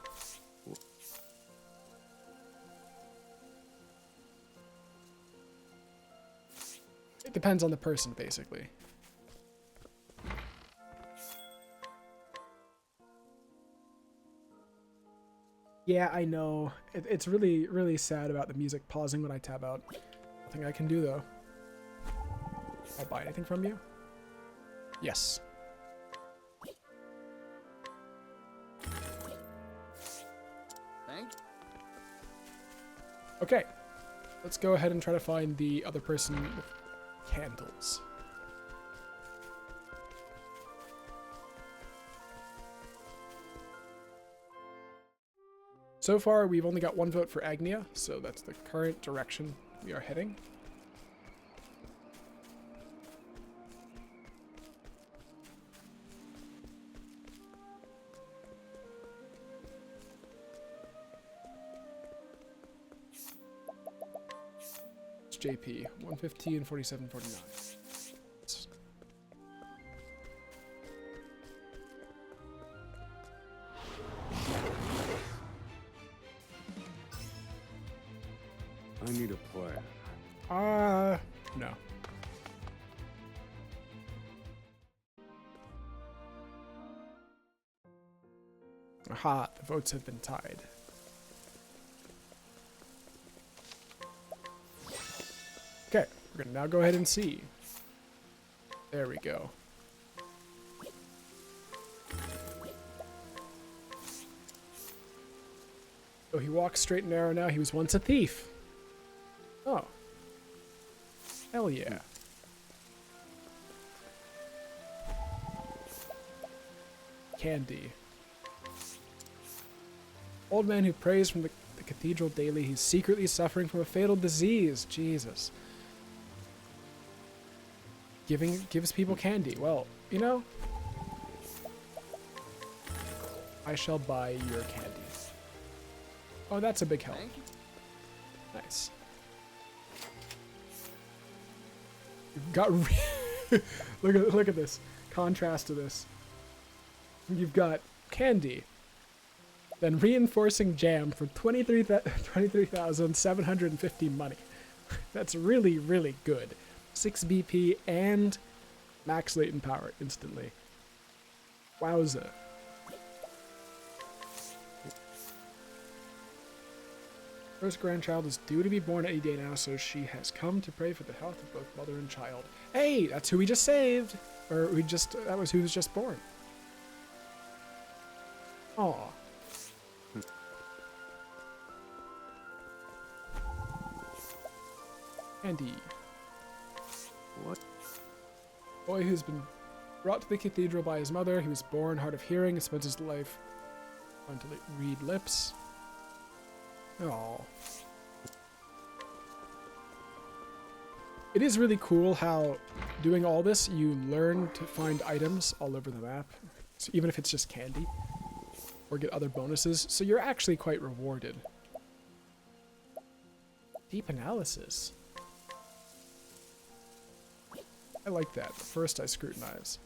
it depends on the person basically. Yeah, I know. It's really, really sad about the music pausing when I tab out. Nothing I can do though. I buy anything from you? Yes. Thank you. Okay. Let's go ahead and try to find the other person with candles. So far, we've only got 1 vote for Agnia, so that's the current direction we are heading. JP 115 47 49. I need a plan. No. Aha, the votes have been tied. Okay, we're gonna now go ahead and see. There we go. Oh, he walks straight and narrow now. He was once a thief. Oh. Hell yeah. Candy. Old man who prays from the cathedral daily. He's secretly suffering from a fatal disease. Jesus. Gives people candy. Well, you know, I shall buy your candy. Oh, that's a big help. Nice. You've got look at this contrast to this. You've got candy, then reinforcing jam for 23,750 money. That's really, really good. 6 BP and max latent power instantly. Wowza. First grandchild is due to be born any day now, so she has come to pray for the health of both mother and child. Hey, that's who we just saved! Or that was who was just born. Aw. Andy. What? Boy who's been brought to the cathedral by his mother. He was born hard of hearing and spent his life trying to read lips. Oh. It is really cool how doing all this, you learn to find items all over the map. So even if it's just candy. Or get other bonuses. So you're actually quite rewarded. Deep analysis. I like that. But first I scrutinize.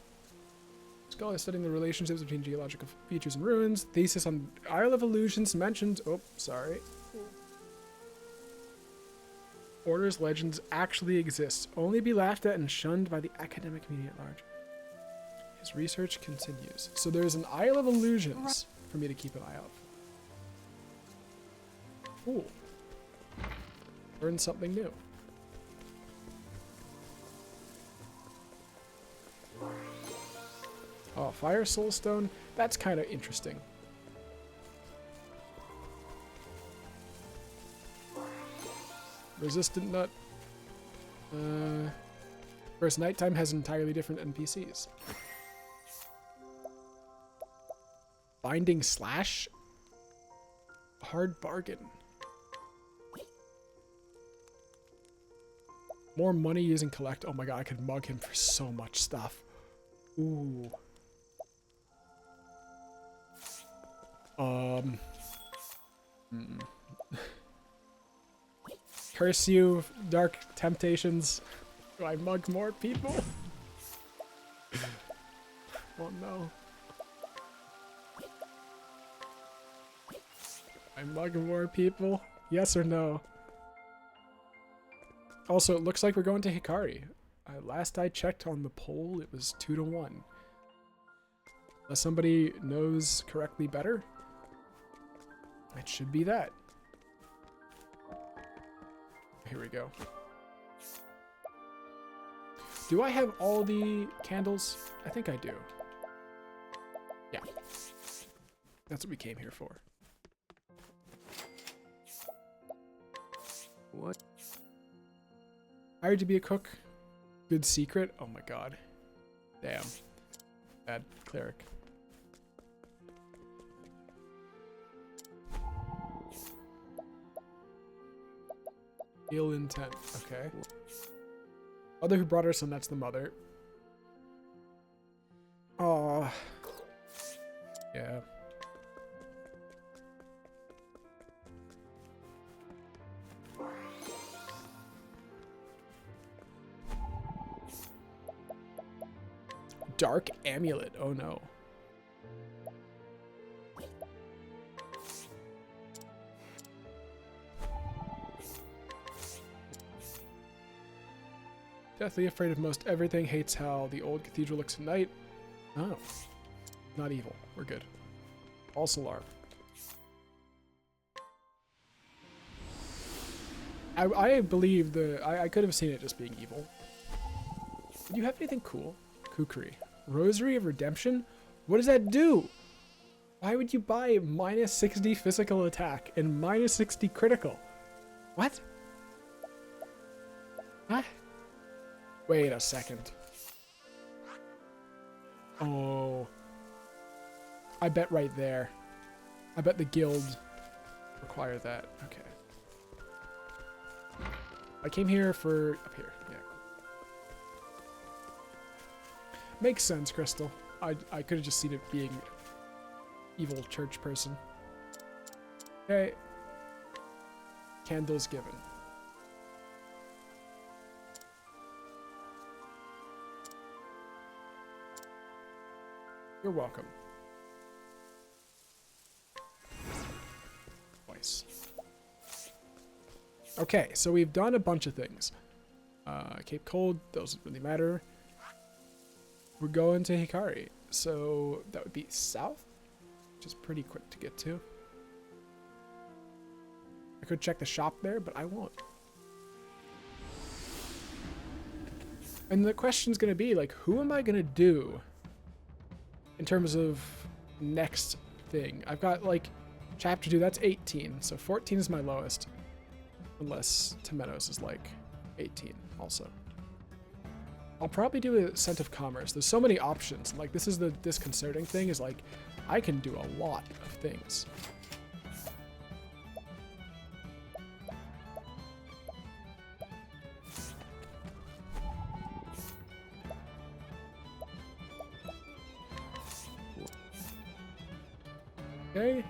Scholar studying the relationships between geological features and ruins. Thesis on Isle of Illusions mentioned. Oh, sorry. Order's legends actually exist. Only be laughed at and shunned by the academic community at large. His research continues. So there's an Isle of Illusions for me to keep an eye out for. Cool. Learn something new. Oh, Fire Soulstone. That's kind of interesting. Resistant Nut. Whereas Nighttime has entirely different NPCs. Binding Slash? Hard bargain. More money using collect. Oh my god, I could mug him for so much stuff. Ooh. Curse you, Dark Temptations. Do I mug more people? Oh no. I mug more people? Yes or no? Also, it looks like we're going to Hikari. Last I checked on the poll, it was 2-1. Unless somebody knows correctly better, it should be that. Here we go. Do I have all the candles? I think I do. Yeah. That's what we came here for. What? Hired to be a cook. Good secret. Oh my god. Damn. Bad cleric. Ill intent. Okay. Mother who brought her son, that's the mother. Aw. Yeah. Dark amulet. Oh no. Deathly afraid of most everything. Hates how the old cathedral looks at night. Oh. Not evil. We're good. False alarm. I believe I could have seen it just being evil. Do you have anything cool? Kukri. Rosary of Redemption? What does that do? Why would you buy minus 60 physical attack and minus 60 critical? What? Huh? Wait a second. Oh. I bet right there. I bet the guild require that. Okay. I came here for... up here. Yeah. Makes sense, Crystal. I could have just seen it being evil church person. Okay. Candles given. You're welcome. Twice. Okay, so we've done a bunch of things. Cape Cold, doesn't really matter. We're going to Hikari, so that would be south, which is pretty quick to get to. I could check the shop there, but I won't. And the question's gonna be, like, who am I gonna do in terms of next thing? I've got, like, chapter 2, that's 18, so 14 is my lowest. Unless Temenos is, like, 18 also. I'll probably do a Scent of Commerce. There's so many options. Like, this is the disconcerting thing, is, like, I can do a lot of things. Okay.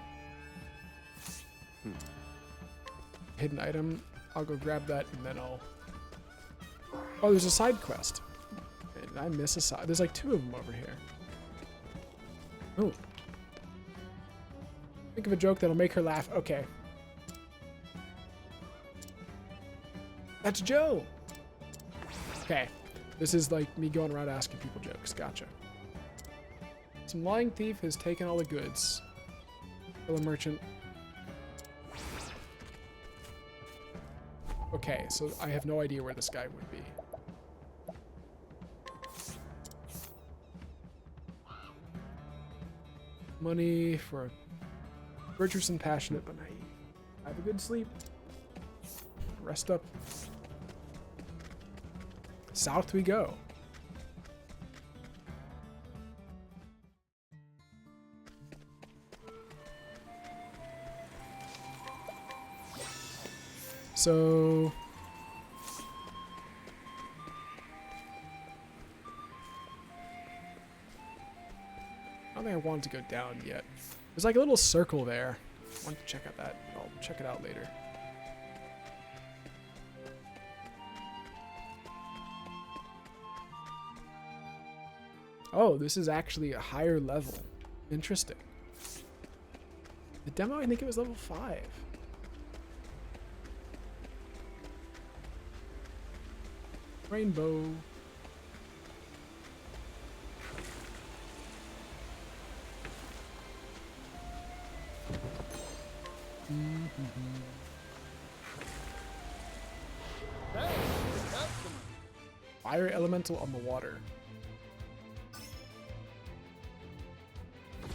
Hidden item. I'll go grab that and then I'll... Oh, there's a side quest. Did I miss a side? There's like 2 of them over here. Oh. Think of a joke that'll make her laugh. Okay. That's Joe! Okay. This is like me going around asking people jokes. Gotcha. Some lying thief has taken all the goods. Fellow merchant. Okay, so I have no idea where this guy would be. Money for virtuous and passionate, but naive. Have a good sleep. Rest up. South we go. So I don't think I wanted to go down yet. There's like a little circle there. I want to check out that. I'll check it out later. Oh, this is actually a higher level. Interesting. The demo, I think it was level 5. Rainbow. Fire elemental on the water.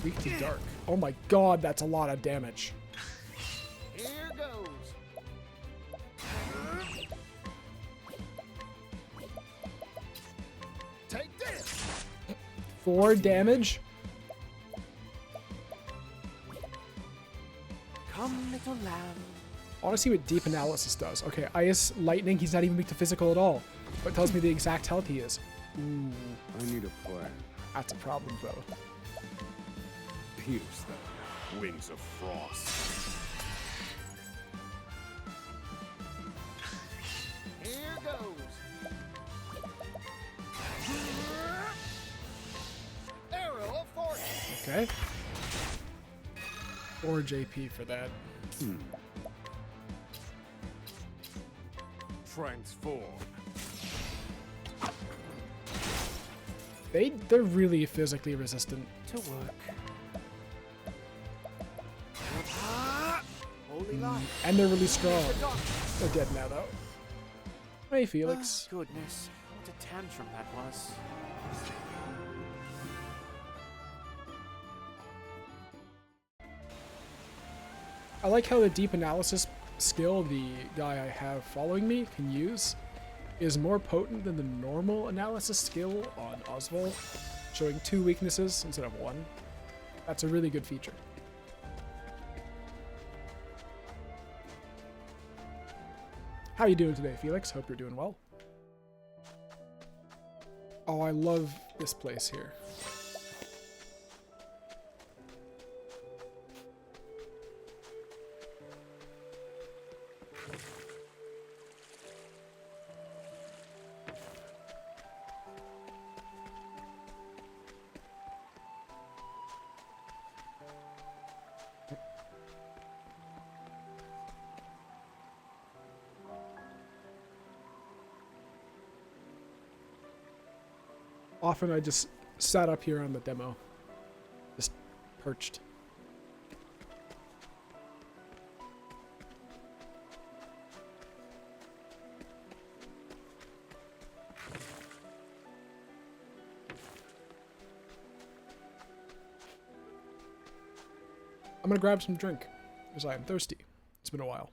Weak to dark. Oh my god, that's a lot of damage. Here goes. 4 damage? Come, little lamb. I want to see what deep analysis does. Okay, Ice Lightning, he's not even weak to physical at all. But it tells me the exact health he is. Ooh. I need a plan. That's a problem, though. Pierce them. Wings of frost. Here goes. Arrow of fortune. Okay. 4 JP for that. Transform. They're really physically resistant to work. Holy light. And they're really strong. They're dead now, though. Hey, Felix. Oh, goodness, what a tantrum that was. I like how the deep analysis skill the guy I have following me can use is more potent than the normal analysis skill on Oswald, showing 2 weaknesses instead of 1. That's a really good feature. How you doing today, Felix? Hope you're doing well. Oh, I love this place here. Often I just sat up here on the demo, just perched. I'm gonna grab some drink, because I am thirsty. It's been a while.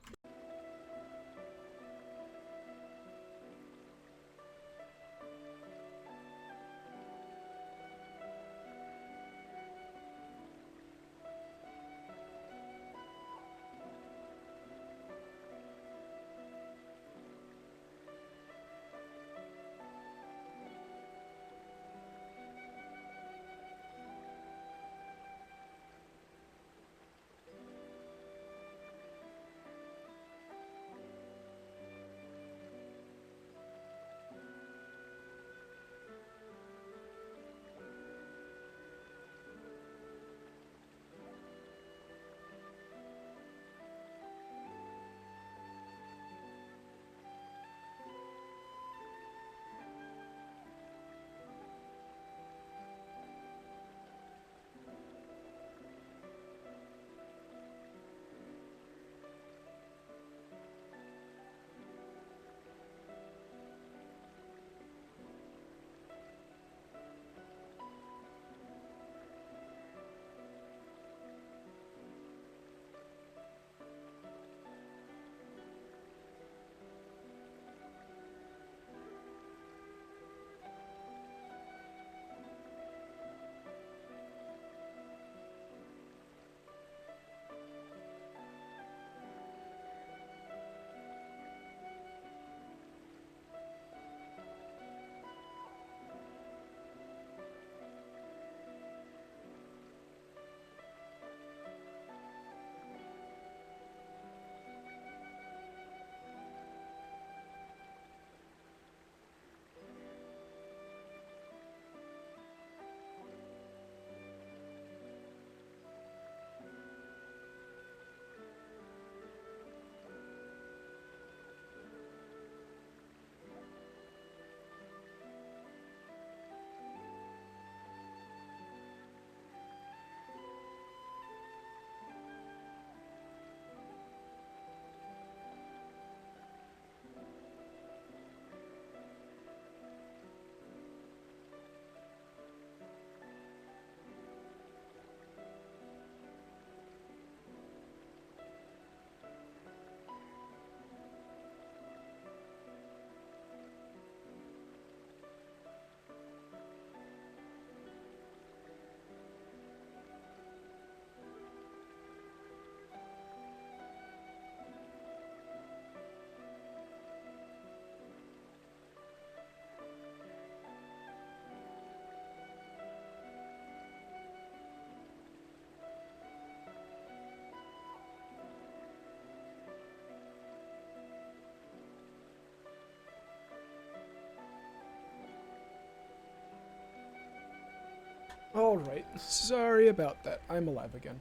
Alright, sorry about that. I'm alive again.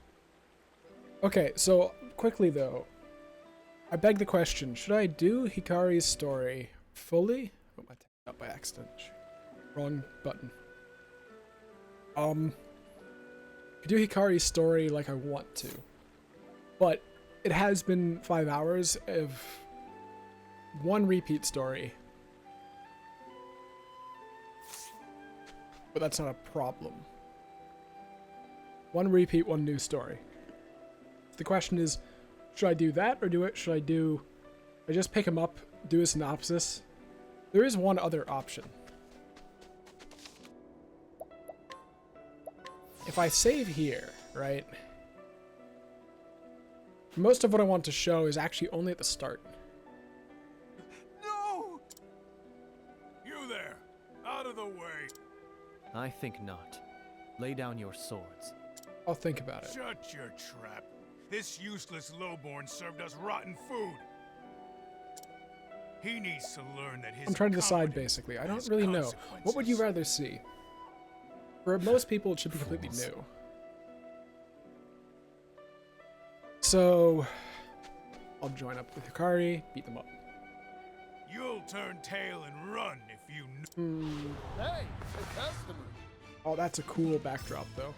Okay, so quickly though, I beg the question, should I do Hikari's story fully? Oh, I tapped out by accident. Wrong button. I do Hikari's story like I want to, but it has been 5 hours of one repeat story. But that's not a problem. One repeat, one new story. The question is, should I do that, or should I just pick him up, do a synopsis? There is one other option. If I save here, right? Most of what I want to show is actually only at the start. No! You there! Out of the way! I think not. Lay down your swords. I'll think about it. Shut your trap. This useless lowborn served us rotten food. He needs to learn that his I'm trying to decide, basically. I don't really know. What would you rather see? For most people, it should be completely new. So, I'll join up with Hikari, beat them up. You'll turn tail and run if you Hey, a customer. Oh, that's a cool backdrop, though.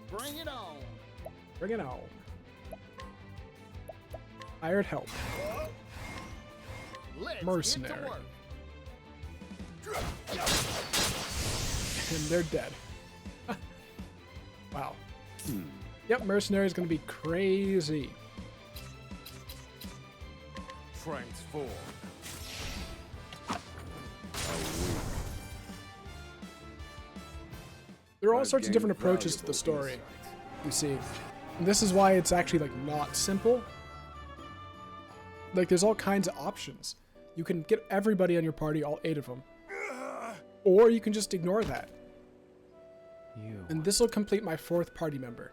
Bring it on. Bring it on. Hired help. Let's Mercenary. Get to work. And they're dead. Wow. Yep, mercenary is going to be crazy. Transform. There are all sorts of different approaches to the story, you see. And this is why it's actually, like, not simple. Like, there's all kinds of options. You can get everybody on your party, all 8 of them. Or you can just ignore that. And this will complete my 4th party member.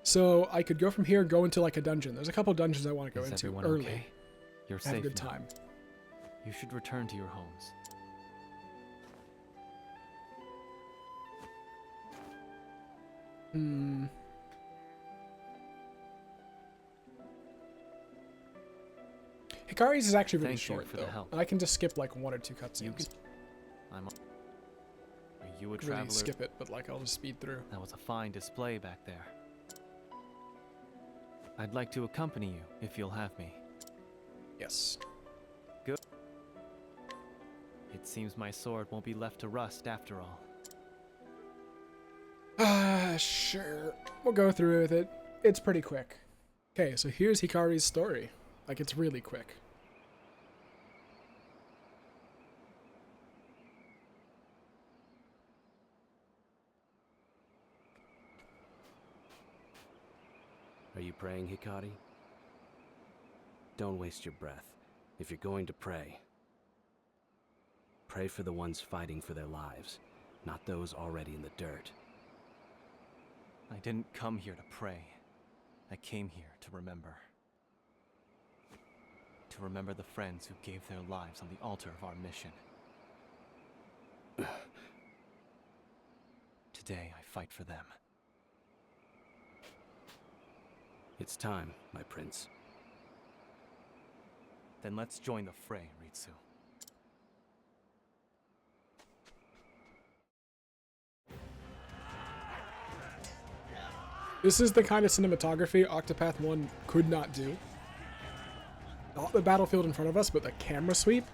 So I could go from here and go into, like, a dungeon. There's a couple dungeons I want to go into early. Okay? You're Have a safe good now. time. You should return to your homes. Hikari's is actually really Thank you short, for though. the help. And I can just skip, like, 1 or 2 cutscenes. Are you a Really traveler? skip it, but, like, I'll just speed through. That was a fine display back there. I'd like to accompany you, if you'll have me. Yes. Good. It seems my sword won't be left to rust after all. Sure. We'll go through with it. It's pretty quick. Okay, so here's Hikari's story. Like, it's really quick. Are you praying, Hikari? Don't waste your breath. If you're going to pray, pray for the ones fighting for their lives, not those already in the dirt. I didn't come here to pray. I came here to remember. To remember the friends who gave their lives on the altar of our mission. Today, I fight for them. It's time, my prince. Then let's join the fray, Ritsu. This is the kind of cinematography Octopath 1 could not do. Not the battlefield in front of us, but the camera sweep.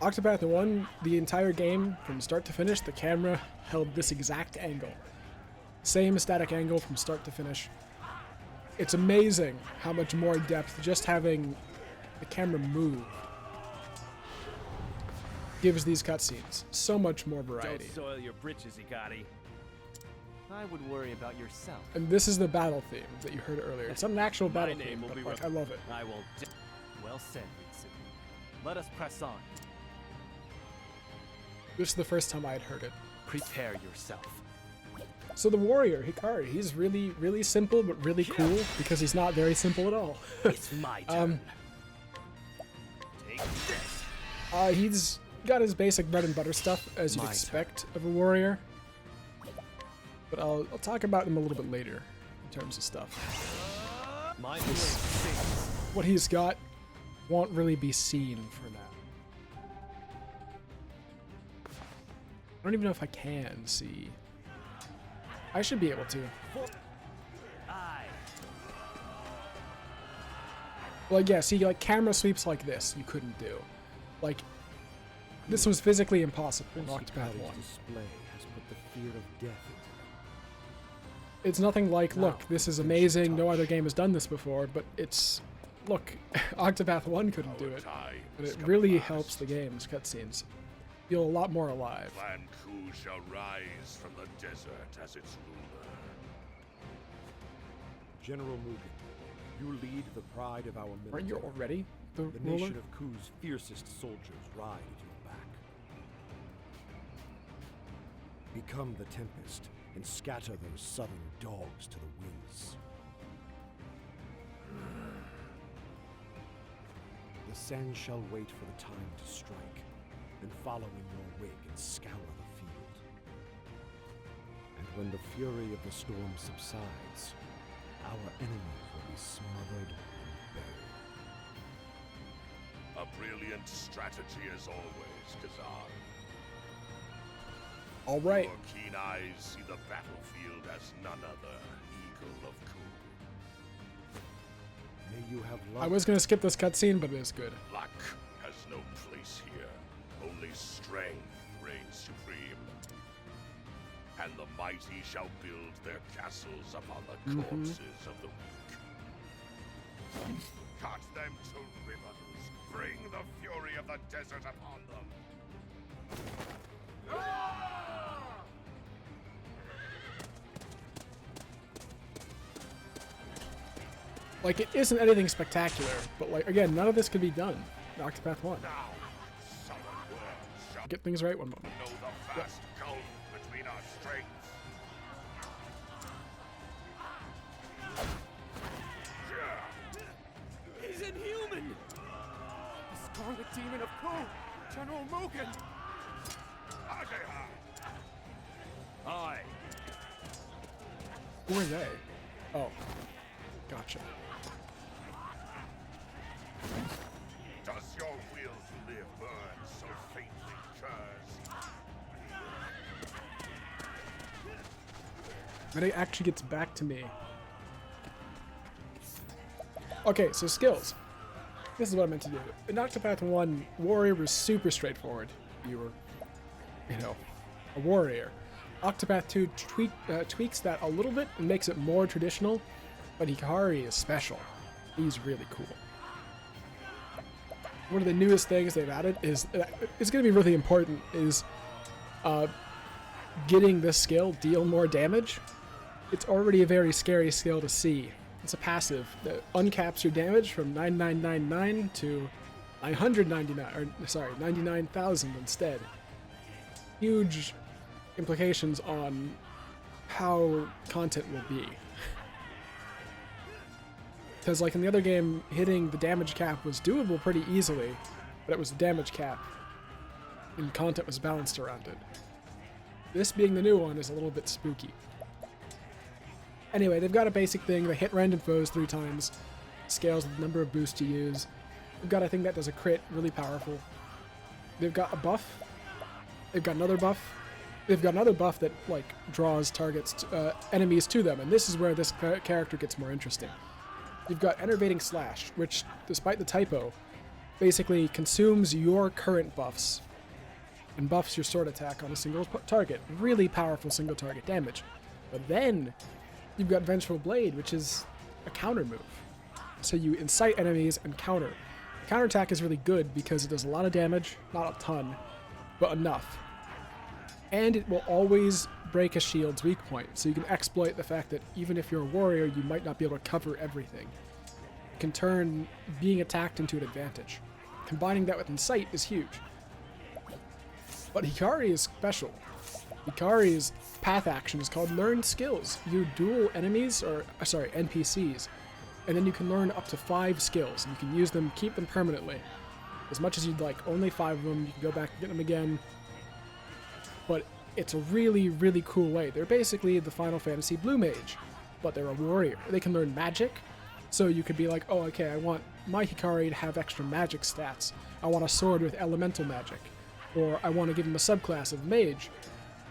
Octopath 1, the entire game, from start to finish, the camera held this exact angle. Same static angle from start to finish. It's amazing how much more depth just having the camera move gives these cutscenes. So much more variety. Don't soil your britches, Hikari. I would worry about yourself. And this is the battle theme that you heard earlier. It's not an actual battle theme, but like, I love it. I will. Well said, Ritsu. Let us press on. This is the first time I had heard it. Prepare yourself. So the warrior, Hikari, he's really, really simple, but really cool, because he's not very simple at all. It's my turn. Take this. He's got his basic bread and butter stuff, as you'd expect of a warrior. But I'll talk about him a little bit later, in terms of stuff. What he's got won't really be seen for now. don't even know if I can see. I should be able to. Like, yeah, see, like, camera sweeps like this, you couldn't do. Like, this was physically impossible in Octopath 1. Display has put the fear of death into It's nothing like, look, this is amazing, no other game has done this before, but it's, look, Octopath 1 couldn't do it, but it really helps the game's cutscenes feel a lot more alive. Clan Ku shall rise from the desert as its ruler. General Mugen, you lead the pride of our military. Aren't you already the nation ruler? of Ku's fiercest soldiers ride at your back. Become the Tempest and scatter those southern dogs to the winds. The sands shall wait for the time to strike, and follow in your wake and scour the field. And when the fury of the storm subsides, our enemies will be smothered and buried. A brilliant strategy as always, Kazan. All right. Your keen eyes see the battlefield as none other, Eagle of Ku. May you have luck. I was going to skip this cutscene, but it is good. Luck has no place here. Only strength reigns supreme. And the mighty shall build their castles upon the corpses of the weak. Cut them to ribbons. Bring the fury of the desert upon them. Like, it isn't anything spectacular, but, like, again, none of this could be done in Octopath 1. Get things right one moment. Know the vast gulf between our strengths. He's inhuman! The Scarlet Demon of Ku, General Mugen! Aye. Who are they? Oh. Gotcha. Does your will to live burn so faintly cursed? But it actually gets back to me. Okay, so skills. This is what I meant to do. In Octopath 1, Warrior was super straightforward. You were, you know, a warrior. Octopath 2 tweaks that a little bit and makes it more traditional, but Hikari is special. He's really cool. One of the newest things they've added is, it's going to be really important, is getting this skill deal more damage. It's already a very scary skill to see. It's a passive that uncaps your damage from 9999 to 999, or sorry, 99,000 instead. Huge implications on how content will be. Because, like, in the other game, hitting the damage cap was doable pretty easily, but it was the damage cap, and content was balanced around it. This being the new one is a little bit spooky. Anyway, they've got a basic thing. They hit random foes 3 times, scales the number of boosts you use. They've got a thing that does a crit, really powerful. They've got a buff. They've got another buff. They've got another buff that, like, draws targets, enemies to them, and this is where this character gets more interesting. You've got Enervating Slash, which, despite the typo, basically consumes your current buffs and buffs your sword attack on a single target. Really powerful single target damage. But then you've got Vengeful Blade, which is a counter move. So you incite enemies and counter. Counterattack is really good because it does a lot of damage, not a ton, but enough. And it will always break a shield's weak point, so you can exploit the fact that even if you're a warrior, you might not be able to cover everything. You can turn being attacked into an advantage. Combining that with Incite is huge. But Hikari is special. Hikari's path action is called Learn Skills. You duel enemies, or sorry, NPCs, and then you can learn up to 5 skills, and you can use them, keep them permanently. As much as you'd like, only 5 of them, you can go back and get them again. But it's a really, really cool way. They're basically the Final Fantasy Blue Mage, but they're a warrior. They can learn magic, so you could be like, oh, okay, I want my Hikari to have extra magic stats. I want a sword with elemental magic. Or I want to give him a subclass of mage.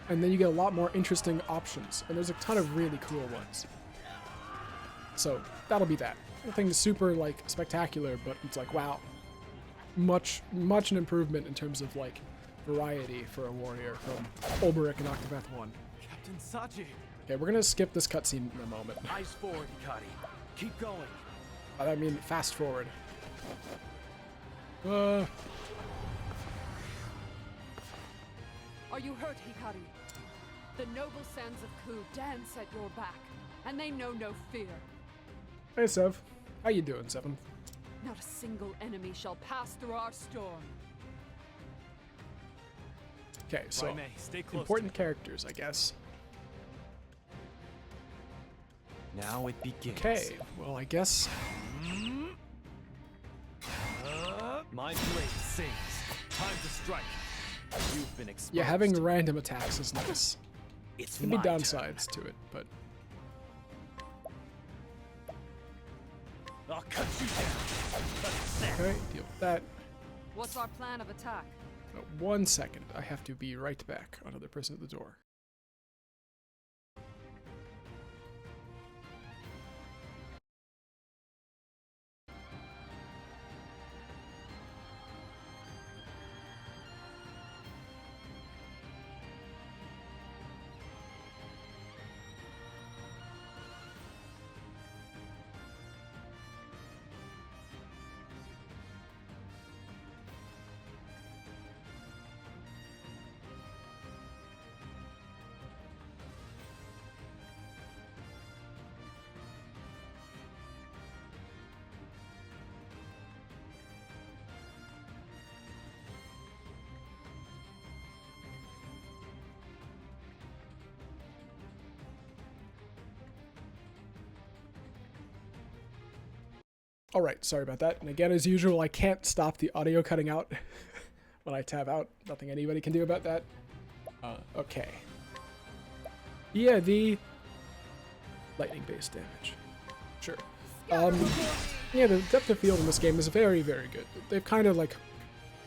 and then you get a lot more interesting options, and there's a ton of really cool ones. So that'll be that. Nothing super like spectacular, but it's like, wow, much an improvement in terms of like variety for a warrior from Ulberich and Octopath 1. Captain Saji. Okay, we're gonna skip this cutscene in a moment. Eyes forward, Hikari. Keep going. I mean, fast forward. Are you hurt, Hikari? The noble sands of Ku dance at your back, and they know no fear. Hey, Sev. How you doing, Seven? Not a single enemy shall pass through our storm. Okay, so Raime, stay close important characters, I guess. Now it begins. Okay, well, I guess. My blade sings. Time to strike. You've been exposed. Yeah, having random attacks is nice. It's There'll be my downsides to it, but. I'll cut you down. Okay, deal with that. What's our plan of attack? 1 second. I have to be right back. Another person at the door. Alright, sorry about that. And again, as usual, I can't stop the audio cutting out when I tab out. Nothing anybody can do about that. Okay. Yeah, the lightning-based damage. Sure. Yeah, the depth of field in this game is very, very good. They've kind of like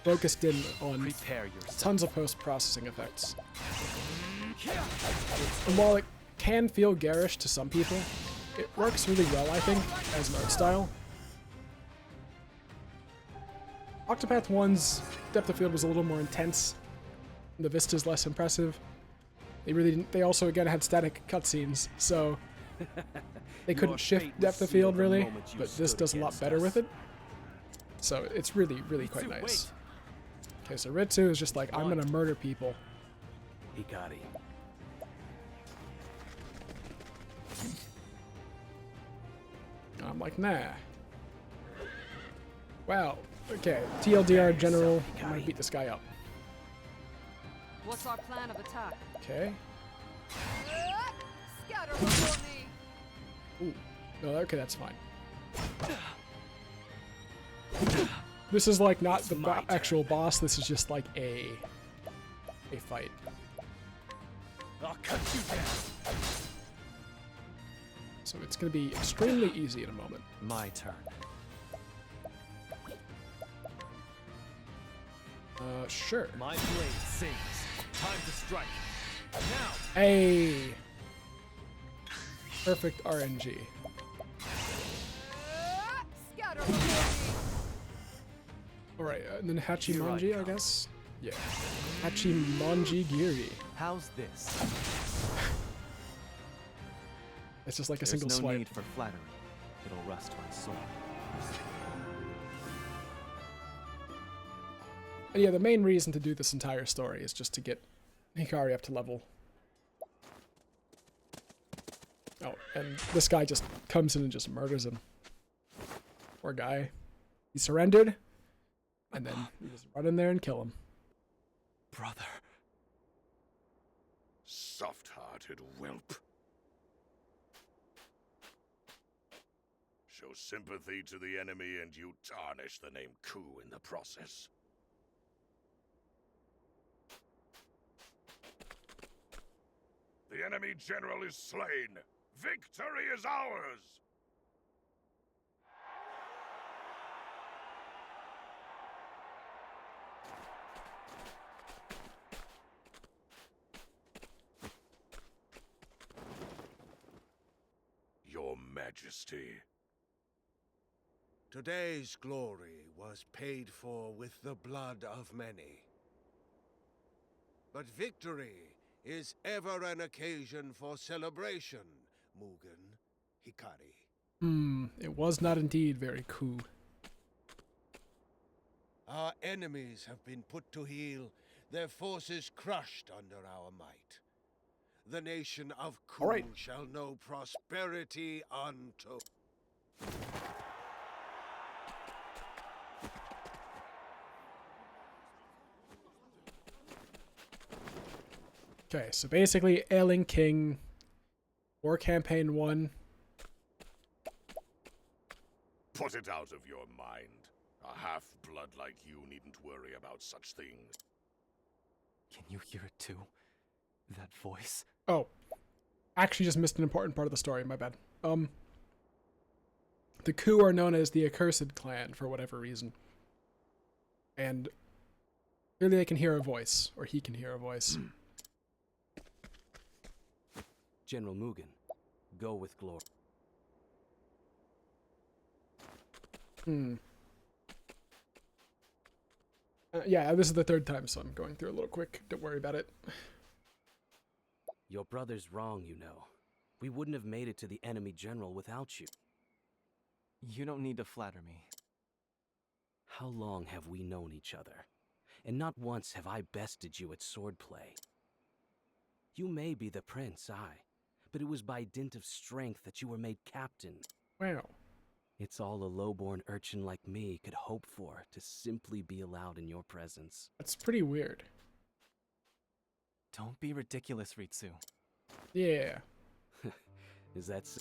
focused in on tons of post-processing effects. And while it can feel garish to some people, it works really well, I think, as an art style. Octopath 1's depth of field was a little more intense. The vista's less impressive. They really didn't. They also again had static cutscenes, so they couldn't shift depth of field really. But this does a lot better with it. So it's really, really quite nice. Okay, so Ritsu is just like, I'm gonna murder people. Hikari. I'm like, nah. Wow. Okay, TLDR General, I might beat this guy up. What's our plan of attack? Okay. Scatter before me. Ooh. No, okay, that's fine. This is like not the actual boss, this is just like a fight. I'll cut you down. So it's gonna be extremely easy in a moment. My turn. Sure. My blade sings. Time to strike. Now. Hey. Perfect RNG. Scatter. Alright, and then Hachimanji, I guess? Yeah. Hachimanji Giri. How's this? It's just like a There's single no swipe. need for flattery. It'll rust my soul. And yeah, the main reason to do this entire story is just to get Hikari up to level. Oh, and this guy just comes in and just murders him. Poor guy. He surrendered, and then you just run in there and kill him. Brother. Soft-hearted whelp. Show sympathy to the enemy and you tarnish the name Ku in the process. The enemy general is slain. Victory is ours! Majesty. Today's glory was paid for with the blood of many. But victory is ever an occasion for celebration, Mugen, Hikari. It was not indeed very cool. Our enemies have been put to heel, their forces crushed under our might. The nation of Ku shall know prosperity unto. Okay, so basically, Ailing King, War Campaign 1. Put it out of your mind. A half-blood like you needn't worry about such things. Can you hear it too? That voice? Oh, actually just missed an important part of the story, my bad. The Ku are known as the Accursed Clan for whatever reason. And clearly they can hear a voice, or he can hear a voice. General Mugen, go with glory. Yeah, this is the third time, so I'm going through a little quick. Don't worry about it. Your brother's wrong, you know. We wouldn't have made it to the enemy general without you. You don't need to flatter me. How long have we known each other? And not once have I bested you at swordplay. You may be the prince, but it was by dint of strength that you were made captain. Wow. It's all a low-born urchin like me could hope for, to simply be allowed in your presence. That's pretty weird. Don't be ridiculous, Ritsu. Yeah. Is that so?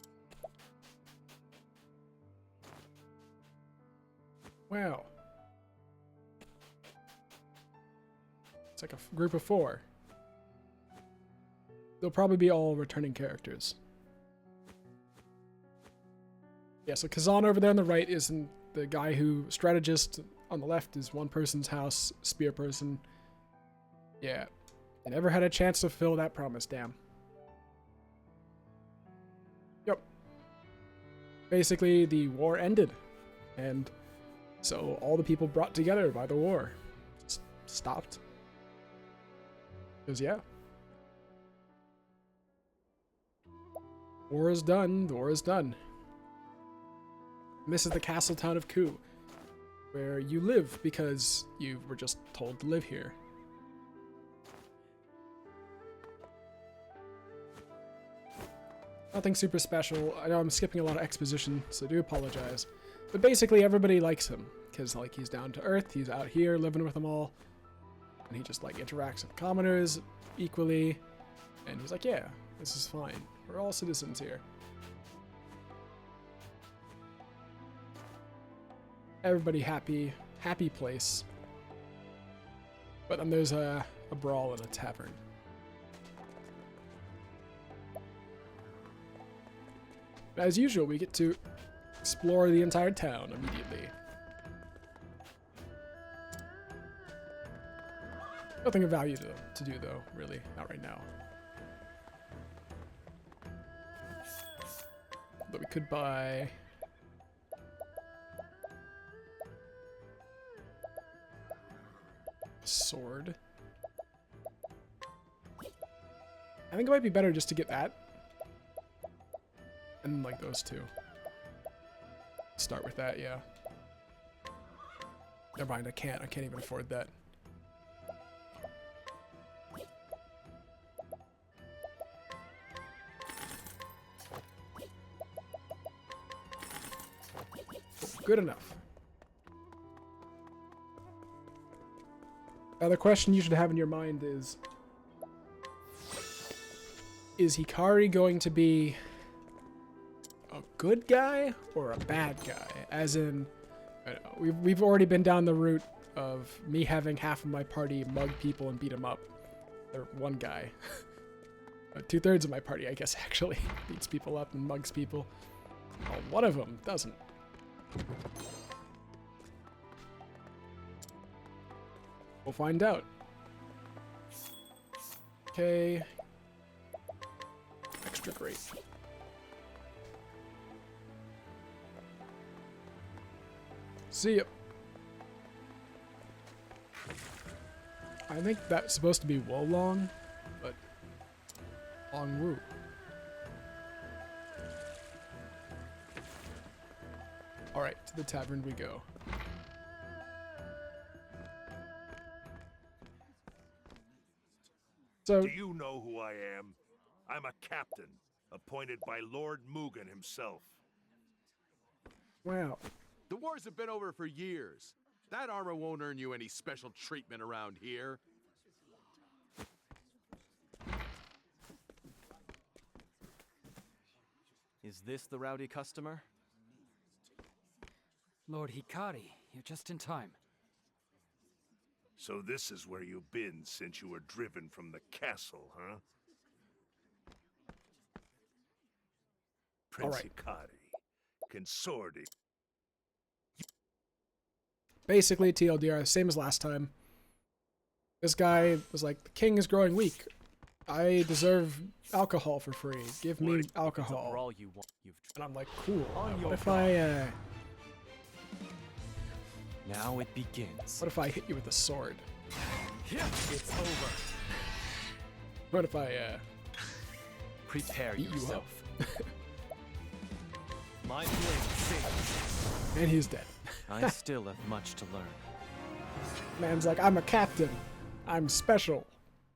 Wow. It's like a group of 4. They'll probably be all returning characters. Yeah, so Kazan over there on the right isn't the guy who strategist on the left is one person's house, spear person. Yeah. I never had a chance to fulfill that promise, damn. Yep. Basically, the war ended. And so all the people brought together by the war just stopped. Because, yeah. War is done. The war is done. And this is the castle town of Ku, where you live because you were just told to live here. Nothing super special. I know I'm skipping a lot of exposition, so I do apologize. But basically, everybody likes him because, like, he's down to earth. He's out here living with them all, and he just like interacts with commoners equally. And he's like, "Yeah, this is fine. We're all citizens here." Everybody happy, happy place. But then there's a brawl in a tavern. As usual, we get to explore the entire town immediately. Nothing of value to do though, really, not right now. But we could buy a sword. I think it might be better just to get that. And like those two. Start with that, yeah. Never mind, I can't even afford that. Good enough. Now the question you should have in your mind is Hikari going to be a good guy or a bad guy? As in, we've already been down the route of me having half of my party mug people and beat them up. Or one guy. 2/3 of my party, I guess, actually beats people up and mugs people. Well, one of them doesn't. We'll find out. Okay. Extra great. See ya. I think that's supposed to be Wolong, but Long Wu. Alright, to the tavern we go. So, do you know who I am? I'm a captain, appointed by Lord Mugen himself. Wow. The wars have been over for years. That armor won't earn you any special treatment around here. Is this the rowdy customer? Lord Hikari, you're just in time. So this is where you've been since you were driven from the castle, huh? Prince Hikari, consorting. Basically, TLDR, same as last time. This guy was like, the king is growing weak. I deserve alcohol for free. Give me alcohol. All you want. And I'm like, cool. On What if I, Now it begins. what if I hit you with a sword? It's over. What if I, Prepare beat you yourself. up? My blade sings. And he's dead. I still have much to learn. Man's like, I'm a captain. I'm special.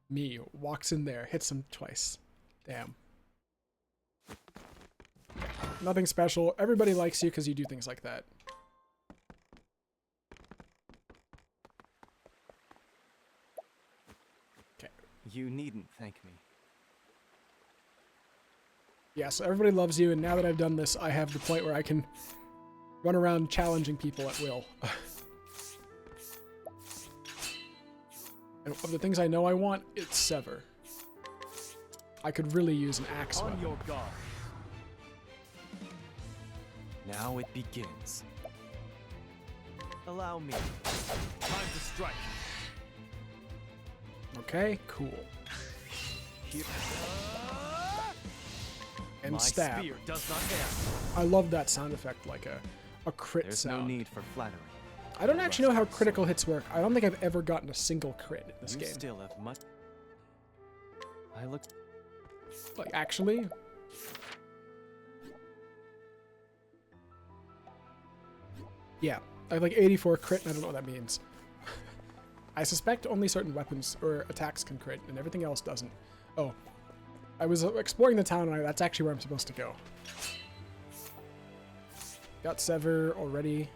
Me walks in there, hits him twice. Damn. Nothing special. Everybody likes you because you do things like that. Okay. You needn't thank me. Yeah, so everybody loves you, and now that I've done this, I have the point where I can run around challenging people at will. And of the things I know I want, it's Sever. I could really use an axe On weapon. your guard. Now it begins. Allow me. Time to strike. Okay, cool. Here. And My stab. spear does not err. I love that sound effect, like a crit There's sound. no need for flattery. I don't actually know how critical hits work. I don't think I've ever gotten a single crit in this You game. still have much. I look. Like, actually? Yeah, I have like 84 crit, and I don't know what that means. I suspect only certain weapons or attacks can crit, and everything else doesn't. Oh, I was exploring the town, and that's actually where I'm supposed to go. Got Sever already.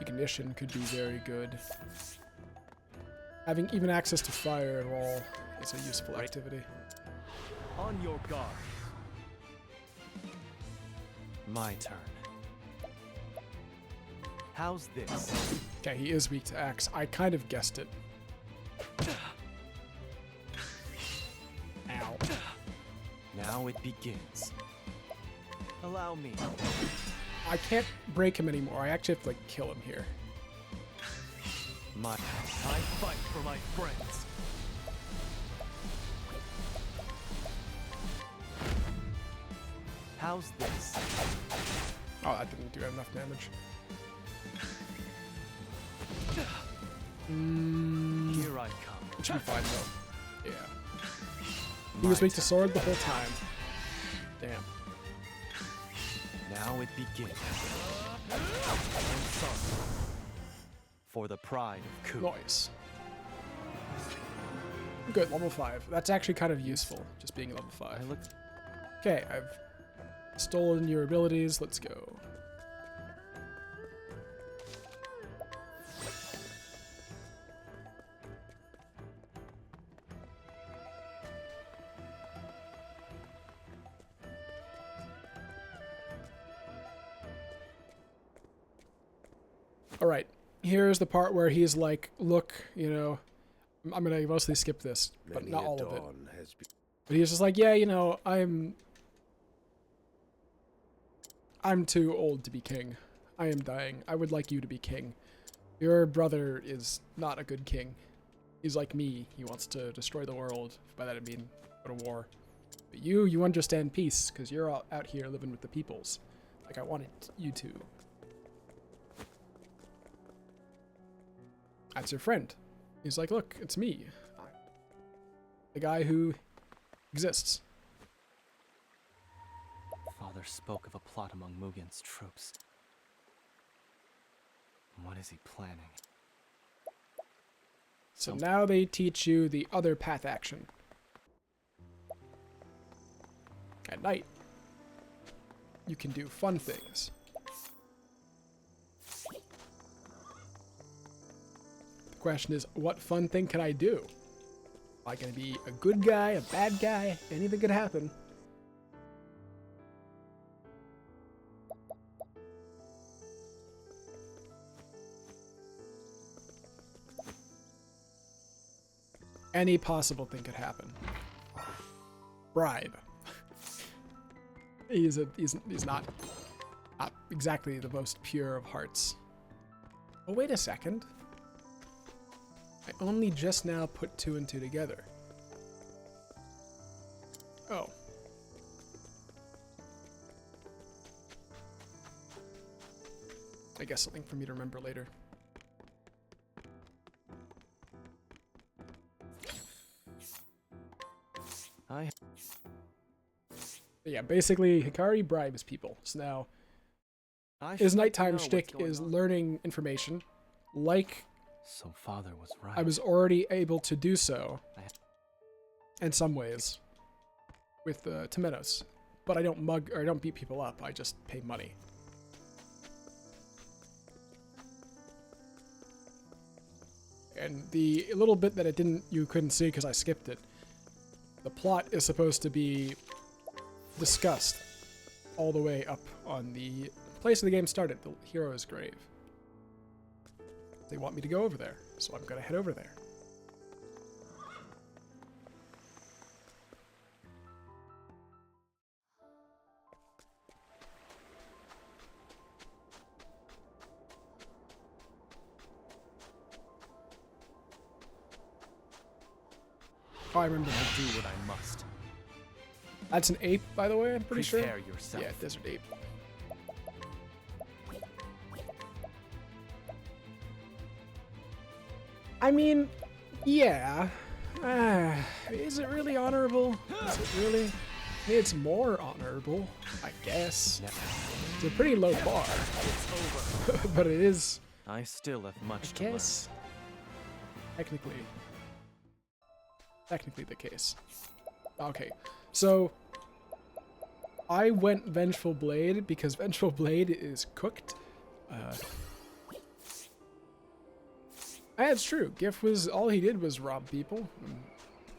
Ignition could be very good. Having even access to fire at all is a useful activity. On your guard. My turn. How's this? Okay, he is weak to axe. I kind of guessed it. Ow. Now it begins. Allow me. I can't break him anymore. I actually have to, like, kill him here. I fight for my friends. How's this? Oh, that didn't do enough damage. Here I come. It should be fine, though. Yeah. He was weak to sword the whole time. Damn. Now it begins. For the pride of Ku. Nice. Good, level 5. That's actually kind of useful, just being level 5. Okay, I've stolen your abilities. Let's go. Alright, here's the part where he's like, look, you know, I'm gonna mostly skip this, but Many not a all of it. dawn has been. But he's just like, yeah, you know, I'm too old to be king. I am dying. I would like you to be king. Your brother is not a good king. He's like me. He wants to destroy the world. By that I mean go to war. But you understand peace, because you're all out here living with the peoples. Like I wanted you to. That's your friend. He's like, look, it's me. The guy who exists. Father spoke of a plot among Mugen's troops. What is he planning? So now they teach you the other path action. At night, you can do fun things. The question is, what fun thing can I do? Am I going to be a good guy, a bad guy? Anything could happen. Any possible thing could happen. Bribe. He's not exactly the most pure of hearts. Oh, wait a second. I only just now put 2 and 2 together. Oh. I guess something for me to remember later. Yeah, basically, Hikari bribes people. So now, his nighttime shtick is learning information, like So Father was right. I was already able to do so, in some ways, with Temenos. But I don't mug, or I don't beat people up, I just pay money. And the little bit that you couldn't see because I skipped it, the plot is supposed to be discussed all the way up on the place where the game started, the hero's grave. They want me to go over there, so I'm gonna head over there. Oh, I remember. I'll do what I must. That's an ape, by the way, I'm pretty sure. Prepare yourself. Yeah, desert ape. I mean, yeah. Is it really honorable? Is it really? I mean, it's more honorable, I guess. It's a pretty low bar. But it is. I still have much to learn. Technically the case. Okay, so I went Vengeful Blade because Vengeful Blade is cooked. It's true. Gif was all he did was rob people.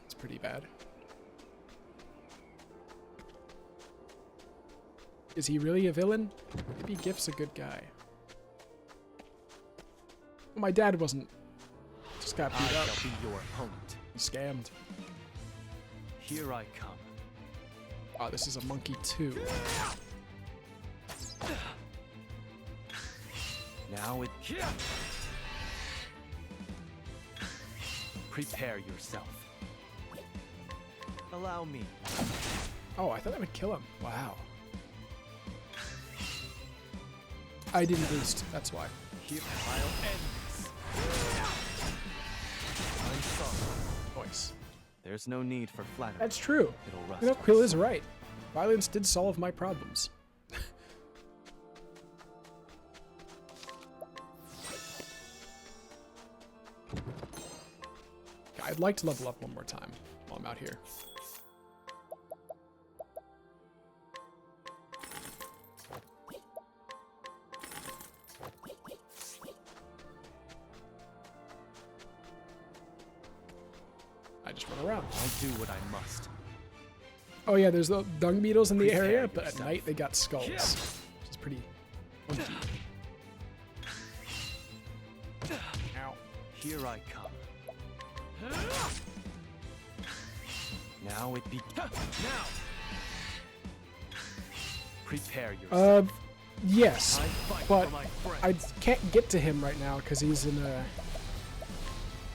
It's pretty bad. Is he really a villain? Maybe Gif's a good guy. Well, my dad wasn't. Just got beat up. I shall be your opponent. Scammed. Here I come. Oh, this is a monkey too. Now it. Prepare yourself. Allow me. Oh, I thought that would kill him. Wow. I didn't boost, that's why. Here, I'll end this. I'm sorry. Voice. There's no need for flattery. That's true. It'll rust. You know, Quill is right. Violence did solve my problems. I'd like to level up one more time while I'm out here. I just run around. I'll do what I must. Oh yeah, there's the dung beetles in the area, but at night they got skulls, which is pretty funky. Ow. Here I come. Now it be now. Prepare yourself. Yes, but I can't get to him right now because he's in a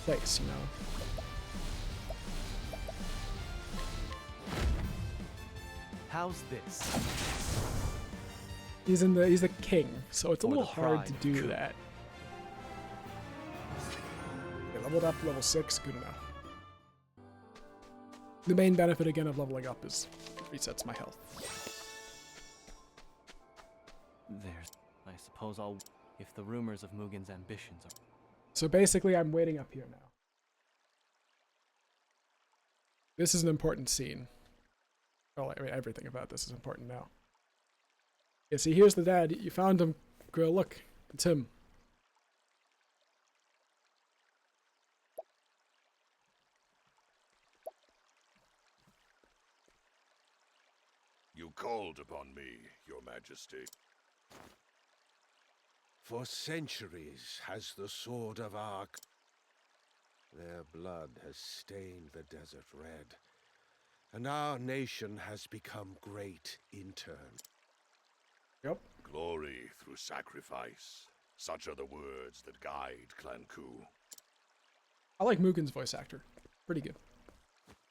place, you know. How's this? He's the king, so it's a For little the hard pride to of do coup. that. Okay, leveled up to level 6, good enough. The main benefit again of leveling up is it resets my health. There's... I suppose I'll... If the rumors of Mugen's ambitions are... So basically I'm waiting up here now. This is an important scene. Well, I mean, everything about this is important now. Yeah, see, here's the dad. You found him, girl. Look, it's him. You called upon me, Your Majesty. For centuries has the sword of Ark. Their blood has stained the desert red, and our nation has become great in turn. Yep. Glory through sacrifice. Such are the words that guide Clan Ku. I like Mugen's voice actor. Pretty good.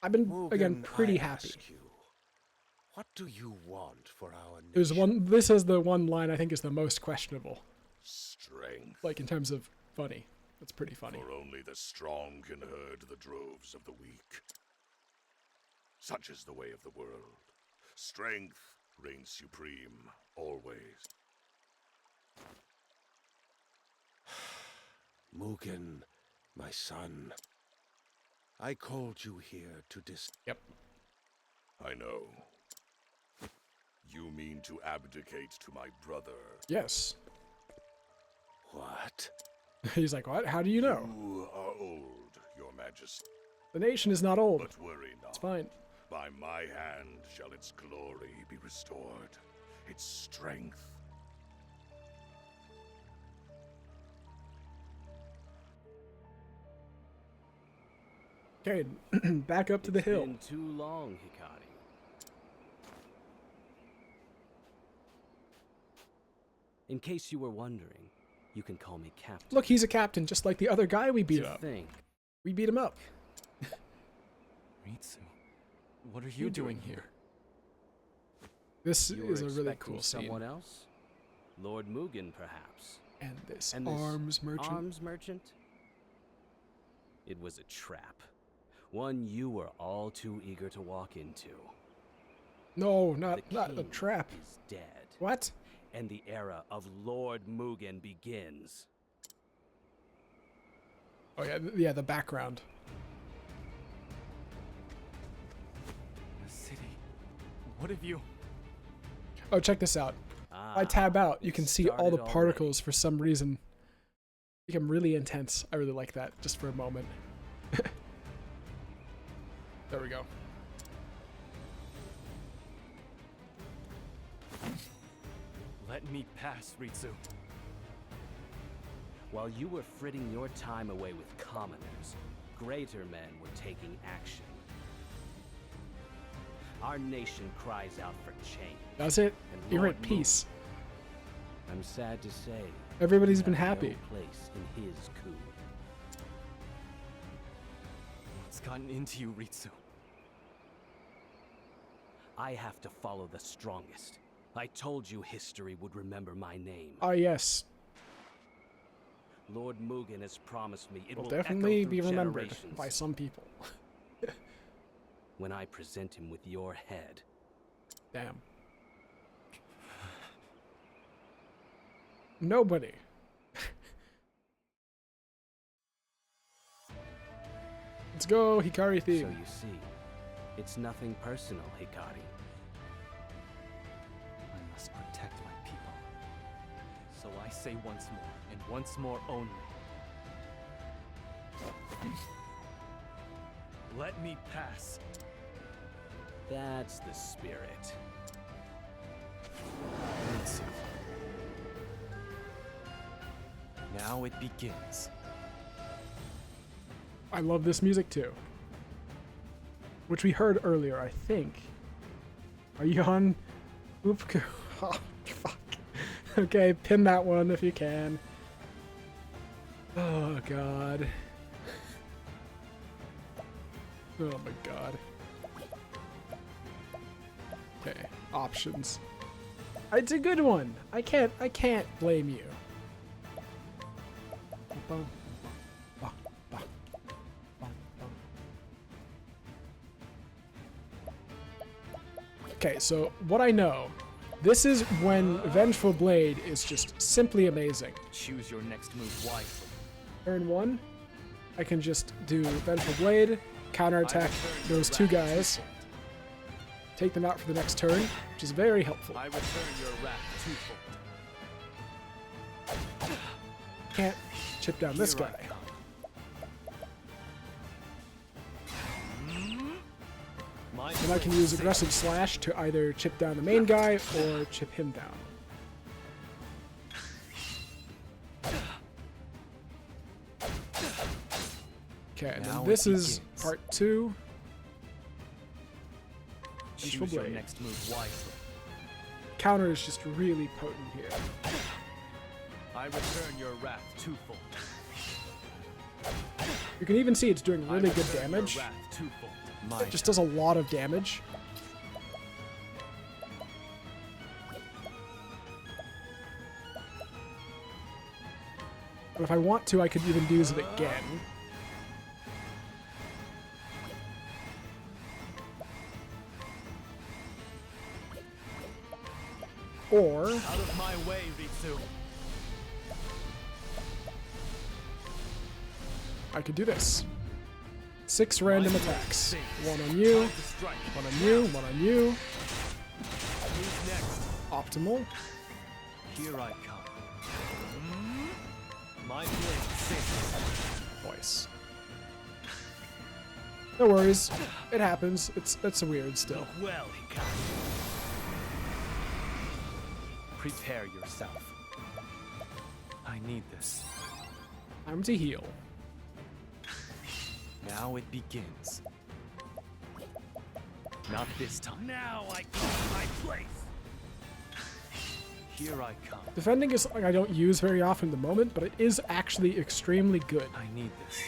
I've been, again, pretty happy. What do you want for our nation? There's one. This is the one line I think is the most questionable. Strength. Like in terms of funny. It's pretty funny. For only the strong can herd the droves of the weak. Such is the way of the world. Strength reigns supreme, always. Mugen, my son. I called you here to Yep. I know. You mean to abdicate to my brother? Yes. What? He's like, what? How do you know? You are old, Your Majesty. The nation is not old. But worry not. It's fine. By my hand shall its glory be restored, its strength. Okay, back up to the hill. It's been too long, Hikari. In case you were wondering, you can call me Captain. Look, he's a captain, just like the other guy we beat To up. think. We beat him up. Ritsu, what are you doing here? This You is were a really expecting cool scene. someone else? Lord Mugen, perhaps. And this And arms merchant. Arms merchant? It was a trap. One you were all too eager to walk into. No, not a king trap. Is dead. What? And the era of Lord Mugen begins. Oh yeah, yeah, the background. The city. What have you... Oh, check this out. If I tab out, you can see all the started particles for some reason. Become really intense. I really like that, just for a moment. There we go. Let me pass, Ritsu. While you were fritting your time away with commoners, greater men were taking action. Our nation cries out for change. That's it. And You're Lord at peace. I'm sad to say. Everybody's you been have happy. No place in his coup. What's gotten into you, Ritsu? I have to follow the strongest. I told you history would remember my name. Ah, yes. Lord Mugen has promised me it Will will definitely echo be through remembered generations. by some people. When I present him with your head. Damn. Nobody. Let's go, Hikari theme. So you see, it's nothing personal, Hikari. I must protect my people. So I say once more, and once more only. Let me pass. That's the spirit. Ritsu. Now it begins. I love this music too. Which we heard earlier, I think. Are you on? Oop. Oh, fuck. Okay, pin that one if you can. Oh, God. Oh, my God. Okay. options. It's a good one. I can't blame you. Okay, so what I know, this is when Vengeful Blade is just simply amazing. Choose your next move wisely. Turn 1, I can just do Vengeful Blade, counterattack those two guys, take them out for the next turn, which is very helpful. I return your wrath twofold. Can't chip down this guy. And I can use aggressive slash to either chip down the main guy or chip him down. Okay, and then this is part 2. Choose your next move wisely. Counter is just really potent here. I return your wrath twofold. You can even see it's doing really good damage. It just does a lot of damage. But if I want to, I could even use it again. Or... out of my way, Ritsu. I could do this. 6 random attacks. 1 on you, 1 on you, 1 on you. Optimal. Here I come. My blade sings. Voice. No worries. It happens. It's weird still. Look well, Hikari. Prepare yourself. I need this. Time to heal. Now it begins. Not this time. Now I come to my place. Here I come. Defending is something I don't use very often at the moment, but it is actually extremely good. I need this.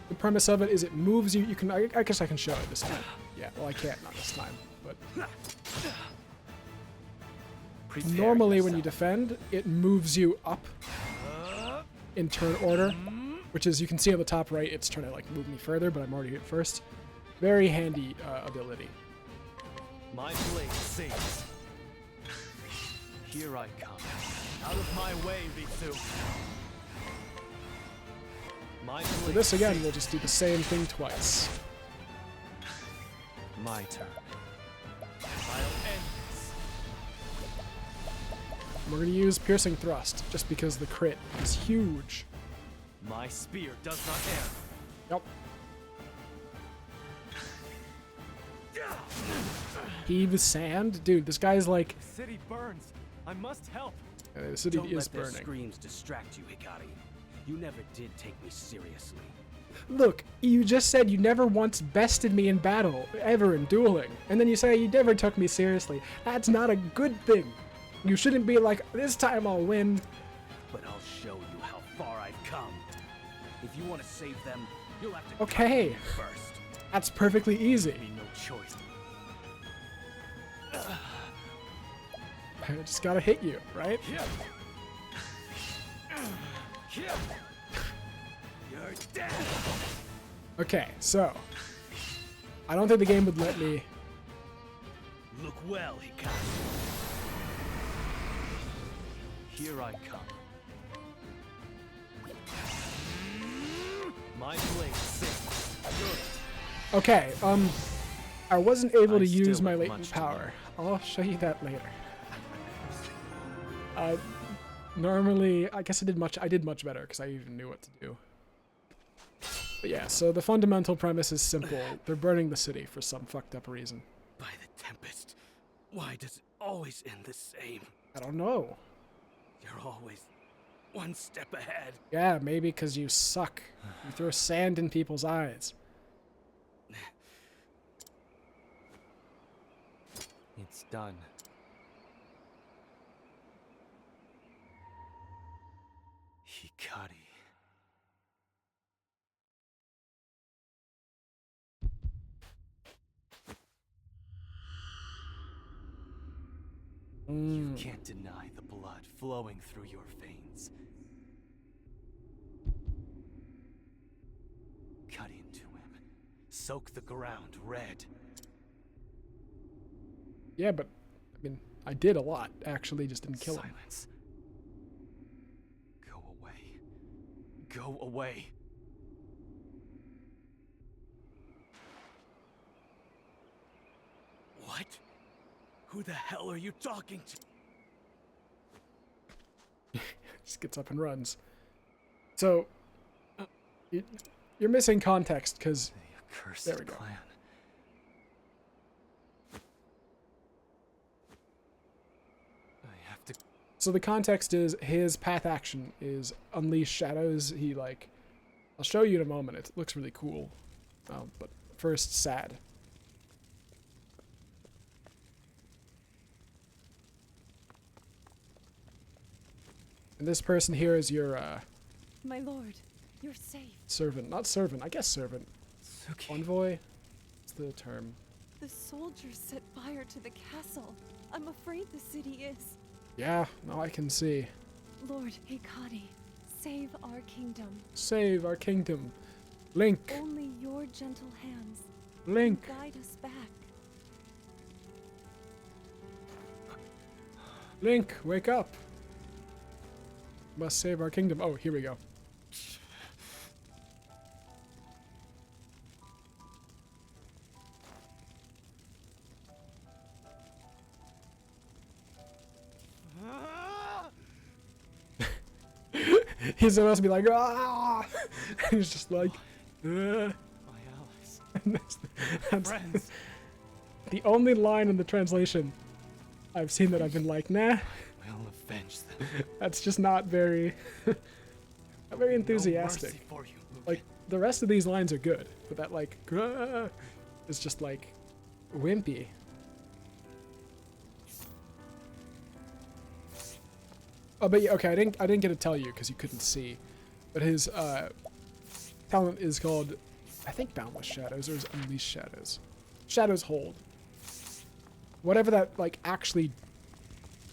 The premise of it is it moves you. You can. I guess I can show it this time. Yeah. Well, I can't not this time, but. Normally, when you defend, it moves you up in turn order, which is, you can see on the top right, it's trying to like move me further, but I'm already hit first. Very handy ability. My blade sings. Here I come. Out of my way, Ritsu. For this again, we'll just do the same thing twice. My turn. I'll end this. We're gonna use Piercing Thrust, just because the crit is huge. My spear does not err. Yep. Heave sand? Dude, this guy's like... The city burns. I must help. The city Don't is let their burning. screams distract you, Hikari. You never did take me seriously. Look, you just said you never once bested me in battle, ever in dueling. And then you say you never took me seriously. That's not a good thing. You shouldn't be like, this time I'll win. But I'll show you how far I've come. If you want to save them, you'll have to Okay. cut me first. That's perfectly easy. Give me no choice. I just gotta hit you, right? You're dead. Okay, so I don't think the game would let me. Look well, Hikari. Here I come. My blade sings. Good. Okay, I wasn't able to I use still my have latent much to power. I'll show you that later. Normally, I guess I did much better because I even knew what to do. But yeah, so the fundamental premise is simple. They're burning the city for some fucked up reason. By the Tempest, why does it always end the same? I don't know. You're always one step ahead. Yeah, maybe because you suck. You throw sand in people's eyes. It's done. Hikari. You can't deny the blood flowing through your veins. Cut into him. Soak the ground red. Yeah, but I mean, I did a lot. Actually, just didn't kill him. Silence. Go away. Go away. What? Who the hell are you talking to? Just gets up and runs. So, you're missing context, because... There we go. Clan. I have to... So the context is his path action is unleash shadows. He, like... I'll show you in a moment. It looks really cool. But first, sad. And this person here is your, My lord, you're safe. servant. Not servant, I guess servant. Envoy? What's the term? The soldiers set fire to the castle. I'm afraid the city is. Yeah, now I can see. Lord Hikari, save our kingdom. Save our kingdom. Link. Only your gentle hands Link. can guide us back. Link, wake up. Must save our kingdom. Oh, here we go. He's supposed to be like, ah! He's just like, My allies. that's Friends. the only line in the translation I've seen that I've been like, nah. We'll avenge them. That's just not very, not very enthusiastic. No mercy for you, like, the rest of these lines are good, but that, like, is just, like, wimpy. Oh, but yeah, okay, I didn't get to tell you because you couldn't see, but his talent is called, I think, Boundless Shadows, or is Unleash Shadows. Shadows Hold. Whatever that, like, actually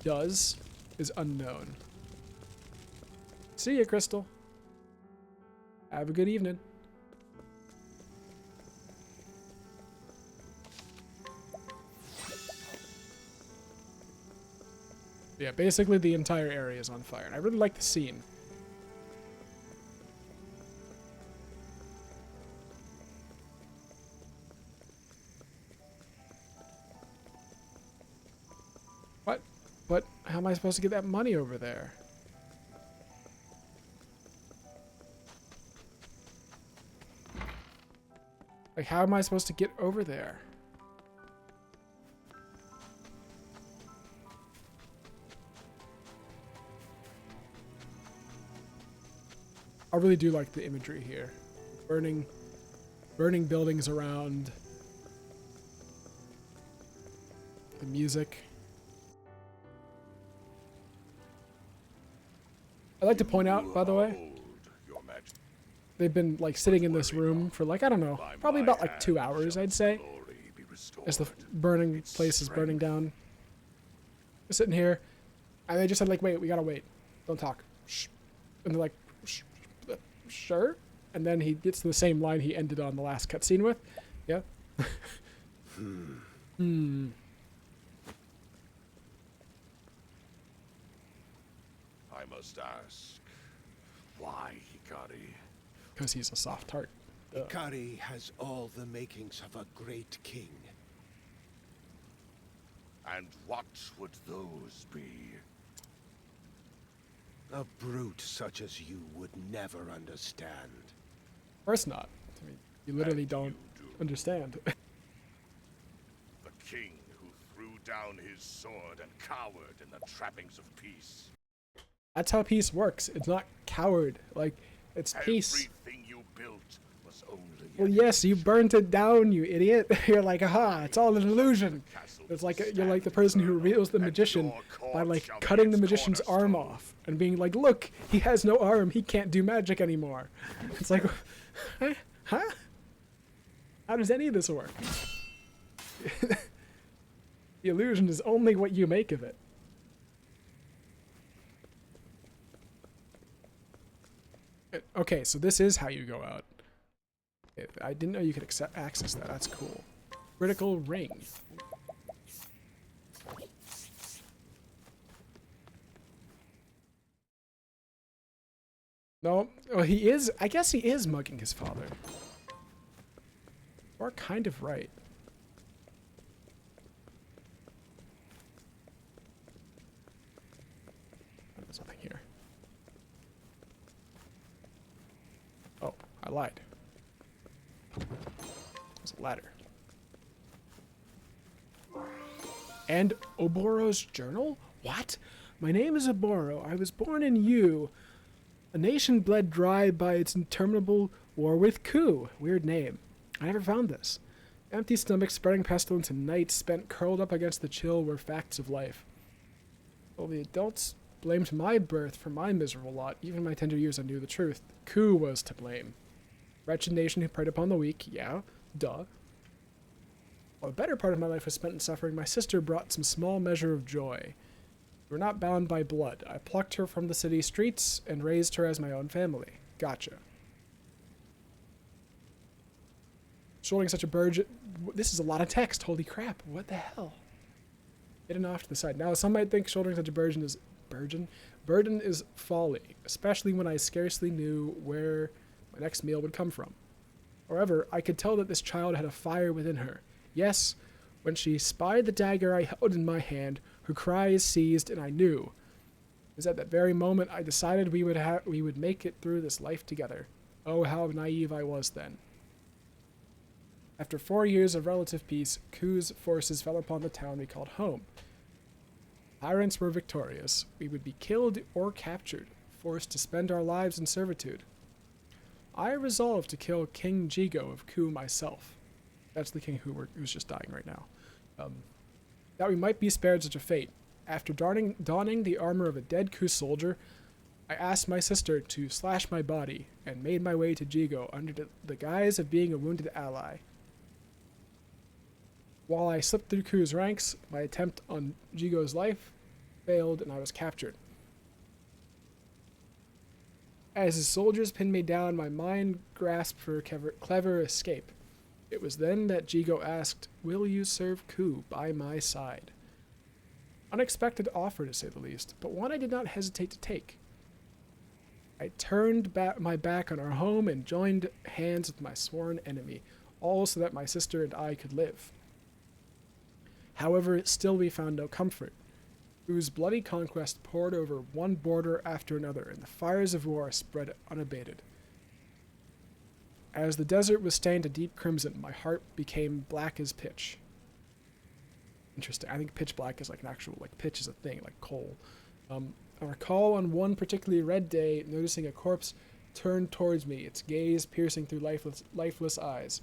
does is unknown. See ya, Crystal. Have a good evening. Yeah, basically the entire area is on fire, and I really like the scene. What? But how am I supposed to get that money over there? Like, how am I supposed to get over there? I really do like the imagery here. Burning buildings around. The music. I'd like to point out, by the way, they've been like sitting in this room for like, I don't know, probably about like 2 hours, I'd say, as the burning place is burning down. They're sitting here, and they just said like, wait, we gotta wait. Don't talk. Shh. And they're like, shh. Sure. And then he gets to the same line he ended on the last cutscene with. Yeah. I must ask, why Hikari? Because he's a soft heart. Hikari has all the makings of a great king. And what would those be? A brute such as you would never understand. Of course not. I mean, you literally don't understand. The king who threw down his sword and cowered in the trappings of peace. That's how peace works. It's not coward. Like, it's peace. Everything you built was only... Well, yes, you burnt it down, you idiot. You're like, aha, it's all an illusion. It's like you're like the person who reveals the magician by like cutting the magician's arm off and being like, look, he has no arm, he can't do magic anymore. It's like, huh? How does any of this work? The illusion is only what you make of it. Okay, so this is how you go out. I didn't know you could access that. That's cool. Critical ring. No, well, he is. I guess he is mugging his father. You are kind of right. There's nothing here. Oh, I lied. There's a ladder. And Oboro's journal? What? My name is Oboro. I was born in Yu. A nation bled dry by its interminable war with Ku. Weird name. I never found this. Empty stomach, spreading pestilence, and nights spent curled up against the chill were facts of life. Well, the adults blamed my birth for my miserable lot. Even my tender years I knew the truth. Ku was to blame. Wretched nation who preyed upon the weak. Yeah, duh. While the better part of my life was spent in suffering, my sister brought some small measure of joy. We were not bound by blood. I plucked her from the city streets and raised her as my own family. Gotcha. Shouldering such a burden. This is a lot of text. Holy crap. What the hell? Getting off to the side. Now, some might think shouldering such a burden is... Burden is folly, especially when I scarcely knew where my next meal would come from. However, I could tell that this child had a fire within her. Yes, when she spied the dagger I held in my hand, her cries ceased, and I knew. It was at that very moment I decided we would make it through this life together. Oh, how naive I was then. After 4 years of relative peace, Ku's forces fell upon the town we called home. Tyrants were victorious. We would be killed or captured, forced to spend our lives in servitude. I resolved to kill King Jigo of Ku myself. That's the king who's just dying right now. That we might be spared such a fate. After donning the armor of a dead Ku soldier, I asked my sister to slash my body and made my way to Jigo under the guise of being a wounded ally. While I slipped through Ku's ranks, my attempt on Jigo's life failed and I was captured. As his soldiers pinned me down, my mind grasped for a clever escape. It was then that Jigo asked, "Will you serve Ku by my side?" Unexpected offer, to say the least, but one I did not hesitate to take. I turned my back on our home and joined hands with my sworn enemy, all so that my sister and I could live. However, still we found no comfort. Ku's bloody conquest poured over one border after another, and the fires of war spread unabated. As the desert was stained a deep crimson, my heart became black as pitch. Interesting. I think pitch black is like an actual, like pitch is a thing, like coal. I recall on one particularly red day noticing a corpse turned towards me, its gaze piercing through lifeless eyes.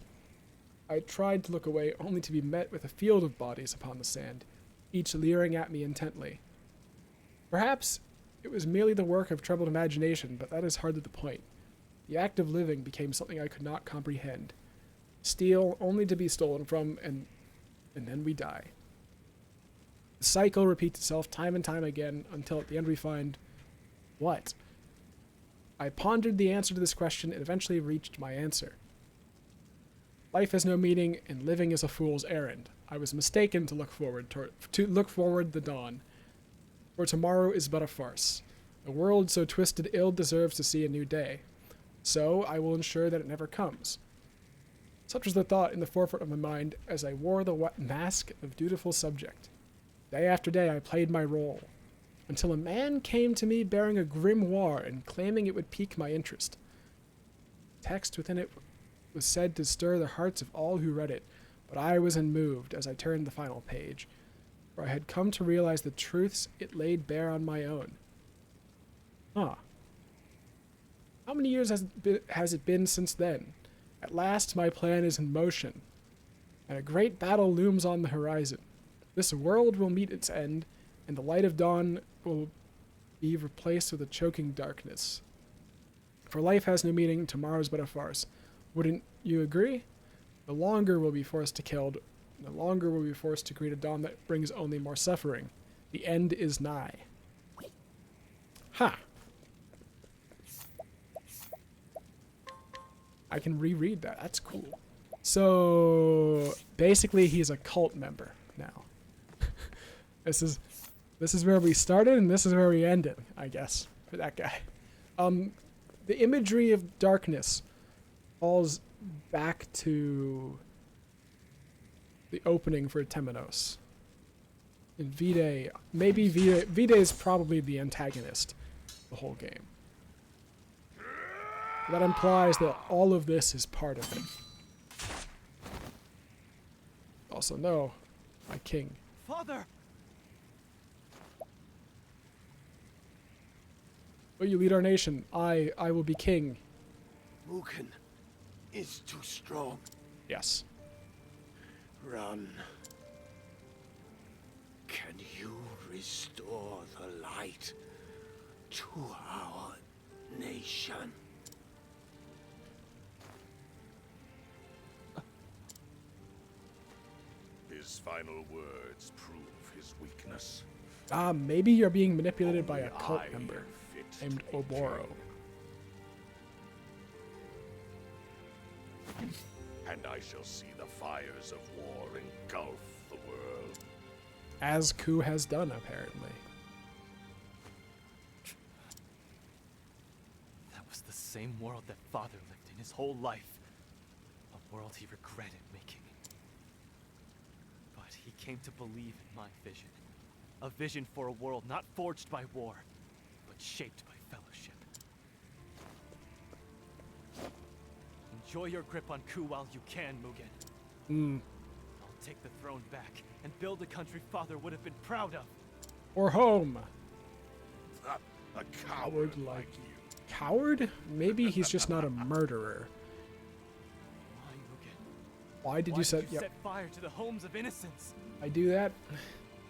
I tried to look away, only to be met with a field of bodies upon the sand, each leering at me intently. Perhaps it was merely the work of troubled imagination, but that is hardly the point. The act of living became something I could not comprehend. Steal only to be stolen from, and then we die. The cycle repeats itself time and time again until at the end we find... what? I pondered the answer to this question and eventually reached my answer. Life has no meaning, and living is a fool's errand. I was mistaken to look forward the dawn, for tomorrow is but a farce. A world so twisted ill deserves to see a new day. So I will ensure that it never comes. Such was the thought in the forefront of my mind as I wore the mask of dutiful subject. Day after day I played my role, until a man came to me bearing a grimoire and claiming it would pique my interest. The text within it was said to stir the hearts of all who read it, but I was unmoved as I turned the final page, for I had come to realize the truths it laid bare on my own. How many years has it been since then? At last my plan is in motion, and a great battle looms on the horizon. This world will meet its end, and the light of dawn will be replaced with a choking darkness. For life has no meaning, tomorrow's but a farce. Wouldn't you agree? No longer will be forced to kill. No longer will be forced to greet a dawn that brings only more suffering. The end is nigh. Ha! I can reread that. That's cool. So basically, he's a cult member now. This is where we started, and this is where we ended, I guess, for that guy. The imagery of darkness falls back to the opening for Temenos. In V-Day, maybe V-Day is probably the antagonist the whole game. That implies that all of this is part of it. Also, no, my king. Father! Will you lead our nation? I will be king. Mugen is too strong. Yes. Run. Can you restore the light to our nation? His final words prove his weakness. Maybe you're being manipulated by a cult member named Oboro. And I shall see the fires of war engulf the world. As Ku has done, apparently. That was the same world that Father lived in his whole life. A world he regretted making. But he came to believe in my vision. A vision for a world not forged by war, but shaped by fellowship. Enjoy your grip on Ku while you can, Mugen. I'll take the throne back and build a country Father would have been proud of. Or home. A coward like you. Coward? Maybe he's just not a murderer. Why, Mugen? Why did you set? Yep. Set fire to the homes of innocents? I do that.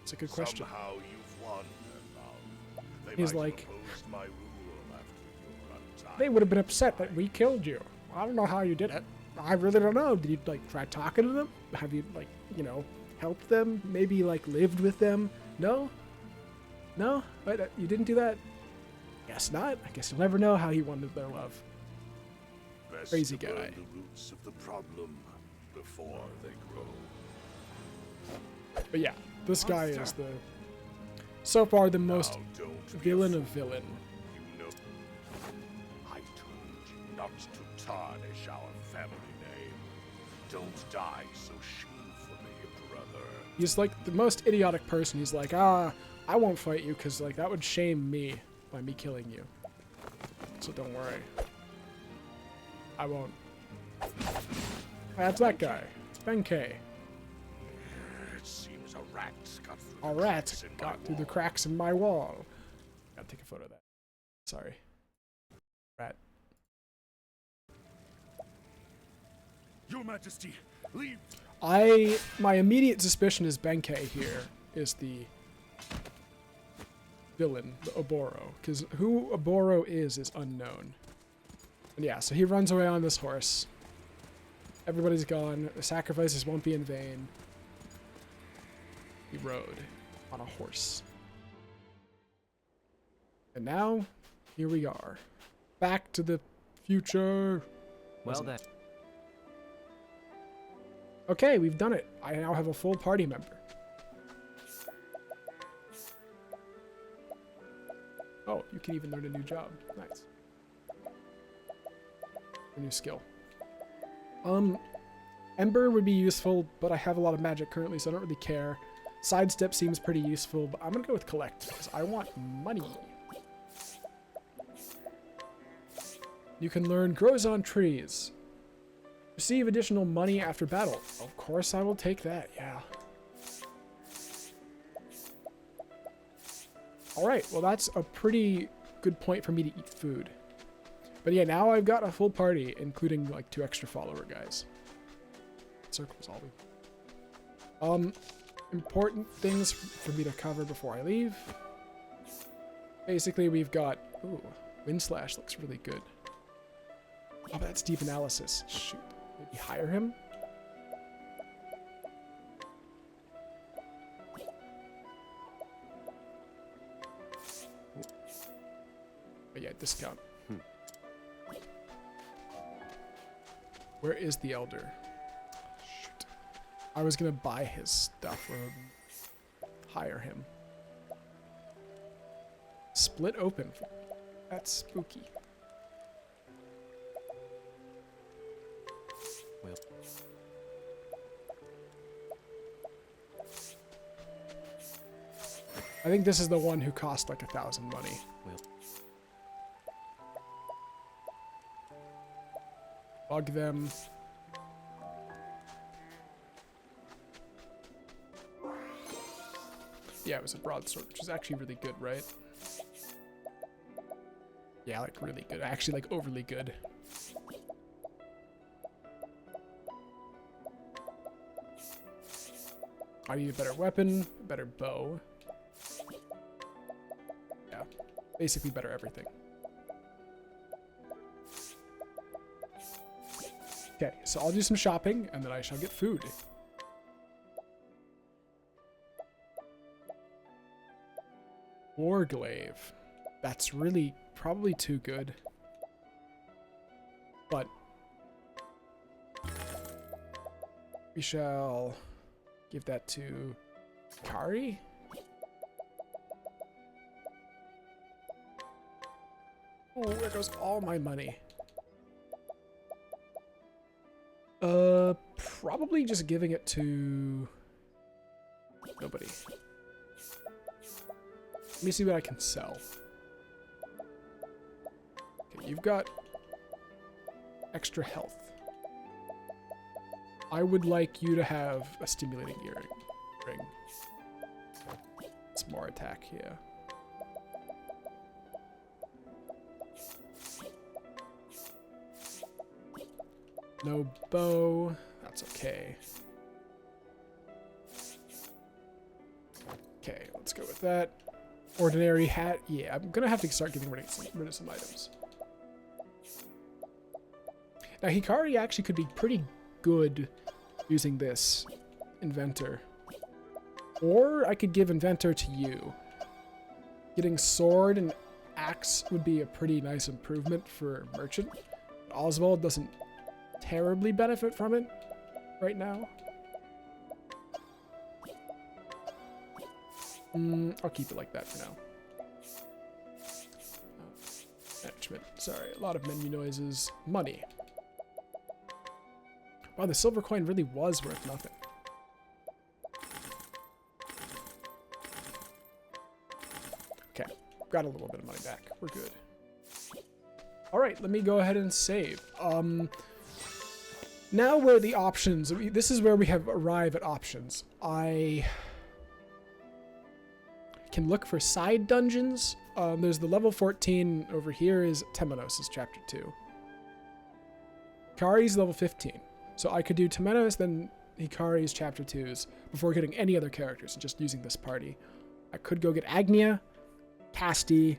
It's a good question. Somehow you've won their love. They He's might like, have opposed my rule after your untimely they would have been upset that we killed you. I don't know how you did it. I really don't know. Did you like try talking to them? Have you like, you know, helped them? Maybe like lived with them? No? No? But you didn't do that? Guess not. I guess you'll never know how he wanted their love. Best Crazy to guy. burn the roots of the problem before they grow. But yeah, this guy is the so far the most villain of villain. You know, I told you not to tarnish our family name. Don't die so shamefully, brother. He's like the most idiotic person. He's like, I won't fight you because like that would shame me by me killing you. So don't worry. I won't. That's that guy. It's Benkei. It seems a rat got through A rat got through the cracks in my wall. Gotta take a photo of that. Sorry. Rat. Your Majesty, leave. My immediate suspicion is Benkei here is the villain, the Oboro, because who Oboro is unknown. And yeah, so he runs away on this horse. Everybody's gone. The sacrifices won't be in vain. He rode on a horse. And now, here we are. Back to the future. Well then. Okay, we've done it. I now have a full party member. Oh, you can even learn a new job. Nice. A new skill. Ember would be useful, but I have a lot of magic currently, so I don't really care. Sidestep seems pretty useful, but I'm gonna go with collect, because I want money. You can learn grows on trees. Receive additional money after battle. Of course I will take that, yeah. Alright, well that's a pretty good point for me to eat food. But yeah, now I've got a full party, including like 2 extra follower guys. Circles all we. Important things for me to cover before I leave. Basically, we've got, ooh, Wind Slash looks really good. Oh, that's deep analysis. Shoot, maybe hire him? But yeah, discount. Where is the elder? Shoot. I was gonna buy his stuff or hire him. Split open. That's spooky. Well. I think this is the one who cost like 1,000 money. Well. Bug them. Yeah, it was a broadsword, which is actually really good, right? Yeah, like really good. Actually, like overly good. I need a better weapon, a better bow. Yeah, basically better everything. Okay, so I'll do some shopping, and then I shall get food. Warglaive. That's really probably too good. But we shall give that to Kari. Oh, where goes all my money? Probably just giving it to nobody. Let me see what I can sell. Okay, you've got extra health. I would like you to have a stimulating ring. It's more attack, yeah. No bow. That's okay. Okay, let's go with that. Ordinary hat. Yeah, I'm gonna have to start getting rid of some items. Now, Hikari actually could be pretty good using this Inventor. Or I could give Inventor to you. Getting sword and axe would be a pretty nice improvement for Merchant. Oswald doesn't terribly benefit from it right now. I'll keep it like that for now. Management. Sorry, a lot of menu noises. Money. Wow, the silver coin really was worth nothing. Okay, got a little bit of money back. We're good. All right, let me go ahead and save. Now where the options, this is where we have arrived at options. I can look for side dungeons. There's the level 14 over here is Temenos' chapter 2. Hikari's level 15. So I could do Temenos, then Hikari's chapter 2s before getting any other characters, just using this party. I could go get Agnia, Casti,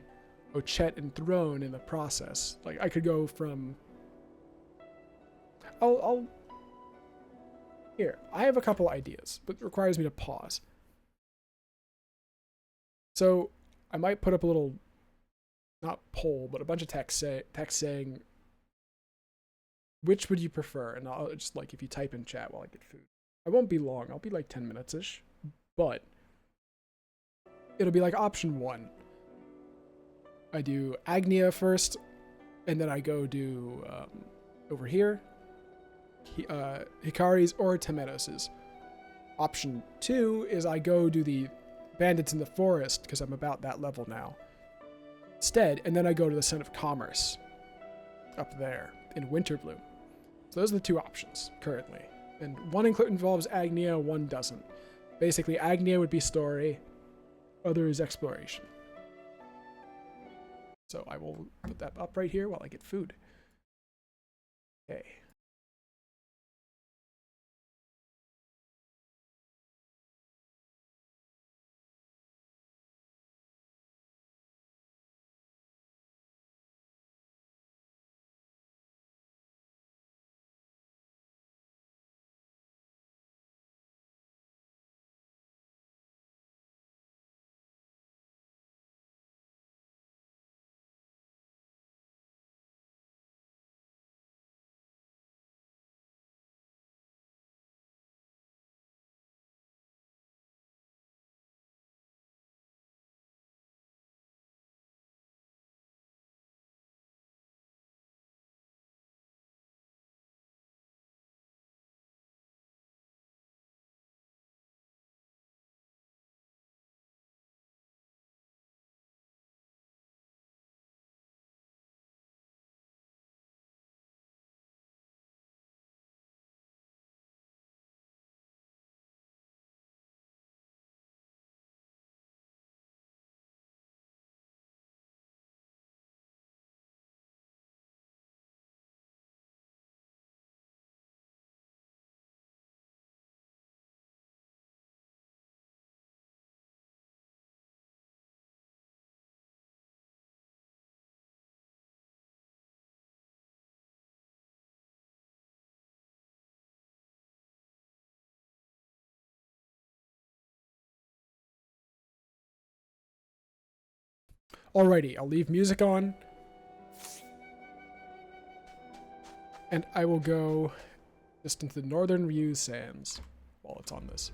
Ochet, and Throne in the process. Like, I could go from... Here, I have a couple ideas, but it requires me to pause. So, I might put up a little, not poll, but a bunch of text saying, which would you prefer? And I'll just, like, if you type in chat while I get food. I won't be long, I'll be like 10 minutes-ish, but it'll be like option 1. I do Agnia first, and then I go do, over here, Hikari's or Temenos'. Option 2 is I go do the Bandits in the Forest, because I'm about that level now, instead, and then I go to the Son of Commerce, up there, in Winterbloom. So those are the two options, currently. And one involves Agnia, one doesn't. Basically, Agnia would be story, other is exploration. So I will put that up right here while I get food. Okay. Alrighty, I'll leave music on. And I will go just into the Northern Ryu Sands while it's on this.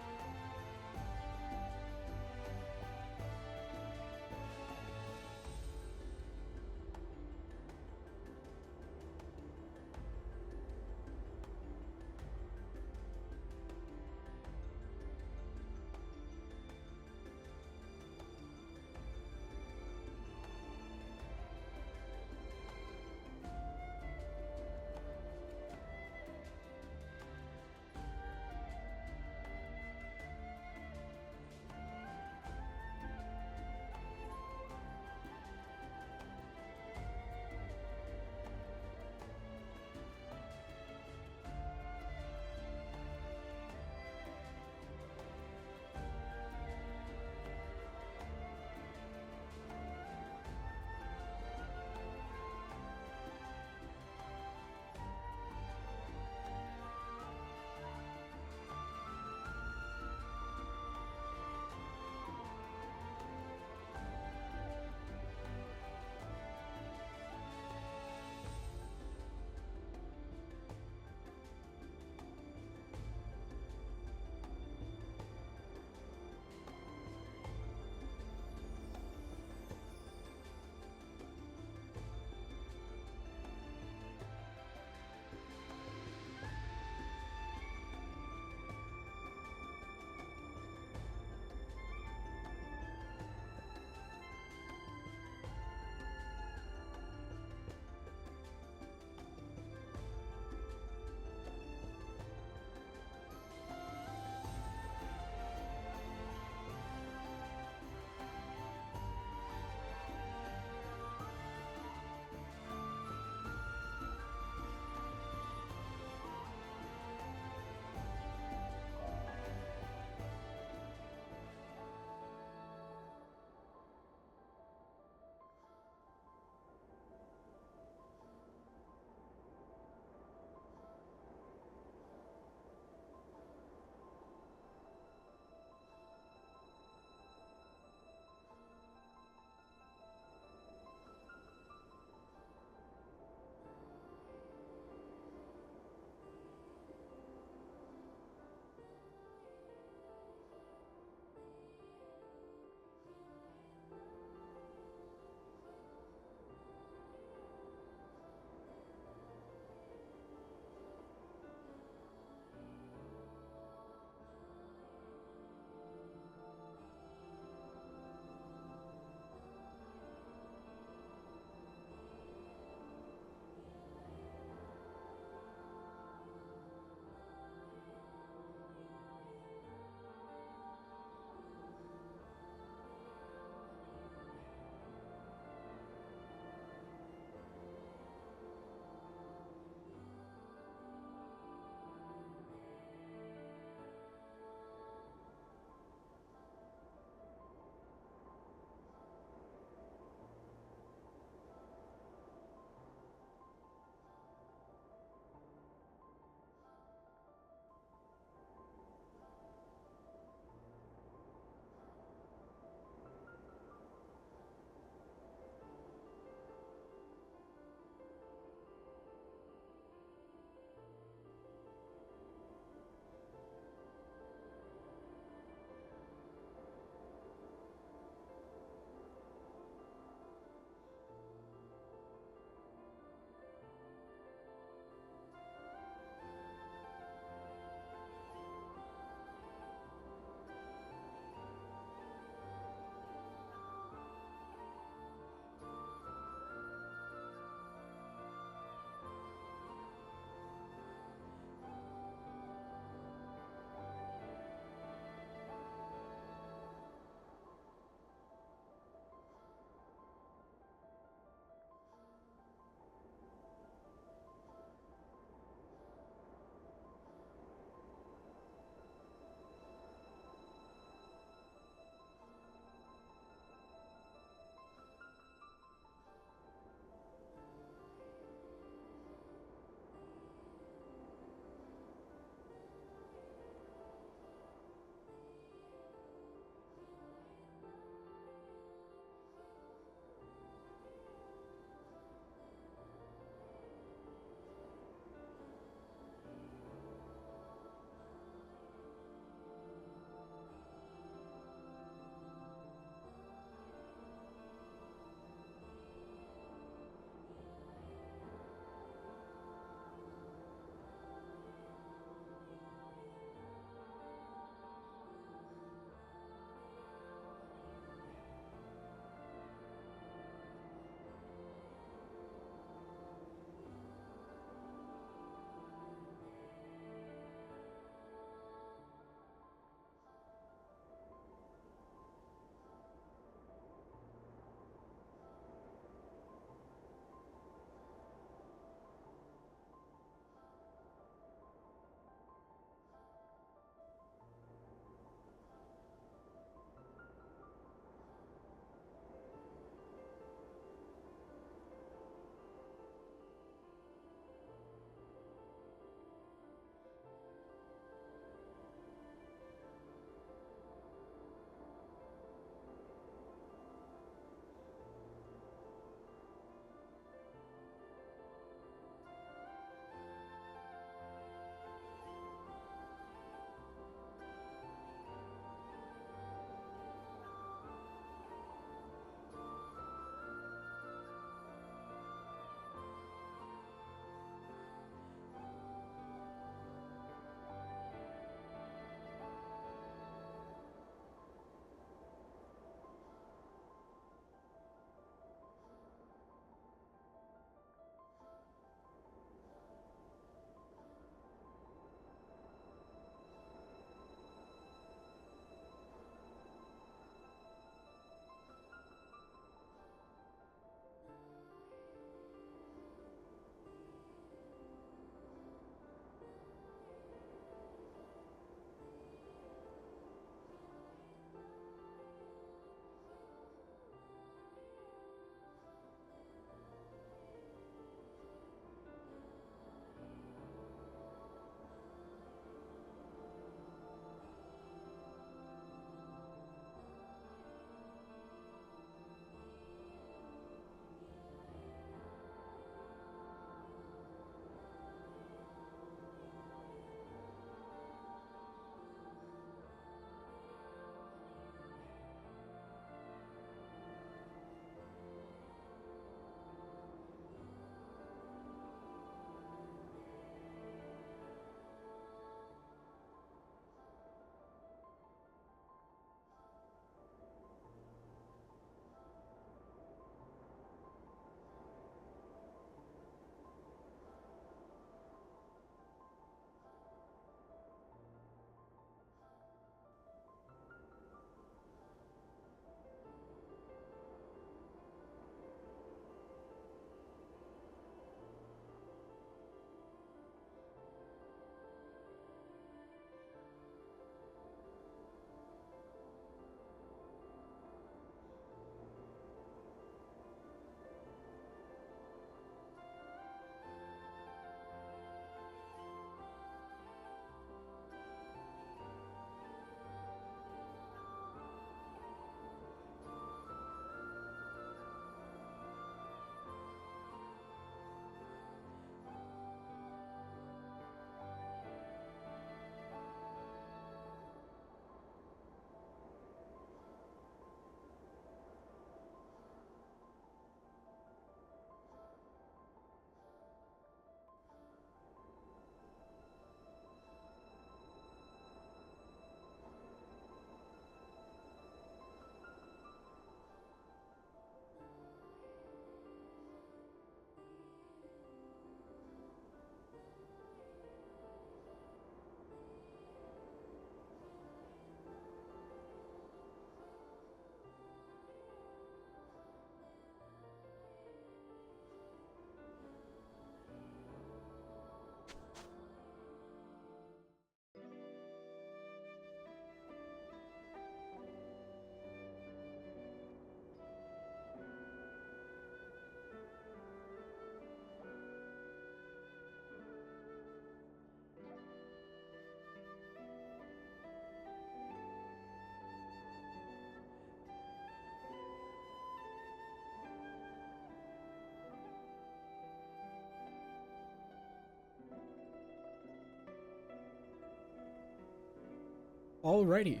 Alrighty.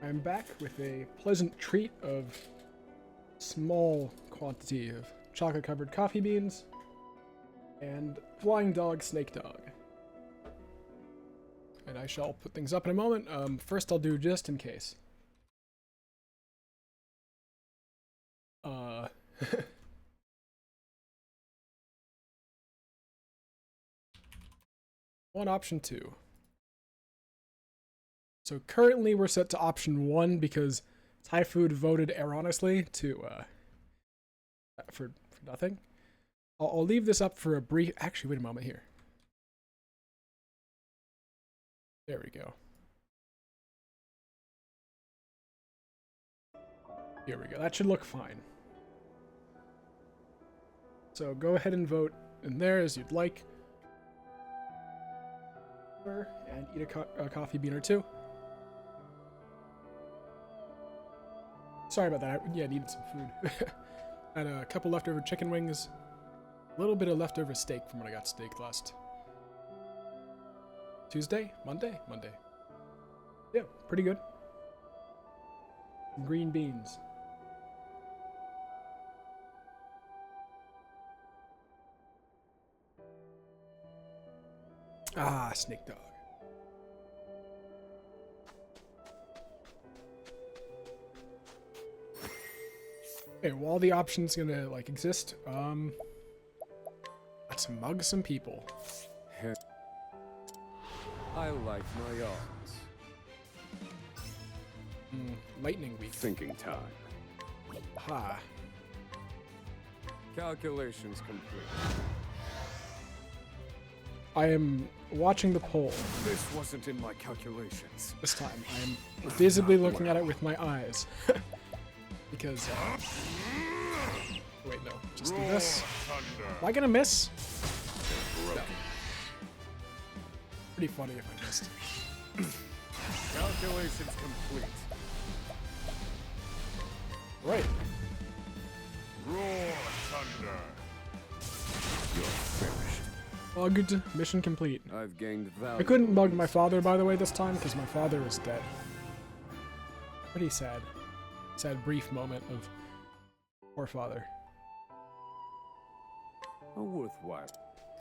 I'm back with a pleasant treat of small quantity of chocolate-covered coffee beans and flying dog snake dog. And I shall put things up in a moment. First I'll do just in case. On option 2. So currently we're set to option 1 because Thai food voted erroneously to for nothing. I'll leave this up for a brief. Actually, wait a moment here. There we go. Here we go. That should look fine. So go ahead and vote in there as you'd like. And eat a coffee bean or two. Sorry about that. I needed some food. Had a couple leftover chicken wings. A little bit of leftover steak from when I got steak last Tuesday? Monday? Monday. Yeah, pretty good. Green beans. Ah, snake dog. Okay, while the option's gonna like exist, let's mug some people. I like my odds. Lightning week. Thinking time. Ha. Calculations complete. I am watching the poll. This wasn't in my calculations. This time, I am visibly looking at it with my eyes. Because, wait, no. Just do this. Am I gonna miss? No. Pretty funny if I missed. Calculations complete. Right. Roar thunder. You're finished. Mugged. Mission complete. I've gained value. I couldn't mug my father, by the way, this time, because my father is dead. Pretty sad. Sad brief moment of poor father. A worthwhile.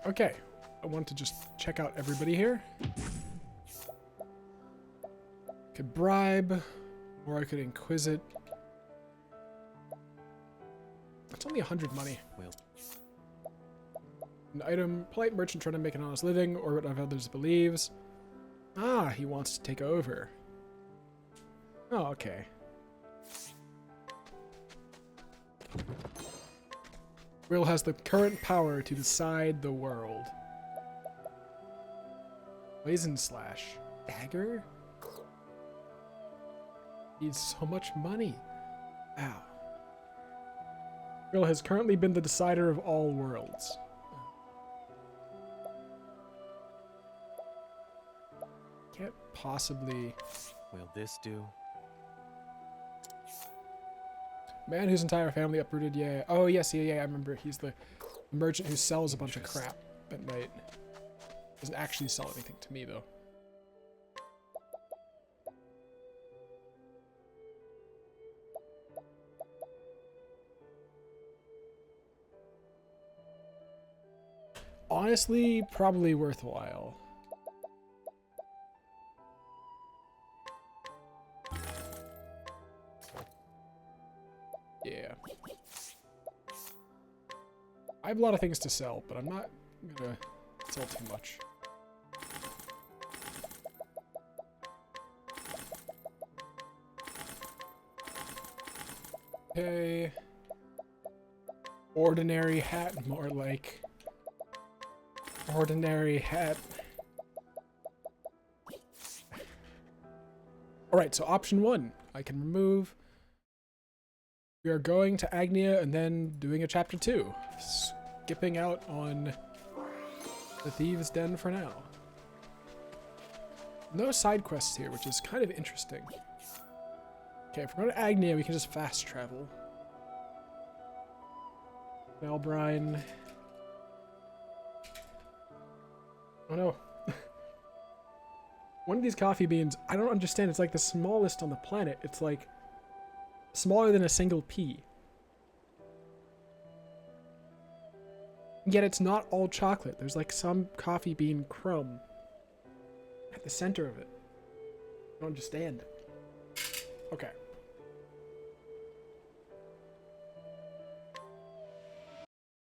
Okay. I want to just check out everybody here. Could bribe, or I could inquisit. It's only 100 money. Well. An item, polite merchant trying to make an honest living, or what others believes. Ah, he wants to take over. Oh, okay. Will has the current power to decide the world. Blazing slash. Dagger? Needs so much money. Ow. Will has currently been the decider of all worlds. Can't possibly... Will this do? Man whose entire family uprooted, yeah. Oh, yes, yeah, I remember. He's the merchant who sells a bunch of crap at night. Doesn't actually sell anything to me, though. Honestly, probably worthwhile. Yeah. I have a lot of things to sell, but I'm not gonna sell too much. Okay. Ordinary hat, more like. Ordinary hat. Alright, so option 1. I can remove. We are going to Agnia and then doing a chapter 2. Skipping out on the Thieves' Den for now. No side quests here, which is kind of interesting. Okay, if we're going to Agnia, we can just fast travel. Valbrine. Oh no. One of these coffee beans, I don't understand. It's like the smallest on the planet. It's like smaller than a single pea. Yet it's not all chocolate. There's like some coffee bean crumb at the center of it. I don't understand. Okay.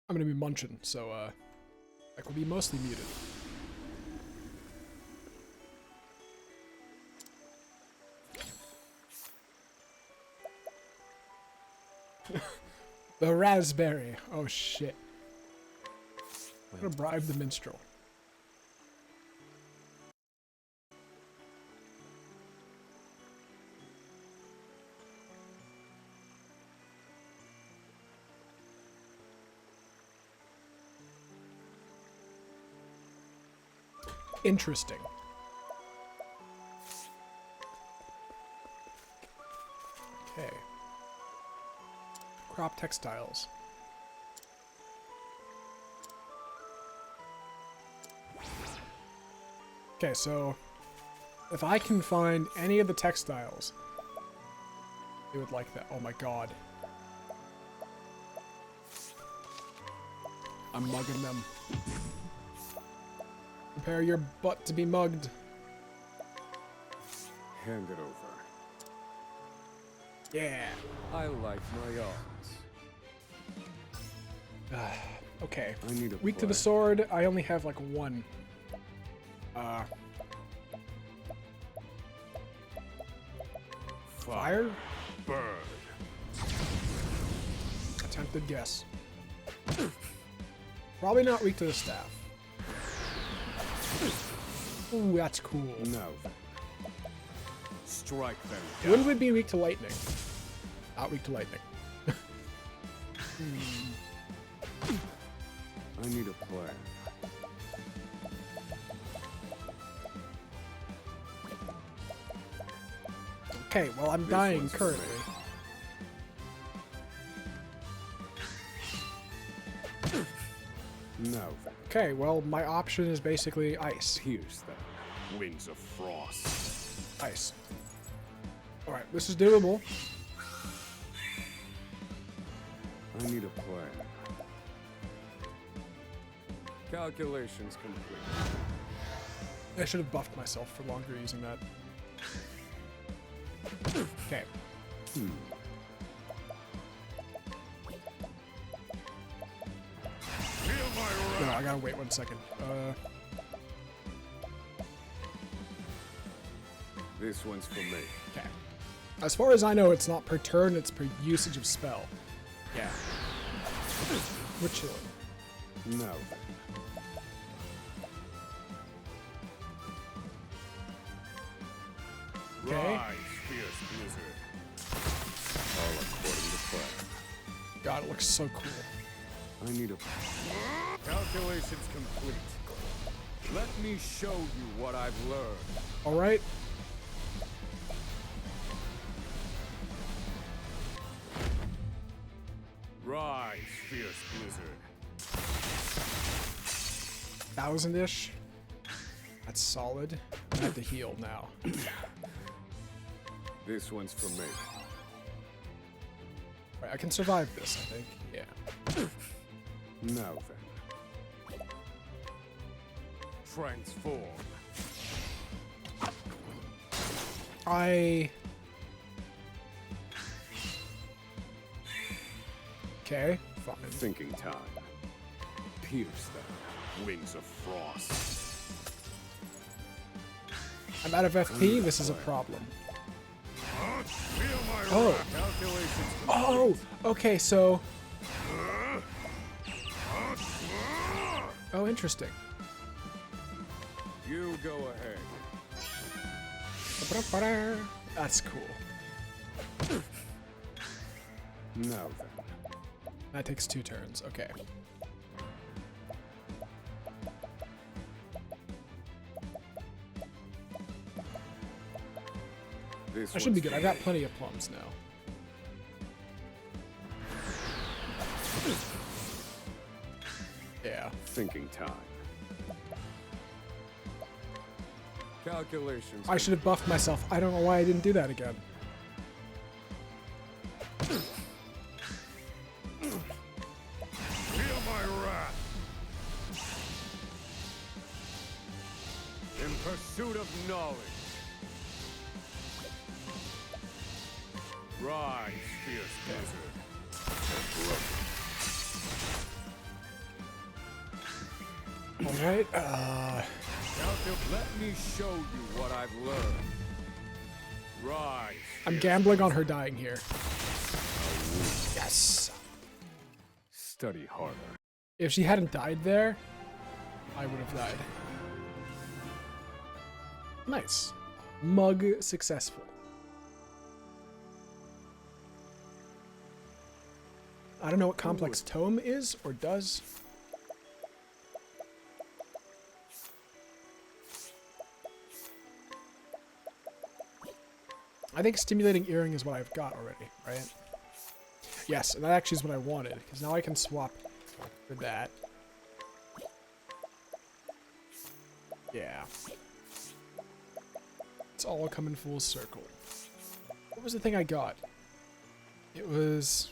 I'm gonna be munching, so I will be mostly muted. The raspberry. Oh shit. I'm gonna bribe the minstrel. Interesting. Okay. Crop textiles. Okay, so if I can find any of the textiles, they would like that. Oh my god. I'm mugging them. Prepare your butt to be mugged. Hand it over. Yeah. I like my arms. Okay. I need a Weak to the sword. I only have like one. Fire? Bird. Attempted guess. Probably not weak to the staff. Ooh, that's cool. No. Strike them down. Wouldn't we be weak to lightning? Not weak to lightning. I need a plan. Okay, well I'm dying currently. No. Okay, well my option is basically ice. Here's the wings of frost. Ice. Alright, this is doable. I need a plan. Calculations complete. I should have buffed myself for longer using that. Okay. No, I gotta wait 1 second. This one's for me. Okay. As far as I know, it's not per turn, it's per usage of spell. Yeah. We're chilling. No. Okay. Rise, fierce blizzard. All according to plan. God, it looks so cool. I need a calculations complete. Let me show you what I've learned. Alright. Rise, fierce blizzard. 1000-ish. That's solid. I have to heal now. This one's for me. Right, I can survive this, I think. Yeah. Now then. Transform. Okay, fine. Thinking time. Pierce them. Wings of frost. I'm out of FP, this is a problem. Oh. Oh, okay, so... Oh, interesting. You go ahead. That's cool. Now then. That takes 2 turns, okay. This I should be good. I got plenty of plums now. Yeah. Thinking time. Calculations. I should have buffed myself. I don't know why I didn't do that again. Feel my wrath. In pursuit of knowledge. Rise, fierce desert. All right. Let me show you what I've learned. Rise. I'm gambling on her dying here. Yes. Study harder. If she hadn't died there, I would have died. Nice. Mug successful. I don't know what complex tome is or does. I think stimulating earring is what I've got already, right? Yes, and that actually is what I wanted, because now I can swap for that. Yeah. It's all coming full circle. What was the thing I got? It was...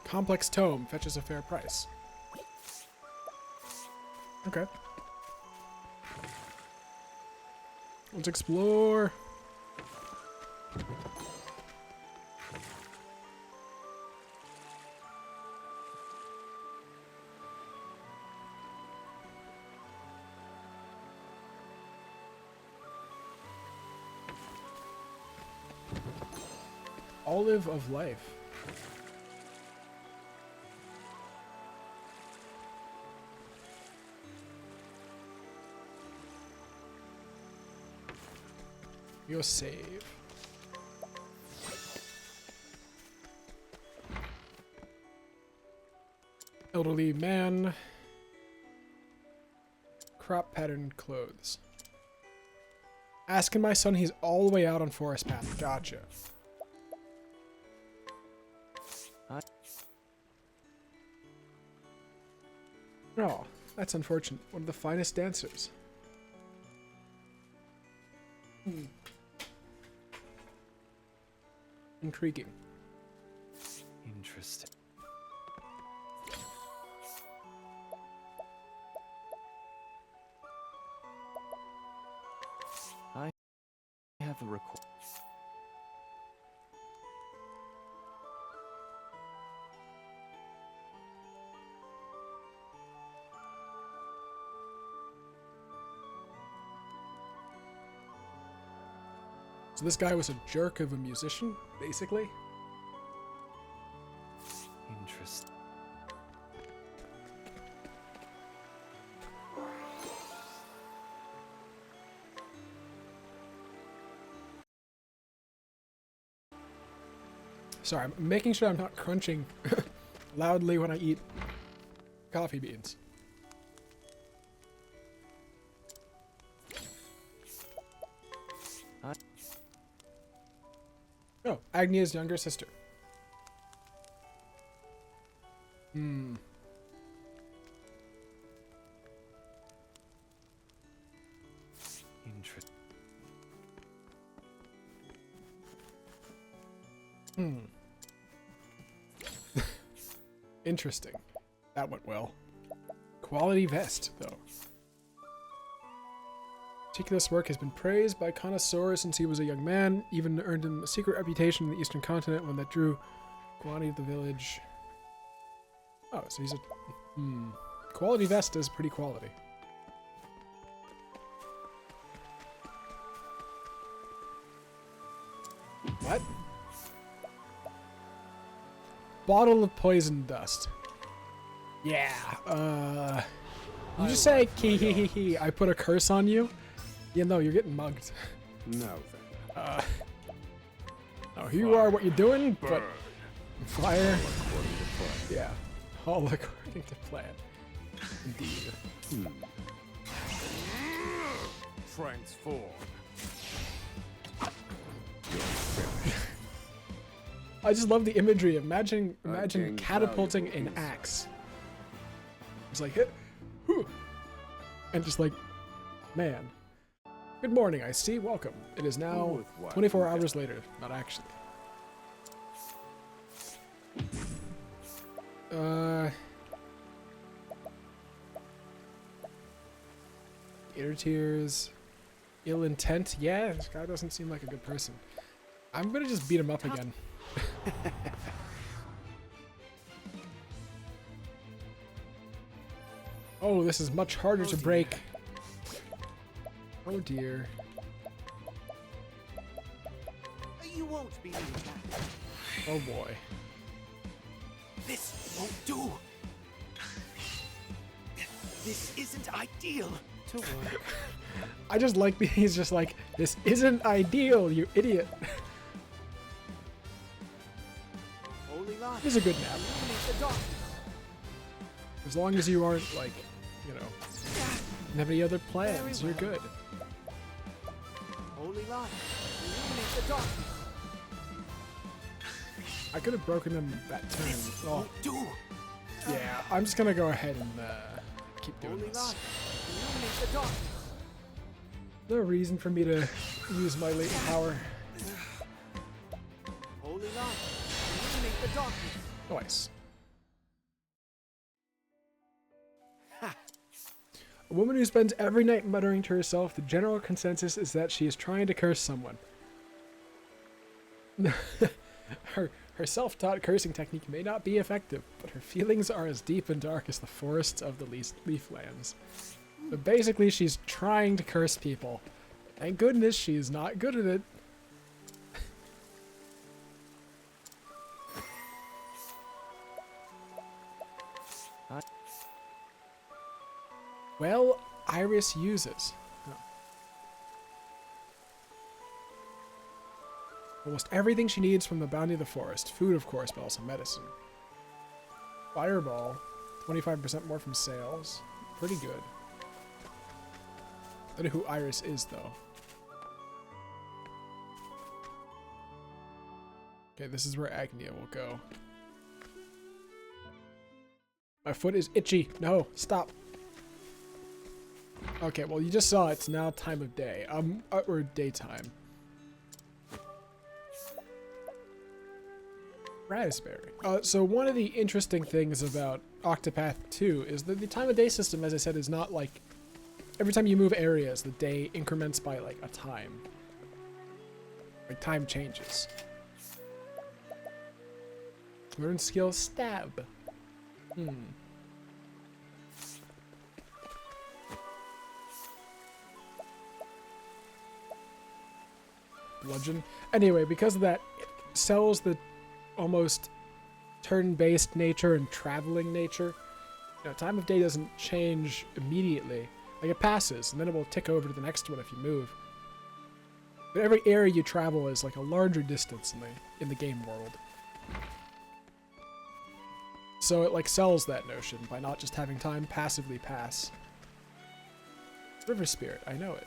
Complex tome fetches a fair price. Okay. Let's explore. Olive of life. Your save. Elderly man. Crop patterned clothes. Asking my son, he's all the way out on Forest Path. Gotcha. Oh, that's unfortunate. One of the finest dancers. Intriguing. Interesting. I have a request. So this guy was a jerk of a musician, basically? Interesting. Sorry, I'm making sure I'm not crunching loudly when I eat coffee beans. Oh, Agnia's younger sister. Hmm. Interesting. Hmm. Interesting. That went well. Quality vest, though. Meticulous work has been praised by connoisseurs since he was a young man, even earned him a secret reputation in the Eastern Continent, one that drew quantity of the village. Oh, so he's a... Quality vest is pretty quality. What? Bottle of poison dust. Yeah, you just say, I put a curse on you? Yeah, no, you're getting mugged. No, then. Oh, here you are, what you're doing, but... Fire. Yeah. All according to plan. Indeed. Transform. I just love the imagery. Imagine gained catapulting valuable an axe. It's like hit, whew, and just like, man. Good morning, I see. Welcome. It is now 24 hours later. Not actually. Inner tears. Ill intent. Yeah, this guy doesn't seem like a good person. I'm gonna just beat him up again. Oh, this is much harder to break. Oh dear. You won't be attacked. Oh boy. This won't do. This isn't ideal. To work. I just like he's just like, this isn't ideal, you idiot. This is a good nap. As long as you aren't like, you know, have any other plans, you're good. Holy light, illuminate the dark. I could have broken him that turn. Oh. Do. Yeah, I'm just gonna go ahead and keep doing Holy this. light, illuminate the dark. No reason for me to use my latent power. Holy light, illuminate the darkness. Nice. A woman who spends every night muttering to herself, the general consensus is that she is trying to curse someone. Her self-taught cursing technique may not be effective, but her feelings are as deep and dark as the forests of the Leaflands. But basically, she's trying to curse people. Thank goodness she's not good at it. Well, Iris uses. Oh. Almost everything she needs from the bounty of the forest. Food, of course, but also medicine. Fireball. 25% more from sales. Pretty good. I don't know who Iris is, though. Okay, this is where Agnia will go. My foot is itchy. No, stop. Okay, well, you just saw it's now time of day. Or daytime. Raspberry. So one of the interesting things about Octopath 2 is that the time of day system, as I said, is not like every time you move areas, the day increments by like a time. Like time changes. Learn skill stab. Bludgeon. Anyway, because of that, it sells the almost turn-based nature and traveling nature. You know, time of day doesn't change immediately. Like, it passes, and then it will tick over to the next one if you move. But every area you travel is like a larger distance in the game world. So it like sells that notion by not just having time passively pass. River Spirit, I know it.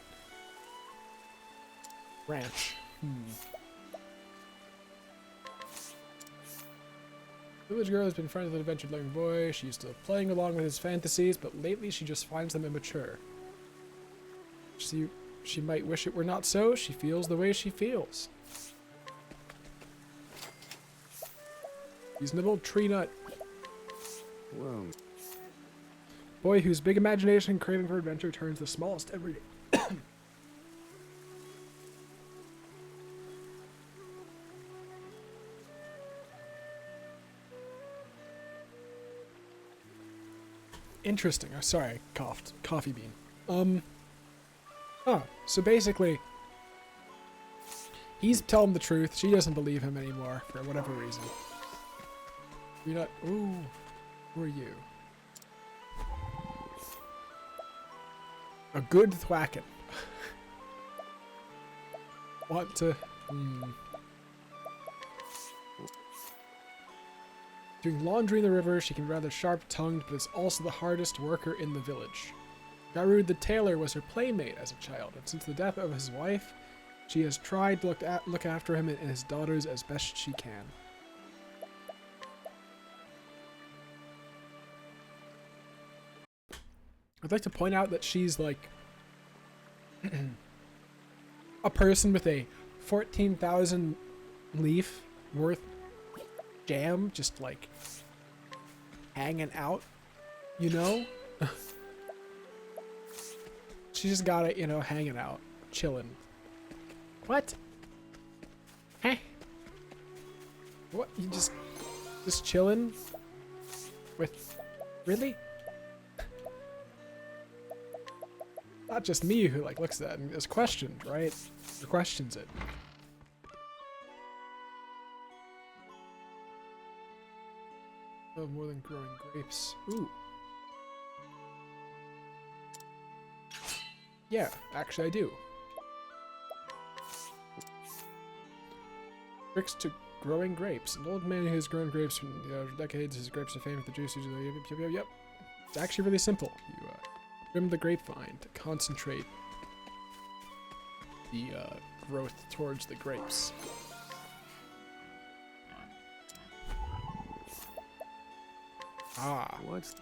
Ranch. Village girl has been friends with an adventured young boy. She used to love playing along with his fantasies, but lately she just finds them immature. She might wish it were not so. She feels the way she feels. He's an old tree nut. Well, Boy whose big imagination and craving for adventure turns the smallest every day. Interesting. Oh, sorry, I coughed. Coffee bean. So basically, he's telling the truth. She doesn't believe him anymore for whatever reason. You're not. Ooh, who are you? A good thwackin'. Want to? Doing laundry in the river, she can be rather sharp-tongued, but is also the hardest worker in the village. Garud the tailor was her playmate as a child, and since the death of his wife, she has tried to look after him and his daughters as best she can. I'd like to point out that she's like a person with a 14,000 leaf worth jam just like hanging out, you know? She just got it, you know, hanging out, chilling. What? Huh? What? You just chilling? With... Really? Not just me who like looks at that and is questioned, right? Or questions it. Oh, more than growing grapes. Ooh. Yeah, actually I do. Tricks to growing grapes. An old man who has grown grapes for decades. His grapes are famous for the juice. Yep. It's actually really simple. You trim the grapevine to concentrate the growth towards the grapes. Ah. What?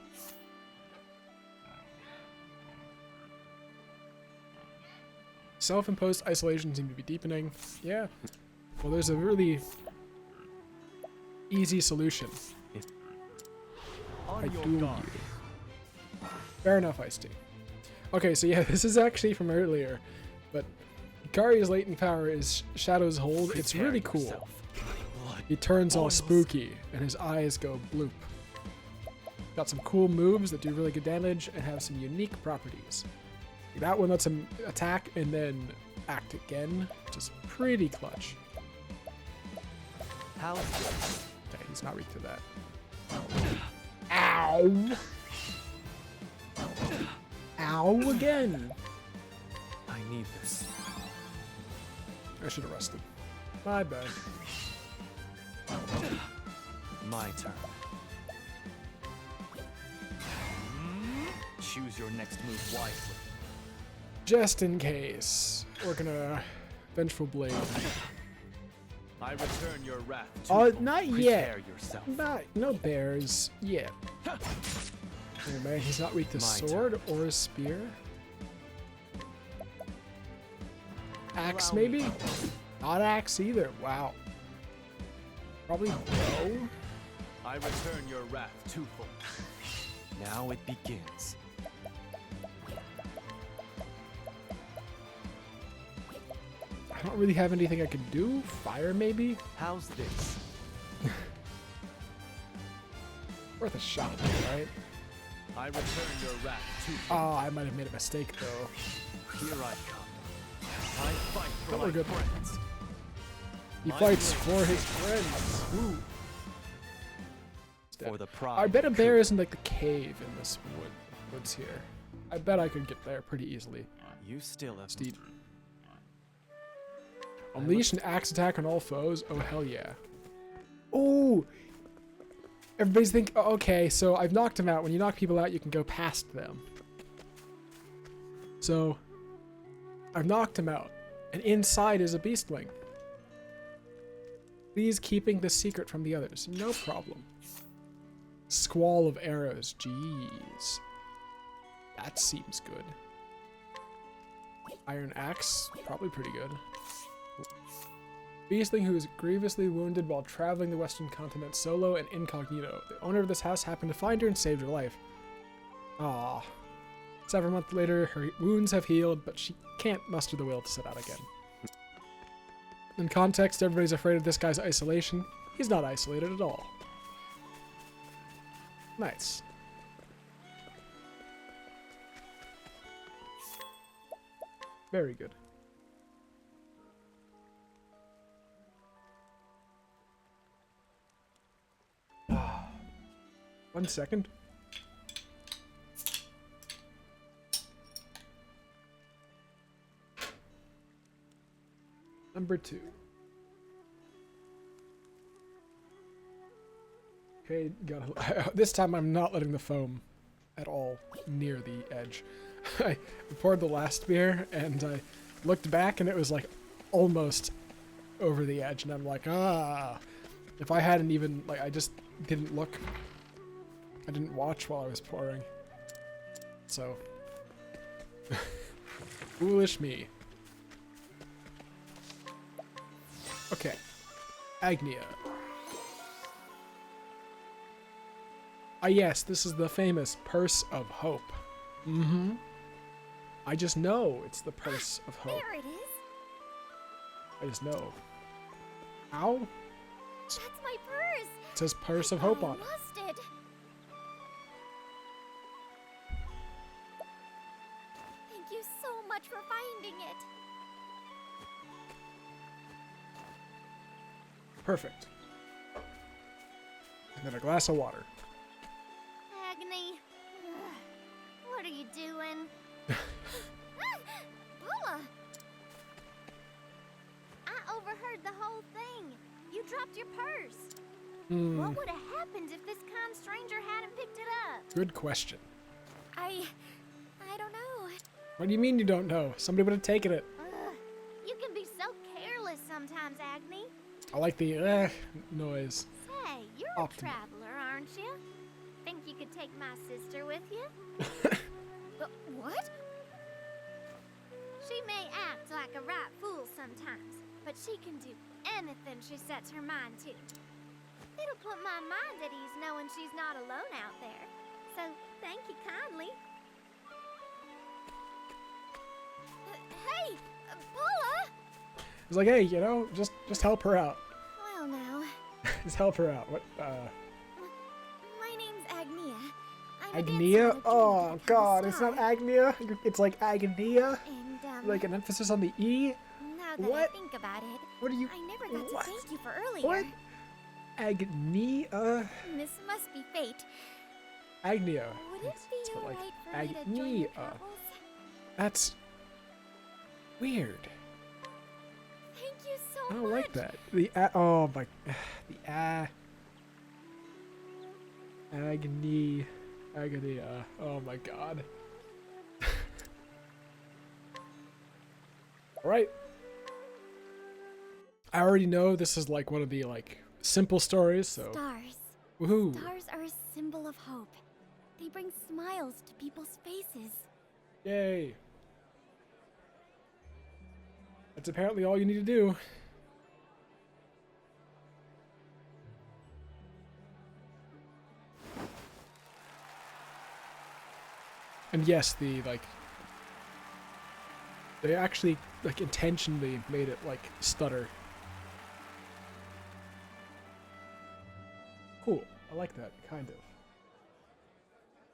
Self-imposed isolation seems to be deepening. Yeah. Well, there's a really easy solution. I do you. Fair enough, Ice-T. Okay, so yeah, this is actually from earlier, but Hikari's latent power is Shadow's Hold. It's really cool. He turns all spooky, and his eyes go bloop. Got some cool moves that do really good damage and have some unique properties. That one lets him attack and then act again, which is pretty clutch. How? Okay, he's not weak to that. Ow! Ow again! I need this. I should have rested. My bad. My turn. Choose your next move wisely. Just in case, we're gonna Vengeful Blade. I return your wrath. Not yet. Prepare yourself. No bears yet. Oh man, he's not weak to sword or a spear. Axe maybe? Not axe either. Wow. Probably bow. I return your wrath twofold. Now it begins. I don't really have anything I could do. Fire, maybe? How's this? Worth a shot, right? I return your wrath to. Oh, I might have made a mistake, though. Here I come. I fight for But my we're good. friends. He fights for his friends. Ooh. For the pride. I bet a bear is in like the cave in this woods here. I bet I could get there pretty easily. You still have Steed. Unleash an axe attack on all foes. Oh hell yeah. Ooh. Everybody's think, oh, okay, so I've knocked him out. When you knock people out, you can go past them. So, I've knocked him out, and inside is a beastling. Please keeping the secret from the others. No problem. Squall of arrows. Jeez. That seems good. Iron axe. Probably pretty good. Beastling who is grievously wounded while traveling the western continent solo and incognito. The owner of this house happened to find her and saved her life. Ah. Several months later, her wounds have healed, but she can't muster the will to set out again. In context, everybody's afraid of this guy's isolation. He's not isolated at all. Nice. Very good. One second. Number 2. Okay, this time I'm not letting the foam at all near the edge. I poured the last beer and I looked back and it was like almost over the edge and I'm like, if I hadn't even, like, I just didn't look. I didn't watch while I was pouring. so foolish me. Okay, Agnia. Ah yes, this is the famous Purse of Hope. Mm-hmm. I just know it's the Purse of Hope. There it is. I just know. Ow? That's my purse. It says Purse of Hope I on it. lost it. Thank you so much for finding it. Perfect. And then a glass of water. Agony. What are you doing? Bula! I overheard the whole thing. You dropped your purse. What would have happened if this kind stranger hadn't picked it up? Good question. I don't know. What do you mean you don't know? Somebody would have taken it. You can be so careless sometimes, Agony. I like the noise. Say, you're a traveler, aren't you? Think you could take my sister with you? What? She may act like a right fool sometimes, but she can do anything she sets her mind to. It'll put my mind at ease knowing she's not alone out there. So, thank you kindly. Hey, Paula! It's like, hey, you know, just help her out. Well, now. Just help her out. What? My name's Agnia. Agnia? Oh God, it's not Agnia. It's like Agnia. And like an emphasis on the E. Now that I think about it, What are you? I never got to thank you for earlier. What? Agnia. This must be fate. Agnia. Would it be It's alright like for me to join your Agnia. travels? That's weird. Thank you so I much. don't like that. The oh my, the agony, Agania. Oh my God. All right. I already know this is like one of the like simple stories, so. Stars. Woohoo. Stars are a symbol of hope. They bring smiles to people's faces. Yay. That's apparently all you need to do. And yes, the like they actually like intentionally made it like stutter. Cool. I like that, kind of.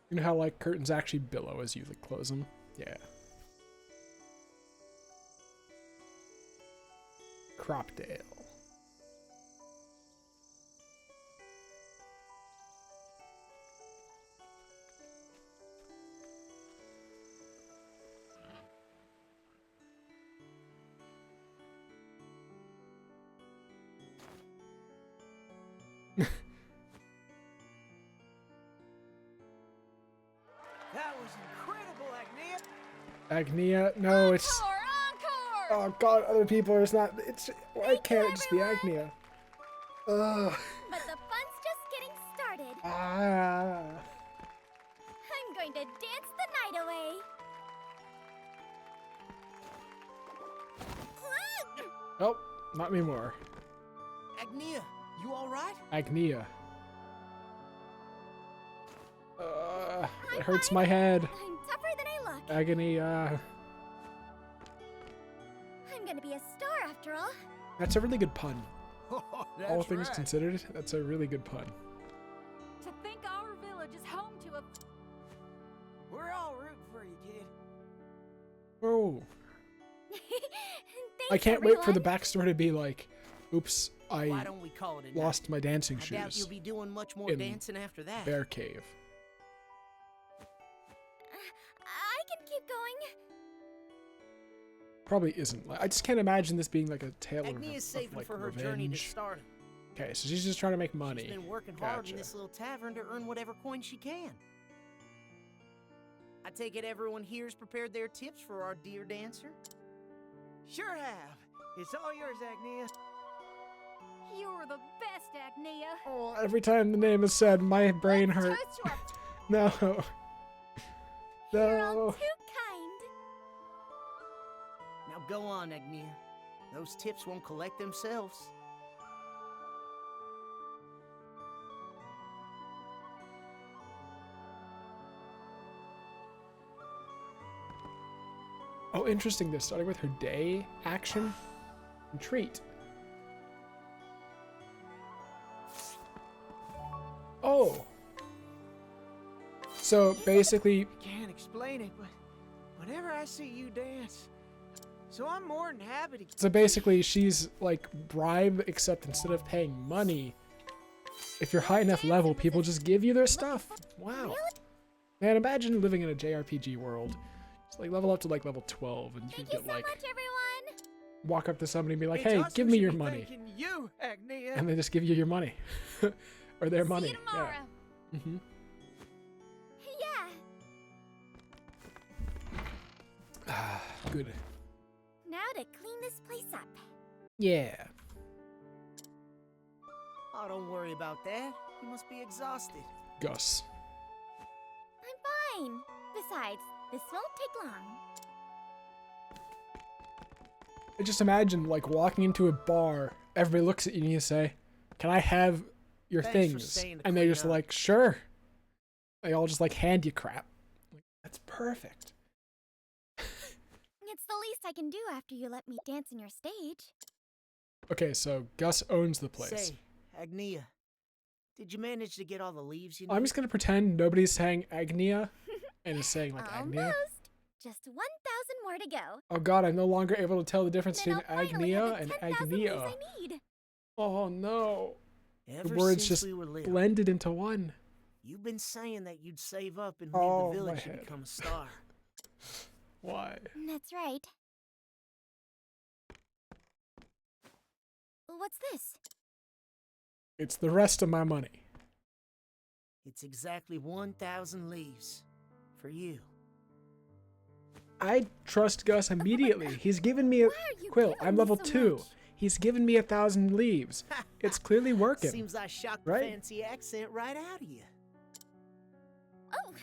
You know how like curtains actually billow as you like close them? Yeah. Cropdale. That was incredible, Agnia. Agnia? No, it's. Oh God, other people. It's not. It's. Why can't it just be Agnia? Ugh. But the fun's just getting started. Ah. I'm going to dance the night away. Nope, not anymore. Agnia, you all right? Agnia. It hurts my head. I'm tougher than I look. Agony. I'm gonna be a star after all. That's a really good pun. That's All things right. considered, that's a really good pun. To think our village is home to a... We're all rooting for you, kid. Oh. Thanks, I can't wait for the everyone. backstory to be like, oops, Why I don't we call it a lost night? my dancing I doubt shoes you'll be doing much more in dancing after that. Bear Cave. I can keep going. Probably isn't. I just can't imagine this being like a tale Agnia's of saving like for her journey to revenge. stardom. Okay, so she's just trying to make money. She's been working hard Gotcha. in this little tavern to earn whatever coin she can. I take it everyone here's prepared their tips for our dear dancer? Sure have. It's all yours, Agnia. You're the best, Agnia. Oh, every time the name is said, my brain hurts. No. You're all No. too kind. Now go on, Agnia. Those tips won't collect themselves. Oh, interesting. They're starting with her day, action, and treat. Oh. So basically, Can't explain it, but whenever I see you dance, so I'm more than happy to. she's like bribe, except instead of paying money, if you're high enough level, people just give you their stuff. Wow. Man, imagine living in a JRPG world. Just like level up to like level 12, and you can get like Much, everyone. walk up to somebody and be like, It's "Hey, us give who me should your be money," thanking you, Agnia. and they just give you your money, or their See money. you tomorrow. Yeah. Mm-hmm. Yeah. Good. Now to clean this place up. Yeah. Oh, don't worry about that. You must be exhausted. Gus. I'm fine. Besides, this won't take long. I just imagine like walking into a bar, everybody looks at you and you say, "Can I have your Thanks for things?" staying to And they're clean just up. like, "Sure." They all just like hand you crap. Like, that's perfect. It's the least I can do after you let me dance in your stage. Okay, so Gus owns the place. Say, Agnia, did you manage to get all the leaves you need? I'm just gonna pretend nobody's saying Agnia and is saying like Agnia. Almost. Just 1,000 more to go. Oh god, I'm no longer able to tell the difference Then between I'll finally have Agnia the and 10,000 leaves Agnia. I need. Oh no. Ever The words since just we were little, blended into one. you've been saying that you'd save up and leave Oh, the my village to head. become a star. Why? That's right. What's this? It's the rest of my money. It's exactly 1,000 leaves. For you. I trust Gus immediately. He's given me a Quill. I'm level 2. He's given me 1,000 leaves. It's clearly working. Seems I shocked right? the fancy accent right out of you. Oh!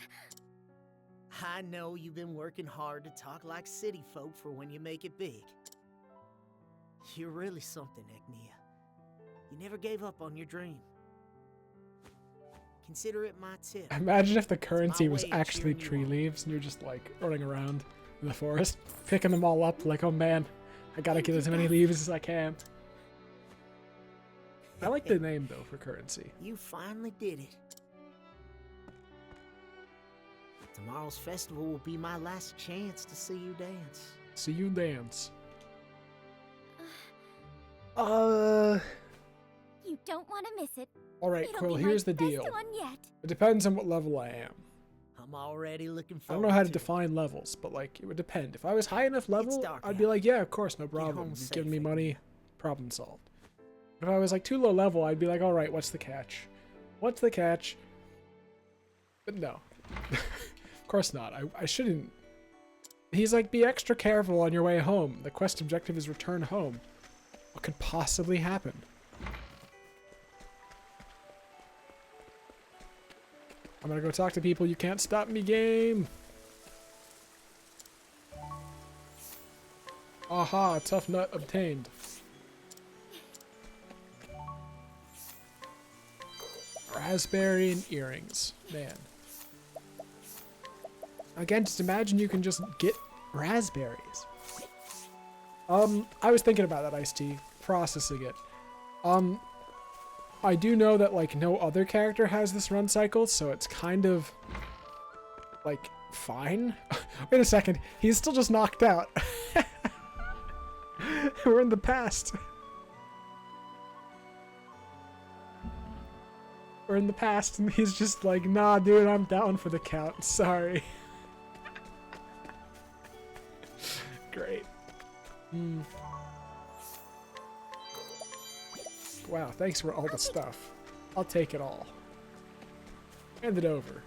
I know you've been working hard to talk like city folk for when you make it big. You're really something, Agnia. You never gave up on your dream. Consider it my tip. Imagine if the currency was way of actually cheering you tree on. leaves and you're just like running around in the forest, picking them all up like, oh man, I gotta get as many leaves as I can. I like the name though for currency. You finally did it. Tomorrow's festival will be my last chance to see you dance. See you dance. You don't want to miss it. Alright, It'll Quill, be here's my the deal. best one yet. It depends on what level I am. I'm already looking I forward don't know how to to it. define levels, but like it would depend. If I was high enough level, dark I'd be like, yeah, of course, no problem. home You've given me safe, money, problem solved. But if I was like too low level, I'd be like, alright, what's the catch? What's the catch? But no. Of course not. I shouldn't. He's like, be extra careful on your way home. The quest objective is return home. What could possibly happen? I'm gonna go talk to people. You can't stop me, game. Aha, tough nut obtained. Raspberry and earrings. Man. Again, just imagine you can just get raspberries. I was thinking about that iced tea, processing it. I do know that like no other character has this run cycle, so it's kind of like fine. Wait a second, he's still just knocked out. We're in the past. We're in the past, and he's just like, nah, dude, I'm down for the count. Sorry. Great. Wow, thanks for all the stuff. I'll take it all. Hand it over.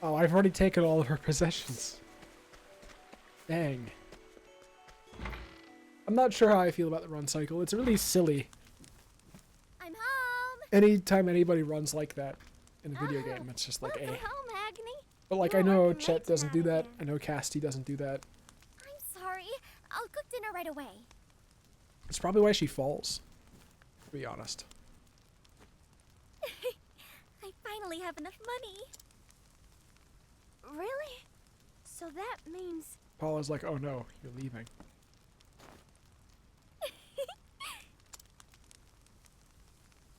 Oh, I've already taken all of her possessions. Dang. I'm not sure how I feel about the run cycle. It's really silly. I'm home. Anytime anybody runs like that in a video game. It's just like Welcome home, Agni. But like I know Chet doesn't do that. I know Casty doesn't do that. I'm sorry. I'll cook dinner right away. It's probably why she falls, to be honest. I finally have enough money. Really? So that means... Paula's like, oh no, you're leaving.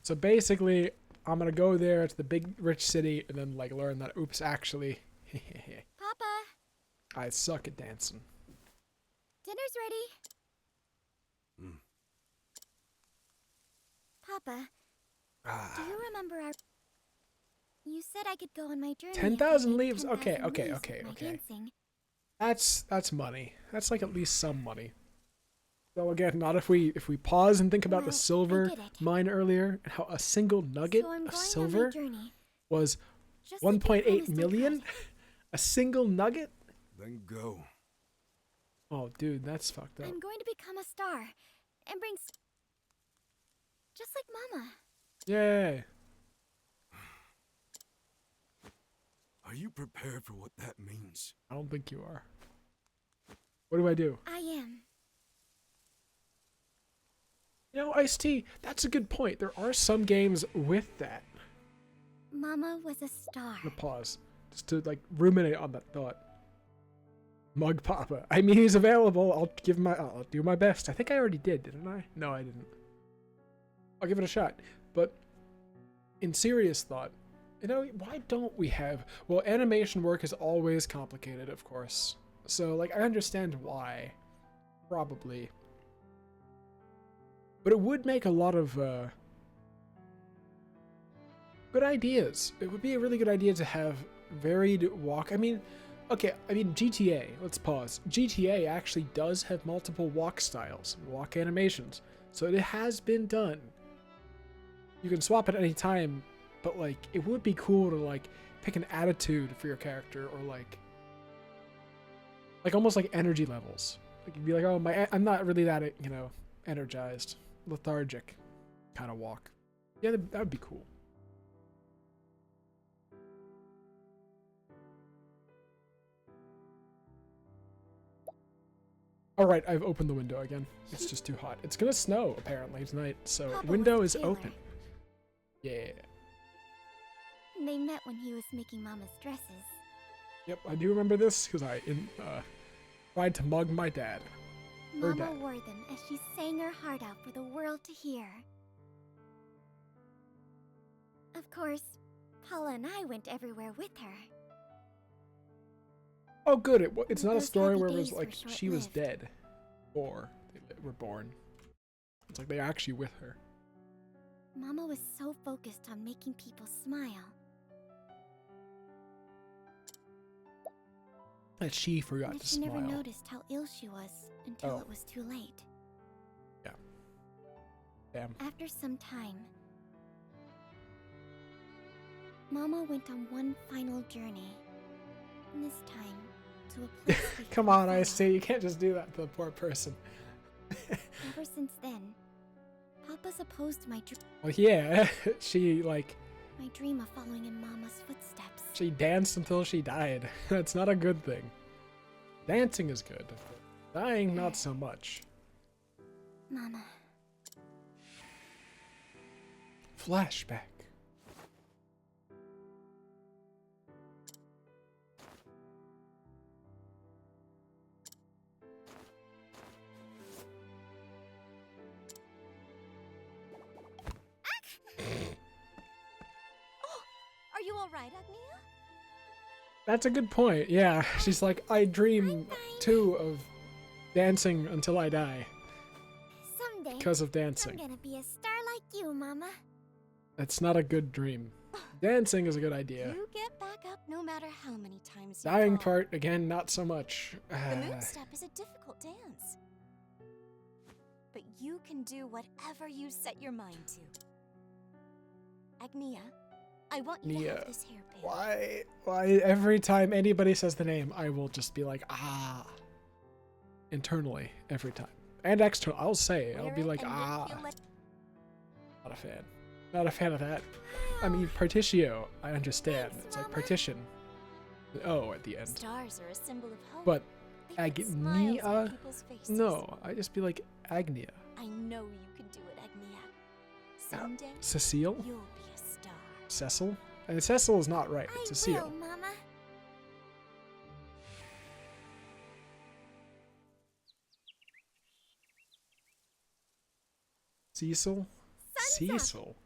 So basically, I'm gonna go there to the big rich city and then like learn that, oops, actually, Papa, I suck at dancing. dinner's ready. Papa, do you remember our... You said I could go on my journey. 10,000 leaves? Okay, 10,000 okay, leaves okay, with my okay. dancing. That's money. That's like at least some money. So again, not if we pause and think about the silver mine earlier and how a single nugget So I'm of going on my silver journey. was Just like you 1.8 promised, million. A single nugget? Then go. Oh, dude, that's fucked up. I'm going to become a star and bring... Just like Mama. Yay. Are you prepared for what that means? I don't think you are. What do I do? I am. You know, Ice-T, that's a good point. There are some games with that. Mama was a star. I'm gonna pause. Just to, like, ruminate on that thought. Mug Papa. I mean, he's available. I'll do my best. I think I already didn't I? No, I didn't. I'll give it a shot. But, in serious thought, you know, why don't we have... Well, animation work is always complicated, of course. So, like, I understand why. Probably. But it would make a lot of, good ideas. It would be a really good idea to have varied walk... I mean, okay, GTA. Let's pause. GTA actually does have multiple walk styles, walk animations. So it has been done. You can swap at any time, but, like, it would be cool to, like, pick an attitude for your character, or, like almost like energy levels. Like, you'd be like, oh, I'm not really that, you know, energized, lethargic kind of walk. Yeah, that would be cool. Alright, I've opened the window again. It's just too hot. It's gonna snow, apparently, tonight, so Papa window was is a tailor. open. Yeah. They met when he was making Mama's dresses. Yep, I do remember this, because I tried to mug my dad. Her Mama dad. wore them as she sang her heart out for the world to hear. Of course, Paula and I went everywhere with her. Oh, good. It's not a Those story happy where it was days like were she was short-lived. dead, or they were born. It's like they're actually with her. Mama was so focused on making people smile. That she forgot That to she smile. never noticed how ill she was until Oh. it was too late. Yeah. Damn. After some time, Mama went on one final journey. And this time, to a place we Come couldn't on, I follow. say you can't just do that to the poor person. Ever since then, Papa's opposed my Well, yeah, she my dream of following in Mama's footsteps. she danced until she died. That's not a good thing. Dancing is good. Dying, not so much. Mama. Flashback. Are you all right, Agnia? That's a good point. Yeah, she's like, I dream too of dancing until I die. Someday, Because of I'm dancing. gonna be a star like you, Mama. That's not a good dream. Dancing is a good idea. You get back up no matter how many times you Dying fall. part, again, not so much. The moon step is a difficult dance. But you can do whatever you set your mind to. Agnia, I want you to Nia, have this hairpin. why every time anybody says the name, I will just be like, ah. Internally, every time. And external, I'll say, I'll Wear be it like, and make ah. you like- Not a fan. Not a fan of that. I mean, partitio, I understand. It's like partition. Oh, at the end. Stars are a symbol of hope. But They put smiles on Agnia? people's faces. No, I just be like Agnia. I know you can do it, Agnia. Someday, Cecile? you'll be a star. Cecil? And Cecil is not right. It's Cecile. Will, Mama. Cecil? Cecil?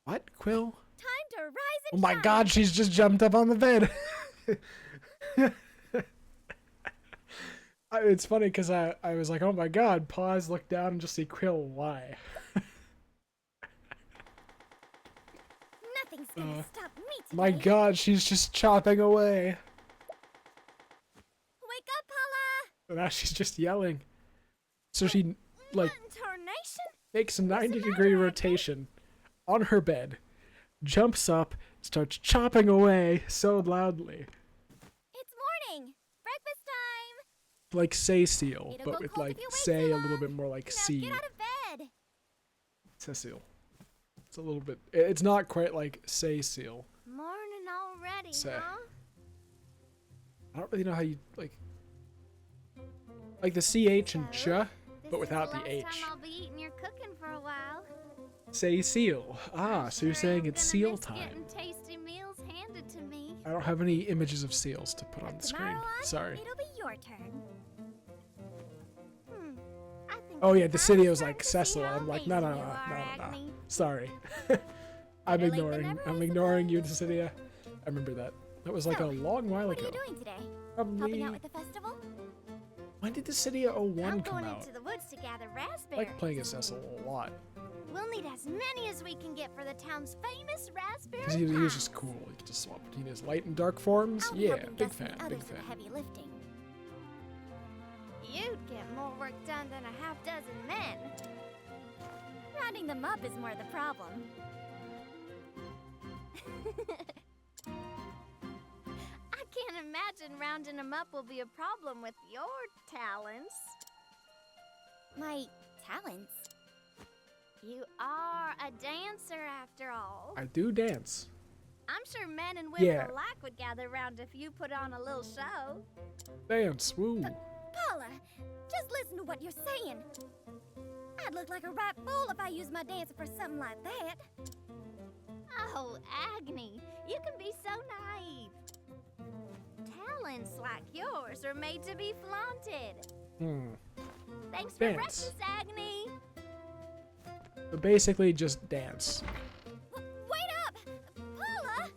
What, Quill? Time to rise Oh and my shine. god, she's just jumped up on the bed. It's funny because I was like, oh my god, pause, look down, and just see Quill. Why? Nothing's gonna stop me today. My god, she's just chopping away. Wake up, Paula. And now she's just yelling. So she, like, Tarnation? makes a 90-degree rotation on her bed, jumps up, starts chopping away so loudly. It's morning. Breakfast time. Like Cecile, It'll but go with cold like if you wait say too a little long. bit more like Now C. get out of bed. Cecile. It's a little bit. It's not quite like Cecile. Morning already, Say. huh? I don't really know how you like the CH and ch, but without the H. Last time I'll be eating your cooking for a while. Cecile. Ah, so you're saying it's seal Miss time. Getting tasty meals handed to me. I don't have any images of seals to put on the screen. Tomorrow on, Sorry. It'll be your turn. I think Oh yeah, it's the finally city was starting like to see Cecil. how I'm like, no. amazing you are, Agni. Sorry. I'm ignoring. I'm ignoring you, Dissidia. I remember that. That was like a long while What ago. are you doing today? Probably. Helping out with the festival? When did Dissidia 01 I'm come going out? into the woods to gather I raspberries. like playing as Cecil a lot. We'll need as many as we can get for the town's famous raspberry Because he was just cool. You could just swap between his light and dark forms. I'll be Yeah, helping big Gus and fan, the big others with fan. the heavy lifting. You'd get more work done than a half dozen men. Rounding them up is more the problem. I can't imagine rounding them up will be a problem with your talents. My talents? You are a dancer after all. I do dance. I'm sure men and women Yeah. alike would gather round if you put on a little show. Dance, woo. Paula, just listen to what you're saying. I'd look like a right fool if I used my dancer for something like that. Oh, Agni, you can be so naive. Talents like yours are made to be flaunted. Thanks for Dance. breakfast, Agni. But basically, just dance. Wait up! Paula!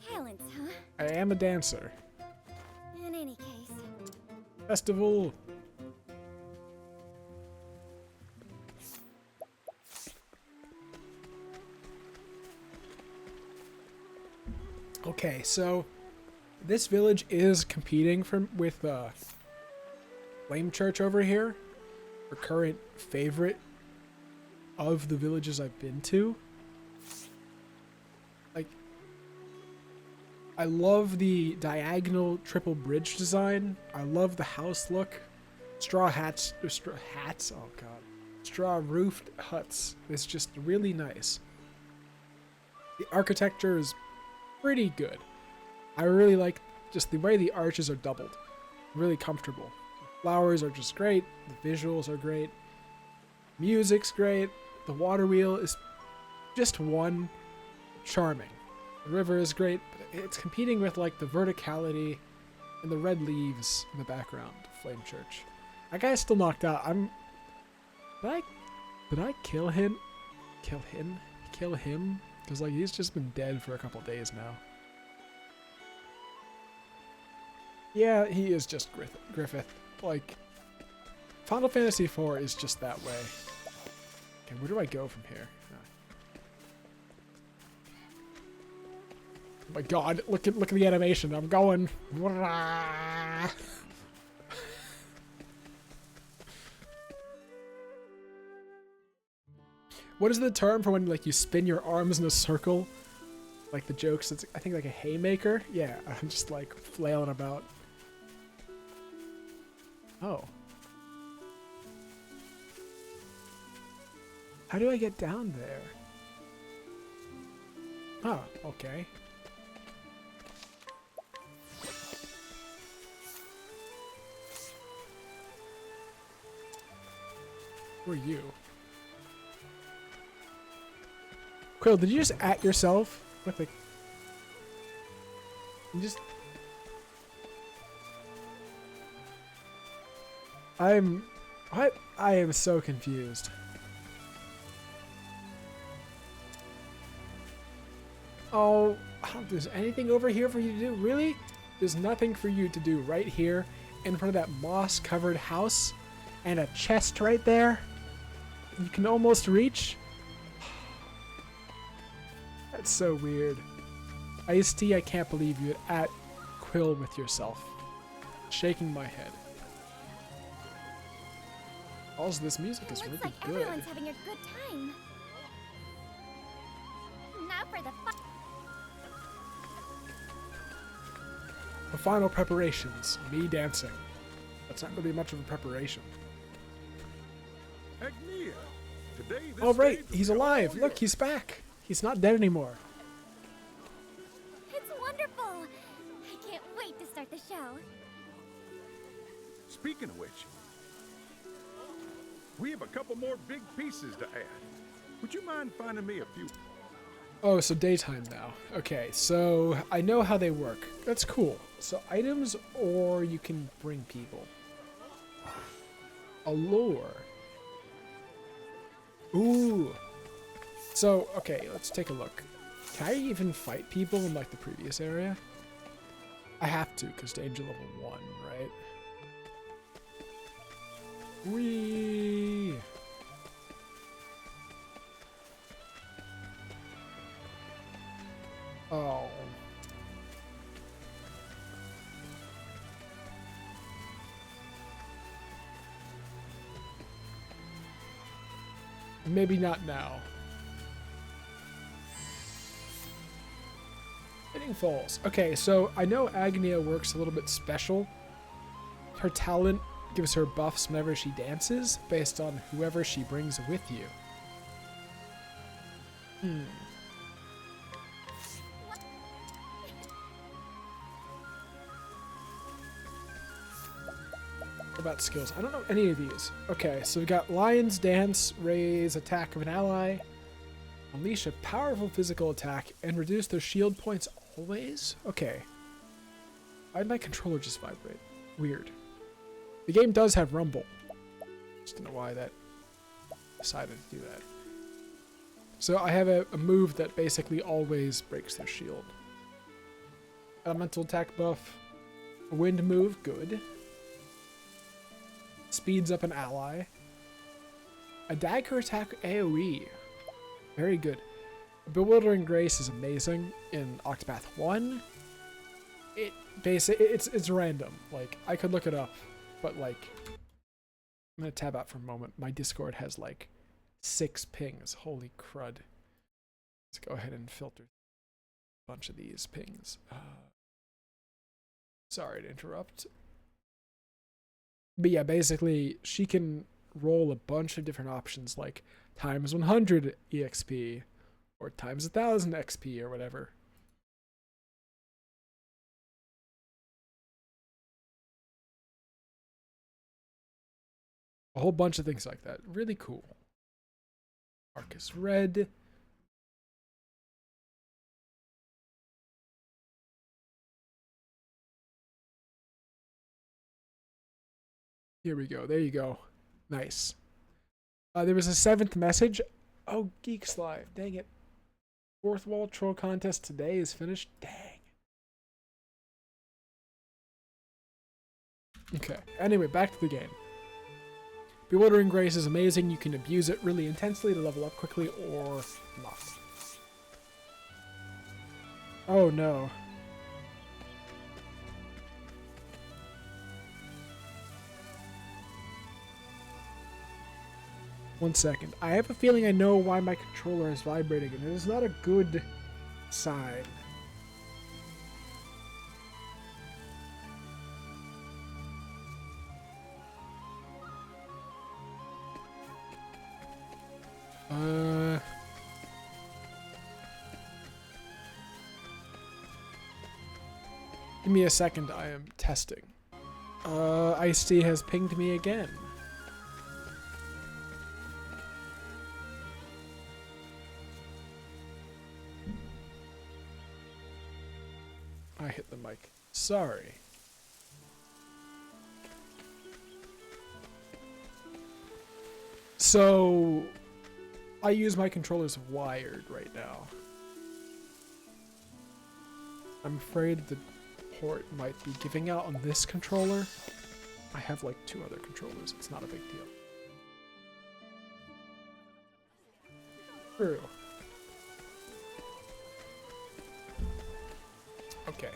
Talents, huh? I am a dancer. In any case. Festival. Okay, so this village is competing with Flame Church over here, our current favorite of the villages I've been to. Like, I love the diagonal triple bridge design. I love the house look. Straw roofed huts. It's just really nice. The architecture is pretty good. I really like just the way the arches are doubled. Really comfortable. Flowers are just great. The visuals are great. Music's great. The water wheel is just one charming. The river is great, but it's competing with like the verticality and the red leaves in the background of Flame Church. That guy's still knocked out. Did I kill him? Kill him? Because like he's just been dead for a couple days now. Yeah, he is just Griffith. Like, Final Fantasy IV is just that way. Okay, where do I go from here? Oh my god, look at the animation. I'm going. What is the term for when like you spin your arms in a circle? Like the jokes, it's I think like a haymaker. Yeah, I'm just like flailing about. Oh. How do I get down there? Oh, okay. Who are you? Quill, did you just at yourself with a... You just... What? I am so confused. Oh, I don't think there's anything over here for you to do. Really? There's nothing for you to do right here in front of that moss-covered house and a chest right there. You can almost reach. That's so weird. Ice-T, I can't believe you at Quill with yourself. Shaking my head. Also, this music is really Looks like good. everyone's having a good time. Now for the fun. The final preparations. Me dancing. That's not really much of a preparation. Agnia, today this Oh, right. stage He's will be all alive. Look, yours. he's back. He's not dead anymore. It's wonderful. I can't wait to start the show. Speaking of which, we have a couple more big pieces to add. Would you mind finding me a few? Oh, so daytime now. Okay, so I know how they work. That's cool. So items, or you can bring people. Allure. Ooh. So, okay, let's take a look. Can I even fight people in, like, the previous area? I have to, because danger level 1, right? Whee! Oh. Maybe not now. Hitting falls. Okay, so I know Agnia works a little bit special. Her talent gives her buffs whenever she dances, based on whoever she brings with you. What about skills? I don't know any of these. Okay, so we got Lion's Dance, raise attack of an ally, unleash a powerful physical attack, and reduce their shield points always? Okay. Why did my controller just vibrate? Weird. The game does have rumble. Just don't know why that decided to do that. So I have a move that basically always breaks their shield. Elemental attack buff. A wind move, good. Speeds up an ally. A dagger attack AoE. Very good. Bewildering Grace is amazing in Octopath 1. It's random. Like, I could look it up, but like, I'm gonna tab out for a moment. My Discord has like 6 pings. Holy crud. Let's go ahead and filter a bunch of these pings. Sorry to interrupt. But yeah, basically, she can roll a bunch of different options, like times 100 EXP, or times 1000 XP, or whatever. A whole bunch of things like that. Really cool. Marcus Red. Here we go. There you go. Nice. There was a 7th message. Oh, Geeks Live. Dang it. 4th wall troll contest today is finished. Dang. Okay. Anyway, back to the game. Bewildering Grace is amazing. You can abuse it really intensely to level up quickly or not. Oh no. One second. I have a feeling I know why my controller is vibrating, and it is not a good sign. Give me a second, I am testing. Ice-T has pinged me again. I hit the mic. Sorry. So, I use my controllers wired right now. I'm afraid the port might be giving out on this controller. I have like 2 other controllers. It's not a big deal. True. Okay.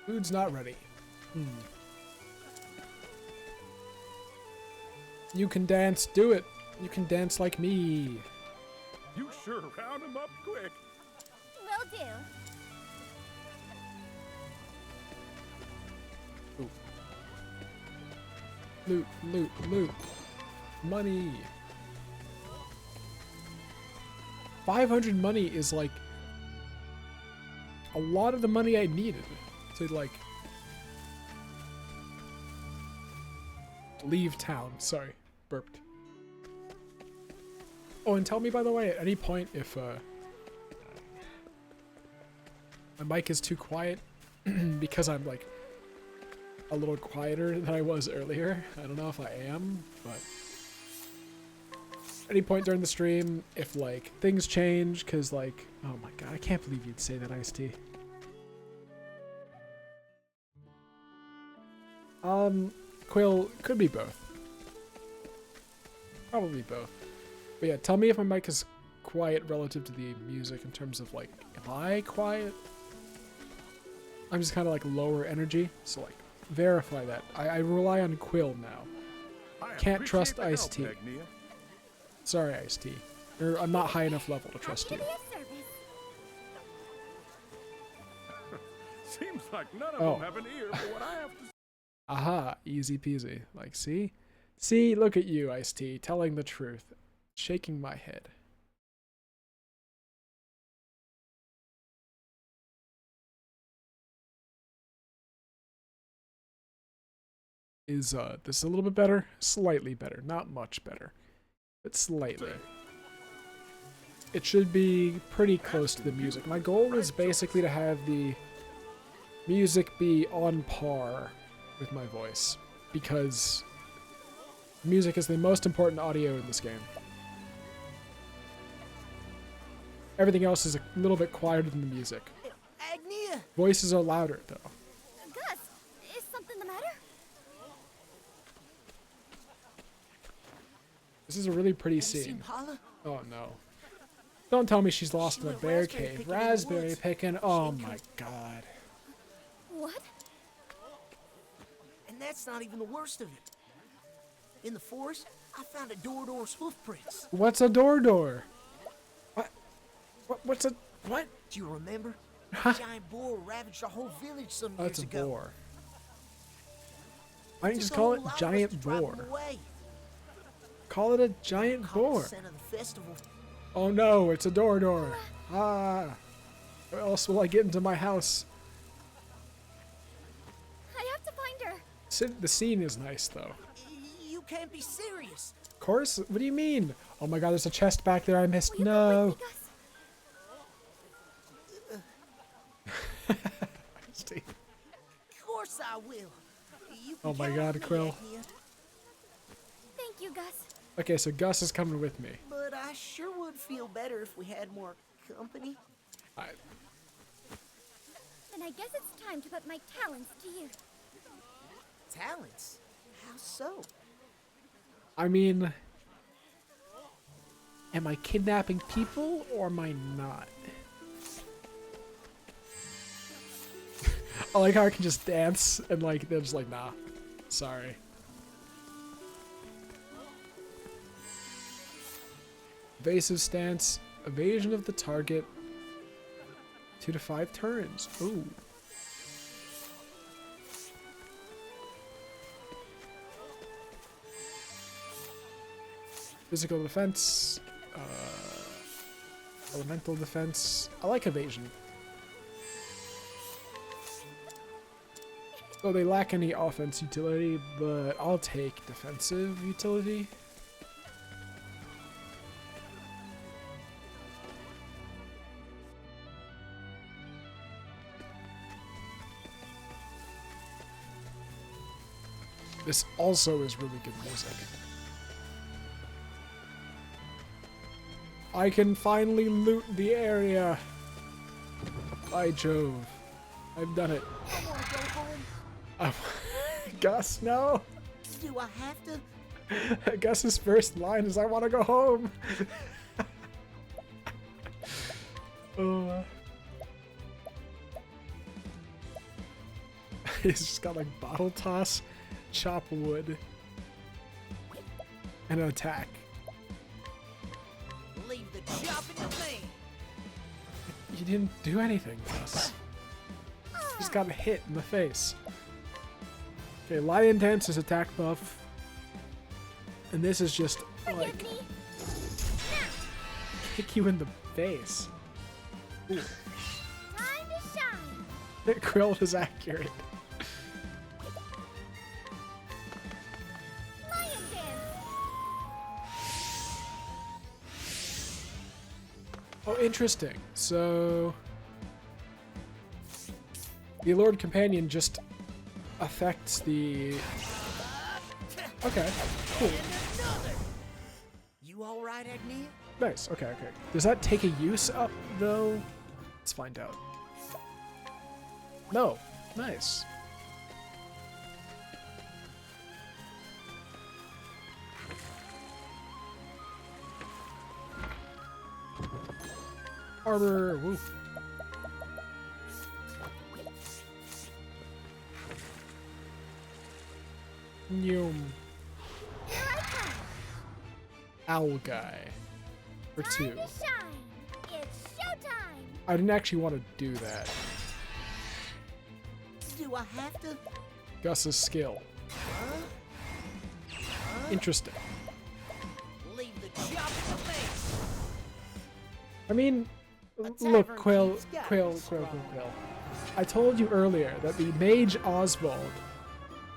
Food's not ready. You can dance, do it. You can dance like me. You sure round him up quick. Will do. Ooh. Loot, loot, loot. Money. 500 money is like a lot of the money I needed to like leave town. Sorry, burped. Oh, and tell me, by the way, at any point if my mic is too quiet because I'm like a little quieter than I was earlier. I don't know if I am, but any point during the stream, if like things change, cause like, oh my god, I can't believe you'd say that, Ice-T. Quill, could be both. Probably both. But yeah, tell me if my mic is quiet relative to the music in terms of like, am I quiet? I'm just kind of like lower energy, so like, verify that. I rely on Quill now. Can't trust Ice-T. Sorry, Ice-T. I'm not high enough level to trust you. Seems like none of them have an ear for what I have to say. Aha, easy peasy. Like, see? See, look at you, Ice-T, telling the truth. Shaking my head. Is this a little bit better? Slightly better. Not much better. But slightly. It should be pretty close to the music. My goal is basically to have the music be on par with my voice, because music is the most important audio in this game. Everything else is a little bit quieter than the music. Agnia! Voices are louder, though. Gus, is something the matter? This is a really pretty scene. Oh no. Don't tell me she's lost in a bear cave. Raspberry picking. Oh my god. What? And that's not even the worst of it. In the forest, I found a Door's hoof prints. What's a door? What's a what? Do you remember? A giant boar ravaged the whole village some years ago. That's a boar. Why don't you just call it giant boar? Call it a giant boar. Oh no, it's a door. Ah. Where else will I get into my house? I have to find her. The scene is nice though. You can't be serious. Of course. What do you mean? Oh my god, there's a chest back there I missed. No. Of course I will. Oh my god, Quill. Thank you, Gus. Okay, so Gus is coming with me. But I sure would feel better if we had more company. Then I guess it's time to put my talents to use. Talents? How so? I mean, am I kidnapping people or am I not? I like how I can just dance and like they're just like, nah, sorry. Evasive stance, evasion of the target, 2 to 5 turns. Ooh. Physical defense, elemental defense. I like evasion. Oh, they lack any offense utility, but I'll take defensive utility. This also is really good music. I can finally loot the area. By Jove. I've done it. I wanna go home. Gus, no. Do I have to? Gus's first line is, I want to go home. He's just got like bottle toss, chop wood, and an attack. Leave the chopping to me. You didn't do anything, Gus. Just got hit in the face. Okay, Lion Dance is attack buff. And this is just like kick you in the face. Ooh. Time to shine. That Quill is accurate. Lion dance. Oh, interesting. So the Lord Companion just affects the... Okay, cool. You all right, Agnia? Nice, okay, okay. Does that take a use up, though? Let's find out. No. Nice. Armor, woo. Nyum. Owl guy. For 2. Time to shine. It's showtime. I didn't actually want to do that. Do I have to? Gus's skill. Interesting. Leave the chopping to me. I mean, look, Quill. I told you earlier that the mage Oswald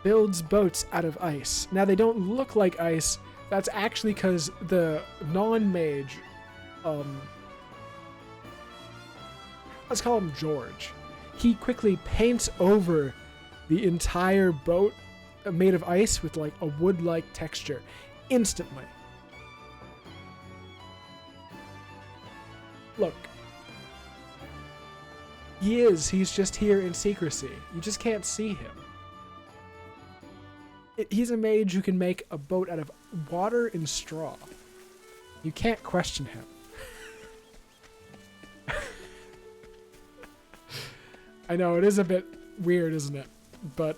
builds boats out of ice. Now, they don't look like ice. That's actually because the non-mage, let's call him George. He quickly paints over the entire boat made of ice with like a wood-like texture instantly. Look. He's just here in secrecy. You just can't see him. He's a mage who can make a boat out of water and straw. You can't question him. I know, it is a bit weird, isn't it? But,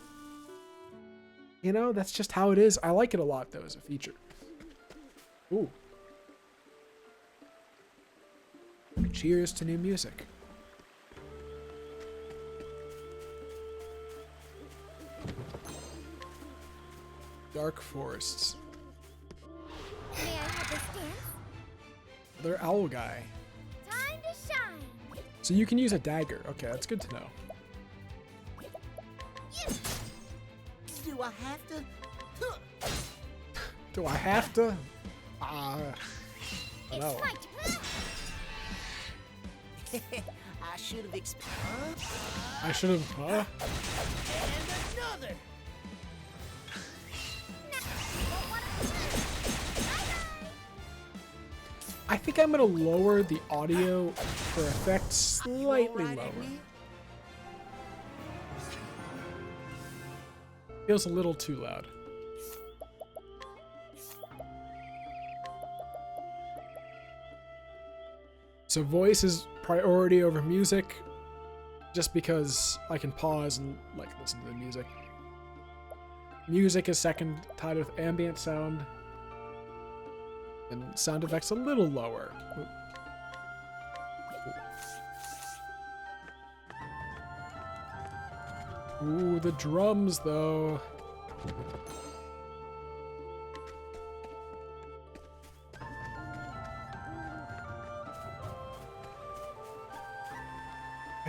you know, that's just how it is. I like it a lot, though, as a feature. Ooh. Cheers to new music. Dark forests. May I have this dance? They're owl guy. Time to shine. So you can use a dagger. Okay, that's good to know. Do I have to? Do I have to? No. I should have I should have, huh? And another. I think I'm gonna lower the audio for effect slightly lower. Feels a little too loud. So voice is priority over music, just because I can pause and like listen to the music. Music is second, tied with ambient sound. And sound effects a little lower. Ooh, the drums though.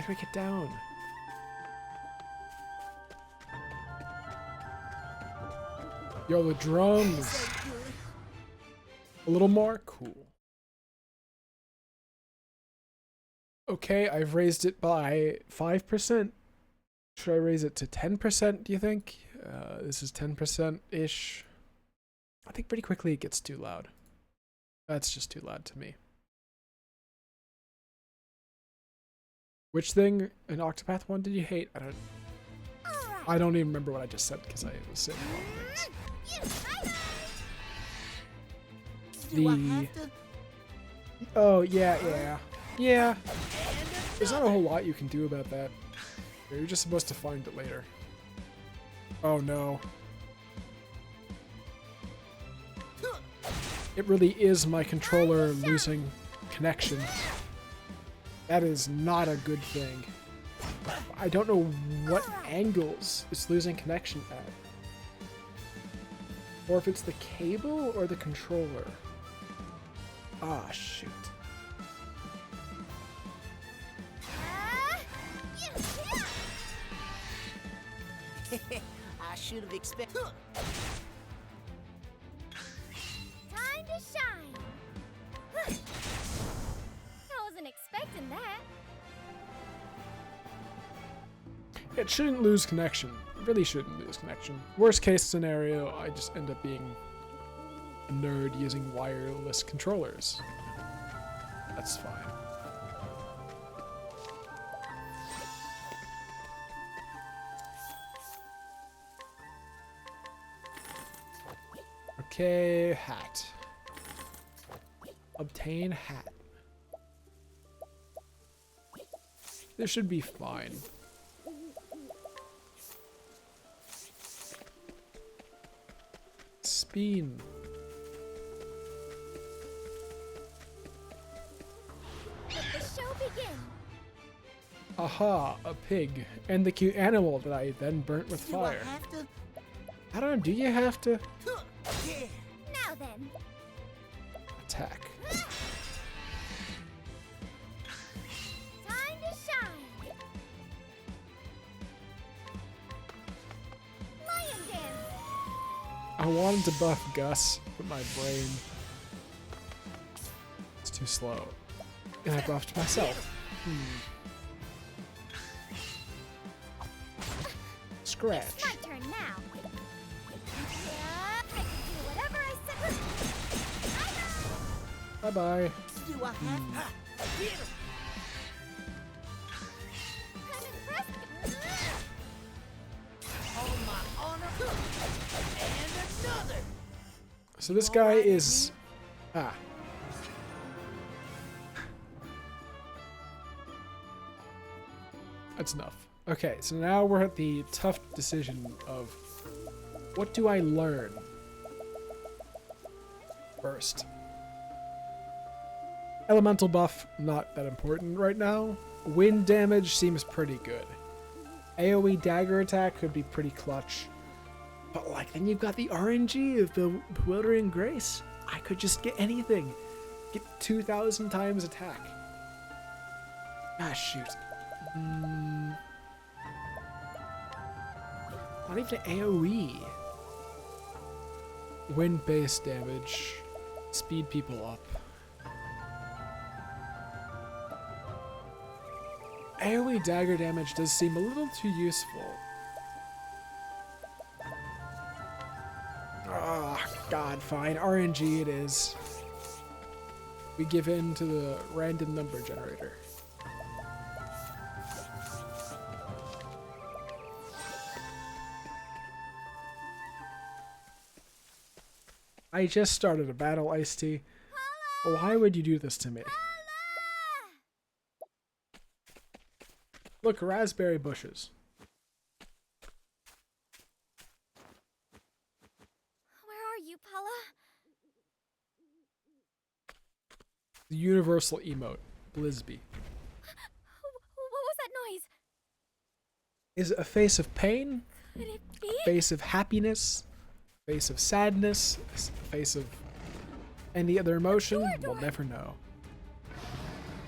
do I get down? Yo, the drums. A little more? Cool. Okay, I've raised it by 5%. Should I raise it to 10%, do you think? This is 10%-ish. I think pretty quickly it gets too loud. That's just too loud to me. Which thing in Octopath 1 did you hate? I don't even remember what I just said because I was saying the wrong things. Oh, yeah. There's not a whole lot you can do about that. You're just supposed to find it later. Oh no. It really is my controller losing connection. That is not a good thing. I don't know what angles it's losing connection at. Or if it's the cable or the controller. Ah, shoot. I should have expected. Time to shine. I wasn't expecting that. It shouldn't lose connection. It really shouldn't lose connection. Worst case scenario, I just end up being a nerd using wireless controllers. That's fine. Okay, hat. Obtain hat. This should be fine. Spin. Let the show begin. Aha, a pig. And the cute animal that I then burnt with fire. Do I have to? I don't know, do you have to? Yeah. Now then. Attack. Time to shine. Lion dance. I wanted to buff Gus, but my brain is too slow. And I buffed myself. Scratch. It's my turn now. I can do whatever I said. Bye-bye. Do I have? Get him. I'm impressed. On my honor. And another. So this guy is... Ah. That's enough. Okay, so now we're at the tough decision of what do I learn first? Elemental buff, not that important right now. Wind damage seems pretty good. AoE dagger attack could be pretty clutch. But like, then you've got the RNG of the Bewildering Grace. I could just get anything. Get 2,000 times attack. Ah, shoot. Not even AoE. Wind-based damage. Speed people up. AoE dagger damage does seem a little too useful. Ah, God, fine. RNG it is. We give in to the random number generator. I just started a battle, Ice-T. Why would you do this to me? Look, raspberry bushes. Where are you, Paula? The universal emote, Blisby. What was that noise? Is it a face of pain? Could it be? A face of happiness? A face of sadness? A face of any other emotion? We'll never know.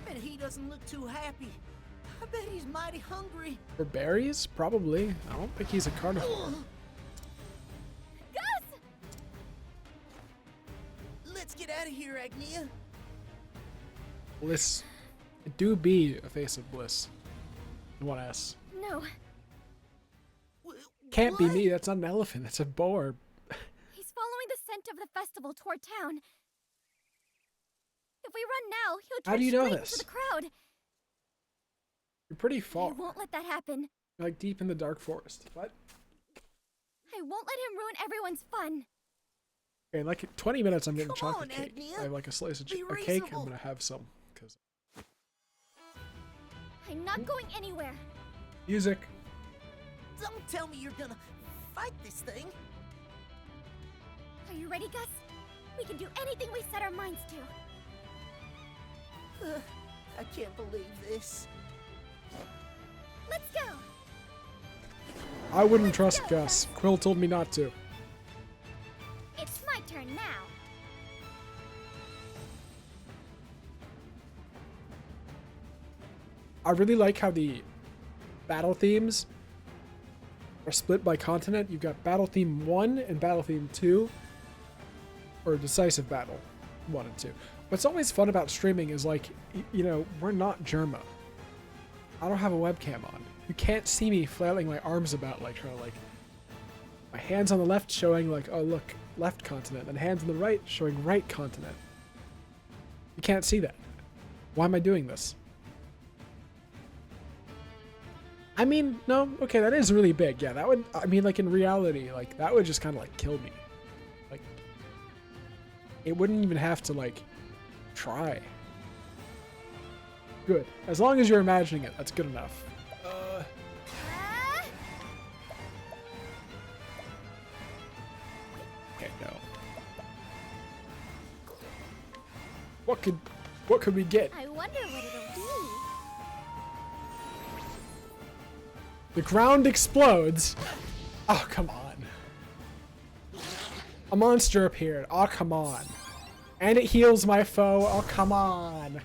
And he doesn't look too happy. I bet he's mighty hungry. For berries? Probably. I don't think he's a carnivore. Gus! Let's get out of here, Agnia. Bliss. It do be a face of bliss. 1S. No, Can't be me. That's not an elephant. That's a boar. he's following the scent of the festival toward town. If we run now, he'll How turn do you know straight this? into the crowd. You're pretty I far. won't let that happen. Like deep in the dark forest. What? I won't let him ruin everyone's fun. Okay, in like 20 minutes, I'm getting Come chocolate on, cake. Agnia. I have like a slice of Be a cake. reasonable. I'm gonna have some. Cause I'm not going anywhere. music. Don't tell me you're gonna fight this thing. Are you ready, Gus? We can do anything we set our minds to. I can't believe this. Let's go. I wouldn't trust Gus. Quill told me not to. It's my turn now. I really like how the battle themes are split by continent. You've got Battle Theme 1 and Battle Theme 2, or Decisive Battle 1 and 2. What's always fun about streaming is like, you know, we're not Germa. I don't have a webcam on. You can't see me flailing my arms about like trying to like, my hands on the left showing like, oh look, left continent, and hands on the right showing right continent. You can't see that. Why am I doing this? I mean, no, okay, that is really big. Yeah, that would, I mean, like in reality, like that would just kind of like kill me. Like, it wouldn't even have to like try. Good. As long as you're imagining it, that's good enough. Okay, no. What could we get? I wonder what it'll be. The ground explodes. Oh, come on. A monster appeared. Oh, come on. And it heals my foe. Oh, come on.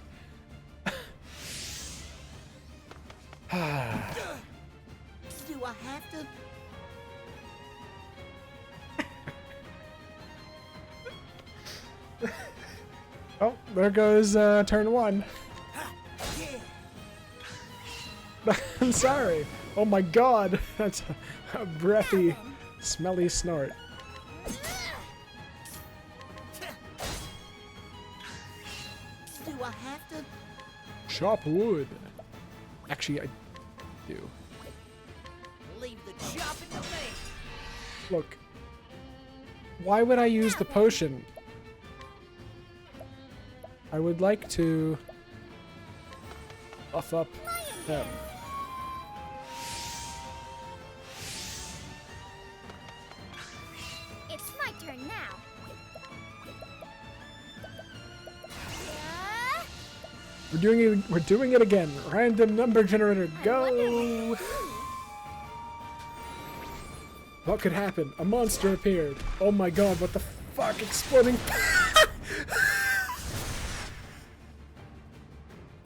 Do I have to? Oh, there goes turn 1. I'm sorry. Oh my god. That's a breathy, smelly snort. Do I have to? Chop wood. Actually, I do. Leave the chopping to me. Look. Why would I use the potion? I would like to buff up them. It's my turn now. We're doing it again. Random number generator, go! What could happen? A monster appeared. Oh my god, what the fuck? Exploding.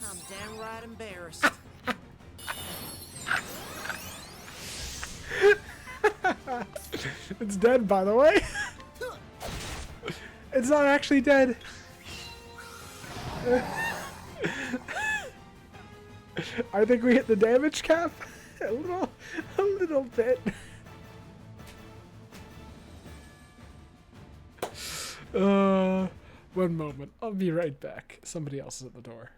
I'm downright embarrassed. It's dead, by the way. It's not actually dead. I think we hit the damage cap a little bit. One moment. I'll be right back. Somebody else is at the door.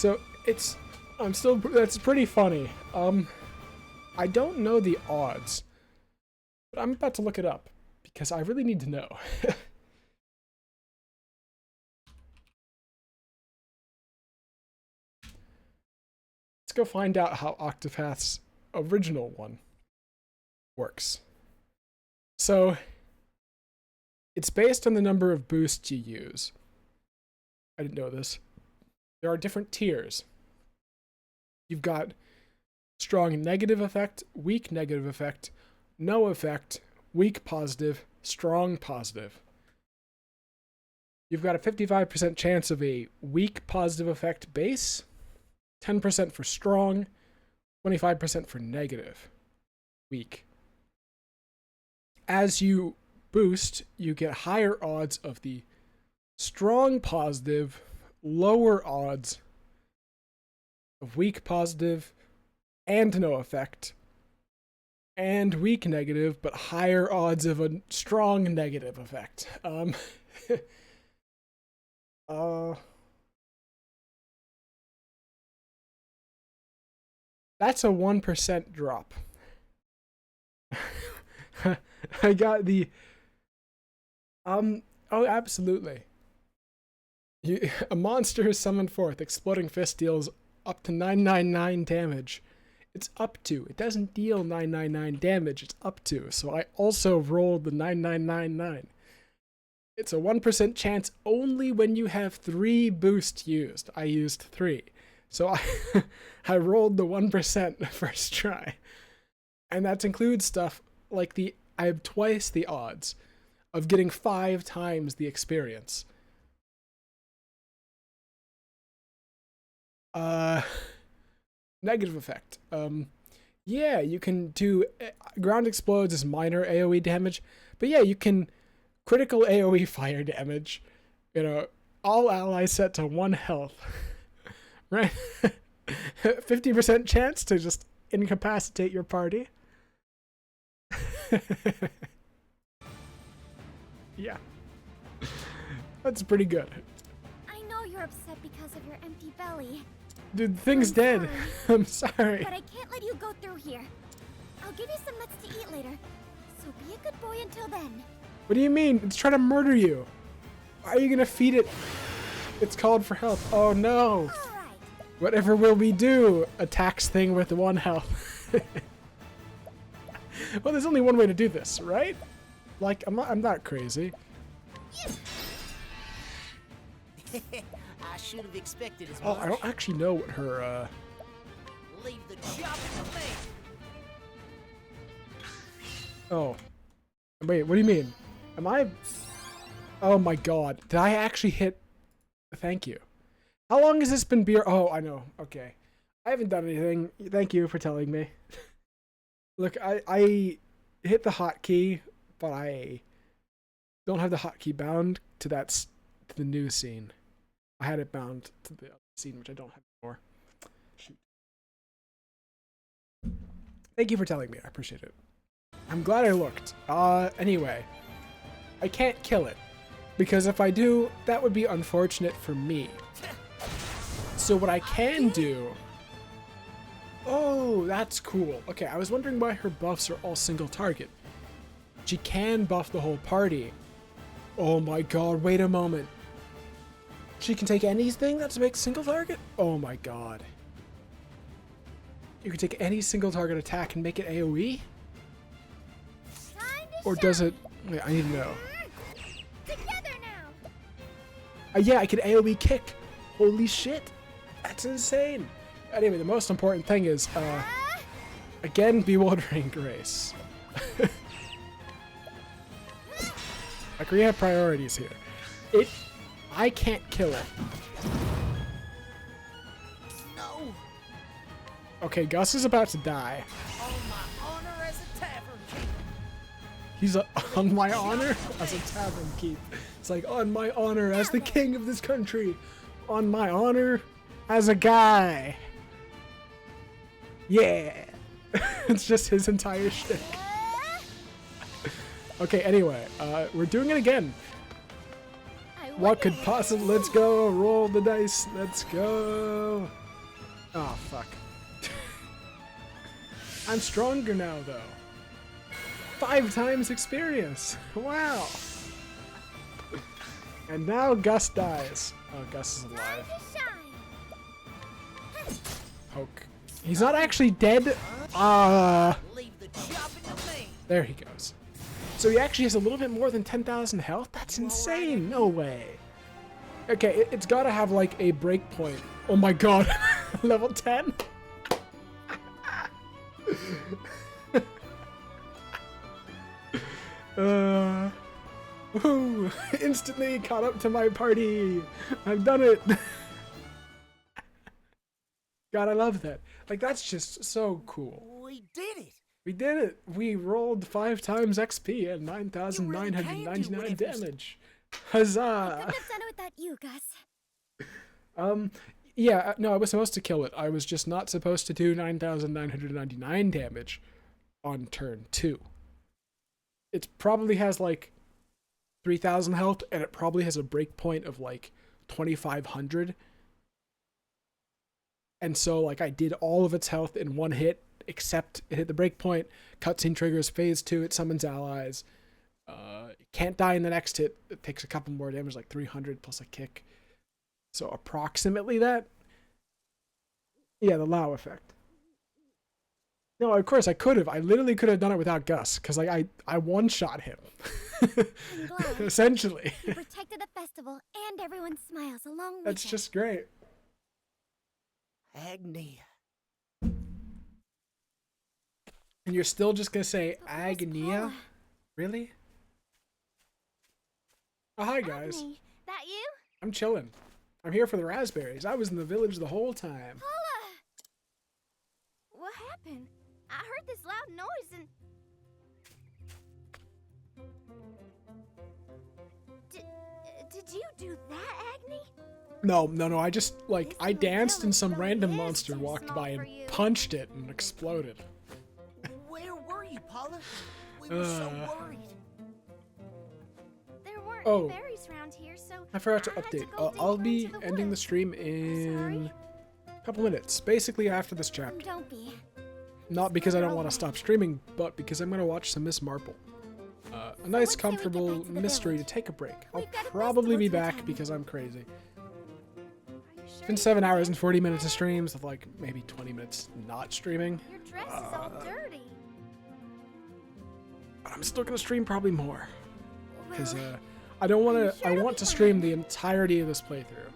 So that's pretty funny. I don't know the odds, but I'm about to look it up because I really need to know. Let's go find out how Octopath's original one works. So, it's based on the number of boosts you use. I didn't know this. There are different tiers. You've got strong negative effect, weak negative effect, no effect, weak positive, strong positive. You've got a 55% chance of a weak positive effect base, 10% for strong, 25% for negative, weak. As you boost, you get higher odds of the strong positive, lower odds of weak positive and no effect, and weak negative, but higher odds of a strong negative effect. That's a 1% drop. I got the... Oh, absolutely. A monster is summoned forth. Exploding Fist deals up to 999 damage. It's up to. It doesn't deal 999 damage. It's up to. So I also rolled the 9999. It's a 1% chance only when you have 3 boosts used. I used 3. So I rolled the 1% first try. And that includes stuff like I have twice the odds of getting 5 times the experience. Negative effect. Yeah, you can do... Ground explodes is minor AoE damage. But yeah, you can critical AoE fire damage. You know, all allies set to 1 health. Right? 50% chance to just incapacitate your party. Yeah. That's pretty good. I know you're upset because of your empty belly. Dude, the thing's dead. I'm sorry. But I can't let you go through here. I'll give you some nuts to eat later. So be a good boy until then. What do you mean? It's trying to murder you. Why are you gonna feed it? It's called for help. Oh no. Right. Whatever will we do? Attacks thing with 1 health. Well, there's only one way to do this, right? Like, I'm not crazy. I should have expected as Oh, much. I don't actually know what her, Leave the job to me. Oh. Wait, what do you mean? Am I... Oh my god. Did I actually hit... Thank you. How long has this been beer? Oh, I know. Okay. I haven't done anything. Thank you for telling me. Look, I hit the hotkey, but I don't have the hotkey bound to to the new scene. I had it bound to the other scene, which I don't have anymore. Shoot. Thank you for telling me. I appreciate it. I'm glad I looked. Anyway. I can't kill it. Because if I do, that would be unfortunate for me. So what I can do... Oh, that's cool. Okay, I was wondering why her buffs are all single target. She can buff the whole party. Oh my god, wait a moment. She can take anything that's a big single target? Oh my god. You can take any single target attack and make it AoE? Or does it... Wait, I need to know. Together now. Yeah, I can AoE kick. Holy shit. That's insane. Anyway, the most important thing is, again, bewildering grace. Like, we have priorities here. I can't kill it. No. Okay, Gus is about to die. On my honor as a tavern keep. He's on my honor as a tavern keep. It's like, on my honor as the king of this country. On my honor as a guy. Yeah. It's just his entire shtick. Okay, anyway, we're doing it again. What could possibly... Let's go. Roll the dice. Let's go. Oh, fuck. I'm stronger now, though. 5 times experience. Wow. And now Gus dies. Oh, Gus is alive. Poke. He's not actually dead. There he goes. So he actually has a little bit more than 10,000 health? That's insane. No way. Okay, it's got to have like a break point. Oh my god. Level 10? Woohoo! Instantly caught up to my party! I've done it! God, I love that. Like, that's just so cool. We did it! We did it! We rolled 5 times XP and 9,999 damage. Huzzah! I couldn't have done it without you, Gus. Yeah, no, I was supposed to kill it. I was just not supposed to do 9,999 damage on turn 2. It probably has like 3,000 health, and it probably has a break point of like 2,500. And so, like, I did all of its health in one hit, except it hit the break point. Cutscene triggers, phase 2, it summons allies. It can't die in the next hit. It takes a couple more damage, like 300 plus a kick. So approximately that. Yeah, the Lao effect. No, of course I could have. I literally could have done it without Gus, because like I one-shot him. Essentially. You protected the festival and everyone's smiles along with That's it. just great. Agnia. And you're still just gonna say Agnia? Really? Oh, hi guys. Agni, that you? I'm chilling. I'm here for the raspberries. I was in the village the whole time. Paula! What happened? I heard this loud noise and... Did you do that, Agni? No. I just, like, I danced and some random monster walked by and punched it and exploded. Where were you, Paula? We were so worried. There weren't Oh. berries around here, so I forgot to had update. go I'll deeper be into the ending the woods. stream in a couple minutes. Basically after this chapter. Don't be. Not because I don't want to stop streaming, but because I'm going to watch some Miss Marple. A nice, comfortable mystery to take a break. I'll probably be back because I'm crazy. It's been 7 hours and 40 minutes of streams with like maybe 20 minutes not streaming. Your dress is all dirty. But I'm still going to stream probably more. Because I don't want to, I want to stream the entirety of this playthrough.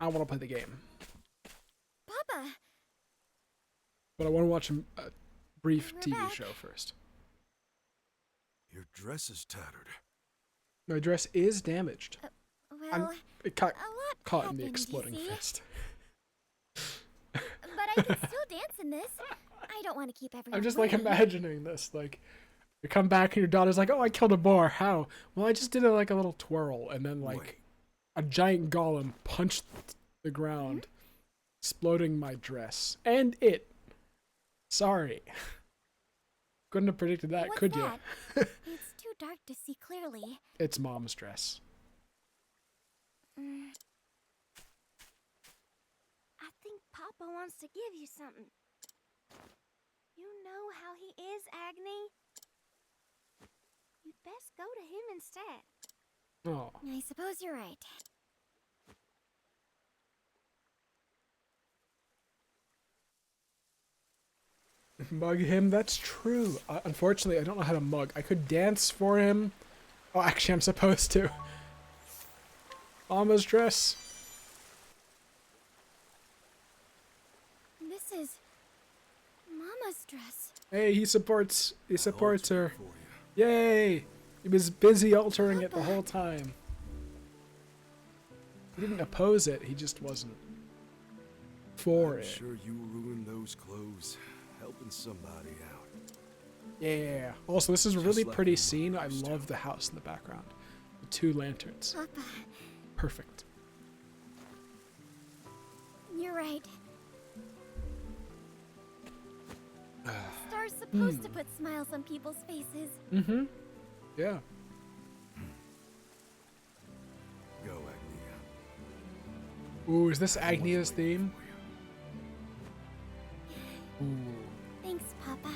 I want to play the game. Papa! But I want to watch a brief TV show first. Your dress is tattered. My dress is damaged. Well, It caught in the happened, you exploding see. fist. But I can still dance in this. I don't want to keep everyone I'm just like waiting. imagining this. Like, you come back and your daughter's like, "Oh, I killed a boar. How?" Well, I just did like a little twirl, and then like a giant golem punched the ground, exploding my dress and it. Sorry. Couldn't have predicted that, What's could that? you? It's too dark to see clearly. It's Mom's dress. I think Papa wants to give you something. You know how he is, Agni. You'd best go to him instead. Oh. I suppose you're right. Mug him, that's true. Unfortunately, I don't know how to mug. I could dance for him. Oh, actually, I'm supposed to. Mama's dress. This is Mama's dress. Hey, he supports her. Yay! He was busy altering it the whole time. He didn't oppose it, he just wasn't for it. Sure you ruined those clothes, helping somebody out. Yeah. Also, this is a really like pretty your scene. I love the house in the background. The 2 lanterns. Papa, Perfect. you're right. Stars supposed to put smiles on people's faces. Mm-hmm. Yeah. Go, Agnia. Ooh, is this Agnia's theme? Ooh. Thanks, Papa.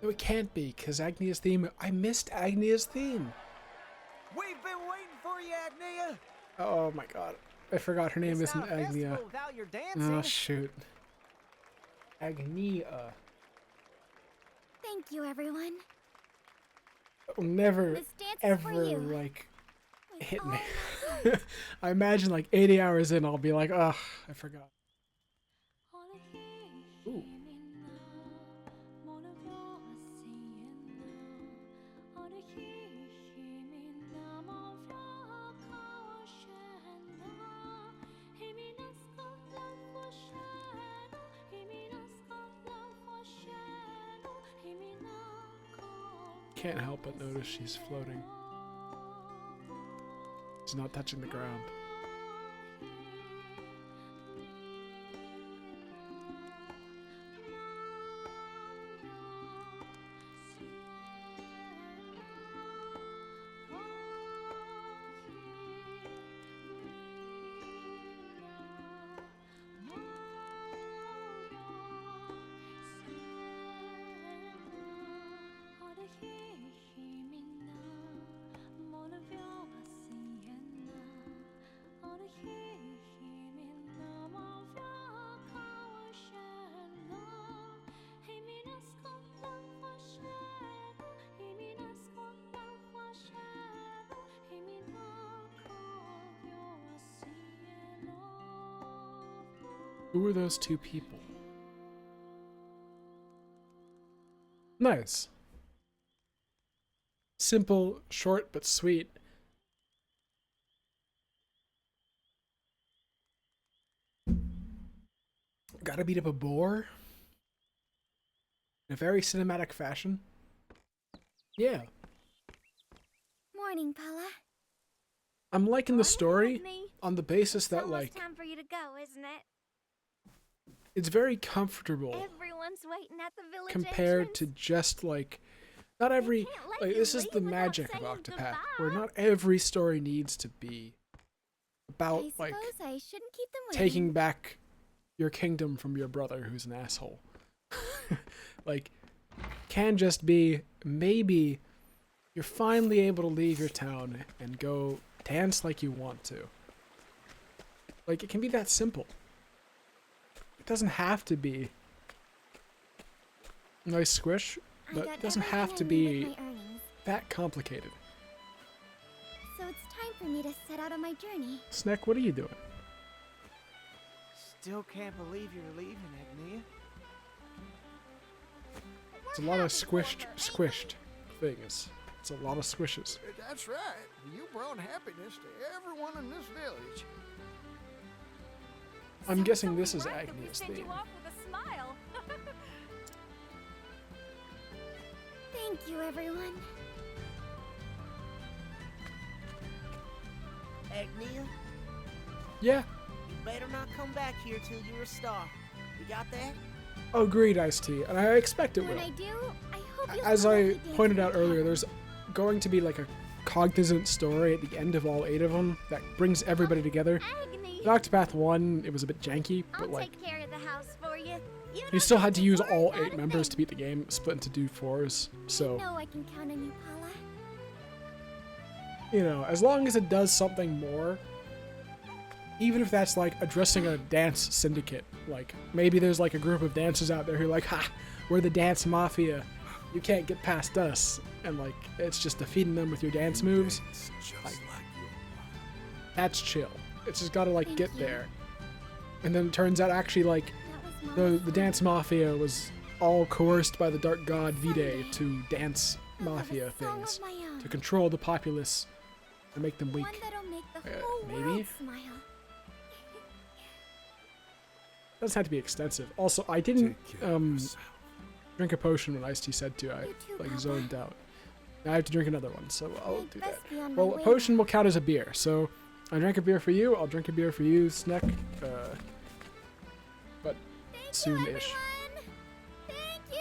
No, it can't be, because Agnia's theme. I missed Agnia's theme. We've been waiting for you, Agnia. Oh my god. I forgot her name isn't Agnia. Oh, shoot. Agnia. Thank you, everyone. Will never, This dance is ever, for you. like, hit me. I imagine, like, 80 hours in, I'll be like, ugh, I forgot. Ooh. Can't help but notice she's floating. She's not touching the ground. Who are those two people? Nice. Simple, short, but sweet. Gotta beat up a boar? In a very cinematic fashion? Yeah. Morning, Paula. I'm liking the story on the basis that, like, Time for you to go, isn't it? it's very comfortable Everyone's waiting at the village compared to just, like, not every, like, this is the magic of Octopath, where not every story needs to be about, like, I shouldn't keep them waiting. taking back your kingdom from your brother who's an asshole. Like, can just be, maybe you're finally able to leave your town and go dance like you want to. Like, it can be that simple. It doesn't have to be nice squish, but it doesn't have to be that complicated. So it's time for me to set out on my journey. Snack, what are you doing? Still can't believe you're leaving, Agnia. It's a lot of squished things. It's a lot of squishes. That's right. You brought happiness to everyone in this village. I'm guessing this is Agnia's Send theme. you off with a smile. Thank you, everyone. Agnia, Yeah. you better not come back here till you're a star. You got that? Oh, agreed, Ice-T, and I expect it When will. I do, I hope you'll As come I back to dance pointed with out me. earlier, there's going to be like a cognizant story at the end of all 8 of them that brings everybody together. In Octopath 1, it was a bit janky, I'll but like, take care of the house for you. you still had to use all 8 members to beat the game, split into 2 4s, I so, know I can count on you, Paula. you know, as long as it does something more, even if that's like addressing a dance syndicate, like, maybe there's like a group of dancers out there who are like, ha, we're the dance mafia, you can't get past us, and like, it's just defeating them with your dance moves, like, that's chill. It's just gotta like get there. And then it turns out actually like the dance mafia was all coerced by the dark god Vide to dance mafia things, to control the populace and make them weak. One that'll make the whole Maybe? world smile. Doesn't have to be extensive. Also, I didn't drink a potion when Ice-T said to. I like zoned out. Now I have to drink another one, so I'll do that. be on my Well, a way potion will count as a beer, so I drank a beer for you, I'll drink a beer for you, Snack. soon-ish. Thank you.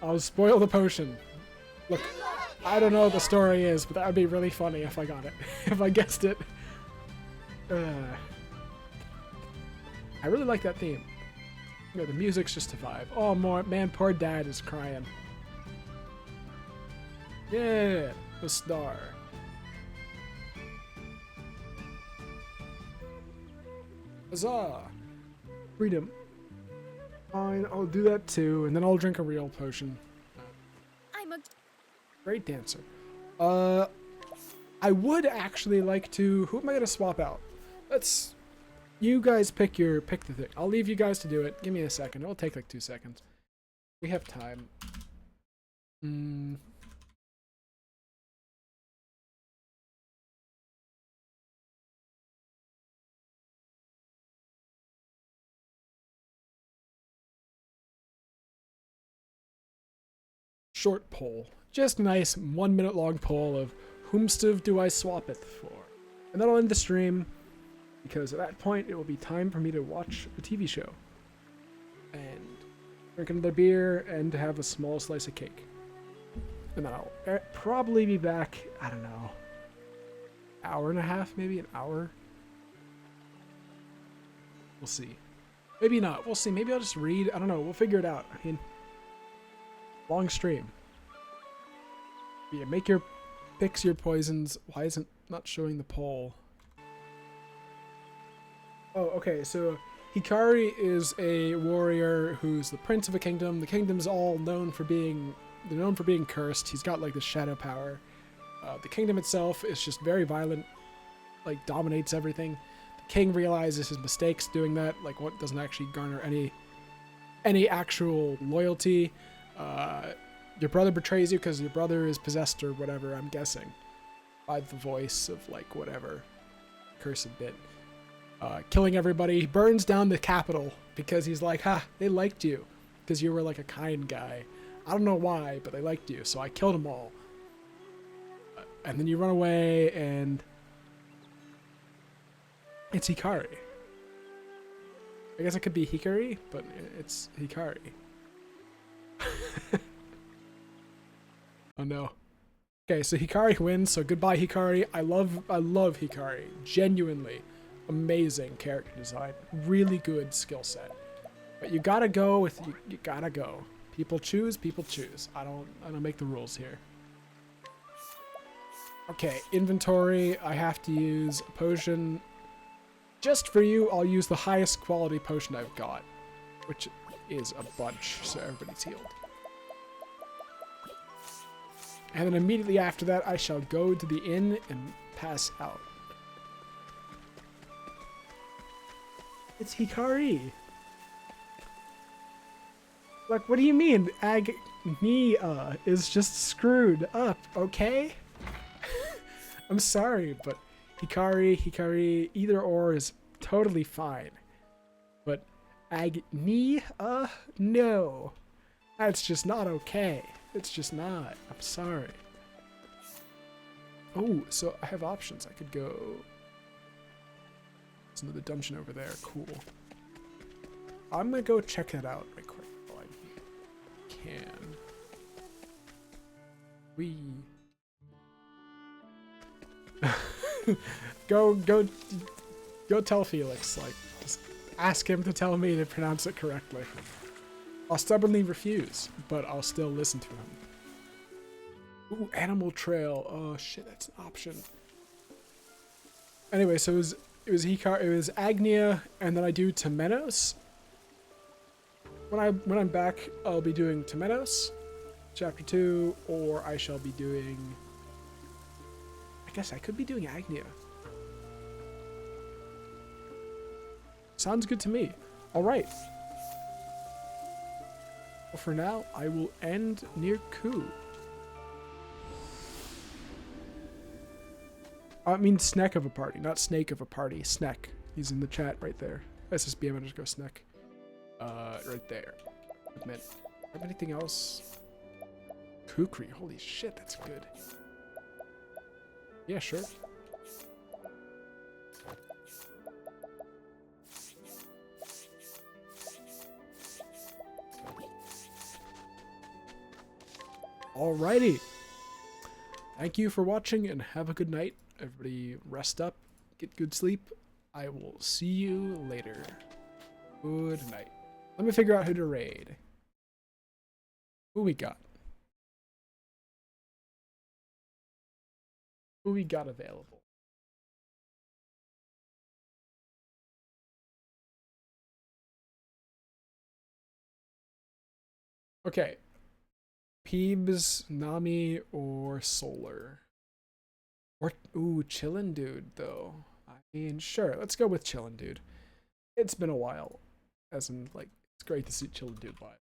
I'll spoil the potion. Look, I don't know what the story is, but that would be really funny if I got it. If I guessed it. I really like that theme. You know, the music's just a vibe. Oh, man, poor dad is crying. Yeah, the star. Huzzah! Freedom. Fine, I'll do that too, and then I'll drink a real potion. I'm a Great dancer. I would actually like to... Who am I gonna swap out? Let's... You guys pick the thing. I'll leave you guys to do it. Give me a second. It'll take like 2 seconds. We have time. Short poll. Just nice 1 minute long poll of whomstuv do I swap it for? And that'll end the stream, because at that point it will be time for me to watch a TV show. And drink another beer and have a small slice of cake. And then I'll probably be back, I don't know, hour and a half, maybe an hour? We'll see. Maybe not. We'll see. Maybe I'll just read. I don't know. We'll figure it out. I mean, long stream. But yeah, make your picks your poisons. Why isn't not showing the poll? Oh, okay. So Hikari is a warrior who's the prince of a kingdom. The kingdom's all known for being cursed. He's got like the shadow power. The kingdom itself is just very violent, like dominates everything. The king realizes his mistakes doing that, like what doesn't actually garner any actual loyalty. Your brother betrays you because your brother is possessed or whatever, I'm guessing, by the voice of like whatever cursed bit. Killing everybody. He burns down the capital because he's like, ha, they liked you because you were like a kind guy. I don't know why, but they liked you, so I killed them all. And then you run away, and it's Hikari. I guess it could be Hikari, but it's Hikari. Oh no. Okay, so Hikari wins, so goodbye Hikari. I love Hikari. Genuinely amazing character design. Really good skill set. But you gotta go with you gotta go. People choose, people choose. I don't make the rules here. Okay, inventory. I have to use a potion. Just for you, I'll use the highest quality potion I've got, which is a bunch, so everybody's healed. And then immediately after that, I shall go to the inn and pass out. It's Hikari. Like, what do you mean? Agnia is just screwed up, okay? I'm sorry, but Hikari, either or is totally fine. But Agnia, no. That's just not okay. It's just not. I'm sorry. Oh, so I have options. I could go... There's another dungeon over there. Cool. I'm gonna go check that out right quick while I can. Go tell Felix, like, just ask him to tell me to pronounce it correctly. I'll stubbornly refuse, but I'll still listen to him. Ooh, Animal Trail. Oh shit, that's an option. Anyway, so it was Agnia, and then I do Temenos. When I'm back, I'll be doing Temenos, Chapter 2, or I shall be doing... I guess I could be doing Agnia. Sounds good to me. Alright. Well, for now, I will end near Ku. I mean Sneck of a party, not Snake of a party. Sneck. He's in the chat right there. SSBM underscore Sneck. Right there. Admit. Have anything else? Kukri. Holy shit, that's good. Yeah, sure. Alrighty. Thank you for watching and have a good night. Everybody rest up, get good sleep. I will see you later. Good night. Let me figure out who to raid. Who we got? Who we got available? Okay. Peebs, Nami, or Solar. Or, ooh, Chillin' Dude, though. I mean, sure, let's go with Chillin' Dude. It's been a while. As in, like, it's great to see Chillin' Dude live.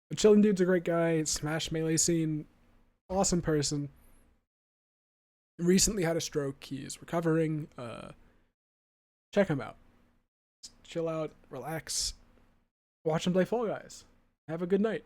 But Chillin' Dude's a great guy. Smash melee scene. Awesome person. Recently had a stroke. He's recovering. Check him out. Just chill out, relax, watch him play Fall Guys. Have a good night.